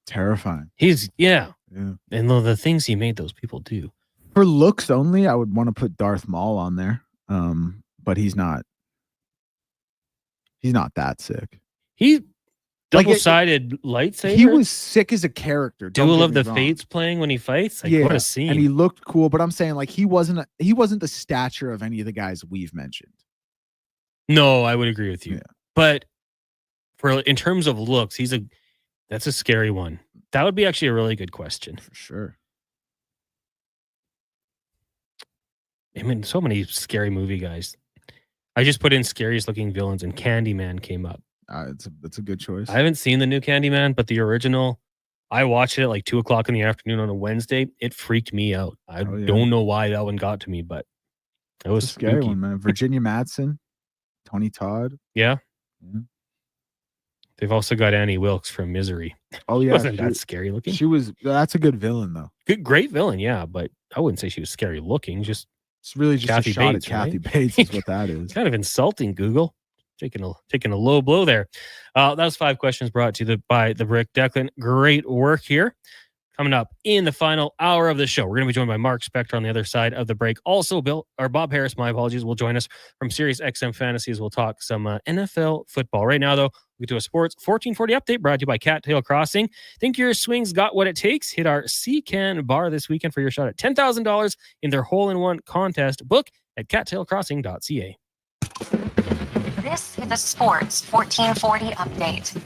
Speaker 2: Terrifying.
Speaker 1: Yeah. And the things he made those people do.
Speaker 2: For looks only, I would want to put Darth Maul on there. But he's not that sick.
Speaker 1: He double-sided lightsaber.
Speaker 2: He was sick as a character.
Speaker 1: Duel of the Fates playing when he fights. Like, what a scene.
Speaker 2: And he looked cool, but I'm saying like he wasn't the stature of any of the guys we've mentioned.
Speaker 1: No, I would agree with you.
Speaker 2: Yeah.
Speaker 1: But in terms of looks, that's a scary one. That would be actually a really good question.
Speaker 2: For sure.
Speaker 1: So many scary movie guys. I just put in scariest looking villains and Candyman came up.
Speaker 2: That's a good choice.
Speaker 1: I haven't seen the new Candyman, but the original, I watched it at like 2:00 in the afternoon on a Wednesday. It freaked me out. I don't know why that one got to me, but it was
Speaker 2: a scary
Speaker 1: spooky.
Speaker 2: one, man. Virginia Madsen, Tony Todd.
Speaker 1: Yeah. They've also got Annie Wilkes from Misery.
Speaker 2: Oh yeah,
Speaker 1: Wasn't that scary looking?
Speaker 2: That's a good villain though.
Speaker 1: Great villain, yeah, but I wouldn't say she was scary looking. It's
Speaker 2: really just
Speaker 1: Kathy
Speaker 2: a shot
Speaker 1: Bates,
Speaker 2: at Kathy
Speaker 1: right?
Speaker 2: Bates is what that is.
Speaker 1: It's kind of insulting, Google. Taking a low blow there. That was 5 questions brought to you by The Brick. Declan, great work here. Coming up in the final hour of the show, we're going to be joined by Mark Spectre on the other side of the break. Also, Bob Harris, my apologies, will join us from Sirius XM Fantasy as we'll talk some NFL football. Right now, though, we get to a Sports 1440 update brought to you by Cattail Crossing. Think your swings got what it takes? Hit our C-Can bar this weekend for your shot at $10,000 in their hole-in-one contest. Book at cattailcrossing.ca.
Speaker 4: This is the Sports 1440 update.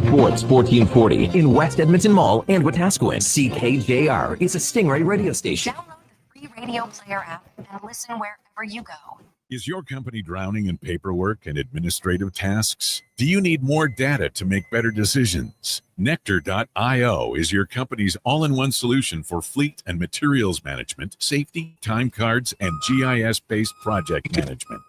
Speaker 12: Sports 1440 in West Edmonton Mall and Wetaskiwin. CKJR is a Stingray radio station.
Speaker 4: Download the free radio player app and listen wherever you go.
Speaker 6: Is your company drowning in paperwork and administrative tasks? Do you need more data to make better decisions? Nectar.io is your company's all-in-one solution for fleet and materials management, safety, time cards, and GIS-based project management.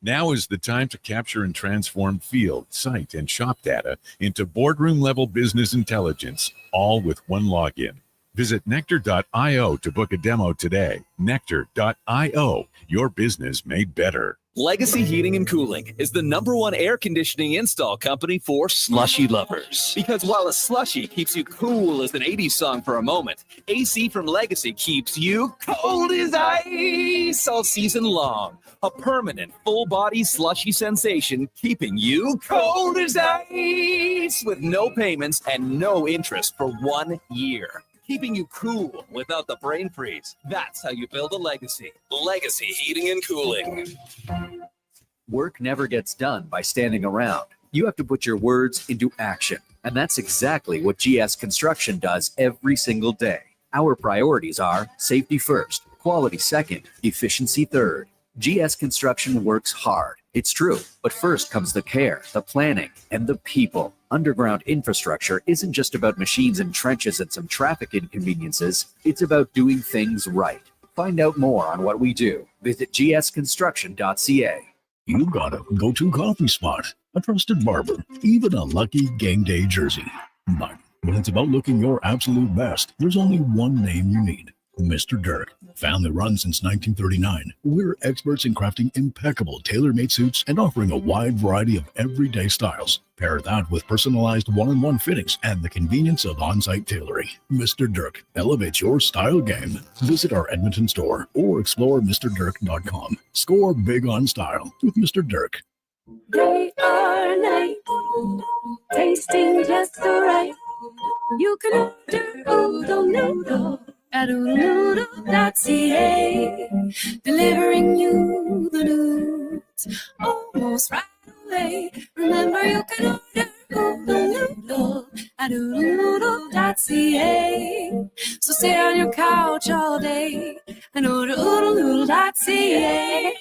Speaker 6: Now is the time to capture and transform field, site, and shop data into boardroom-level business intelligence, all with one login. Visit Nectar.io to book a demo today. Nectar.io, your business made better.
Speaker 3: Legacy Heating and Cooling is the #1 air conditioning install company for slushy lovers. Because while a slushy keeps you cool as an 80s song for a moment, AC from Legacy keeps you cold as ice all season long. A permanent full-body slushy sensation keeping you cold as ice with no payments and no interest for 1 year. Keeping you cool without the brain freeze. That's how you build a legacy. Legacy Heating and Cooling.
Speaker 7: Work never gets done by standing around. You have to put your words into action. And that's exactly what GS Construction does every single day. Our priorities are safety first, quality second, efficiency third. GS Construction works hard. It's true, but first comes the care, the planning, and the people. Underground infrastructure isn't just about machines and trenches and some traffic inconveniences. It's about doing things right. Find out more on what we do. Visit gsconstruction.ca.
Speaker 6: You got a go-to coffee spot, a trusted barber, even a lucky game day jersey. But when it's about looking your absolute best, there's only one name you need. Mr. Dirk. Family run since 1939. We're experts in crafting impeccable tailor-made suits and offering a wide variety of everyday styles. Pair that with personalized one-on-one fittings and the convenience of on-site tailoring. Mr. Dirk elevates your style game. Visit our Edmonton store or explore MrDirk.com. Score big on style with Mr. Dirk.
Speaker 18: Day or night, tasting just so right. You can order oodle noodle at oodlenoodle.ca, delivering you the news almost right away. Remember, you can order oodle noodle at oodlenoodle.ca. So stay on your couch all day and order oodlenoodle.ca.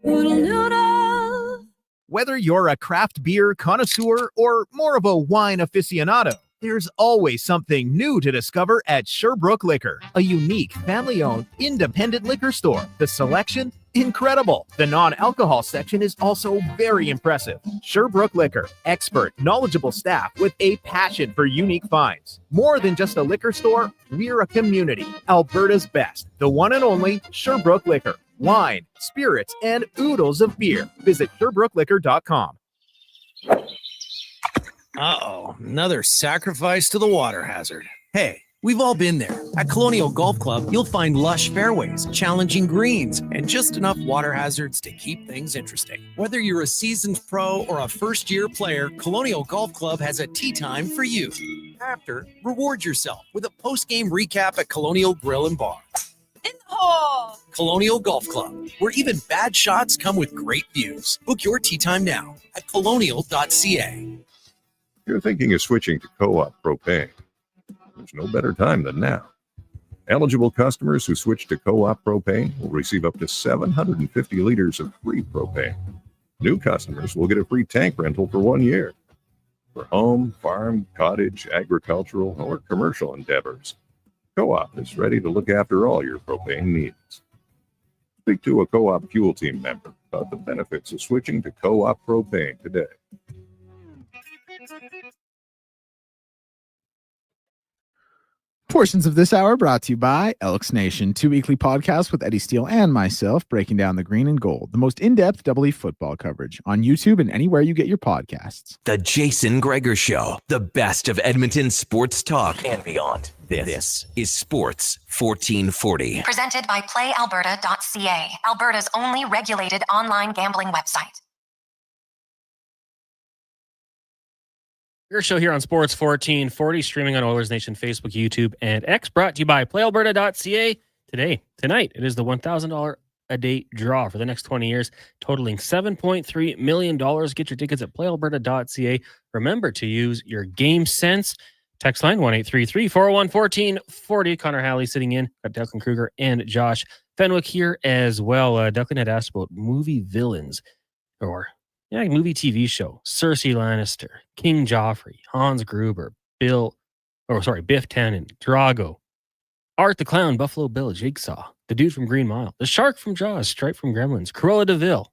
Speaker 18: Oodle noodle.
Speaker 21: Whether you're a craft beer connoisseur or more of a wine aficionado, there's always something new to discover at Sherbrooke Liquor, a unique, family-owned, independent liquor store. The selection, incredible. The non-alcohol section is also very impressive. Sherbrooke Liquor, expert, knowledgeable staff with a passion for unique finds. More than just a liquor store, we're a community. Alberta's best, the one and only Sherbrooke Liquor. Wine, spirits, and oodles of beer. Visit SherbrookeLiquor.com.
Speaker 25: Uh-oh, another sacrifice to the water hazard. Hey, we've all been there. At Colonial Golf Club, you'll find lush fairways, challenging greens, and just enough water hazards to keep things interesting. Whether you're a seasoned pro or a first-year player, Colonial Golf Club has a tee time for you. After, reward yourself with a post-game recap at Colonial Grill and Bar. Colonial Golf Club, where even bad shots come with great views. Book your tee time now at colonial.ca.
Speaker 9: You're thinking of switching to co-op propane. There's no better time than now. Eligible customers who switch to co-op propane will receive up to 750 liters of free propane. New customers will get a free tank rental for 1 year for home, farm, cottage, agricultural, or commercial endeavors. Co-op is ready to look after all your propane needs. Speak to a co-op fuel team member about the benefits of switching to co-op propane today.
Speaker 2: Portions of this hour brought to you by Elks Nation, 2 weekly podcasts with Eddie Steele and myself breaking down the green and gold, the most in-depth Double E football coverage on YouTube and anywhere you get your podcasts.
Speaker 12: The Jason Gregor Show, the best of Edmonton sports talk and beyond. This is Sports 1440.
Speaker 4: Presented by PlayAlberta.ca, Alberta's only regulated online gambling website.
Speaker 1: Your show here on Sports 1440, streaming on Oilers Nation Facebook, YouTube, and X. Brought to you by PlayAlberta.ca. Tonight, it is the $1,000 a-day draw for the next 20 years, totaling $7.3 million. Get your tickets at playalberta.ca. Remember to use your game sense. Text line 1-833-401-1440. Connor Halley sitting in. Got Declan Kruger and Josh Fenwick here as well. Declan had asked about movie villains or movie TV show. Cersei Lannister, King Joffrey, Hans Gruber, Biff Tannen, Drago, Art the Clown, Buffalo Bill, Jigsaw, the dude from Green Mile, the shark from Jaws, Stripe from Gremlins, Cruella de Vil.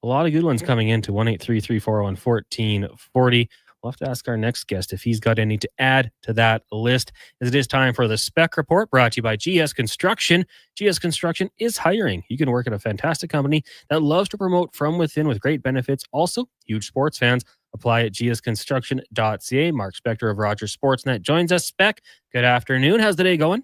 Speaker 1: A lot of good ones coming into 1-833-401-1440. We'll have to ask our next guest if he's got any to add to that list, as it is time for the Spec Report, brought to you by GS Construction. GS Construction is hiring. You can work at a fantastic company that loves to promote from within with great benefits. Also, huge sports fans. Apply at gsconstruction.ca. Mark Spectre of Rogers Sportsnet joins us. Spec, good afternoon. How's the day going?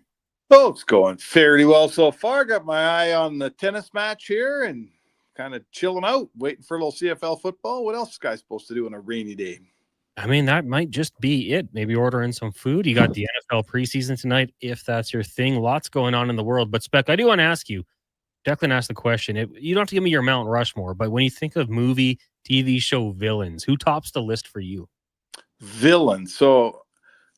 Speaker 5: Oh, it's going fairly well so far. Got my eye on the tennis match here and kind of chilling out, waiting for a little CFL football. What else is guys supposed to do on a rainy day?
Speaker 1: I mean, that might just be it. Maybe ordering some food. You got the NFL preseason tonight, if that's your thing. Lots going on in the world. But, Spec, I do want to ask you, Declan asked the question. You don't have to give me your Mount Rushmore, but when you think of movie, TV show villains, who tops the list for you?
Speaker 5: Villains. So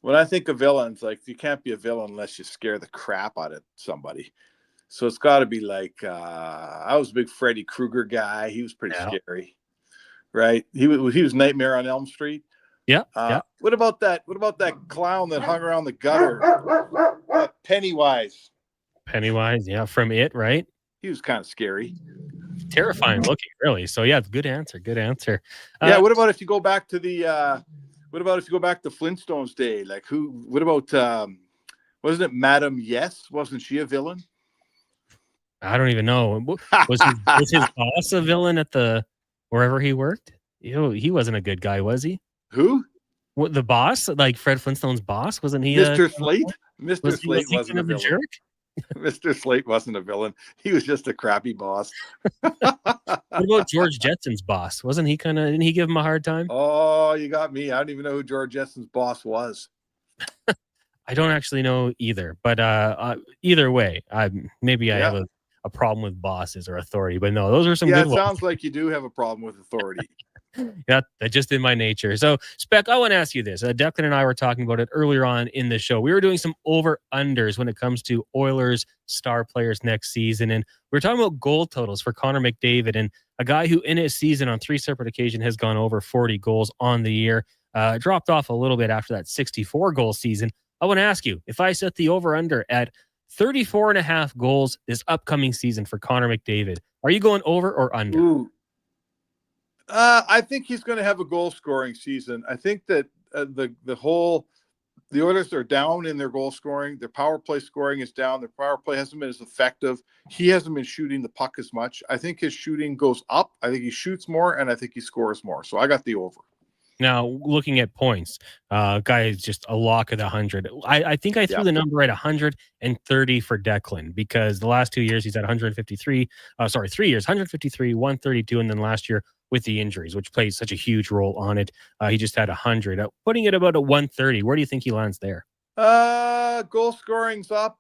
Speaker 5: when I think of villains, like, you can't be a villain unless you scare the crap out of somebody. So it's got to be like, I was a big Freddy Krueger guy. He was pretty scary, right? He was Nightmare on Elm Street.
Speaker 1: Yeah.
Speaker 5: What about that clown that hung around the gutter? Pennywise.
Speaker 1: Pennywise, yeah, from It, right?
Speaker 5: He was kind of scary.
Speaker 1: Terrifying looking, really. So, yeah, good answer. Good answer.
Speaker 5: What about if you go back to Flintstones day? Like what about, wasn't it Madam Yes? Wasn't she a villain?
Speaker 1: I don't even know. Was his boss a villain at wherever he worked? He wasn't a good guy, was he?
Speaker 5: Who?
Speaker 1: What, the boss? Like Fred Flintstone's boss? Wasn't he?
Speaker 5: Mr. Slate? Mr. Slate wasn't a
Speaker 1: villain.
Speaker 5: jerk. Mr. Slate wasn't a villain. He was just a crappy boss.
Speaker 1: What about George Jetson's boss? Wasn't he didn't he give him a hard time?
Speaker 5: Oh, you got me. I don't even know who George Jetson's boss was.
Speaker 1: I don't actually know either. But either way, maybe I have a problem with bosses or authority. But no, those are some good ones.
Speaker 5: Yeah, it sounds like you do have a problem with authority.
Speaker 1: Yeah, that's just in my nature. So, Spec, I want to ask you this. Declan and I were talking about it earlier on in the show. We were doing some over-unders when it comes to Oilers star players next season. And we were talking about goal totals for Connor McDavid, and a guy who in his season on 3 separate occasions has gone over 40 goals on the year. Dropped off a little bit after that 64-goal season. I want to ask you, if I set the over-under at 34.5 goals this upcoming season for Connor McDavid, are you going over or under?
Speaker 5: Ooh. I think he's going to have a goal-scoring season. I think that the Oilers are down in their goal scoring. Their power play scoring is down. Their power play hasn't been as effective. He hasn't been shooting the puck as much. I think his shooting goes up. I think he shoots more, and I think he scores more. So I got the over.
Speaker 1: Now, looking at points, guy is just a lock at 100. I think I threw the number at 130 for Declan, because the last 2 years he's at 153. 3 years, 153, 132, and then last year with the injuries, which plays such a huge role on it, he just had 100. Putting it about a 130, where do you think he lands there?
Speaker 5: Goal scoring's up.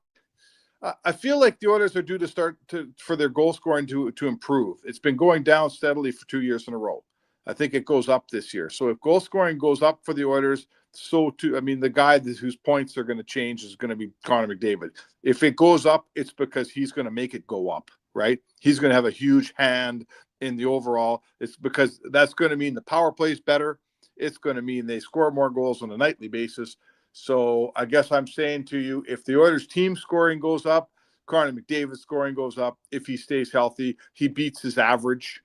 Speaker 5: I feel like the Oilers are due to start for their goal scoring to improve. It's been going down steadily for 2 years in a row. I think it goes up this year. So if goal scoring goes up for the Oilers, so too, I mean, the guy whose points are going to change is going to be Connor McDavid. If it goes up, it's because he's going to make it go up, right? He's going to have a huge hand in the overall. It's because that's going to mean the power play is better. It's going to mean they score more goals on a nightly basis. So I guess I'm saying to you, if the Oilers team scoring goes up, Connor McDavid's scoring goes up. If he stays healthy, he beats his average.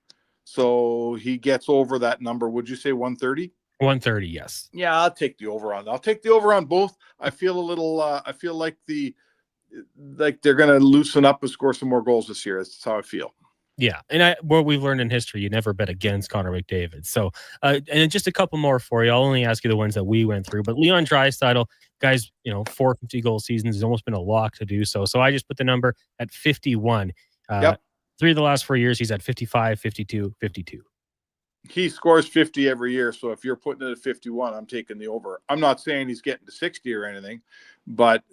Speaker 5: So he gets over that number. Would you say 130?
Speaker 1: 130, yes.
Speaker 5: Yeah, I'll take the over on. I'll take the over on both. I feel a little. I feel like they're going to loosen up and score some more goals this year. That's how I feel.
Speaker 1: Yeah, and what we've learned in history, you never bet against Connor McDavid. So, and just a couple more for you. I'll only ask you the ones that we went through. But Leon Draisaitl, guys, 450 goal seasons has almost been a lock to do so. So I just put the number at 51. 3 of the last 4 years, he's at 55, 52, 52.
Speaker 5: he scores 50 every year. So if you're putting it at 51, I'm taking the over. I'm not saying he's getting to 60 or anything, but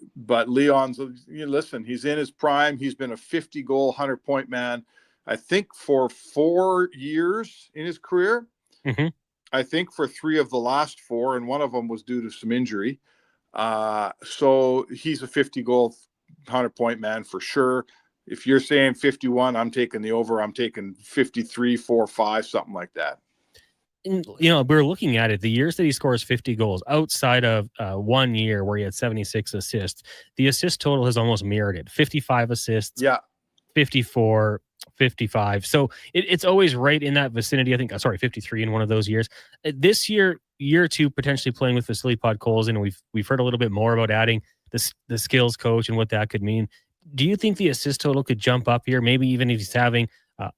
Speaker 5: Leon's, listen, he's in his prime. He's been a 50-goal, 100-point man, I think, for 4 years in his career.
Speaker 1: Mm-hmm.
Speaker 5: I think for 3 of the last 4, and one of them was due to some injury. So he's a 50-goal, 100-point man for sure. If you're saying 51, I'm taking the over. I'm taking 53, 4, 5, something like that.
Speaker 1: And, we're looking at it. The years that he scores 50 goals outside of 1 year where he had 76 assists, the assist total has almost mirrored it. 55 assists.
Speaker 5: Yeah.
Speaker 1: 54, 55. So it's always right in that vicinity. I think, 53 in one of those years. This year 2, potentially playing with Vasily Podkolzin, and we've heard a little bit more about adding the skills coach and what that could mean. Do you think the assist total could jump up here? Maybe even if he's having,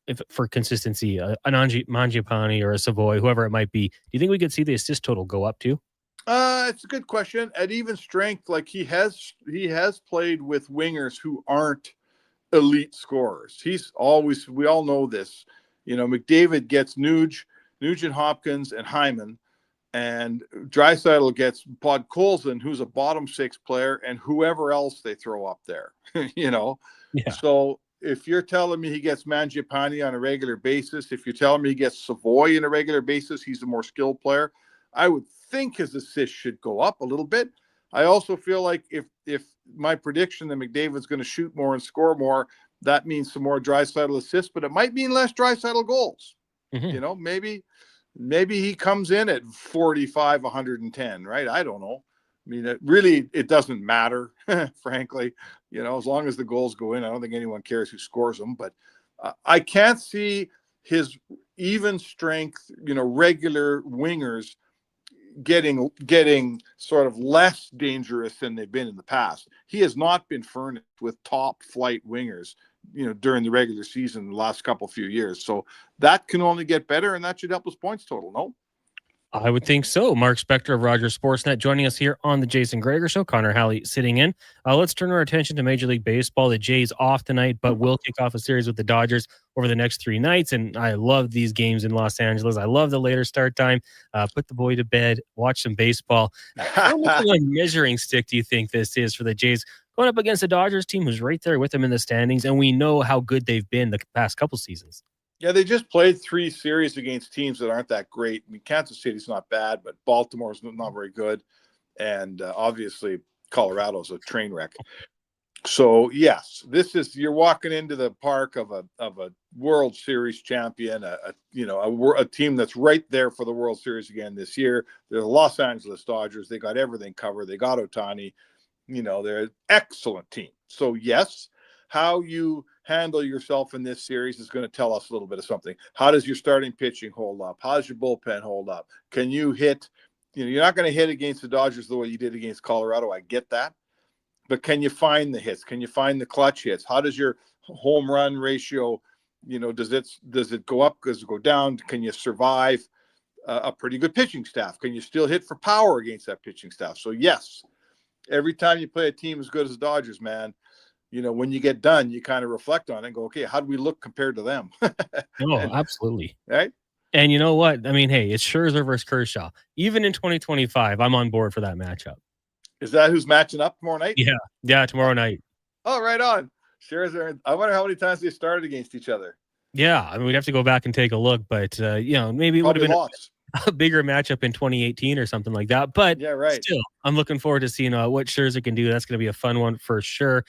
Speaker 1: if for consistency, an Mangiapane or a Savoy, whoever it might be. Do you think we could see the assist total go up too?
Speaker 5: It's a good question. At even strength, like he has played with wingers who aren't elite scorers. We all know this. McDavid gets Nugent Hopkins and Hyman, and Draisaitl gets Podkolzin, who's a bottom 6 player, and whoever else they throw up there. Yeah. So if you're telling me he gets Mangiapane on a regular basis, if you're telling me he gets Savoy on a regular basis, he's a more skilled player, I would think his assists should go up a little bit. I also feel like if my prediction that McDavid's going to shoot more and score more, that means some more Draisaitl assists, but it might mean less Draisaitl goals.
Speaker 1: Mm-hmm.
Speaker 5: Maybe he comes in at 45, 110, right? I don't know. I mean, it doesn't matter, frankly. As long as the goals go in, I don't think anyone cares who scores them. But I can't see his even strength, regular wingers getting sort of less dangerous than they've been in the past. He has not been furnished with top flight wingers, during the regular season the last few years. So that can only get better, and that should help his points total, no?
Speaker 1: I would think so. Mark Spectre of Rogers Sportsnet joining us here on the Jason Gregor Show. Connor Halley sitting in. Let's turn our attention to Major League Baseball. The Jays off tonight, but will kick off a series with the Dodgers over the next 3 nights. And I love these games in Los Angeles. I love the later start time. Put the boy to bed, watch some baseball. How much of a measuring stick do you think this is for the Jays going up against the Dodgers team who's right there with them in the standings? And we know how good they've been the past couple seasons.
Speaker 5: Yeah, they just played 3 series against teams that aren't that great. I mean, Kansas City's not bad, but Baltimore's not very good. And obviously, Colorado's a train wreck. So, yes, you're walking into the park of a World Series champion, a team that's right there for the World Series again this year. They're the Los Angeles Dodgers. They got everything covered. They got Ohtani. They're an excellent team. So, yes, how you handle yourself in this series is going to tell us a little bit of something. How does your starting pitching hold up? How does your bullpen hold up? Can you hit? You're not going to hit against the Dodgers the way you did against Colorado. I get that. But can you find the hits? Can you find the clutch hits? How does your home run ratio, does it go up? Does it go down? Can you survive a pretty good pitching staff? Can you still hit for power against that pitching staff? So, yes, every time you play a team as good as the Dodgers, man, when you get done, you kind of reflect on it and go, okay, how do we look compared to them?
Speaker 1: Absolutely.
Speaker 5: Right.
Speaker 1: And you know what? I mean, hey, it's Scherzer versus Kershaw. Even in 2025, I'm on board for that matchup.
Speaker 5: Is that who's matching up tomorrow night?
Speaker 1: Yeah, tomorrow night.
Speaker 5: Oh, right on. Scherzer. I wonder how many times they started against each other.
Speaker 1: Yeah, I mean, we'd have to go back and take a look, but maybe it would have been a bigger matchup in 2018 or something like that. But
Speaker 5: yeah, right.
Speaker 1: Still, I'm looking forward to seeing what Scherzer can do. That's going to be a fun one for sure.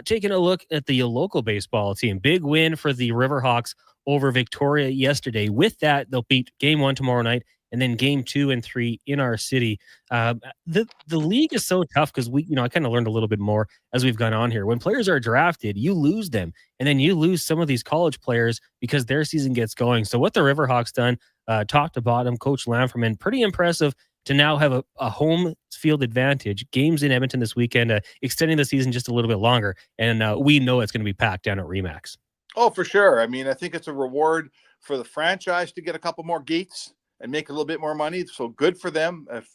Speaker 1: Taking a look at the local baseball team. Big win for the Riverhawks over Victoria yesterday. With that, they'll beat Game 1 tomorrow night, and then Game 2 and 3 in our city. The league is so tough because I kind of learned a little bit more as we've gone on here. When players are drafted, you lose them, and then you lose some of these college players because their season gets going. So what the Riverhawks done, top to bottom, Coach Lamferman, pretty impressive to now have a home field advantage. Games in Edmonton this weekend, extending the season just a little bit longer, and we know it's going to be packed down at RE/MAX.
Speaker 5: Oh, for sure. I mean, I think it's a reward for the franchise to get a couple more gates and make a little bit more money. So good for them. If,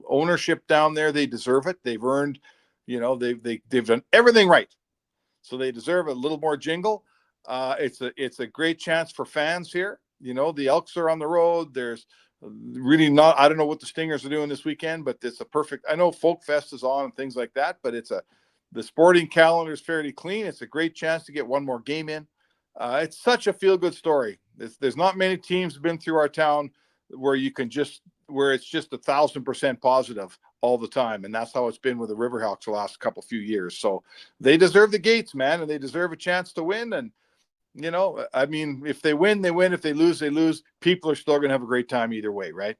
Speaker 5: ownership down there, they deserve it. They've earned, they've done everything right. So they deserve a little more jingle. It's a great chance for fans here. The Elks are on the road. There's really not, I don't know what the Stingers are doing this weekend, but it's a perfect, I know Folk Fest is on and things like that, but the sporting calendar is fairly clean. It's a great chance to get one more game in. It's such a feel-good story. There's not many teams been through our town where where it's just 1,000% positive all the time. And that's how it's been with the Riverhawks the last few years. So they deserve the gates, man, and they deserve a chance to win. And, if they win, they win. If they lose, they lose. People are still going to have a great time either way, right?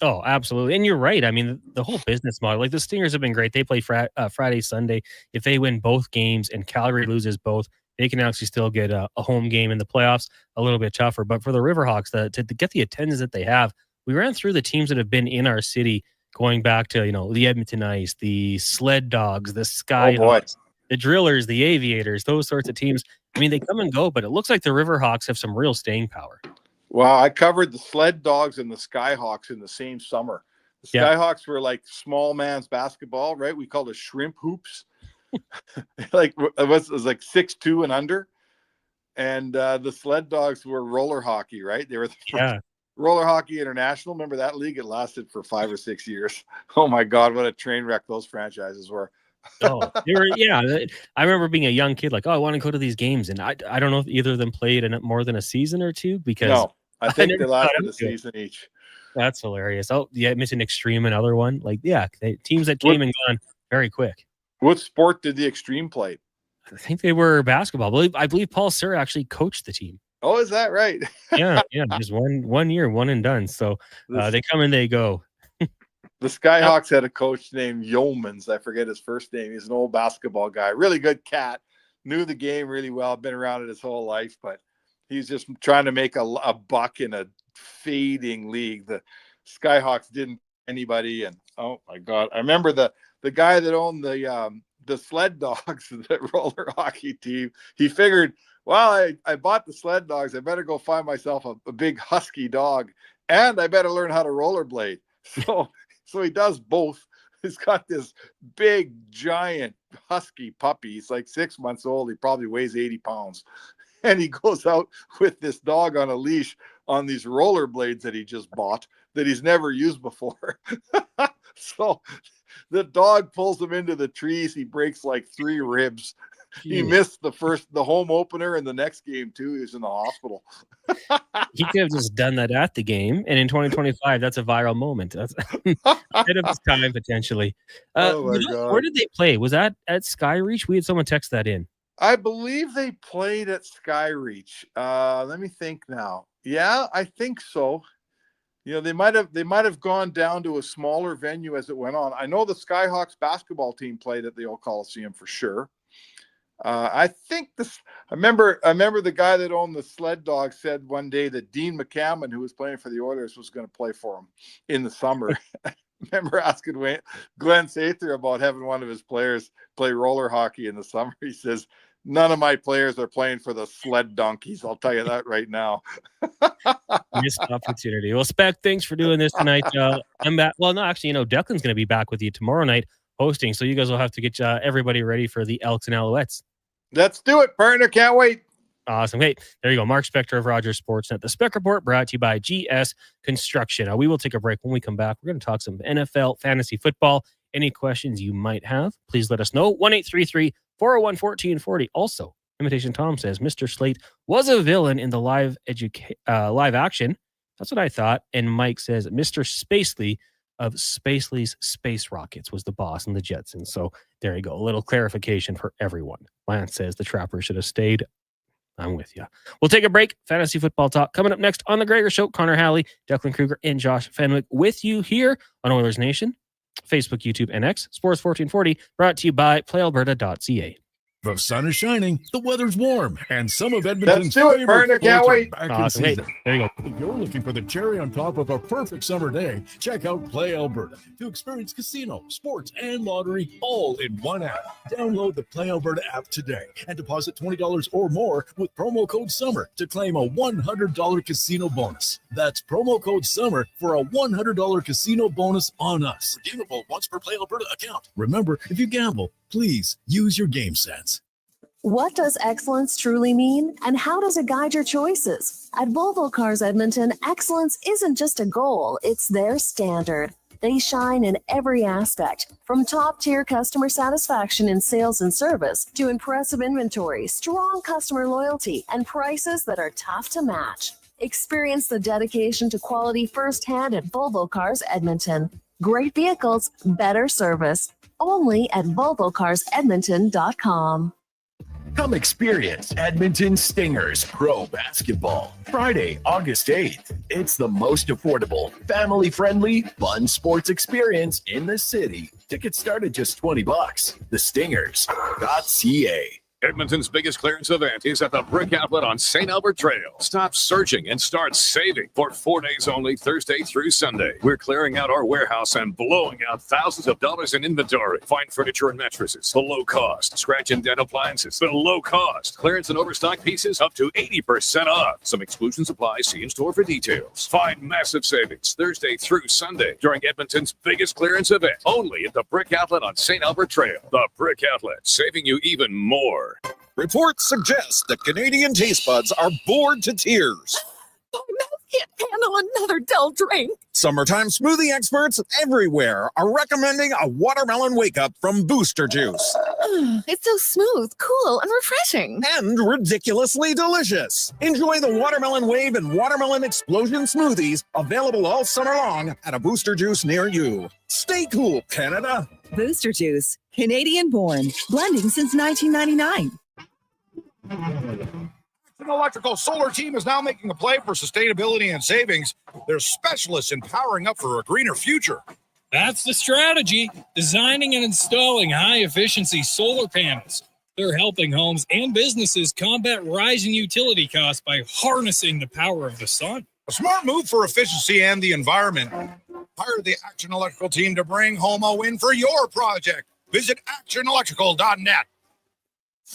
Speaker 1: Oh, absolutely. And you're right. I mean, the whole business model, like the Stingers have been great. They play Friday, Sunday. If they win both games and Calgary loses both, they can actually still get a home game in the playoffs. A little bit tougher. But for the Riverhawks, to get the attendance that they have, we ran through the teams that have been in our city going back to, the Edmonton Ice, the Sled Dogs, the Skyhawks, the Drillers, the Aviators, those sorts of teams. I mean, they come and go, but it looks like the Riverhawks have some real staying power.
Speaker 5: Wow, I covered the Sled Dogs and the Skyhawks in the same summer. The Skyhawks were like small man's basketball, right? We called it shrimp hoops. It was like 6'2" and under. And the Sled Dogs were roller hockey, right? They were the first roller hockey international. Remember that league? It lasted for 5 or 6 years. Oh my God, what a train wreck those franchises were.
Speaker 1: They were, I remember being a young kid, like, I want to go to these games. And I don't know if either of them played in more than a season or two, because
Speaker 5: no, I think they lasted a season each.
Speaker 1: That's hilarious. Oh, yeah, missing Extreme, another one. Teams that came and gone very quick.
Speaker 5: What sport did the Extreme play?
Speaker 1: I think they were basketball. I believe Paul Sir actually coached the team.
Speaker 5: Oh, is that right?
Speaker 1: yeah, just one year, one and done. So they come and they go.
Speaker 5: The Skyhawks had a coach named Yeomans. I forget his first name. He's an old basketball guy. Really good cat. Knew the game really well. Been around it his whole life, but he's just trying to make a buck in a fading league. The Skyhawks didn't anybody. And oh my God, I remember the guy that owned the Sled Dogs, the roller hockey team. He figured, well, I bought the Sled Dogs. I better go find myself a big husky dog, and I better learn how to rollerblade. So he does both. He's got this big, giant husky puppy. He's like 6 months old. He probably weighs 80 pounds. And he goes out with this dog on a leash on these rollerblades that he just bought that he's never used before. So the dog pulls him into the trees. He breaks like 3 ribs. He missed the home opener, and the next game too. He was in the hospital.
Speaker 1: He could have just done that at the game, and in 2025, that's a viral moment. That's ahead of his time potentially.
Speaker 5: Oh my God.
Speaker 1: Where did they play? Was that at Skyreach? We had someone text that in.
Speaker 5: I believe they played at Skyreach. Let me think now. Yeah, I think so. They might have gone down to a smaller venue as it went on. I know the Skyhawks basketball team played at the old Coliseum for sure. I think I remember the guy that owned the Sled Dog said one day that Dean McCammon, who was playing for the Oilers, was going to play for him in the summer. I remember asking Glenn Sather about having one of his players play roller hockey in the summer. He says, none of my players are playing for the Sled Donkeys. I'll tell you that right now.
Speaker 1: Missed opportunity. Well, Spec, thanks for doing this tonight. I'm back. Well, no, actually, Declan's going to be back with you tomorrow night hosting. So you guys will have to get everybody ready for the Elks and Alouettes.
Speaker 5: Let's do it, partner. Can't wait.
Speaker 1: Awesome. Hey, there you go. Mark Spectre of Rogers Sportsnet. The Spec Report brought to you by GS Construction. We will take a break. When we come back, we're going to talk some NFL fantasy football. Any questions you might have, please let us know. 1-833-401-1440. Also, Imitation Tom says Mr. Slate was a villain in the live action. That's what I thought. And Mike says Mr. Spacely of Spacely's Space Rockets was the boss in the Jetsons. So there you go. A little clarification for everyone. Lance says the Trapper should have stayed. I'm with you. We'll take a break. Fantasy football talk coming up next on The Gregor Show. Connor Halley, Declan Kruger, and Josh Fenwick with you here on Oilers Nation, Facebook, YouTube, and X. Sports 1440 brought to you by PlayAlberta.ca.
Speaker 6: The sun is shining, the weather's warm, and some of Edmonton's
Speaker 5: favorite sports are back
Speaker 6: in season. There you go. If you're looking for the cherry on top of a perfect summer day, check out Play Alberta to experience casino, sports, and lottery all in one app. Download the Play Alberta app today and deposit $20 or more with promo code SUMMER to claim a $100 casino bonus. That's promo code SUMMER for a $100 casino bonus on us. Redeemable once per Play Alberta account. Remember, if you gamble, please use your game sense.
Speaker 10: What does excellence truly mean, and how does it guide your choices? At Volvo Cars Edmonton, excellence isn't just a goal, it's their standard. They shine in every aspect, from top-tier customer satisfaction in sales and service to impressive inventory, strong customer loyalty, and prices that are tough to match. Experience the dedication to quality firsthand at Volvo Cars Edmonton. Great vehicles, better service. Only at VolvoCarsEdmonton.com.
Speaker 13: Come experience Edmonton Stingers Pro Basketball. Friday, August 8th. It's the most affordable, family-friendly, fun sports experience in the city. Tickets start at just $20. thestingers.ca.
Speaker 11: Edmonton's biggest clearance event is at the Brick Outlet on St. Albert Trail. Stop searching and start saving for 4 days only, Thursday through Sunday. We're clearing out our warehouse and blowing out thousands of dollars in inventory. Find furniture and mattresses below cost. Scratch and dent appliances below cost. Clearance and overstock pieces up to 80% off. Some exclusions apply. See in store for details. Find massive savings Thursday through Sunday during Edmonton's biggest clearance event. Only at the Brick Outlet on St. Albert Trail. The Brick Outlet, saving you even more.
Speaker 14: Reports suggest that Canadian taste buds are bored to tears.
Speaker 15: My mouth can't handle another dull drink.
Speaker 14: Summertime smoothie experts everywhere are recommending a watermelon wake-up from Booster Juice.
Speaker 15: It's so smooth, cool, and refreshing.
Speaker 14: And ridiculously delicious. Enjoy the Watermelon Wave and Watermelon Explosion smoothies, available all summer long at a Booster Juice near you. Stay cool, Canada.
Speaker 16: Booster Juice, Canadian-born, blending since 1999.
Speaker 19: An electrical solar team is now making a play for sustainability and savings. They're specialists in powering up for a greener future.
Speaker 23: That's the strategy, designing and installing high-efficiency solar panels. They're helping homes and businesses combat rising utility costs by harnessing the power of the sun.
Speaker 19: A smart move for efficiency and the environment. Hire the Action Electrical team to bring home a win for your project. Visit actionelectrical.net.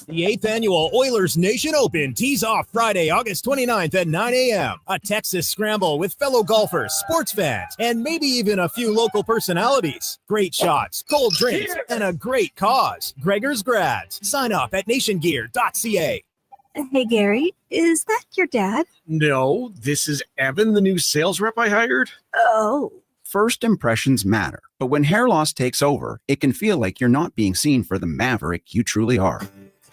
Speaker 21: The 8th annual Oilers Nation Open tees off Friday, August 29th at 9 a.m. A Texas scramble with fellow golfers, sports fans, and maybe even a few local personalities. Great shots, cold drinks, and a great cause. Gregor's Grads. Sign up at nationgear.ca.
Speaker 24: Hey, Gary, is that your dad?
Speaker 29: No, this is Evan, the new sales rep I hired.
Speaker 24: Oh.
Speaker 30: First impressions matter, but when hair loss takes over, it can feel like you're not being seen for the maverick you truly are.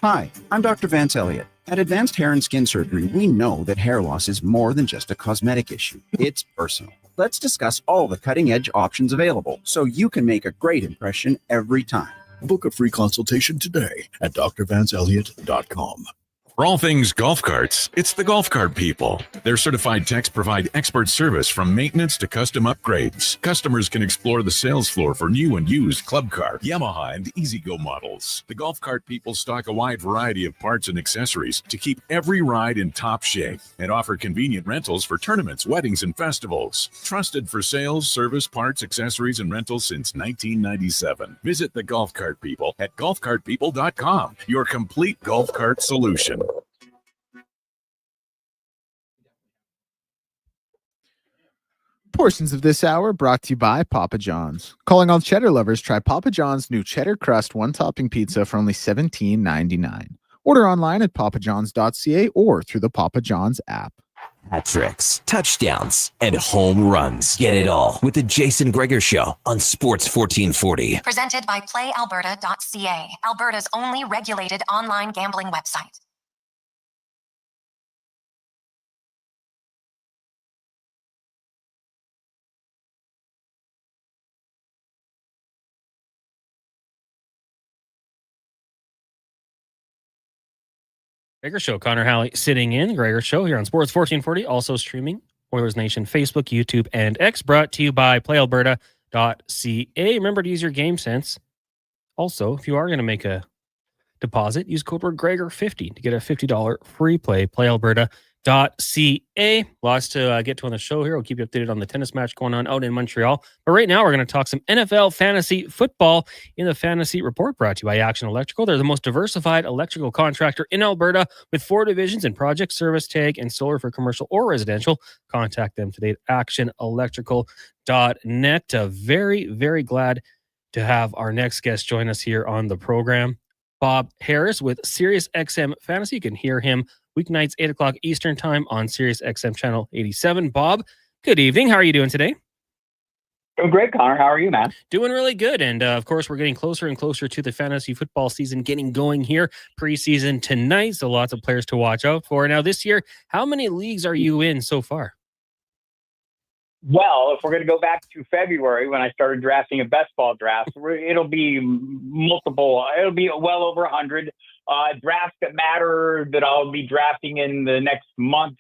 Speaker 30: Hi, I'm Dr. Vance Elliott. At Advanced Hair and Skin Surgery, we know that hair loss is more than just a cosmetic issue. It's personal. Let's discuss all the cutting-edge options available so you can make a great impression every time.
Speaker 6: Book a free consultation today at drvanceelliott.com.
Speaker 31: For all things golf carts, it's the Golf Cart people. Their certified techs provide expert service from maintenance to custom upgrades. Customers can explore the sales floor for new and used club car, Yamaha, and E-Z-Go models. The Golf Cart people stock a wide variety of parts and accessories to keep every ride in top shape and offer convenient rentals for tournaments, weddings, and festivals. Trusted for sales, service, parts, accessories, and rentals since 1997. Visit the Golf Cart people at golfcartpeople.com, your complete golf cart solution.
Speaker 2: Portions of this hour brought to you by Papa John's. Calling all cheddar lovers, try Papa John's new cheddar crust one-topping pizza for only $17.99. Order online at papajohns.ca or through the Papa John's app.
Speaker 12: Hat tricks, touchdowns, and home runs. Get it all with the Jason Gregor Show on Sports 1440.
Speaker 4: Presented by PlayAlberta.ca, Alberta's only regulated online gambling website.
Speaker 1: Gregor Show, Connor Halley sitting in. Gregor Show here on Sports 1440, also streaming Oilers Nation, Facebook, YouTube, and X, brought to you by PlayAlberta.ca. Remember to use your game sense. Also, if you are going to make a deposit, use code word Gregor50 to get a $50 free play. PlayAlberta.ca. Lots to get to on the show here. We'll keep you updated on the tennis match going on out in Montreal. But right now, we're going to talk some NFL fantasy football in the Fantasy Report, brought to you by Action Electrical. They're the most diversified electrical contractor in Alberta with 4 divisions in project, service, tag, and solar for commercial or residential. Contact them today at actionelectrical.net. Very, very glad to have our next guest join us here on the program. Bob Harris with Sirius XM Fantasy. You can hear him weeknights, 8 o'clock Eastern Time on Sirius XM Channel 87. Bob, good evening. How are you doing today?
Speaker 3: Doing great, Connor. How are you, man?
Speaker 1: Doing really good. And of course, we're getting closer and closer to the fantasy football season getting going here. Preseason tonight, so lots of players to watch out for. Now, this year, how many leagues are you in so far?
Speaker 3: Well, if we're going to go back to February when I started drafting a best ball draft, it'll be multiple. It'll be well over 100 drafts that matter that I'll be drafting in the next month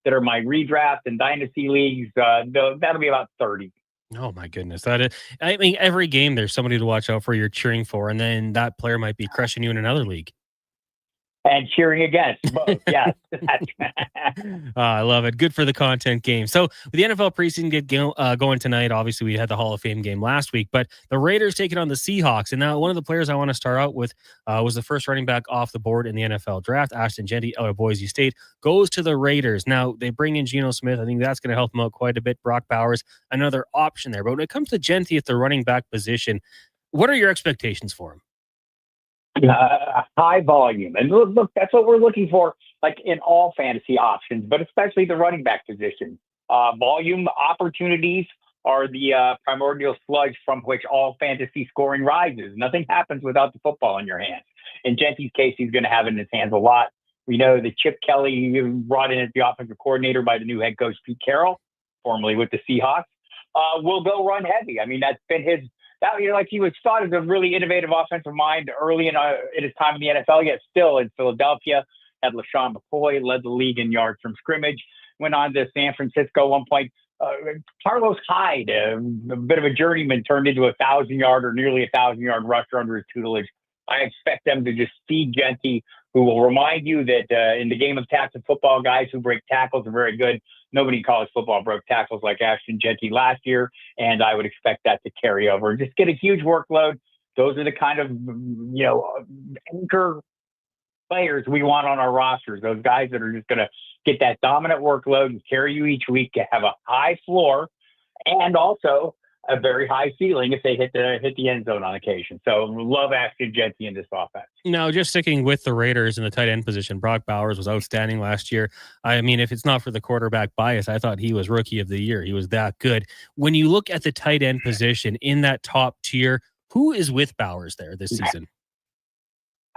Speaker 3: that are my redraft and dynasty leagues. That'll be about 30.
Speaker 1: Oh my goodness. That is, I mean, every game there's somebody to watch out for you're cheering for, and then that player might be crushing you in another league.
Speaker 3: And cheering against both, yes.
Speaker 1: I love it. Good for the content game. So with the NFL preseason going tonight, obviously we had the Hall of Fame game last week, but the Raiders taking on the Seahawks. And now one of the players I want to start out with was the first running back off the board in the NFL draft. Ashton Jeanty out of Boise State goes to the Raiders. Now they bring in Geno Smith. I think that's going to help him out quite a bit. Brock Bowers, another option there. But when it comes to Jeanty at the running back position, what are your expectations for him?
Speaker 3: High volume. And look, that's what we're looking for, like in all fantasy options, but especially the running back position. Volume opportunities are the primordial sludge from which all fantasy scoring rises. Nothing happens without the football in your hands. In Jeanty's case, he's going to have it in his hands a lot. We know that Chip Kelly, brought in as the offensive coordinator by the new head coach, Pete Carroll, formerly with the Seahawks, will go run heavy. I mean, that's been his he was thought as a really innovative offensive mind early in his time in the NFL, yet still in Philadelphia, had LaShawn McCoy, led the league in yards from scrimmage, went on to San Francisco at one point. Carlos Hyde, a bit of a journeyman, turned into 1,000-yard or nearly 1,000-yard rusher under his tutelage. I expect them to just feed Jeanty, who will remind you that in the game of tackle football, guys who break tackles are very good. Nobody in college football broke tackles like Ashton Jeanty last year, and I would expect that to carry over. Just get a huge workload. Those are the kind of, anchor players we want on our rosters, those guys that are just going to get that dominant workload and carry you each week, to have a high floor and also a very high ceiling if they hit the end zone on occasion. So love Ashton Jeanty in this offense.
Speaker 1: Now, just sticking with the Raiders in the tight end position, Brock Bowers was outstanding last year. I mean, if it's not for the quarterback bias, I thought he was rookie of the year. He was that good. When you look at the tight end position in that top tier, who is with Bowers there this season?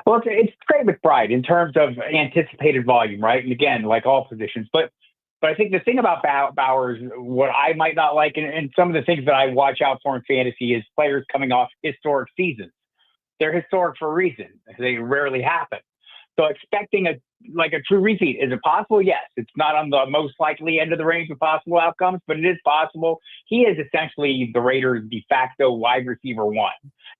Speaker 3: Well, it's Trey McBride in terms of anticipated volume, right? And again, like all positions, but I think the thing about Bowers, what I might not like, and some of the things that I watch out for in fantasy, is players coming off historic seasons. They're historic for a reason. They rarely happen. So expecting a true repeat, is it possible? Yes. It's not on the most likely end of the range of possible outcomes, but it is possible. He is essentially the Raiders' de facto wide receiver one,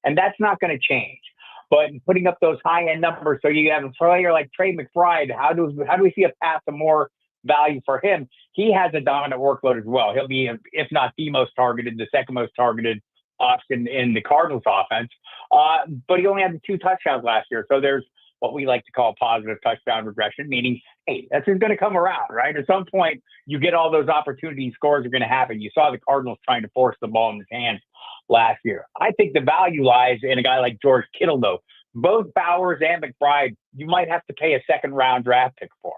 Speaker 3: and that's not going to change. But putting up those high-end numbers, so you have a player like Trey McBride, how do we see a path to more value for him? He has a dominant workload as well. He'll be, if not the most targeted, the second most targeted option in the Cardinals offense. But he only had the 2 touchdowns last year. So there's what we like to call positive touchdown regression, meaning, hey, that's just going to come around, right? At some point, you get all those opportunity scores are going to happen. You saw the Cardinals trying to force the ball in his hands last year. I think the value lies in a guy like George Kittle, though. Both Bowers and McBride, you might have to pay a second-round draft pick for.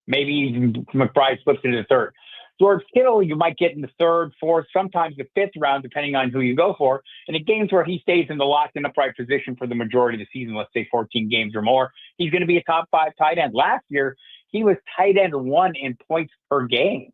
Speaker 3: Maybe even McBride slips into the third. George Kittle, you might get in the third, fourth, sometimes the 5th round, depending on who you go for. And in games where he stays in the locked and upright position for the majority of the season, let's say 14 games or more, he's going to be a top 5 tight end. Last year, he was tight end 1 in points per game.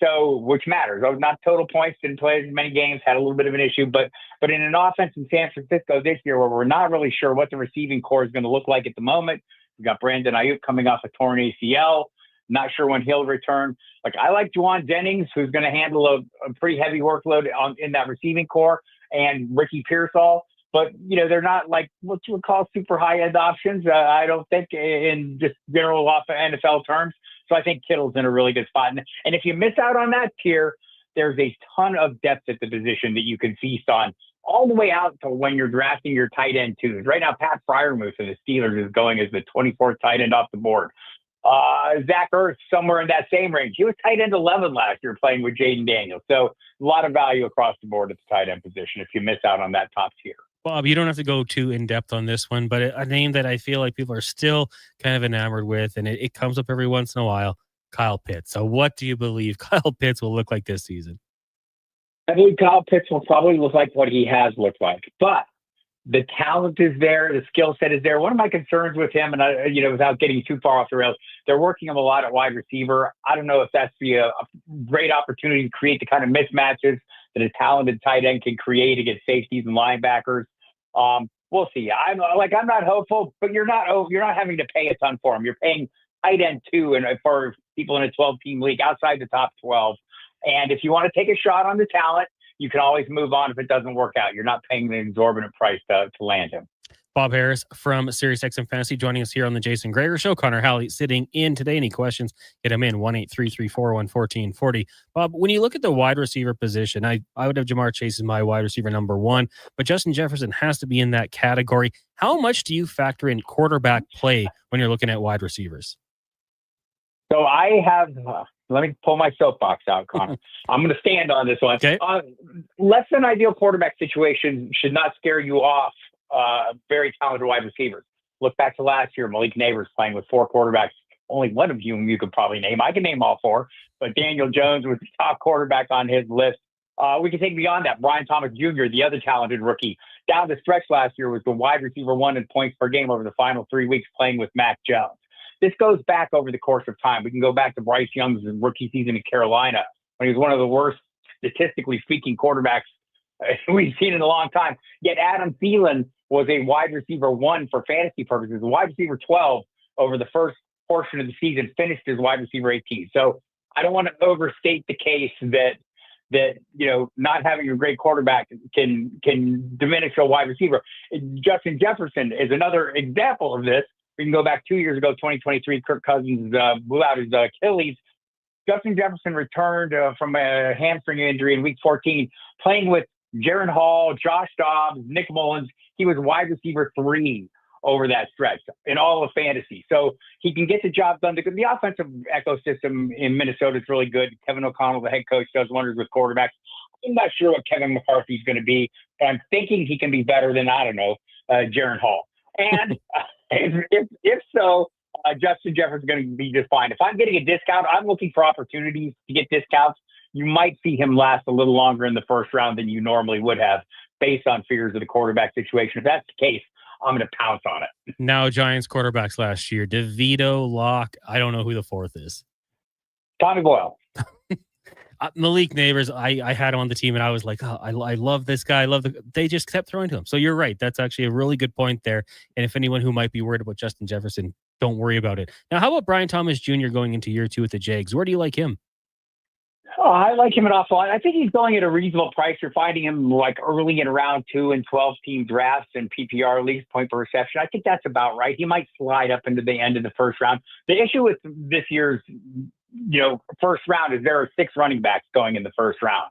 Speaker 3: So, which matters. Not total points, didn't play as many games, had a little bit of an issue, but in an offense in San Francisco this year where we're not really sure what the receiving core is going to look like at the moment. We've got Brandon Ayuk coming off a torn ACL. Not sure when he'll return. I like Juwan Jennings, who's going to handle a pretty heavy workload in that receiving core, and Ricky Pearsall. But, they're not like what you would call super high-end options, I don't think, in just general off NFL terms. So I think Kittle's in a really good spot. And if you miss out on that tier, there's a ton of depth at the position that you can feast on all the way out to when you're drafting your tight end twos. Right now, Pat Freiermuth of the Steelers is going as the 24th tight end off the board. Zach Ertz, somewhere in that same range. He was tight end 11 last year playing with Jaden Daniels. So a lot of value across the board at the tight end position if you miss out on that top tier.
Speaker 1: Bob, you don't have to go too in-depth on this one, but a name that I feel like people are still kind of enamored with, and it comes up every once in a while, Kyle Pitts. So what do you believe Kyle Pitts will look like this season?
Speaker 3: I believe Kyle Pitts will probably look like what he has looked like, but the talent is there, the skill set is there. One of my concerns with him, and without getting too far off the rails, they're working him a lot at wide receiver. I don't know if that's a great opportunity to create the kind of mismatches that a talented tight end can create against safeties and linebackers. We'll see. I'm not hopeful, but you're not having to pay a ton for him. You're paying tight end 2 and for people in a 12-team league outside the top 12. And if you want to take a shot on the talent, you can always move on if it doesn't work out. You're not paying the exorbitant price to land him.
Speaker 1: Bob Harris from SiriusXM Fantasy joining us here on the Jason Gregor Show. Connor Halley sitting in today. Any questions, get him in 1-833-401-1440. Bob, when you look at the wide receiver position, I would have Jamar Chase as my wide receiver number 1, but Justin Jefferson has to be in that category. How much do you factor in quarterback play when you're looking at wide receivers?
Speaker 3: So I have, let me pull my soapbox out, Connor. I'm going to stand on this one.
Speaker 1: Okay.
Speaker 3: Less than ideal quarterback situation should not scare you off very talented wide receivers. Look back to last year, Malik Neighbors playing with 4 quarterbacks. Only one of you could probably name. I can name all 4, but Daniel Jones was the top quarterback on his list. We can take beyond that. Brian Thomas Jr., the other talented rookie, down the stretch last year was the wide receiver 1 in points per game over the final 3 weeks playing with Mac Jones. This goes back over the course of time. We can go back to Bryce Young's rookie season in Carolina when he was one of the worst, statistically speaking, quarterbacks we've seen in a long time. Yet Adam Thielen was a wide receiver 1 for fantasy purposes, wide receiver 12 over the first portion of the season, finished as wide receiver 18. So I don't want to overstate the case that not having a great quarterback can diminish a wide receiver. Justin Jefferson is another example of this. We can go back 2 years ago, 2023. Kirk Cousins blew out his Achilles. Justin Jefferson returned from a hamstring injury in week 14, playing with Jaron Hall, Josh Dobbs, Nick Mullins. He was wide receiver 3 over that stretch in all of fantasy. So he can get the job done. The offensive ecosystem in Minnesota is really good. Kevin O'Connell, the head coach, does wonders with quarterbacks. I'm not sure what Kevin McCarthy is going to be, but I'm thinking he can be better than, Jaron Hall. And if so, Justin Jefferson's going to be just fine. If I'm getting a discount, I'm looking for opportunities to get discounts. You might see him last a little longer in the first round than you normally would have based on fears of the quarterback situation. If that's the case, I'm going to pounce on it.
Speaker 1: Now, Giants quarterbacks last year, DeVito, Locke, I don't know who the 4th is.
Speaker 3: Tommy Boyle.
Speaker 1: Malik Neighbors, I had him on the team, and I was like, I love this guy. They just kept throwing to him. So you're right. That's actually a really good point there. And if anyone who might be worried about Justin Jefferson, don't worry about it. Now, how about Brian Thomas Jr. going into year 2 with the Jags? Where do you like him?
Speaker 3: Oh, I like him an awful lot. I think he's going at a reasonable price. You're finding him like early in round 2 in 12-team drafts and PPR leagues, point per reception. I think that's about right. He might slide up into the end of the first round. The issue with this year's first round is there are 6 running backs going in the first round.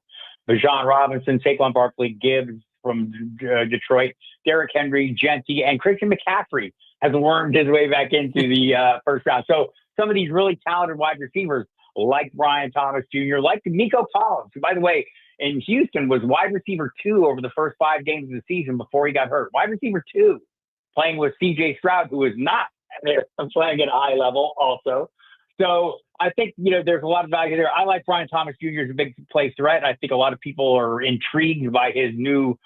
Speaker 3: Bijan Robinson, Saquon Barkley, Gibbs from Detroit, Derrick Henry, Genty, and Christian McCaffrey has wormed his way back into the first round. So some of these really talented wide receivers like Brian Thomas Jr., like Nico Collins, who, by the way, in Houston was wide receiver 2 over the first 5 games of the season before he got hurt. Wide receiver 2, playing with C.J. Stroud, who is not playing at a high level also. So I think, there's a lot of value there. I like Brian Thomas Jr. as a big play threat. I think a lot of people are intrigued by his new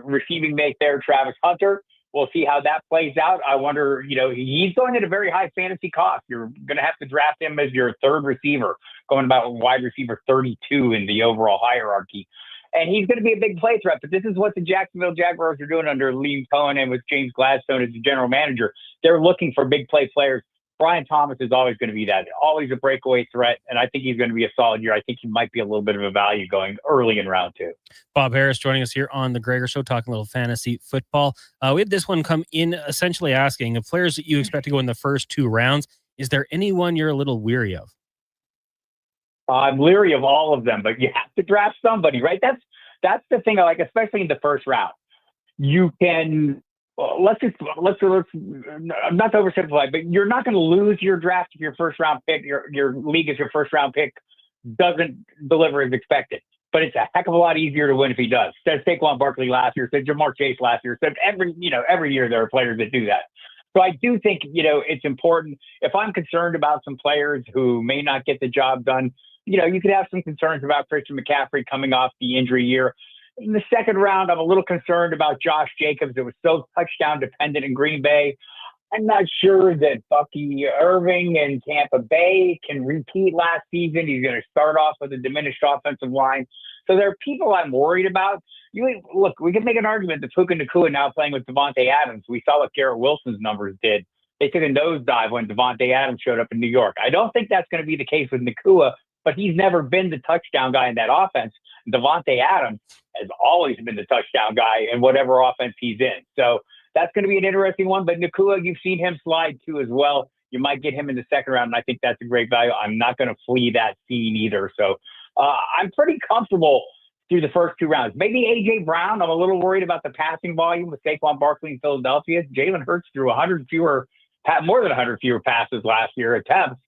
Speaker 3: receiving mate there, Travis Hunter. We'll see how that plays out. I wonder, he's going at a very high fantasy cost. You're going to have to draft him as your 3rd receiver, going about wide receiver 32 in the overall hierarchy. And he's going to be a big play threat. But this is what the Jacksonville Jaguars are doing under Liam Cohen and with James Gladstone as the general manager. They're looking for big play players. Brian Thomas is always going to be that, always a breakaway threat, and I think he's going to be a solid year. I think he might be a little bit of a value going early in round 2.
Speaker 1: Bob Harris joining us here on the Gregor Show, talking a little fantasy football. We had this one come in essentially asking, of players that you expect to go in the first 2 rounds, is there anyone you're a little weary of?
Speaker 3: I'm leery of all of them, but you have to draft somebody, right? That's the thing I like, especially in the first round. You can... let's not to oversimplify, but you're not going to lose your draft if your first round pick, your league is your first round pick, doesn't deliver as expected. but it's a heck of a lot easier to win if he does. Said Saquon Barkley last year, said Jamar Chase last year, said every year there are players that do that. So I do think, it's important. If I'm concerned about some players who may not get the job done, you could have some concerns about Christian McCaffrey coming off the injury year. In the second round, I'm a little concerned about Josh Jacobs. It was so touchdown dependent in Green Bay. I'm not sure that Bucky Irving in Tampa Bay can repeat last season. He's going to start off with a diminished offensive line. So there are people I'm worried about. Look, we can make an argument that Puka Nacua now playing with Devontae Adams. We saw what Garrett Wilson's numbers did. They took a nosedive when Devontae Adams showed up in New York. I don't think that's going to be the case with Nacua, but he's never been the touchdown guy in that offense. Devontae Adams has always been the touchdown guy in whatever offense he's in. So that's going to be an interesting one. But Nacua, you've seen him slide too as well. You might get him in the second round, and I think that's a great value. I'm not going to flee that scene either. So I'm pretty comfortable through the first two rounds. Maybe A.J. Brown. I'm a little worried about the passing volume with Saquon Barkley in Philadelphia. Jalen Hurts threw more than 100 fewer passes last year attempts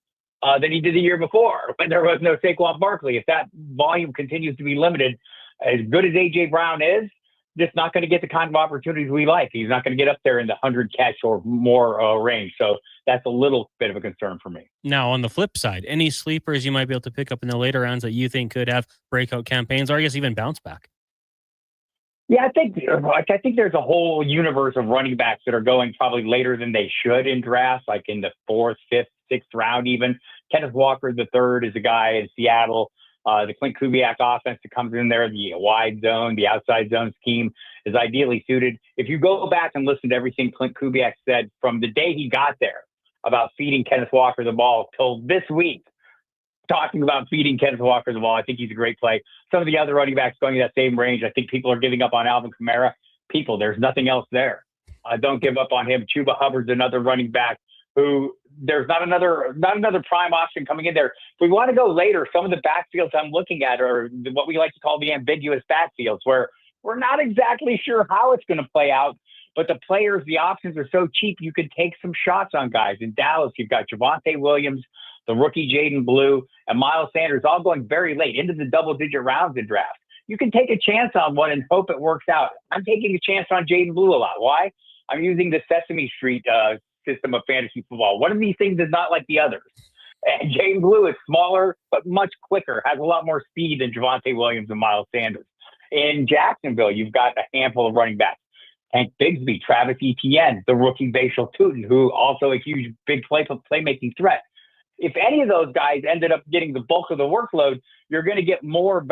Speaker 3: than he did the year before when there was no Saquon Barkley. If that volume continues to be limited, as good as A.J. Brown is, just not going to get the kind of opportunities we like. He's not going to get up there in the 100 catch or more range. So that's a little bit of a concern for me.
Speaker 1: Now, on the flip side, any sleepers you might be able to pick up in the later rounds that you think could have breakout campaigns, or I guess even bounce back?
Speaker 3: Yeah, I think there's a whole universe of running backs that are going probably later than they should in drafts, like in the 4th, 5th, 6th round even. Kenneth Walker III is a guy in Seattle. The Clint Kubiak offense that comes in there, the wide zone, the outside zone scheme is ideally suited. If you go back and listen to everything Clint Kubiak said from the day he got there about feeding Kenneth Walker the ball till this week, talking about feeding Kenneth Walker the ball, I think he's a great play. Some of the other running backs going in that same range, I think people are giving up on Alvin Kamara. There's nothing else there. Don't give up on him. Chuba Hubbard's another running back who there's not another prime option coming in there. If we want to go later, some of the backfields I'm looking at are what we like to call the ambiguous backfields, where we're not exactly sure how it's going to play out, but the options are so cheap, you can take some shots on guys. In Dallas, you've got Javonte Williams, the rookie Jaden Blue, and Miles Sanders all going very late into the double-digit rounds in drafts. You can take a chance on one and hope it works out. I'm taking a chance on Jaden Blue a lot. Why? I'm using the Sesame Street system of fantasy football. One of these things is not like the others. And Jaden Blue is smaller, but much quicker, has a lot more speed than Javonte Williams and Miles Sanders. In Jacksonville, you've got a handful of running backs. Hank Bigsby, Travis Etienne, the rookie Bashal Tutin, who also a huge, big playmaking threat. If any of those guys ended up getting the bulk of the workload, you're going to get more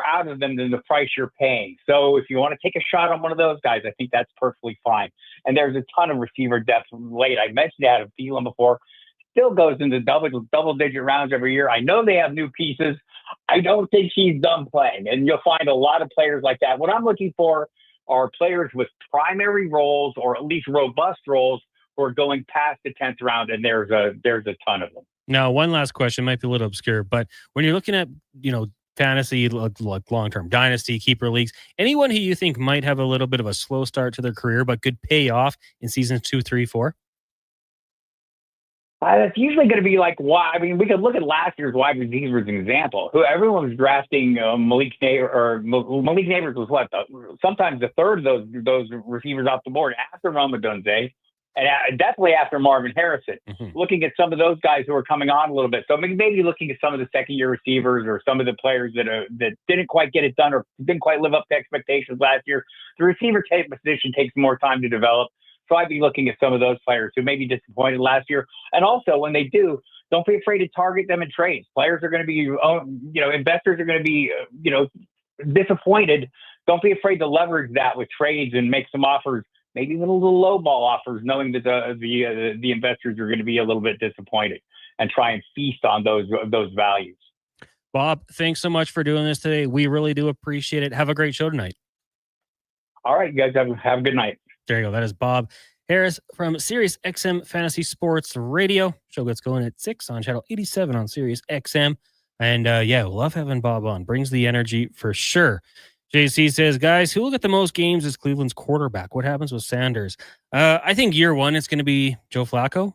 Speaker 3: out of them than the price you're paying. So if you want to take a shot on one of those guys, I think that's perfectly fine. And there's a ton of receiver depth late. I mentioned Adam Thielen before. Still goes into double-digit rounds every year. I know they have new pieces. I don't think he's done playing. And you'll find a lot of players like that. What I'm looking for are players with primary roles, or at least robust roles, who are going past the 10th round, and there's a ton of them.
Speaker 1: Now, one last question, might be a little obscure, but when you're looking at, fantasy, like long-term dynasty, keeper leagues, anyone who you think might have a little bit of a slow start to their career but could pay off in seasons 2, 3, 4?
Speaker 3: That's usually going to be like, why? I mean, we could look at last year's wide receivers as an example. Everyone was drafting Malik Neighbors. Malik Neighbors was what? Sometimes the third of those receivers off the board after Ramadunze, and definitely after Marvin Harrison. Mm-hmm. Looking at some of those guys who are coming on a little bit. So maybe looking at some of the second-year receivers or some of the players that didn't quite get it done or didn't quite live up to expectations last year. The receiver position takes more time to develop. So I'd be looking at some of those players who may be disappointed last year. And also, when they do, don't be afraid to target them in trades. Players are going to be, investors are going to be, disappointed. Don't be afraid to leverage that with trades and make some offers, maybe little low ball offers, knowing that the investors are going to be a little bit disappointed, and try and feast on those values.
Speaker 1: Bob, thanks so much for doing this today. We really do appreciate it. Have a great show tonight.
Speaker 3: All right, you guys have a good night.
Speaker 1: There you go. That is Bob Harris from Sirius XM Fantasy Sports Radio. Show gets going at 6 on channel 87 on Sirius XM. And we love having Bob on. Brings the energy for sure. JC says, guys, who will get the most games as Cleveland's quarterback? What happens with Sanders? I think year one, it's going to be Joe Flacco.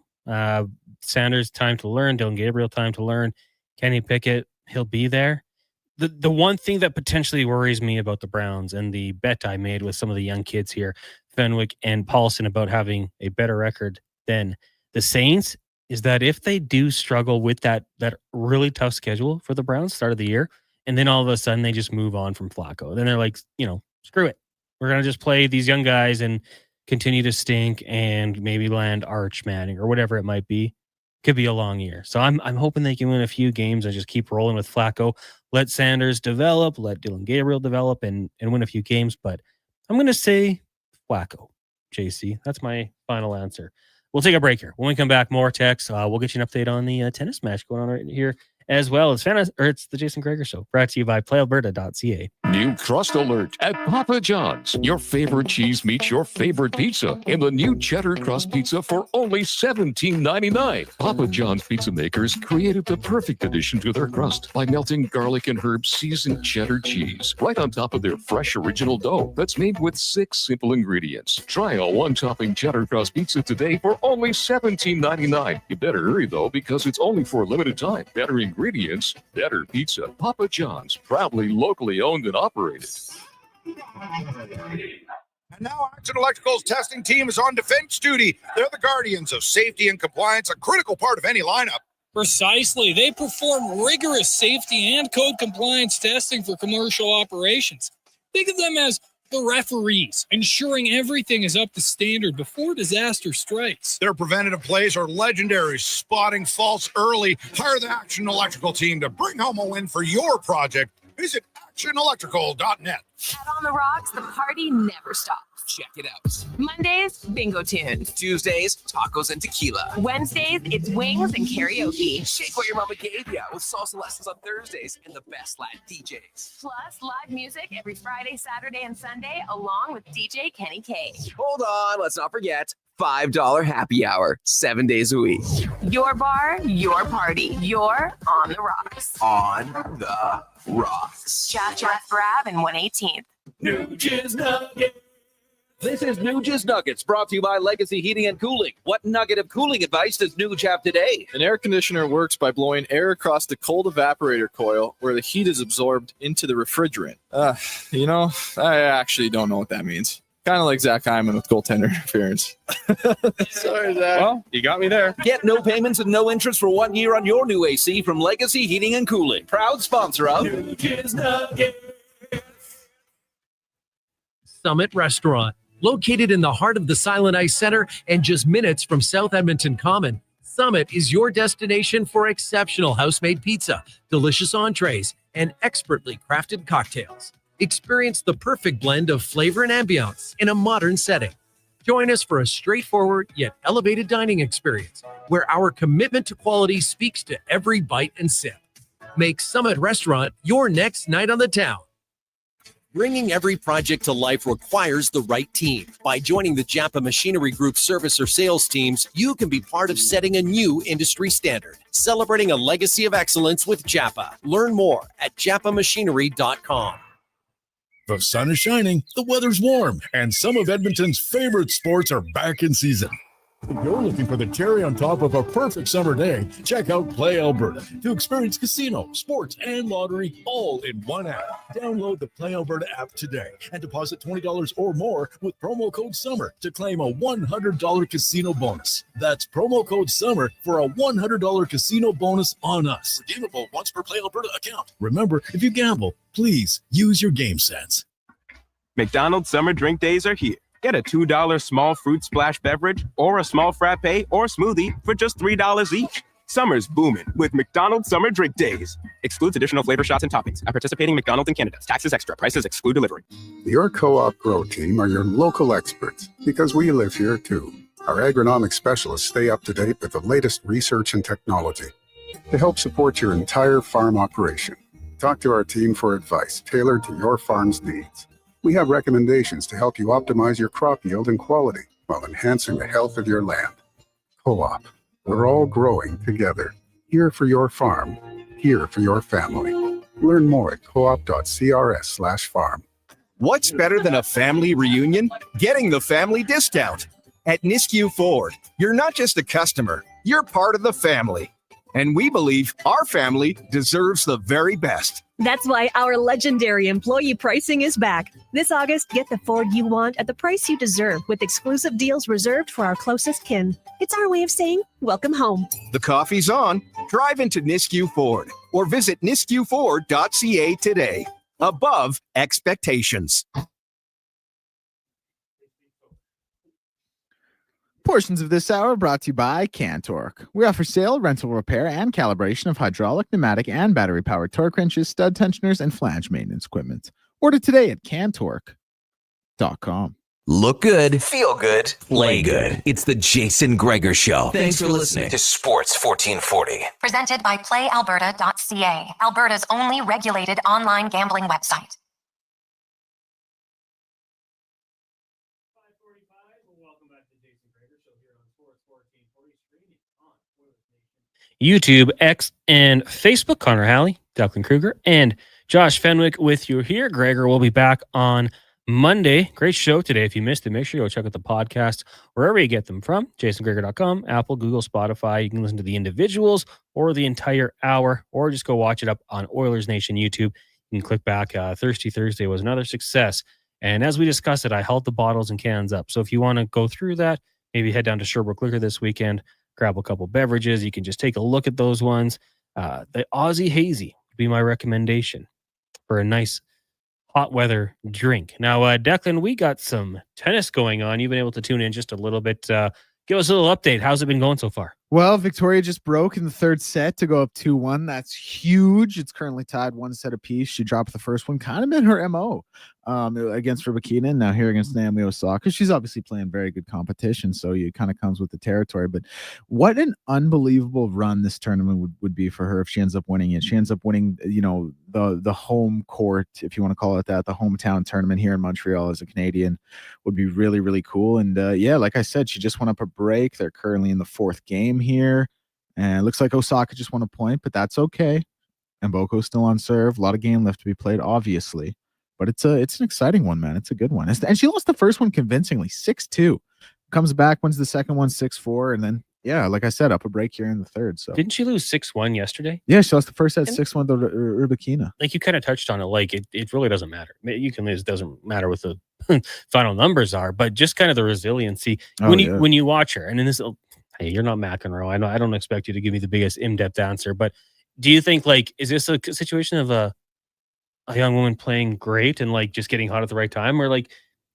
Speaker 1: Sanders, time to learn. Dylan Gabriel, time to learn. Kenny Pickett, he'll be there. the one thing that potentially worries me about the Browns and the bet I made with some of the young kids here, Fenwick and Paulson, about having a better record than the Saints, is that if they do struggle with that really tough schedule for the Browns start of the year, and then all of a sudden they just move on from Flacco, then they're like, screw it. We're going to just play these young guys and continue to stink and maybe land Arch Manning or whatever it might be. Could be a long year. So I'm hoping they can win a few games and just keep rolling with Flacco. Let Sanders develop, let Dylan Gabriel develop and win a few games. But I'm going to say Flacco, JC. That's my final answer. We'll take a break here. When we come back, more text. We'll get you an update on the tennis match going on right here as well. It's the Jason Gregor Show, brought to you by PlayAlberta.ca.
Speaker 11: New crust alert at Papa John's. Your favorite cheese meets your favorite pizza in the new cheddar crust pizza for only $17.99. Papa John's pizza makers created the perfect addition to their crust by melting garlic and herb seasoned cheddar cheese right on top of their fresh original dough that's made with 6 simple ingredients. Try a one-topping cheddar crust pizza today for only $17.99. You better hurry though, because it's only for a limited time. Better ingredients, better pizza. Papa John's, proudly locally owned and operated.
Speaker 19: And now Action Electrical's testing team is on defense duty. They're the guardians of safety and compliance, a critical part of any lineup.
Speaker 23: Precisely. They perform rigorous safety and code compliance testing for commercial operations. Think of them as the referees, ensuring everything is up to standard before disaster strikes.
Speaker 19: Their preventative plays are legendary, spotting faults early. Hire the Action Electrical team to bring home a win for your project. Visit actionelectrical.net.
Speaker 7: Out on the rocks, the party never stops. Check it out. Mondays, bingo tunes.
Speaker 8: Tuesdays, tacos and tequila.
Speaker 7: Wednesdays, it's wings and karaoke.
Speaker 8: Shake what your mama gave ya with salsa lessons on Thursdays and the best Latin DJs.
Speaker 7: Plus, live music every Friday, Saturday, and Sunday, along with DJ Kenny K.
Speaker 8: Hold on, let's not forget $5 happy hour, 7 days a week.
Speaker 7: Your bar, your party. You're on the rocks.
Speaker 8: On the rocks.
Speaker 7: Chat Brab and 118th.
Speaker 8: New Jizz Nugget. This is New Jizz Nuggets, brought to you by Legacy Heating and Cooling. What nugget of cooling advice does Nuge have today?
Speaker 9: An air conditioner works by blowing air across the cold evaporator coil where the heat is absorbed into the refrigerant. I actually don't know what that means. Kind of like Zach Hyman with goaltender interference. Sorry, Zach.
Speaker 8: Well,
Speaker 9: you got me there.
Speaker 8: Get no payments and no interest for 1 year on your new AC from Legacy Heating and Cooling. Proud sponsor of New Jizz Nuggets.
Speaker 17: Summit Restaurant. Located in the heart of the Silent Ice Center and just minutes from South Edmonton Common, Summit is your destination for exceptional house-made pizza, delicious entrees, and expertly crafted cocktails. Experience the perfect blend of flavor and ambiance in a modern setting. Join us for a straightforward yet elevated dining experience where our commitment to quality speaks to every bite and sip. Make Summit Restaurant your next night on the town.
Speaker 18: Bringing every project to life requires the right team. By joining the Japa Machinery Group service or sales teams, you can be part of setting a new industry standard. Celebrating a legacy of excellence with Japa. Learn more at japamachinery.com.
Speaker 6: The sun is shining, the weather's warm, and some of Edmonton's favorite sports are back in season. If you're looking for the cherry on top of a perfect summer day, check out Play Alberta to experience casino, sports, and lottery all in one app. Download the Play Alberta app today and deposit $20 or more with promo code SUMMER to claim a $100 casino bonus. That's promo code SUMMER for a $100 casino bonus on us. Redeemable once per Play Alberta account. Remember, if you gamble, please use your game sense.
Speaker 20: McDonald's Summer Drink Days are here. Get a $2 small fruit splash beverage or a small frappe or smoothie for just $3 each. Summer's booming with McDonald's Summer Drink Days. Excludes additional flavor shots and toppings at participating McDonald's in Canada. Taxes extra. Prices exclude delivery.
Speaker 22: Your Co-op Grow team are your local experts because we live here too. Our agronomic specialists stay up to date with the latest research and technology to help support your entire farm operation. Talk to our team for advice tailored to your farm's needs. We have recommendations to help you optimize your crop yield and quality while enhancing the health of your land. Co-op, we're all growing together. Here for your farm, here for your family. Learn more at coop.crs/farm.
Speaker 25: What's better than a family reunion? Getting the family discount. At Nisku Ford, you're not just a customer, you're part of the family. And we believe our family deserves the very best.
Speaker 5: That's why our legendary employee pricing is back. This August, get the Ford you want at the price you deserve with exclusive deals reserved for our closest kin. It's our way of saying, welcome home.
Speaker 25: The coffee's on. Drive into Nisku Ford or visit niskuford.ca today. Above expectations.
Speaker 2: Portions of this hour brought to you by Cantork. We offer sale, rental, repair, and calibration of hydraulic, pneumatic, and battery-powered torque wrenches, stud tensioners, and flange maintenance equipment. Order today at Cantork.com.
Speaker 12: Look good, feel good, play good. It's the Jason Gregor Show. Thanks for listening to Sports 1440.
Speaker 4: Presented by PlayAlberta.ca, Alberta's only regulated online gambling website.
Speaker 1: YouTube, X, and Facebook. Connor Halley, Declan Kruger, and Josh Fenwick with you here. Gregor will be back on Monday. Great show today. If you missed it, make sure you go check out the podcast wherever you get them from. JasonGregor.com, Apple, Google, Spotify. You can listen to the individuals or the entire hour, or just go watch it up on Oilers Nation YouTube. You can click back. Thirsty Thursday was another success. And as we discussed it, I held the bottles and cans up. So if you want to go through that, maybe head down to Sherbrooke Liquor this weekend, grab a couple beverages. You can just take a look at those ones. The Aussie Hazy would be my recommendation for a nice hot weather drink. Now, Declan, we got some tennis going on. You've been able to tune in just a little bit. Give us a little update. How's it been going so far?
Speaker 2: Well, Victoria just broke in the third set to go up 2-1. That's huge. It's currently tied 1 set apiece. She dropped the first one, kind of been her MO against Rybakina. Now here against Naomi Osaka. She's obviously playing very good competition, so it kind of comes with the territory. But what an unbelievable run this tournament would be for her if she ends up winning it. She ends up winning, the home court, if you want to call it that, the hometown tournament here in Montreal as a Canadian would be really, really cool. And like I said, she just went up a break. They're currently in the 4th game here, and it looks like Osaka just won a point, but that's okay. And Mboko's still on serve. A lot of game left to be played, obviously, but it's an exciting one, man. It's a good one. And she lost the first one convincingly, 6-2. Comes back, wins the second one 6-4, and then like I said, up a break here in the third. So
Speaker 1: didn't she lose 6-1 yesterday?
Speaker 2: Yeah, she lost the first set 6-1 to Rybakina.
Speaker 1: Like you kind of touched on it. Like it really doesn't matter. You can lose. It doesn't matter what the final numbers are, but just kind of the resiliency when you watch her. And in this, hey, you're not McEnroe. I know I don't expect you to give me the biggest in-depth answer, but do you think is this a situation of a young woman playing great and just getting hot at the right time, or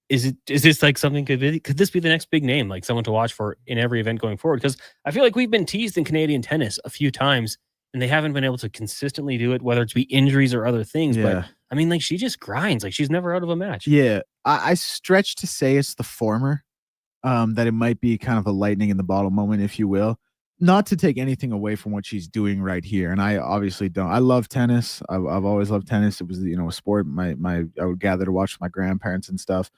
Speaker 1: is this something could this be the next big name, someone to watch for in every event going forward? Because I feel like we've been teased in Canadian tennis a few times and they haven't been able to consistently do it, whether it's be injuries or other things.
Speaker 2: Yeah.
Speaker 1: But I mean, she just grinds. She's never out of a match.
Speaker 2: Yeah, I stretch to say it's the former, that it might be kind of a lightning in the bottle moment, if you will. Not to take anything away from what she's doing right here, and I obviously don't. I love tennis. I've always loved tennis. It was a sport. I would gather to watch with my grandparents and stuff.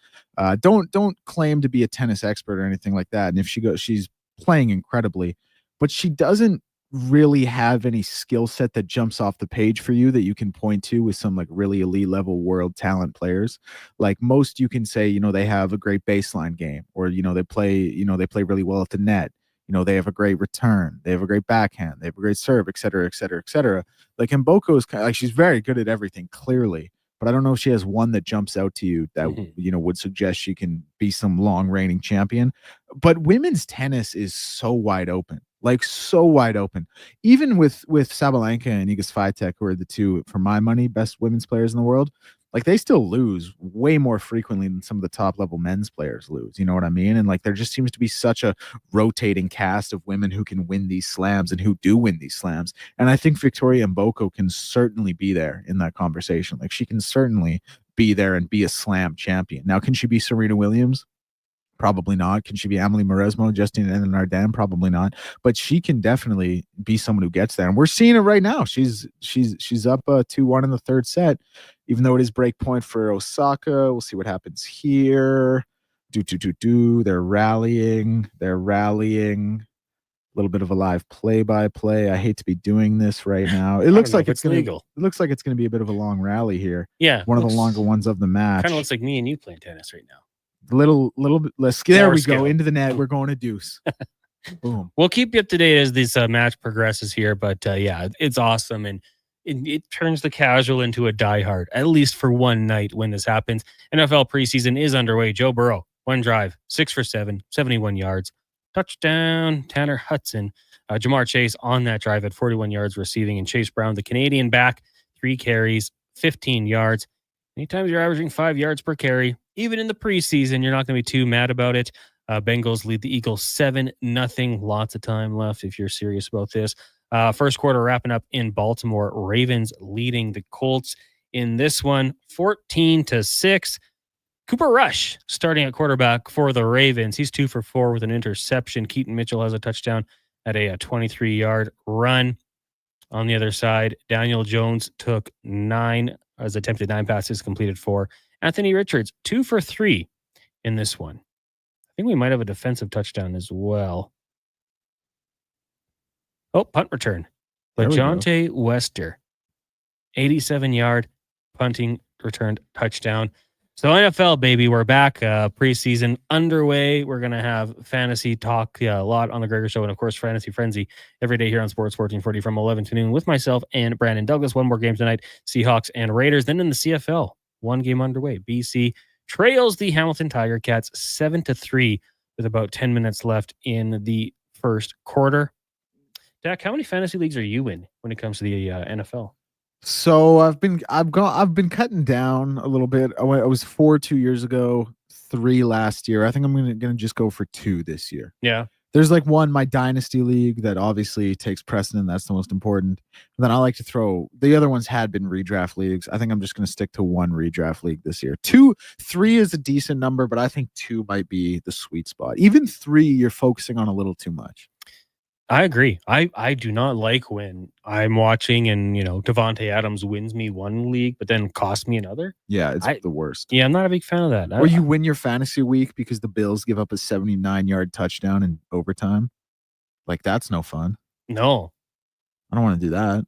Speaker 2: Don't claim to be a tennis expert or anything like that. And if she's playing incredibly, but she doesn't really have any skill set that jumps off the page for you that you can point to with some really elite level world talent players. Like most, you can say they have a great baseline game, or they play really well at the net. They have a great return. They have a great backhand. They have a great serve, et cetera, et cetera, et cetera. Mboko is kind of she's very good at everything, clearly. But I don't know if she has one that jumps out to you that, would suggest she can be some long reigning champion. But women's tennis is so wide open, so wide open. Even with Sabalenka and Iga Swiatek, who are the two, for my money, best women's players in the world, they still lose way more frequently than some of the top level men's players lose. You know what I mean? And there just seems to be such a rotating cast of women who can win these slams and who do win these slams. And I think Victoria Mboko can certainly be there in that conversation. She can certainly be there and be a slam champion. Now, can she be Serena Williams? Probably not. Can she be Amelie Mauresmo, Justine Henin-Ardenne? Probably not. But she can definitely be someone who gets there, and we're seeing it right now. She's up 2-1 in the third set, even though it is break point for Osaka. We'll see what happens here. They're rallying. A little bit of a live play-by-play. I hate to be doing this right now. It looks like it's legal. It looks like it's going to be a bit of a long rally here.
Speaker 1: Yeah,
Speaker 2: one of the longer ones of the match.
Speaker 1: Kind of looks like me and you playing tennis right now.
Speaker 2: Little bit less. There we
Speaker 1: skill.
Speaker 2: go into the net. We're going to deuce. Boom.
Speaker 1: We'll keep you up to date as this match progresses here, but yeah, it's awesome, and it turns the casual into a diehard, at least for one night when this happens. NFL preseason is underway. Joe Burrow, one drive, 6 for 7, 71 yards. Touchdown, Tanner Hudson. Jamar Chase on that drive at 41 yards receiving, and Chase Brown, the Canadian back, 3 carries, 15 yards. Anytime you're averaging 5 yards per carry, even in the preseason, you're not going to be too mad about it. Bengals lead the Eagles 7-0. Lots of time left if you're serious about this. First quarter wrapping up in Baltimore. Ravens leading the Colts in this one, 14-6. Cooper Rush starting at quarterback for the Ravens. He's 2 for 4 with an interception. Keaton Mitchell has a touchdown at a 23-yard run. On the other side, Daniel Jones took 9 attempted 9 passes, completed 4. Anthony Richards, 2 for 3 in this one. I think we might have a defensive touchdown as well. Oh, punt return. LeJonte Wester, 87-yard punting returned touchdown. So NFL, baby, we're back. Preseason underway. We're going to have fantasy talk a lot on the Gregor Show, and of course, Fantasy Frenzy every day here on Sports 1440 from 11 to noon with myself and Brandon Douglas. One more game tonight, Seahawks and Raiders. Then in the CFL, one game underway. BC trails the Hamilton Tiger Cats 7-3 with about 10 minutes left in the first quarter. Dak, how many fantasy leagues are you in when it comes to the NFL?
Speaker 2: So I've been cutting down a little bit. I was 4 2 years ago, 3 last year. I think I'm gonna just go for 2 this year.
Speaker 1: Yeah.
Speaker 2: There's like one, my dynasty league, that obviously takes precedent. That's the most important. And then I like to throw, the other ones had been redraft leagues. I think I'm just going to stick to 1 redraft league this year. 3 is a decent number, but I think 2 might be the sweet spot. Even 3, you're focusing on a little too much.
Speaker 1: I agree. I do not like when I'm watching and, Devontae Adams wins me one league, but then costs me another.
Speaker 2: Yeah, it's the worst.
Speaker 1: Yeah, I'm not a big fan of that.
Speaker 2: Or you win your fantasy week because the Bills give up a 79-yard touchdown in overtime. Like, that's no fun.
Speaker 1: No.
Speaker 2: I don't want to do that.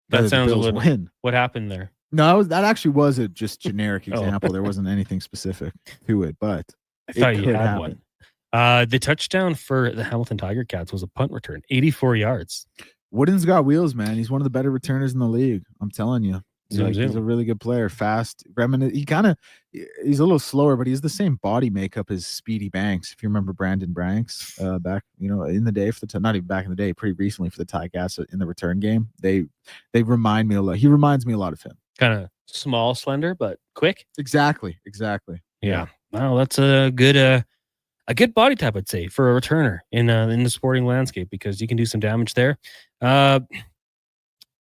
Speaker 1: That sounds a little... Win. What happened there?
Speaker 2: No, that actually was a just generic example. There wasn't anything specific to it, but
Speaker 1: I thought you had one. The touchdown for the Hamilton Tiger Cats was a punt return, 84 yards.
Speaker 2: Wooden's got wheels, man. He's one of the better returners in the league. I'm telling you. He's a really good player. Fast. He's a little slower, but he's the same body makeup as Speedy Banks. If you remember Brandon Banks back, in the day for the not even back in the day, pretty recently for the Ticats in the return game. They remind me a lot. He reminds me a lot of him.
Speaker 1: Kind of small, slender, but quick.
Speaker 2: Exactly.
Speaker 1: Yeah. Wow, that's a good body type, I'd say, for a returner in the sporting landscape, because you can do some damage there.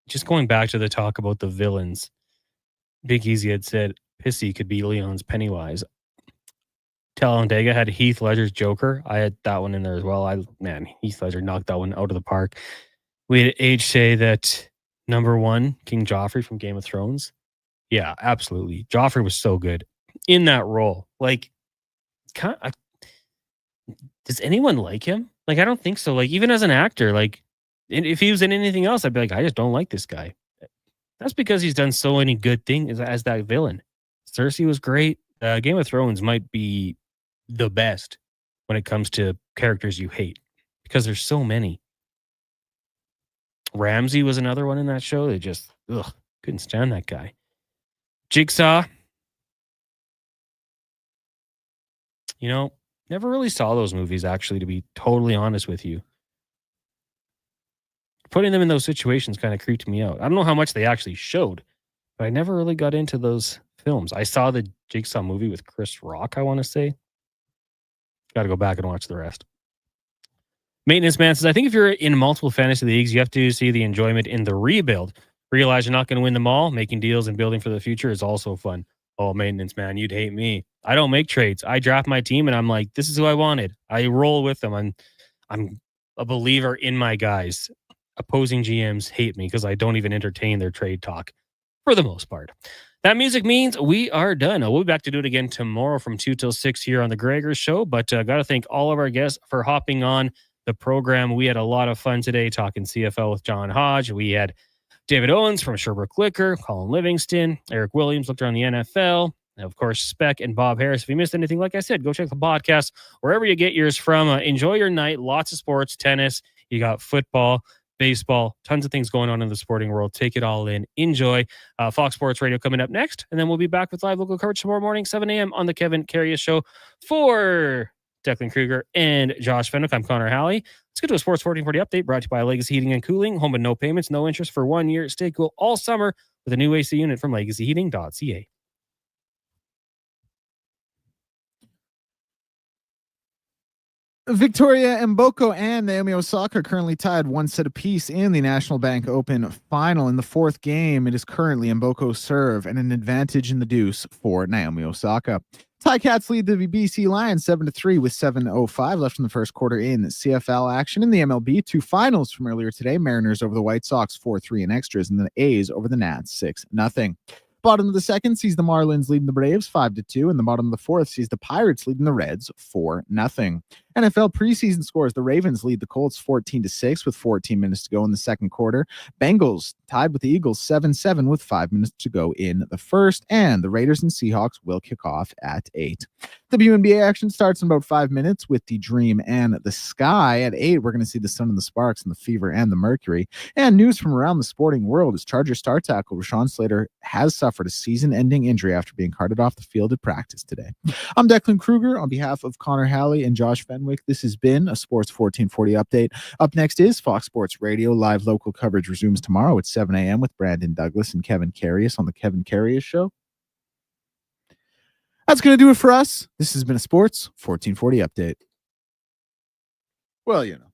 Speaker 1: Just going back to the talk about the villains, Big Easy had said Pissy could be Leon's Pennywise. Talladega had Heath Ledger's Joker. I had that one in there as well. Heath Ledger knocked that one out of the park. We had Age say that number 1, King Joffrey from Game of Thrones. Yeah, absolutely. Joffrey was so good in that role. Like, does anyone like him? Like, I don't think so. Like, even as an actor, like, if he was in anything else, I'd be like, I just don't like this guy. That's because he's done so many good things as that villain. Cersei was great. Game of Thrones might be the best when it comes to characters you hate, because there's so many. Ramsay was another one in that show. They just couldn't stand that guy. Jigsaw. Never really saw those movies, actually, to be totally honest with you. Putting them in those situations kind of creeped me out. I don't know how much they actually showed, but I never really got into those films. I saw the Jigsaw movie with Chris Rock, I want to say. Got to go back and watch the rest. Maintenance Man says, I think if you're in multiple fantasy leagues, you have to see the enjoyment in the rebuild. Realize you're not going to win them all. Making deals and building for the future is also fun. Oh, Maintenance Man, you'd hate me. I don't make trades. I draft my team and I'm like, this is who I wanted. I roll with them. I'm a believer in my guys. Opposing GMs hate me because I don't even entertain their trade talk for the most part. That music means we are done. We'll be back to do it again tomorrow from 2 till 6 here on the Gregor Show. But got to thank all of our guests for hopping on the program. We had a lot of fun today talking CFL with John Hodge. We had David Owens from Sherbrooke Liquor, Colin Livingston, Eric Williams looked around the NFL, And of course, Spec and Bob Harris. If you missed anything, like I said, go check the podcast wherever you get yours from. Enjoy your night. Lots of sports, tennis. You got football, baseball, tons of things going on in the sporting world. Take it all in. Enjoy. Fox Sports Radio coming up next. And then we'll be back with live local coverage tomorrow morning, 7 a.m. on the Kevin Carius Show. For Declan Kruger and Josh Fenwick, I'm Connor Halley. Let's get to a Sports 1440 update brought to you by Legacy Heating and Cooling. Home with no payments, no interest for 1 year. Stay cool all summer with a new AC unit from legacyheating.ca.
Speaker 2: Victoria Mboko and Naomi Osaka currently tied one set apiece in the National Bank Open final. In the fourth game, it is currently Mboko's serve and an advantage in the deuce for Naomi Osaka. Ticats lead the BC Lions 7-3 with 7:05 left in the first quarter in CFL action. In the MLB, two finals from earlier today. Mariners over the White Sox 4-3 in extras, and the A's over the Nats 6-0. Bottom of the second sees the Marlins leading the Braves 5-2, and the bottom of the fourth sees the Pirates leading the Reds 4-0. NFL preseason scores: the Ravens lead the Colts 14-6 with 14 minutes to go in the second quarter. Bengals tied with the Eagles 7-7 with 5 minutes to go in the first, and the Raiders and Seahawks will kick off at 8. WNBA action starts in about 5 minutes with the Dream and the Sky. At 8, we're going to see the Sun and the Sparks and the Fever and the Mercury. And news from around the sporting world is Charger star tackle Rashawn Slater has suffered a season-ending injury after being carted off the field at practice today. I'm Declan Kruger on behalf of Connor Halley and Josh Fenwick. This has been a Sports 1440 update. Up next is Fox Sports Radio. Live local coverage resumes tomorrow at 7 a.m. with Brandon Douglas and Kevin Carius on the Kevin Carius Show. That's going to do it for us. This has been a Sports 1440 update. Well, you know.